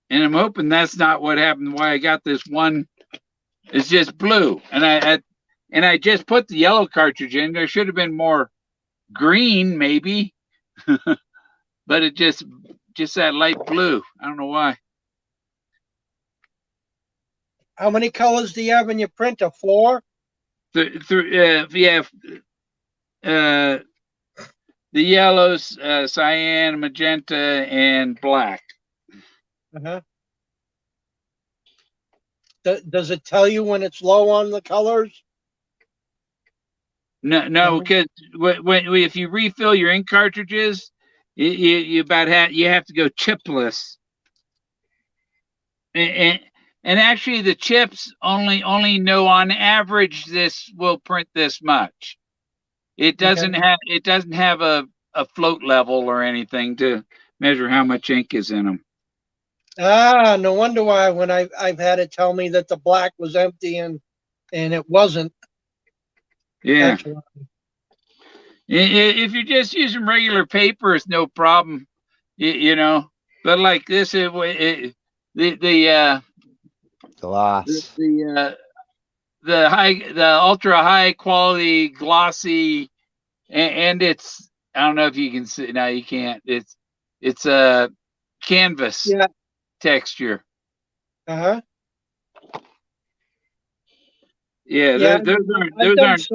And I'm hoping that's not what happened. Why I got this one, it's just blue, and I just put the yellow cartridge in. There should have been more green, maybe, but it just that light blue. I don't know why. How many colors do you have in your printer? 4? Yeah, the yellows, cyan, magenta, and black. Uh-huh. Does it tell you when it's low on the colors? No, because if you refill your ink cartridges, you have to go chipless, and actually the chips only know on average this will print this much. It doesn't have a float level or anything to measure how much ink is in them. Ah, no wonder why when I've had it tell me that the black was empty and it wasn't. Yeah. That's why. If you're just using regular paper, it's no problem, you know. But like this, the Glass. the ultra high quality glossy, and it's, I don't know if you can see now. You can't. It's a canvas Yeah. texture. Uh-huh. Yeah, Yeah. I've those done aren't.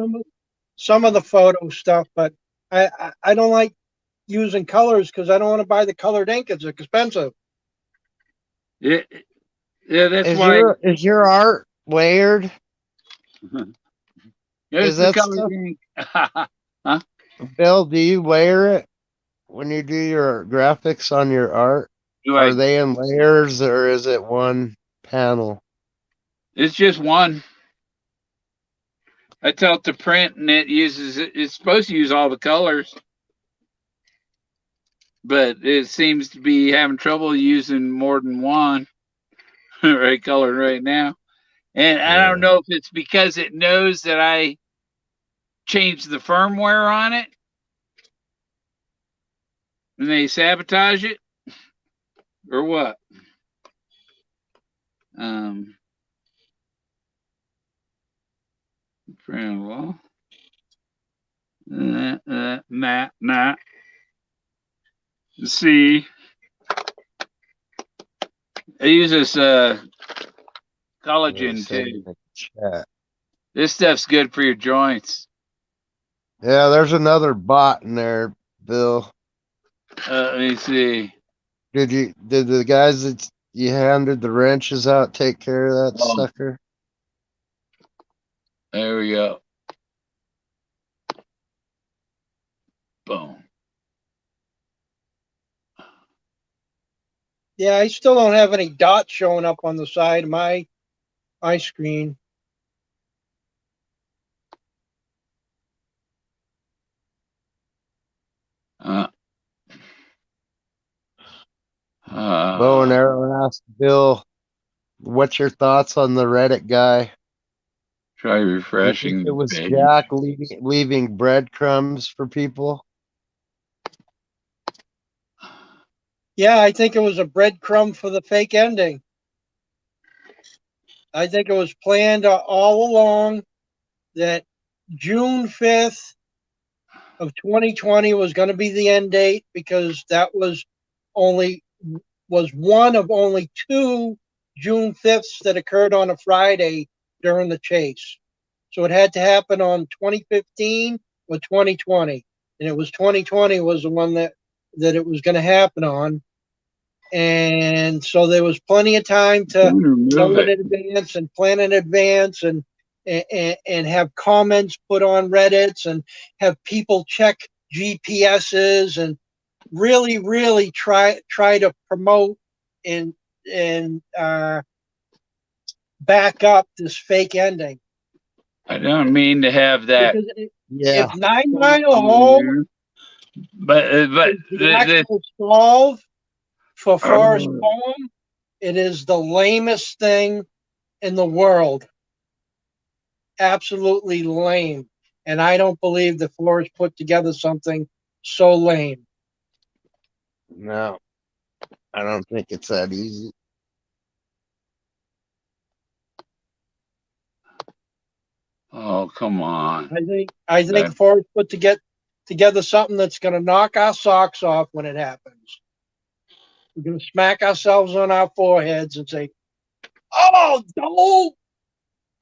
some of the photo stuff, but I don't like using colors because I don't want to buy the colored ink. It's expensive. Yeah, yeah, that's Is why. your art layered? There's Is the that color stuff? ink. Huh? Bill, do you layer it when you do your graphics on your art? Do Are I? they in layers or is it one panel? It's just one. I tell it to print, and it's supposed to use all the colors, but it seems to be having trouble using more than one right color right now. And I don't Yeah. know if it's because it knows that I changed the firmware on it and they sabotage it or what. Um, well, nah. See, I use this What are they collagen saying too. in the chat? This stuff's good for your joints. Yeah, there's another bot in there, Bill. Let me see. Did the guys that you handed the wrenches out take care of that Oh, sucker? there we go. Boom. Yeah, I still don't have any dots showing up on the side of my screen. Uh, Bow and uh, Arrow asked Bill, "What's your thoughts on the Reddit guy? try Do you think refreshing it the was page. Jack leaving breadcrumbs for people?" Yeah, I think it was a breadcrumb for the fake ending. I think it was planned all along that June 5th of 2020 was going to be the end date because that only was one of only two June 5ths that occurred on a Friday during the chase. So it had to happen on 2015 or 2020. And it was 2020 was the one that it was going to happen on. And so there was plenty of time to Remove know in it. advance and plan in advance and have comments put on Reddits and have people check GPSs and really try to promote and and back up this fake ending. I don't mean to have that. Because Yeah, if 9 Mile Home But is the this. actual solve for Forrest Oh, Poem, it is the lamest thing in the world. Absolutely lame. And I don't believe that Forrest put together something so lame. no, I don't think it's that easy. oh, come on. I think Forrest put to get together something that's going to knock our socks off when it happens. We're going to smack ourselves on our foreheads and say, "Oh, don't!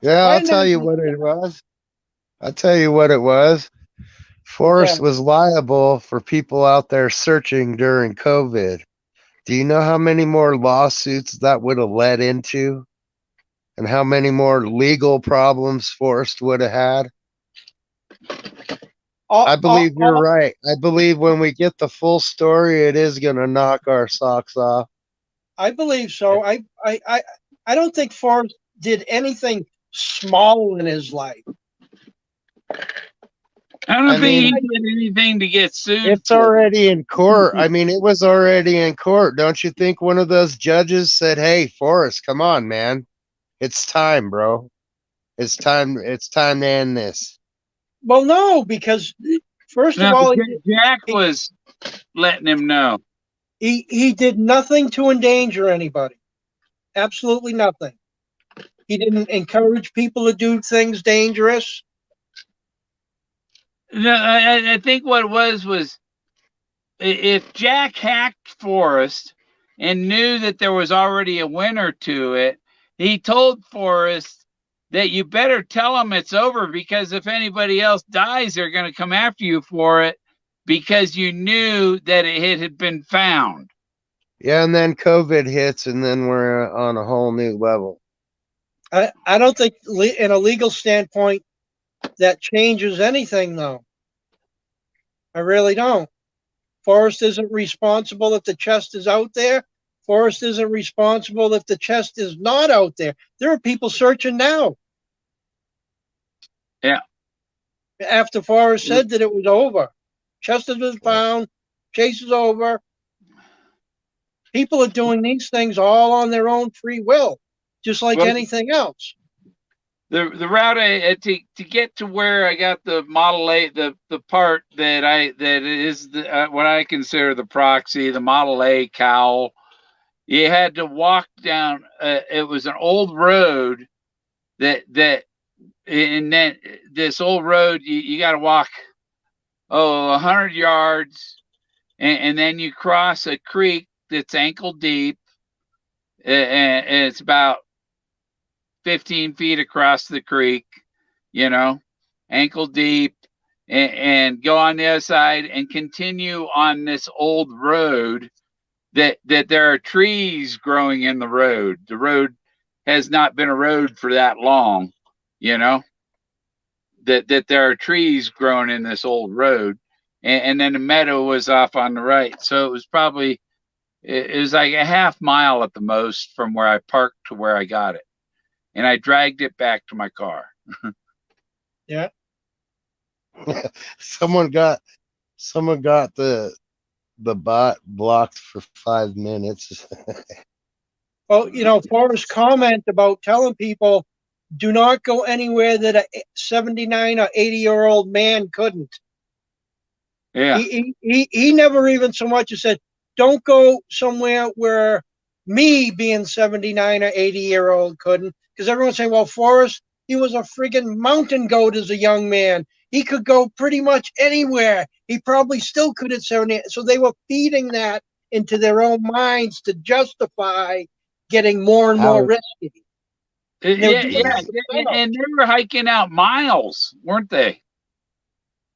Yeah, Why I'll didn't I tell you do what that?" it was. I'll tell you what it was. What's Forrest that? was liable for people out there searching during COVID. Do you know how many more lawsuits that would have led into? And how many more legal problems Forrest would have had? All, I all, believe you're all, right. I believe when we get the full story, it is going to knock our socks off. I believe so. I don't think Forrest did anything small in his life. I don't I think he mean, did anything to get sued it's for. already in court. I mean, it was already in court. Don't you think one of those judges said, "Hey, Forrest, come on, man. It's time, bro. It's time. It's time to end this." Well, no, because first of No, all, Jack he, was letting him know. he did nothing to endanger anybody. Absolutely nothing. He didn't encourage people to do things dangerous. No, I think what it was if Jack hacked Forrest and knew that there was already a winner to it, he told Forrest that you better tell him it's over, because if anybody else dies, they're going to come after you for it, because you knew that it had been found. Yeah, and then COVID hits, and then we're on a whole new level. I don't think, in a legal standpoint, that changes anything, though. I really don't. Forrest isn't responsible if the chest is out there. Forrest isn't responsible if the chest is not out there. There are people searching now. Yeah. After Forrest said that it was over. Chest has been found. Chase is over. People are doing these things all on their own free will, just like Well, anything else. the route to get to where I got the Model A, the part that is what I consider the proxy, the Model A cowl. You had to walk down. It was an old road and then this old road you got to walk 100 yards, and then you cross a creek that's ankle deep, and it's about 15 feet across the creek, ankle deep, and go on the other side and continue on this old road that there are trees growing in the road. The road has not been a road for that long, that there are trees growing in this old road, and then the meadow was off on the right. So it was probably, it was like a half mile at the most from where I parked to where I got it. And I dragged it back to my car. Yeah. Someone got the bot blocked for 5 minutes. Well, Forrest's comment about telling people do not go anywhere that a 79 or 80-year-old man couldn't. Yeah. He never even so much as said, don't go somewhere where me being 79 or 80-year-old couldn't. Because everyone's saying, well, Forrest, he was a friggin' mountain goat as a young man. He could go pretty much anywhere. He probably still could at 70. So they were feeding that into their own minds to justify getting more and more risky. Yeah, and they were hiking out miles, weren't they?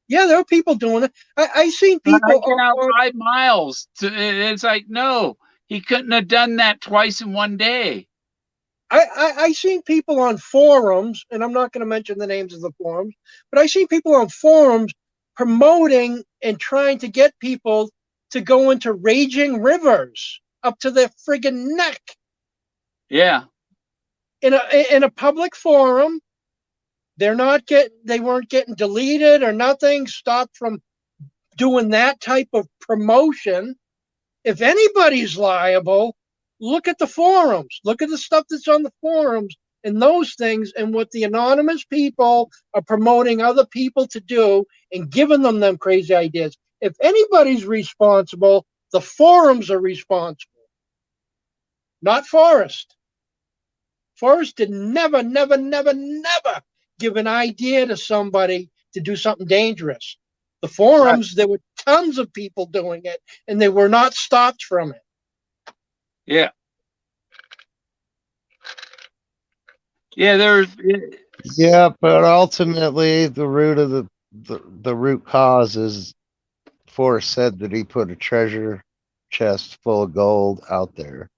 Yeah, there are people doing it. I seen people hiking out 5 miles. It's like, no, he couldn't have done that twice in one day. I seen people on forums, and I'm not going to mention the names of the forums, but I seen people on forums promoting and trying to get people to go into raging rivers up to their friggin' neck. Yeah. In a public forum, they weren't getting deleted or nothing, stopped from doing that type of promotion. If anybody's liable, look at the forums. Look at the stuff that's on the forums and those things, and what the anonymous people are promoting other people to do and giving them crazy ideas. If anybody's responsible, the forums are responsible, not Forrest. Forrest did never give an idea to somebody to do something dangerous. The forums, there were tons of people doing it, and they were not stopped from it. Yeah. Yeah, there's. Yeah, but ultimately, the root of the root cause is Forrest said that he put a treasure chest full of gold out there,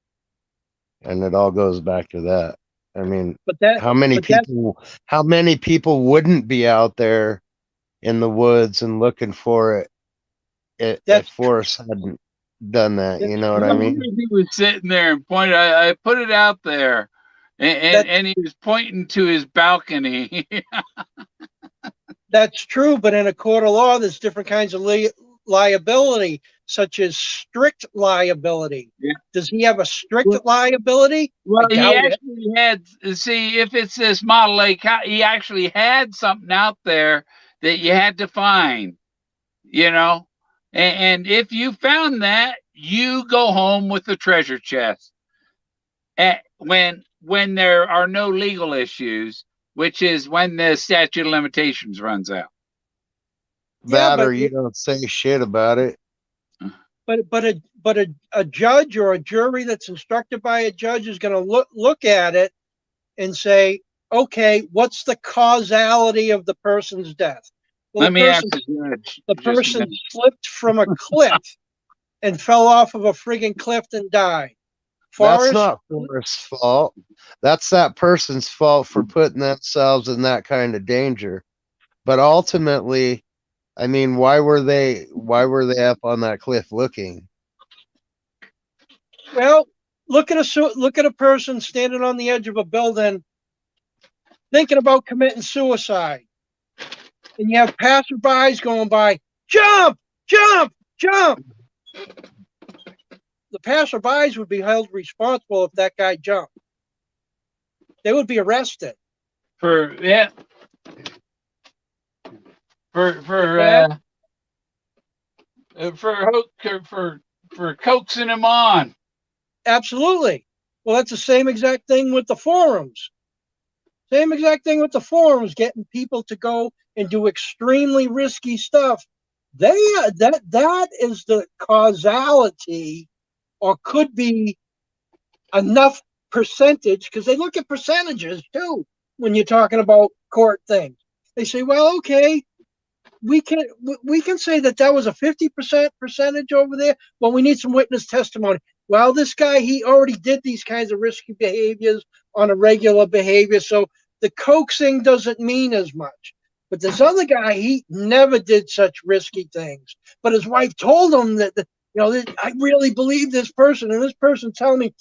and it all goes back to that. I mean, how many people wouldn't be out there in the woods and looking for it if Forrest hadn't done that? You know what I mean? He was sitting there and pointed. I put it out there, and he was pointing to his balcony. That's true, but in a court of law, there's different kinds of liability, such as strict liability. Yeah. Does he have a strict liability? Well, he actually had. See, if it's this Model A, he actually had something out there that you had to find. And if you found that, you go home with the treasure chest. When when there are no legal issues, which is when the statute of limitations runs out. Yeah, That but or you don't say shit about it. a judge or a jury that's instructed by a judge is going to look at it and say, okay, what's the causality of the person's death? Well, Let me ask the judge. the person slipped from a cliff and fell off of a friggin' cliff and died. That's Forrest, not Forrest's fault. That's that person's fault for putting themselves in that kind of danger. But ultimately, I mean, why were they up on that cliff looking? well, look at a person standing on the edge of a building thinking about committing suicide. And you have passerbys going by, jump, jump, jump. The passerbys would be held responsible if that guy jumped. They would be arrested. For coaxing him on. Absolutely. Well, that's the same exact thing with the forums. Same exact thing with the forums, getting people to go and do extremely risky stuff. That is the causality, or could be enough percentage, because they look at percentages too when you're talking about court things. They say, well, okay, we can say that was a 50% percentage over there. Well, we need some witness testimony. Well, this guy, he already did these kinds of risky behaviors on a regular behavior, so the coaxing doesn't mean as much. But this other guy, he never did such risky things. But his wife told him that, I really believe this person, and this person telling me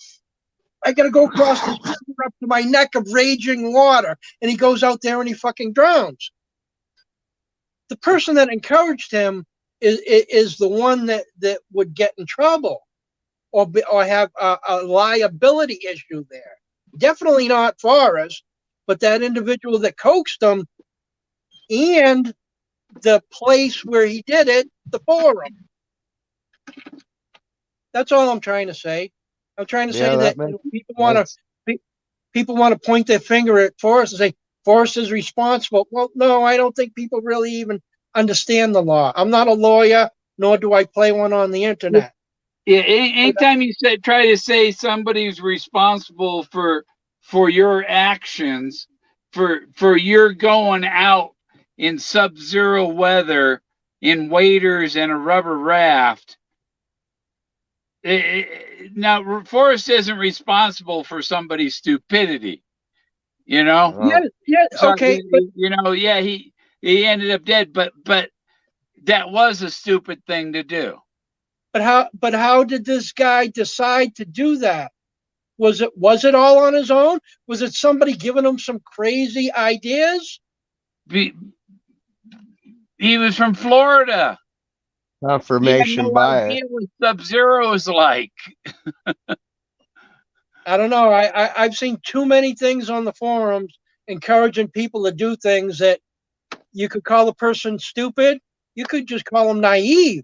I got to go across this river up to my neck of raging water, and he goes out there and he fucking drowns. The person that encouraged him is the one that would get in trouble, or have a liability issue there. Definitely not Forrest, but that individual that coaxed him, and the place where he did it, the forum. That's all I'm trying to say. I'm trying to say that people want to point their finger at Forrest and say Forrest is responsible. Well, no, I don't think people really even understand the law. I'm not a lawyer, nor do I play one on the internet. Yeah, anytime you try to say somebody's responsible for your actions, for your going out in sub-zero weather in waders and a rubber raft. Now, Forrest isn't responsible for somebody's stupidity, Yeah, So, okay, he ended up dead, but that was a stupid thing to do. But how did this guy decide to do that? Was it all on his own? Was it somebody giving him some crazy ideas? He was from Florida. Confirmation bias. What sub-zero is like. I don't know. I've seen too many things on the forums encouraging people to do things that you could call a person stupid. You could just call them naive.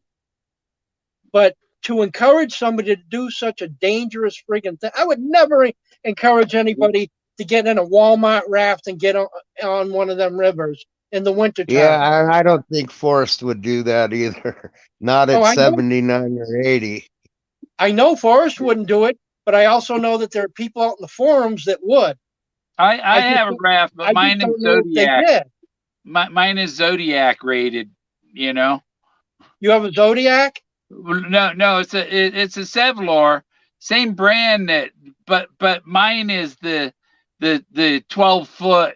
But to encourage somebody to do such a dangerous friggin' thing, I would never encourage anybody to get in a Walmart raft and get on one of them rivers in the wintertime. Yeah, I don't think Forrest would do that either. Not at 79 or 80. I know Forrest wouldn't do it, but I also know that there are people out in the forums that would. I have a raft, but mine is Zodiac. Mine is Zodiac rated, You have a Zodiac? No, it's a Sevlor, same brand but mine is the 12-foot,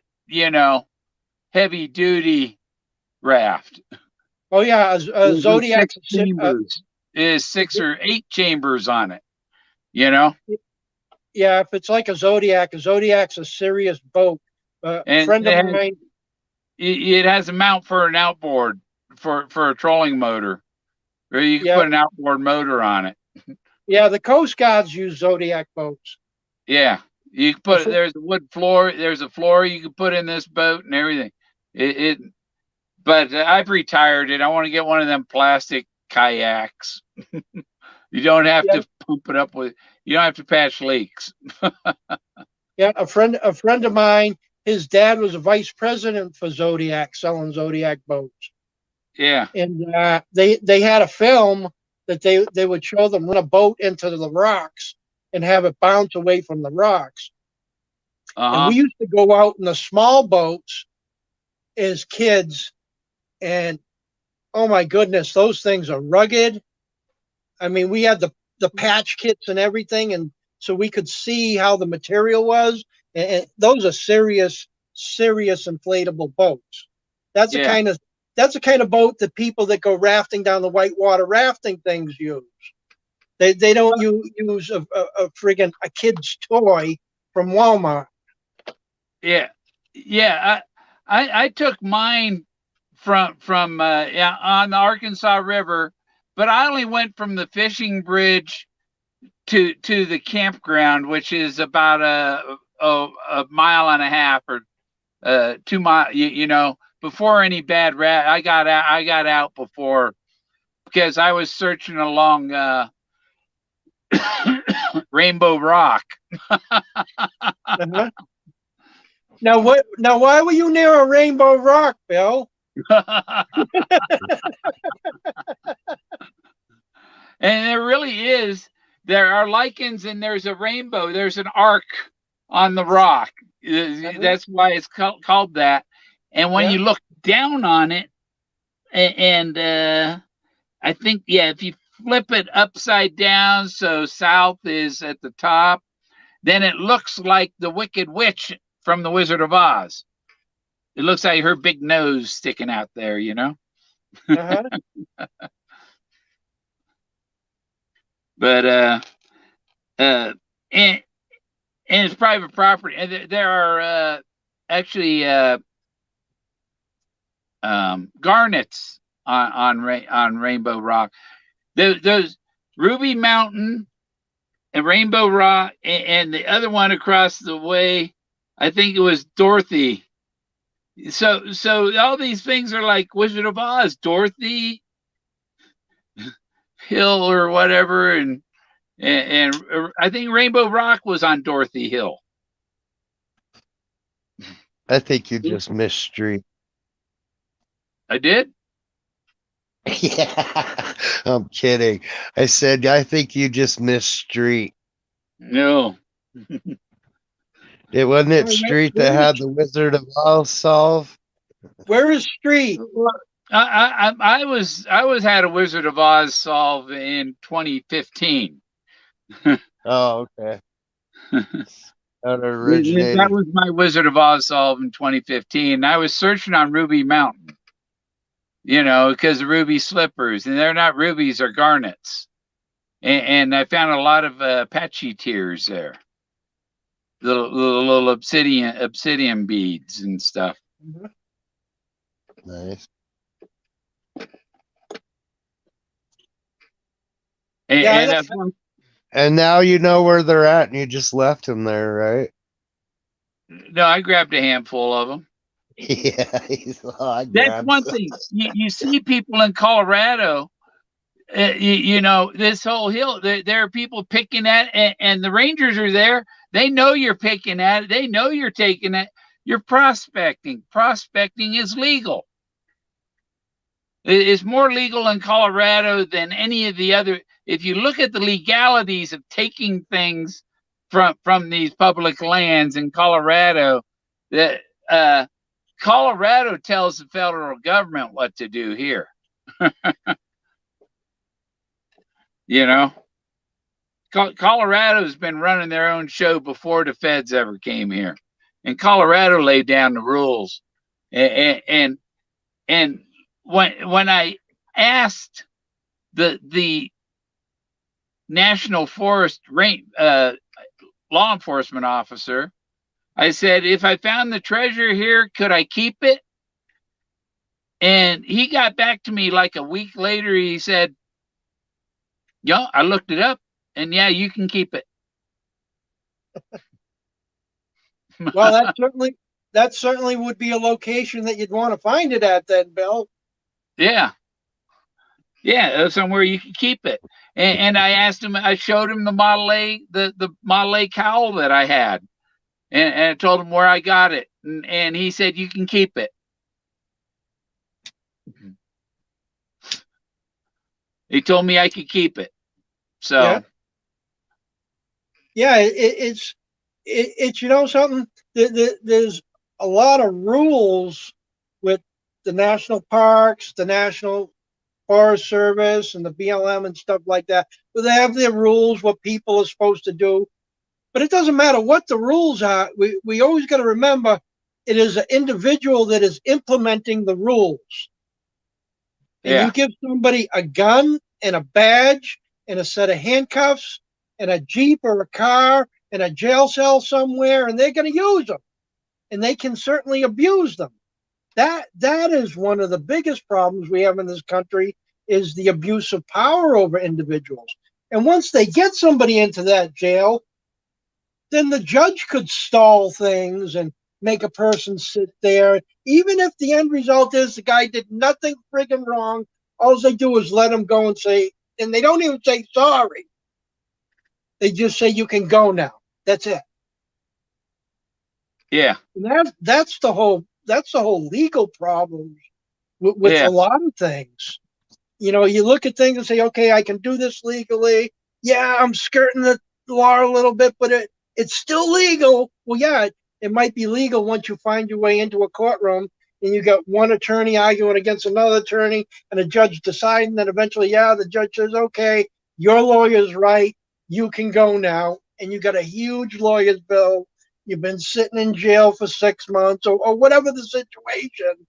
heavy duty raft. Oh yeah, a Zodiac is 6 or 8 chambers on it. Yeah, if it's like a Zodiac's a serious boat. A friend of mine. It has a mount for an outboard for a trolling motor. Or you can put an outboard motor on it. Yeah, the Coast Guards use Zodiac boats. Yeah, you can put there's a wood floor. There's a floor you can put in this boat and everything. But I've retired it. I want to get one of them plastic kayaks. You don't have to pump it up with. You don't have to patch leaks. Yeah, a friend of mine, his dad was a vice president for Zodiac, selling Zodiac boats. Yeah. And they had a film that they would show them run a boat into the rocks and have it bounce away from the rocks. And Uh-huh. we used to go out in the small boats as kids, and oh my goodness, those things are rugged. I mean, we had the patch kits and everything, and so we could see how the material was. And those are serious inflatable boats. That's the Yeah. kind of that's the kind of boat that people that go rafting down the whitewater rafting things use. They don't use a friggin' a kid's toy from Walmart. Yeah. Yeah. I took mine from yeah, on the Arkansas River, but I only went from the fishing bridge to the campground, which is about a mile and a half or 2 mile. You know, before any bad rat, I got out before because I was searching along Rainbow Rock. Uh-huh. Now what? Now why were you near a Rainbow Rock, Bill? And there really is. There are lichens and there's a rainbow. There's an arc on the rock. Uh-huh. That's why it's called that. And when Yeah. you look down on it, and I think, yeah, if you flip it upside down, so south is at the top, then it looks like the Wicked Witch from The Wizard of Oz. It looks like her big nose sticking out there, you know? Uh-huh. But, uh, and, and it's private property. And there are actually garnets on Rainbow Rock. Those Ruby Mountain and Rainbow Rock, and the other one across the way, I think it was Dorothy. So all these things are like Wizard of Oz, Dorothy Hill or whatever, and I think Rainbow Rock was on Dorothy Hill. I think you just missed street. I did? Yeah, I'm kidding. I said I think you just missed street. No. It wasn't it Where, street that where is had the Wizard of Oz solve. where is Street? I was had a Wizard of Oz solve in 2015. Oh, okay. That That originated. was my Wizard of Oz solve in 2015. I was searching on Ruby Mountain, you know, because of ruby slippers, and they're not rubies, or garnets. And I found a lot of Apache tears there, little obsidian beads and stuff. Mhm. Nice. Yeah, And And now you know where they're at, and you just left them there, right? no, I grabbed a handful of them. Yeah, I That's grabbed one some. thing. You see people in Colorado, you know, this whole hill, there are people picking at it, and the rangers are there. They know you're picking at it. They know you're taking it. You're prospecting. Prospecting is legal. It's more legal in Colorado than any of the other. If you look at the legalities of taking things from these public lands in Colorado, that Colorado tells the federal government what to do here. You know, Colorado's been running their own show before the feds ever came here, and Colorado laid down the rules. And when I asked the National Forest law enforcement officer, I said, if I found the treasure here, could I keep it? And he got back to me like a week later. He said, yeah, I looked it up, and yeah, you can keep it. well, that certainly would be a location that you'd want to find it at, then, Bill. Yeah, yeah, somewhere you can keep it. And I asked him, I showed him the Model A, the Model A cowl that I had, and I told him where I got it, and he said you can keep it. He told me I could keep it. So Yeah. Yeah, it's you know something. There's a lot of rules with the national parks, the National Forest Service, and the BLM and stuff like that. But they have their rules, what people are supposed to do. But it doesn't matter what the rules are. We always got to remember it is an individual that is implementing the rules. And yeah, you give somebody a gun and a badge and a set of handcuffs and a Jeep or a car and a jail cell somewhere, and they're going to use them. And they can certainly abuse them. That is one of the biggest problems we have in this country is the abuse of power over individuals. And once they get somebody into that jail, then the judge could stall things and make a person sit there. Even if the end result is the guy did nothing friggin' wrong, all they do is let him go and say, and they don't even say sorry. They just say you can go now. That's it. yeah, And that's the whole legal problem with a yeah, lot of things. You know, you look at things and say, okay, I can do this legally. Yeah, I'm skirting the law a little bit, but it's still legal. Well, yeah, it might be legal once you find your way into a courtroom and you got one attorney arguing against another attorney and a judge deciding that eventually, yeah, the judge says, okay, your lawyer's right. You can go now. And you got a huge lawyer's bill. You've been sitting in jail for 6 months or whatever the situation.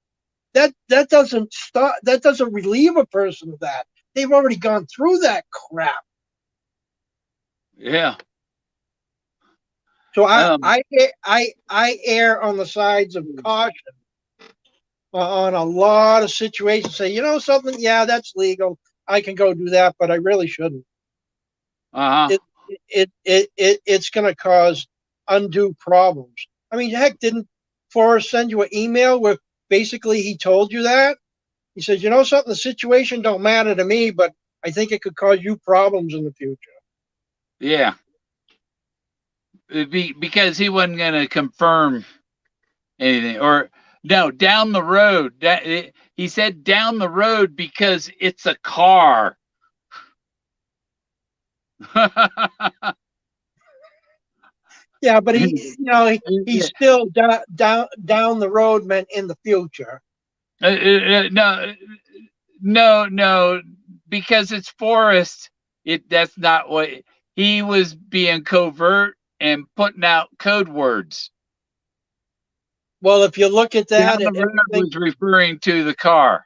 That doesn't stop. That doesn't relieve a person of that. They've already gone through that crap. yeah. So Um, I err on the sides of caution on a lot of situations. Say, you know something? Yeah, that's legal. I can go do that, but I really shouldn't. uh-huh. It it's going to cause undue problems. I mean, heck, didn't Forrest send you an email where basically he told you that? He says, you know something, the situation don't matter to me, but I think it could cause you problems in the future. Yeah. Because he wasn't going to confirm anything, or no, down the road. He said down the road because it's a car. Yeah, but he's still down the road meant in the future. No, no, because it's Forrest. That's not what he was being covert and putting out code words. Well, if you look at Down that, the at road everything, was referring to the car,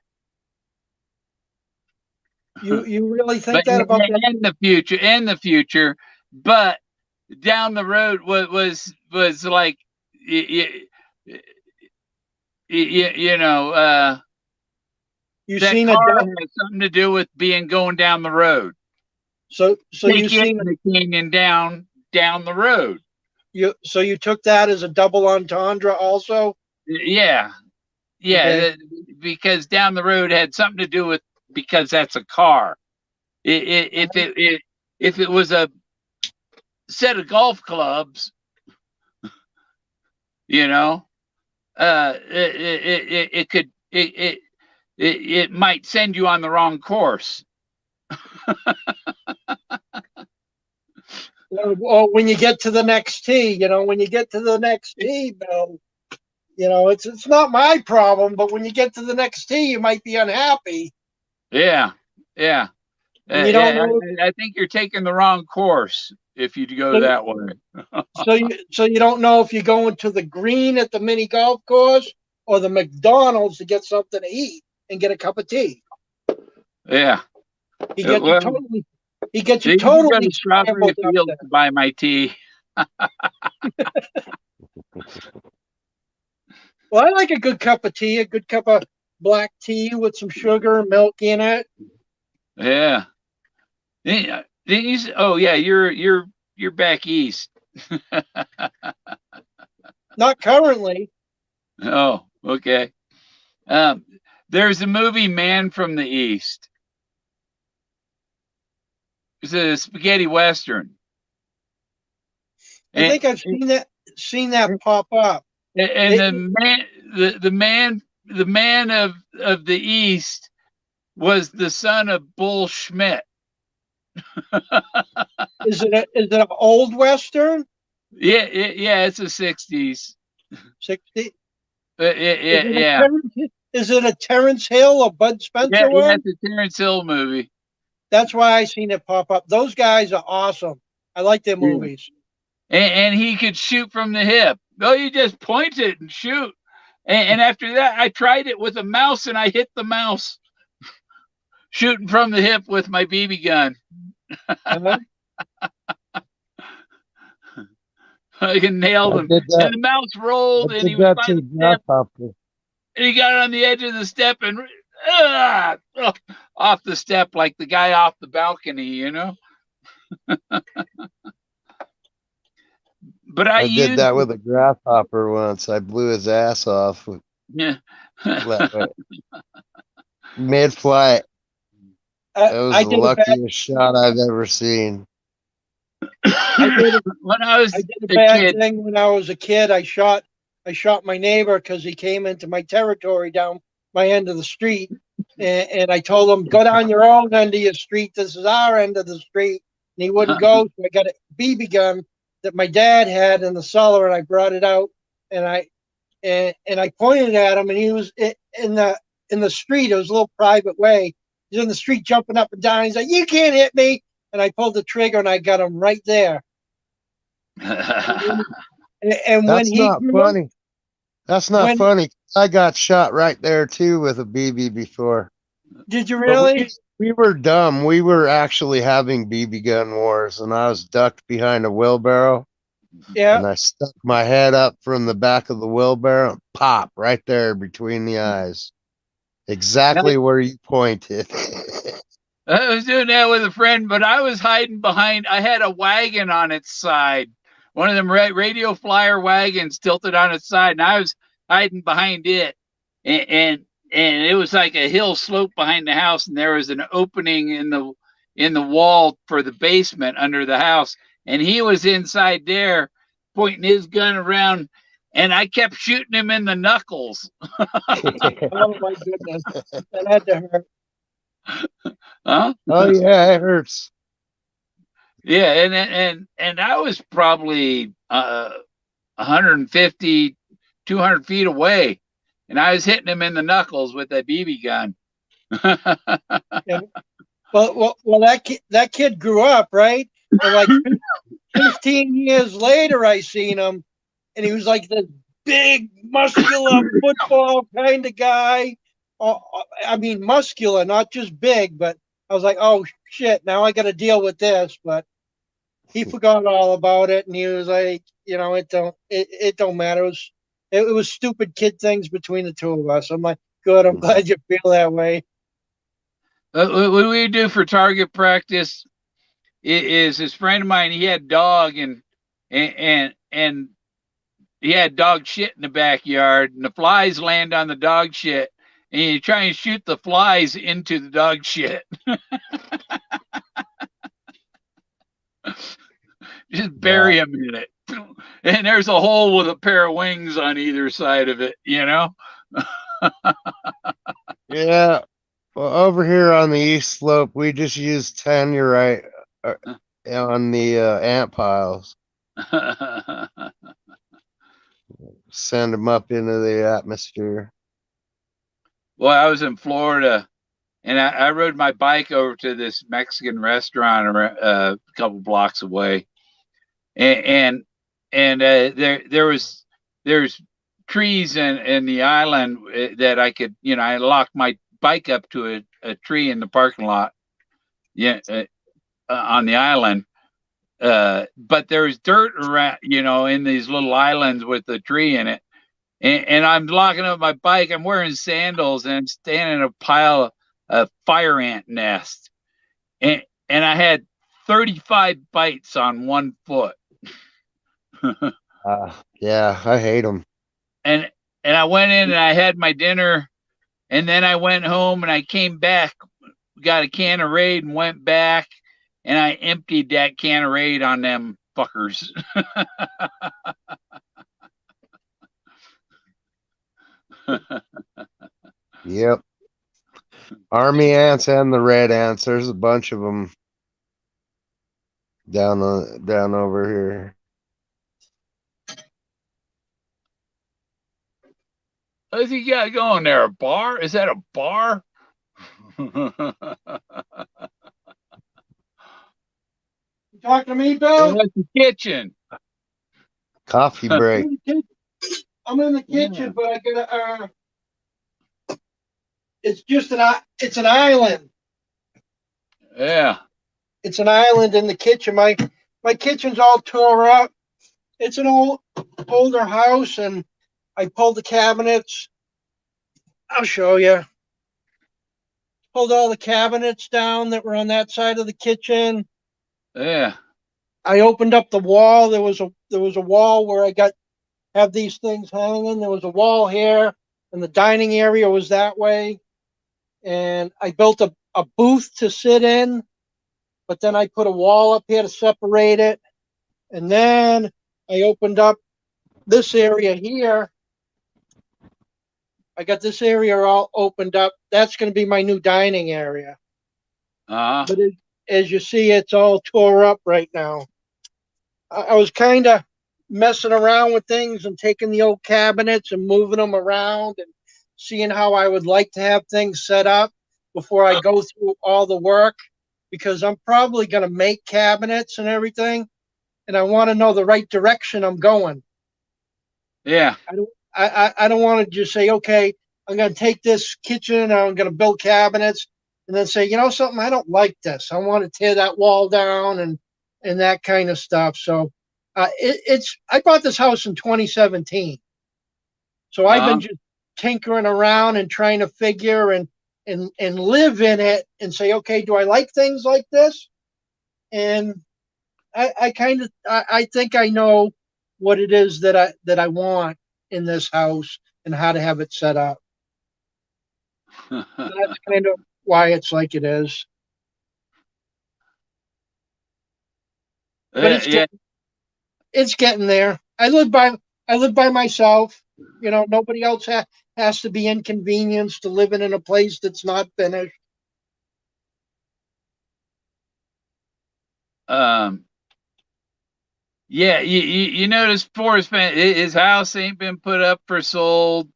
you really but think that about that? in the future, but down the road was like you, you know You that seen a car has something to do with being going down the road. so you Take it seen in the canyon down the road. you took that as a double entendre also? Yeah, yeah, Okay. because down the road had something to do with because that's a car. If it was a set of golf clubs, you know, it could it might send you on the wrong course. Or when you get to the next tee, when you get to the next tee, Bill, it's not my problem, but when you get to the next tee, you might be unhappy, Yeah, yeah, and you don't yeah. know. I think you're taking the wrong course if you go So, that way. so you don't know if you're going to the green at the mini golf course or the McDonald's to get something to eat and get a cup of tea. Yeah. He gets you Well, totally, he gets you you can go totally to Strawberry scrambled up Fields there. to buy my tea. Well, I like a good cup of tea, a good cup of black tea with some sugar and milk in it. Yeah. Didn't you? Oh, yeah. You're back east. Not currently. Oh, okay. Um, there's a movie, Man from the East. It's a spaghetti western. I And think I've seen that. seen that pop up. And It, the man of the East was the son of Bull Schmidt. is it an old Western? Yeah, it's the 60s. 60? Yeah. Is it a Terrence Hill or Bud Spencer Yeah, one? it's a Terrence Hill movie. That's why I seen it pop up. Those guys are awesome. I like their Yeah. movies. And he could shoot from the hip. No, you just point it and shoot. And after that, I tried it with a mouse and I hit the mouse shooting from the hip with my BB gun. Uh-huh. I nailed I him. did that. And the mouse I rolled and he did was that by to the a step grasshopper. and he got on the edge of the step and off the step like the guy off the balcony, you know? But I I did used that with a grasshopper once. I blew his ass off yeah. mid-flight. I, It was I the did a bad. luckiest shot I've ever seen. I did a, When I I was did a a bad kid, thing when I was a kid. I shot my neighbor because he came into my territory down my end of the street, and I told him, "Go down your own end of your street. This is our end of the street." And he wouldn't go. So I got a BB gun that my dad had in the cellar, and I brought it out, and I pointed at him, and he was in the street. It was a little private way. He's in the street jumping up and down. He's like, "You can't hit me!" And I pulled the trigger, and I got him right there. And when That's he not grew up, funny. That's not when funny. I got shot right there too with a BB before. did you But really? we were dumb. We were actually having BB gun wars, and I was ducked behind a wheelbarrow, Yeah. and I stuck my head up from the back of the wheelbarrow and pop right there between the eyes. Exactly where you pointed. I was doing that with a friend, but I was hiding behind. I had a wagon on its side, one of them radio flyer wagons tilted on its side, and I was hiding behind it. And it was like a hill slope behind the house, and there was an opening in the wall for the basement under the house, and he was inside there, pointing his gun around, and I kept shooting him in the knuckles. Oh my goodness, that had to hurt. Huh? Oh yeah, it hurts. Yeah, and I was probably 150, 200 feet away, and I was hitting him in the knuckles with that BB gun. Yeah. Well, that kid grew up, right? And like 15 years later, I seen him, and he was like this big, muscular football kind of guy. I mean, muscular, not just big. But I was like, oh shit, now I got to deal with this. But he forgot all about it, and he was like, it don't matter. It was stupid kid things between the two of us. I'm like, good. I'm glad you feel that way. What we do for target practice is his friend of mine. He had dog and he had dog shit in the backyard, and the flies land on the dog shit, and you try and shoot the flies into the dog shit. Just bury him in it. And there's a hole with a pair of wings on either side of it, you know? Yeah. Well, over here on the east slope, we just use Tellurite on the ant piles. Send them up into the atmosphere. Well, I was in Florida, and I rode my bike over to this Mexican restaurant a couple blocks away, and there's trees in the island that I could, I locked my bike up to a tree in the parking lot, yeah, on the island. But there's dirt around, in these little islands with the tree in it. And I'm locking up my bike. I'm wearing sandals and I'm standing in a pile of fire ant nest. And I had 35 bites on one foot. Yeah, I hate them. And I went in and I had my dinner, and then I went home and I came back, got a can of Raid and went back, and I emptied that can of Raid on them fuckers. Yep. Army ants and the red ants. There's a bunch of them down over here. What's he got going there? A bar? Is that a bar? You talking to me, Bill? That's the kitchen. Coffee break. I'm in the kitchen, but I gotta. It's just it's an island. Yeah. It's an island in the kitchen. My kitchen's all tore up. It's an older house, and I pulled the cabinets. I'll show you. Pulled all the cabinets down that were on that side of the kitchen. Yeah. I opened up the wall. There was a wall where I have these things hanging. There was a wall here, and the dining area was that way. And I built a booth to sit in, but then I put a wall up here to separate it. And then I opened up this area here. I got this area all opened up. That's going to be my new dining area. But as you see, it's all tore up right now. I was kind of messing around with things and taking the old cabinets and moving them around and seeing how I would like to have things set up before I go through all the work, because I'm probably going to make cabinets and everything, and I want to know the right direction I'm going. Yeah. I don't want to just say, okay, I'm going to take this kitchen and I'm going to build cabinets, and then say, you know something, I don't like this. I want to tear that wall down and that kind of stuff. So I bought this house in 2017. So I've been just tinkering around and trying to figure and live in it and say, okay, do I like things like this? And I think I know what it is that I want in this house and how to have it set up. So that's kind of why it's like it is. But it's getting there. I live by myself. You know, nobody else has to be inconvenienced to living in a place that's not finished. Yeah, you notice Forrest, his house ain't been put up for sold.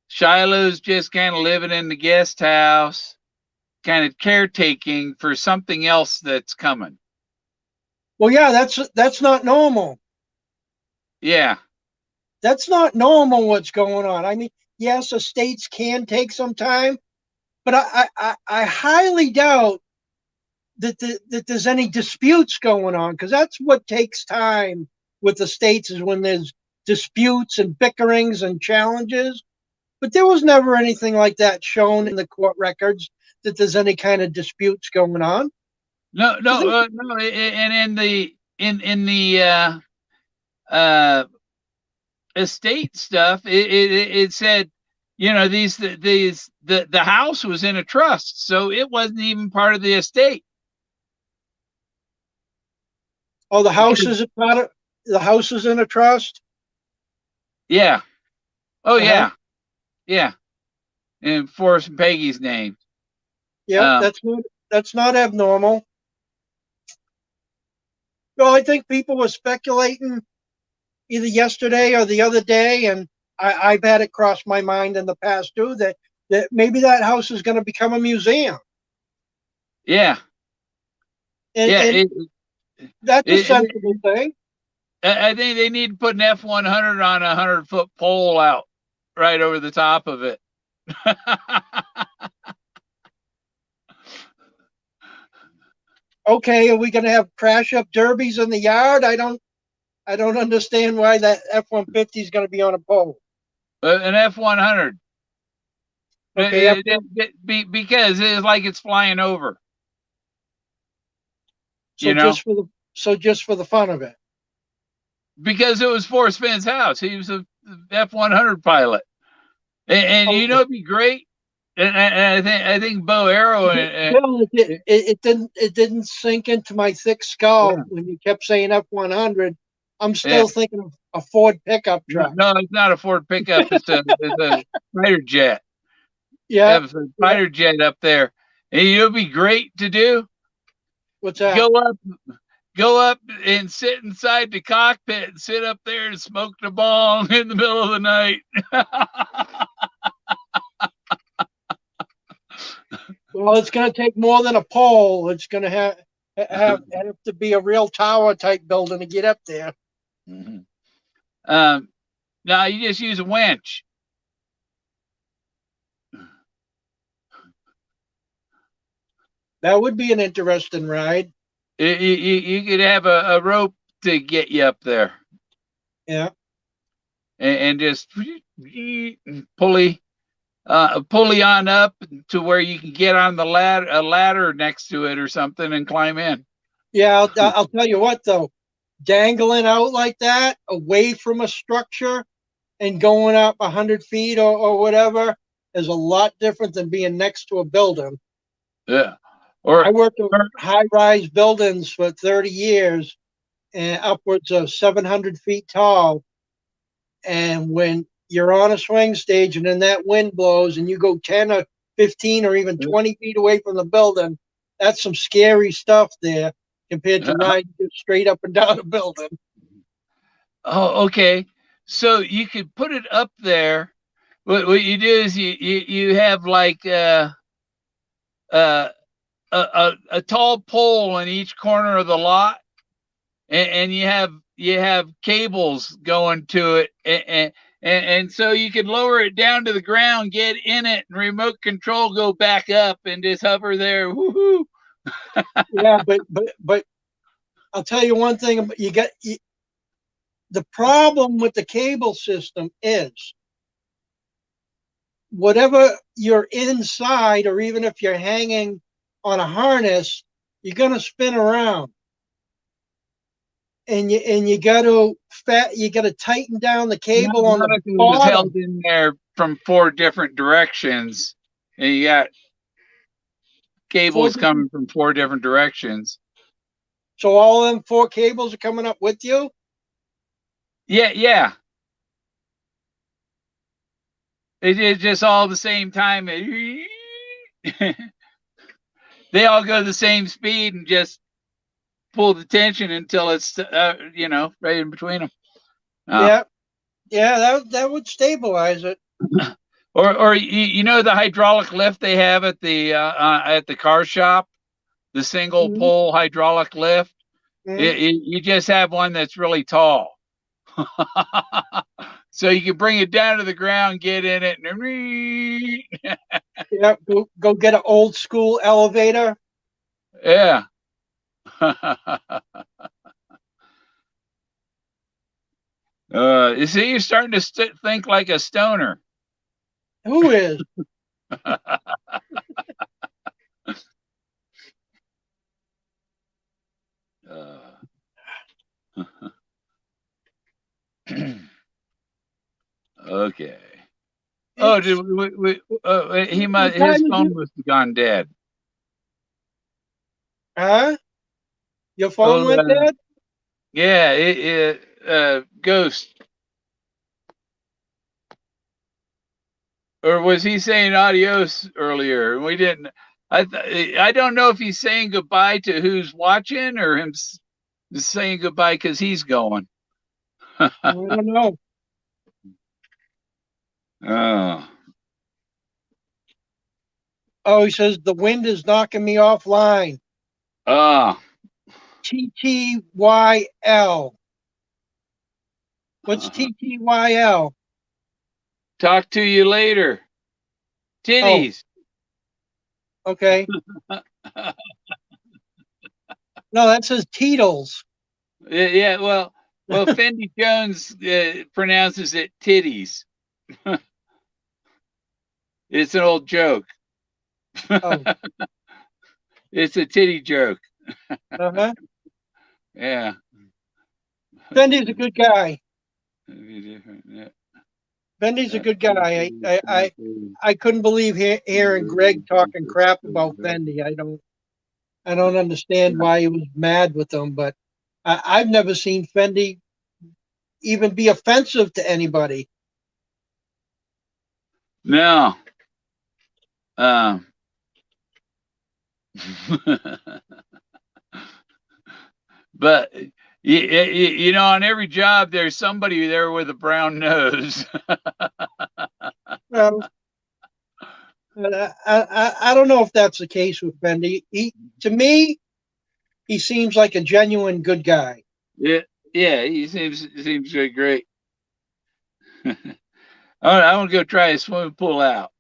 Shiloh's just kind of living in the guest house, kind of caretaking for something else that's coming. Well, yeah, that's not normal. Yeah. That's not normal what's going on. I mean, yes, estates can take some time, but I highly doubt that there's any disputes going on, because that's what takes time with the states, is when there's disputes and bickerings and challenges. But there was never anything like that shown in the court records, that there's any kind of disputes going on. No. And in the estate stuff, it said, you know, the house was in a trust, so it wasn't even part of the estate. Oh, the house is in a trust. Yeah. Oh, yeah. Yeah. In Forrest and Peggy's name. Yeah, that's not abnormal. Well, I think people were speculating either yesterday or the other day, and I've had it cross my mind in the past too, that maybe that house is going to become a museum. Yeah. And that's a sensible thing. I think they need to put an F-100 on a 100-foot pole out right over the top of it. Okay, are we going to have crash up derbies in the yard? I don't understand why that F-150 is going to be on a pole. An F-100. Okay, because it's like it's flying over. So just for the fun of it. Because it was Forrest Fenn's house. He was a F-100 pilot, and you know, it'd be great. And I think Bo Arrow it didn't sink into my thick skull when you kept saying F-100. I'm still thinking of a Ford pickup truck. No, it's not a Ford pickup. It's a fighter jet. Yeah. have a Yeah. fighter jet up there. And it'll be great to do. What's that? Go up and sit inside the cockpit and sit up there and smoke the bong in the middle of the night. Well, it's going to take more than a pole. It's going to have to be a real tower type building to get up there. um, no, you just use a winch. That would be an interesting ride. You could have a rope to get you up there. Yeah. And just pulley pulley on up to where you can get on the ladder, a ladder next to it or something, and climb in. Yeah. I'll tell you what, though, dangling out like that away from a structure and going up 100 feet or whatever is a lot different than being next to a building. Yeah. I worked on high rise buildings for 30 years and upwards of 700 feet tall. And when you're on a swing stage and then that wind blows and you go 10 or 15 or even 20 feet away from the building, that's some scary stuff there compared to riding just straight up and down a building. Oh, okay. So you could put it up there. What you do is you have like uh, a tall pole in each corner of the lot, and you have cables going to it, and so you can lower it down to the ground, get in it, and remote control go back up and just hover there. Woohoo! Yeah, but I'll tell you one thing: the problem with the cable system is whatever you're inside, or even if you're hanging on a harness, you're gonna spin around, and you got to tighten down the cable on the Monica was held bottom. in there from 4 different directions, and you got Four cables different, coming from 4 different directions. so all of them 4 cables are coming up with you. Yeah, yeah. It's just all the same time. They all go the same speed and just pull the tension until it's right in between them. Yeah, yeah, that would stabilize it. Or you know the hydraulic lift they have at the car shop, the single Mhm. pole hydraulic lift. Mhm. You just have one that's really tall. So you can bring it down to the ground, get in it, and Yeah, go get an old school elevator. yeah. You see, you're starting to think like a stoner. Who is? uh, okay. Oh, did It's his time to phone do. must have gone dead. Huh? Your phone Oh, went dead? yeah, Ghost. Or was he saying adios earlier? We didn't. I don't know if he's saying goodbye to who's watching or him saying goodbye because he's going. I don't know. Oh, Oh, he says the wind is knocking me offline. oh. TTYL. What's TTYL? Talk to you later. Oh, Titties. okay. No, that says Teetles. Yeah, well, Fendi Jones pronounces it titties. It's an old joke. Oh, It's a titty joke. uh-huh. Yeah. Bendy's a good guy. Yeah. Bendy's a good guy. I couldn't believe hearing Greg talking crap about Fendi. I don't understand why he was mad with him, but I've never seen Fendi even be offensive to anybody. No. Um, but you know, on every job, there's somebody there with a brown nose. Well, I don't know if that's the case with Bendy. To me, he seems like a genuine good guy. Yeah, yeah, he seems great. I want to go try his swimming pool out.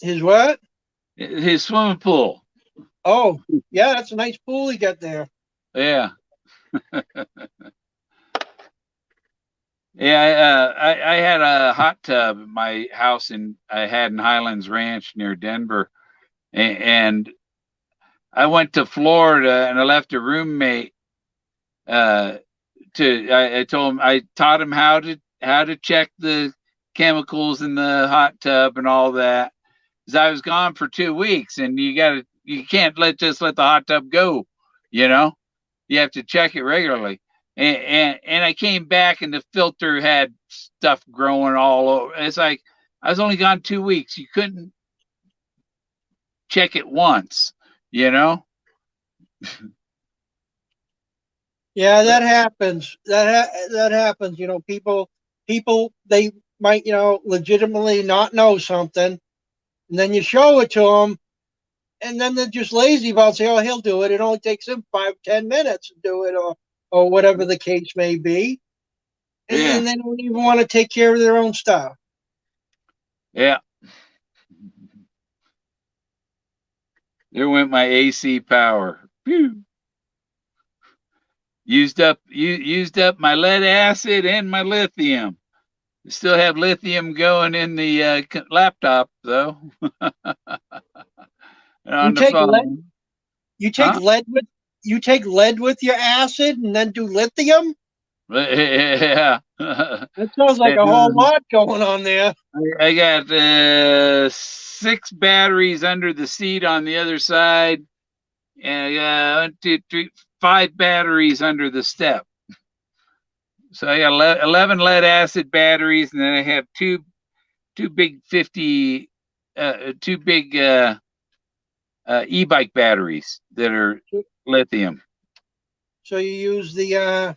His what? His swimming pool. Oh, yeah, that's a nice pool he got there. Yeah, yeah. I had a hot tub in my house I had in Highlands Ranch near Denver, and I went to Florida and I left a roommate. Uh, I told him I taught him how to check the chemicals in the hot tub and all that. Because I was gone for 2 weeks, and you can't just let the hot tub go. You know, you have to check it regularly. And I came back and the filter had stuff growing all over. It's like I was only gone 2 weeks. You couldn't check it once. You know. Yeah, that But happens. That happens. You know, people they might legitimately not know something, and then you show it to them, and then they're just lazy about saying, "Oh, he'll do it." It only takes him 5-10 minutes to do it, or whatever the case may be, yeah, and they don't even want to take care of their own stuff. yeah. There went my AC power. Phew. Used up my lead acid and my lithium. Still have lithium going in the laptop though, and You on the take lead. phone. You take Huh? lead with. You take lead with your acid, and then do lithium. Yeah. That sounds like a whole lot going on there. I got 6 batteries under the seat on the other side, and I got 5 batteries under the step. So I got 11 lead acid batteries, and then I have two big 50, two big e-bike batteries that are lithium. So you use the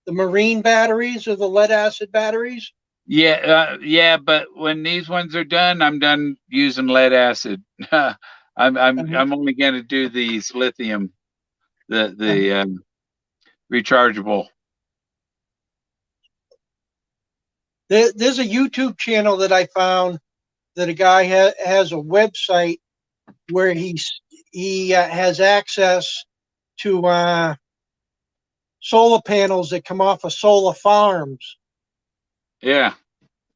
marine batteries or the lead acid batteries. Yeah, but when these ones are done, I'm done using lead acid. Uh-huh, I'm only going to do these lithium, the uh-huh. rechargeable. There's a YouTube channel that I found that a guy has a website where he has access to solar panels that come off of solar farms Yeah,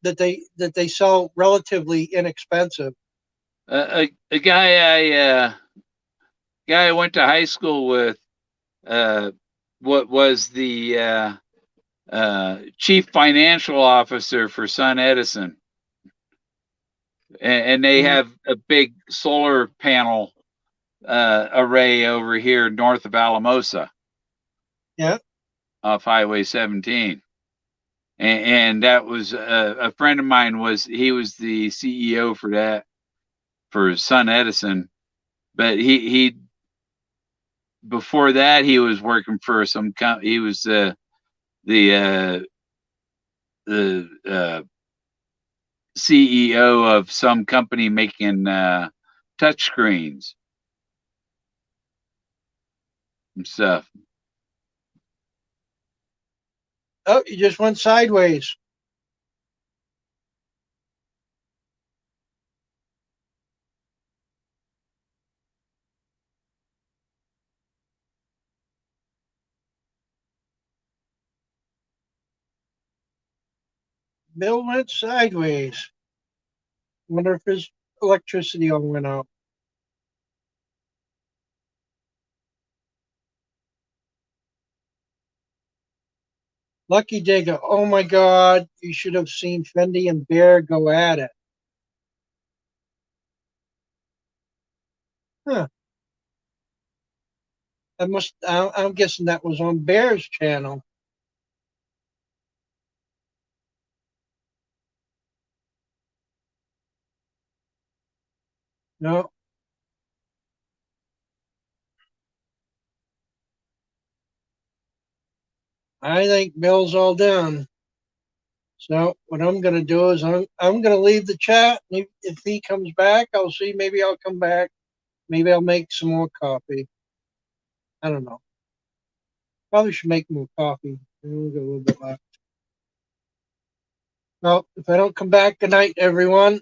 that they sell relatively inexpensive. a guy I went to high school with, uh, what was the chief financial officer for Sun Edison, and they Mhm. have a big solar panel array over here north of Alamosa Yeah. off Highway 17. And that was a friend of mine he was the CEO for that for Sun Edison, but he before that he was working for he was the the CEO of some company making touch screens and stuff. Oh, you just went sideways. Bill went sideways. Wonder if his electricity all went out. Lucky Digger. Oh my God. You should have seen Fendi and Bear go at it. Huh. I'm guessing that was on Bear's channel. No, I think Bill's all done. So what I'm going to do is I'm going to leave the chat. If he comes back, I'll see. Maybe I'll come back. Maybe I'll make some more coffee. I don't know. Probably should make more coffee. We'll get a little bit left. Well, if I don't come back, good night, everyone.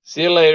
See you later.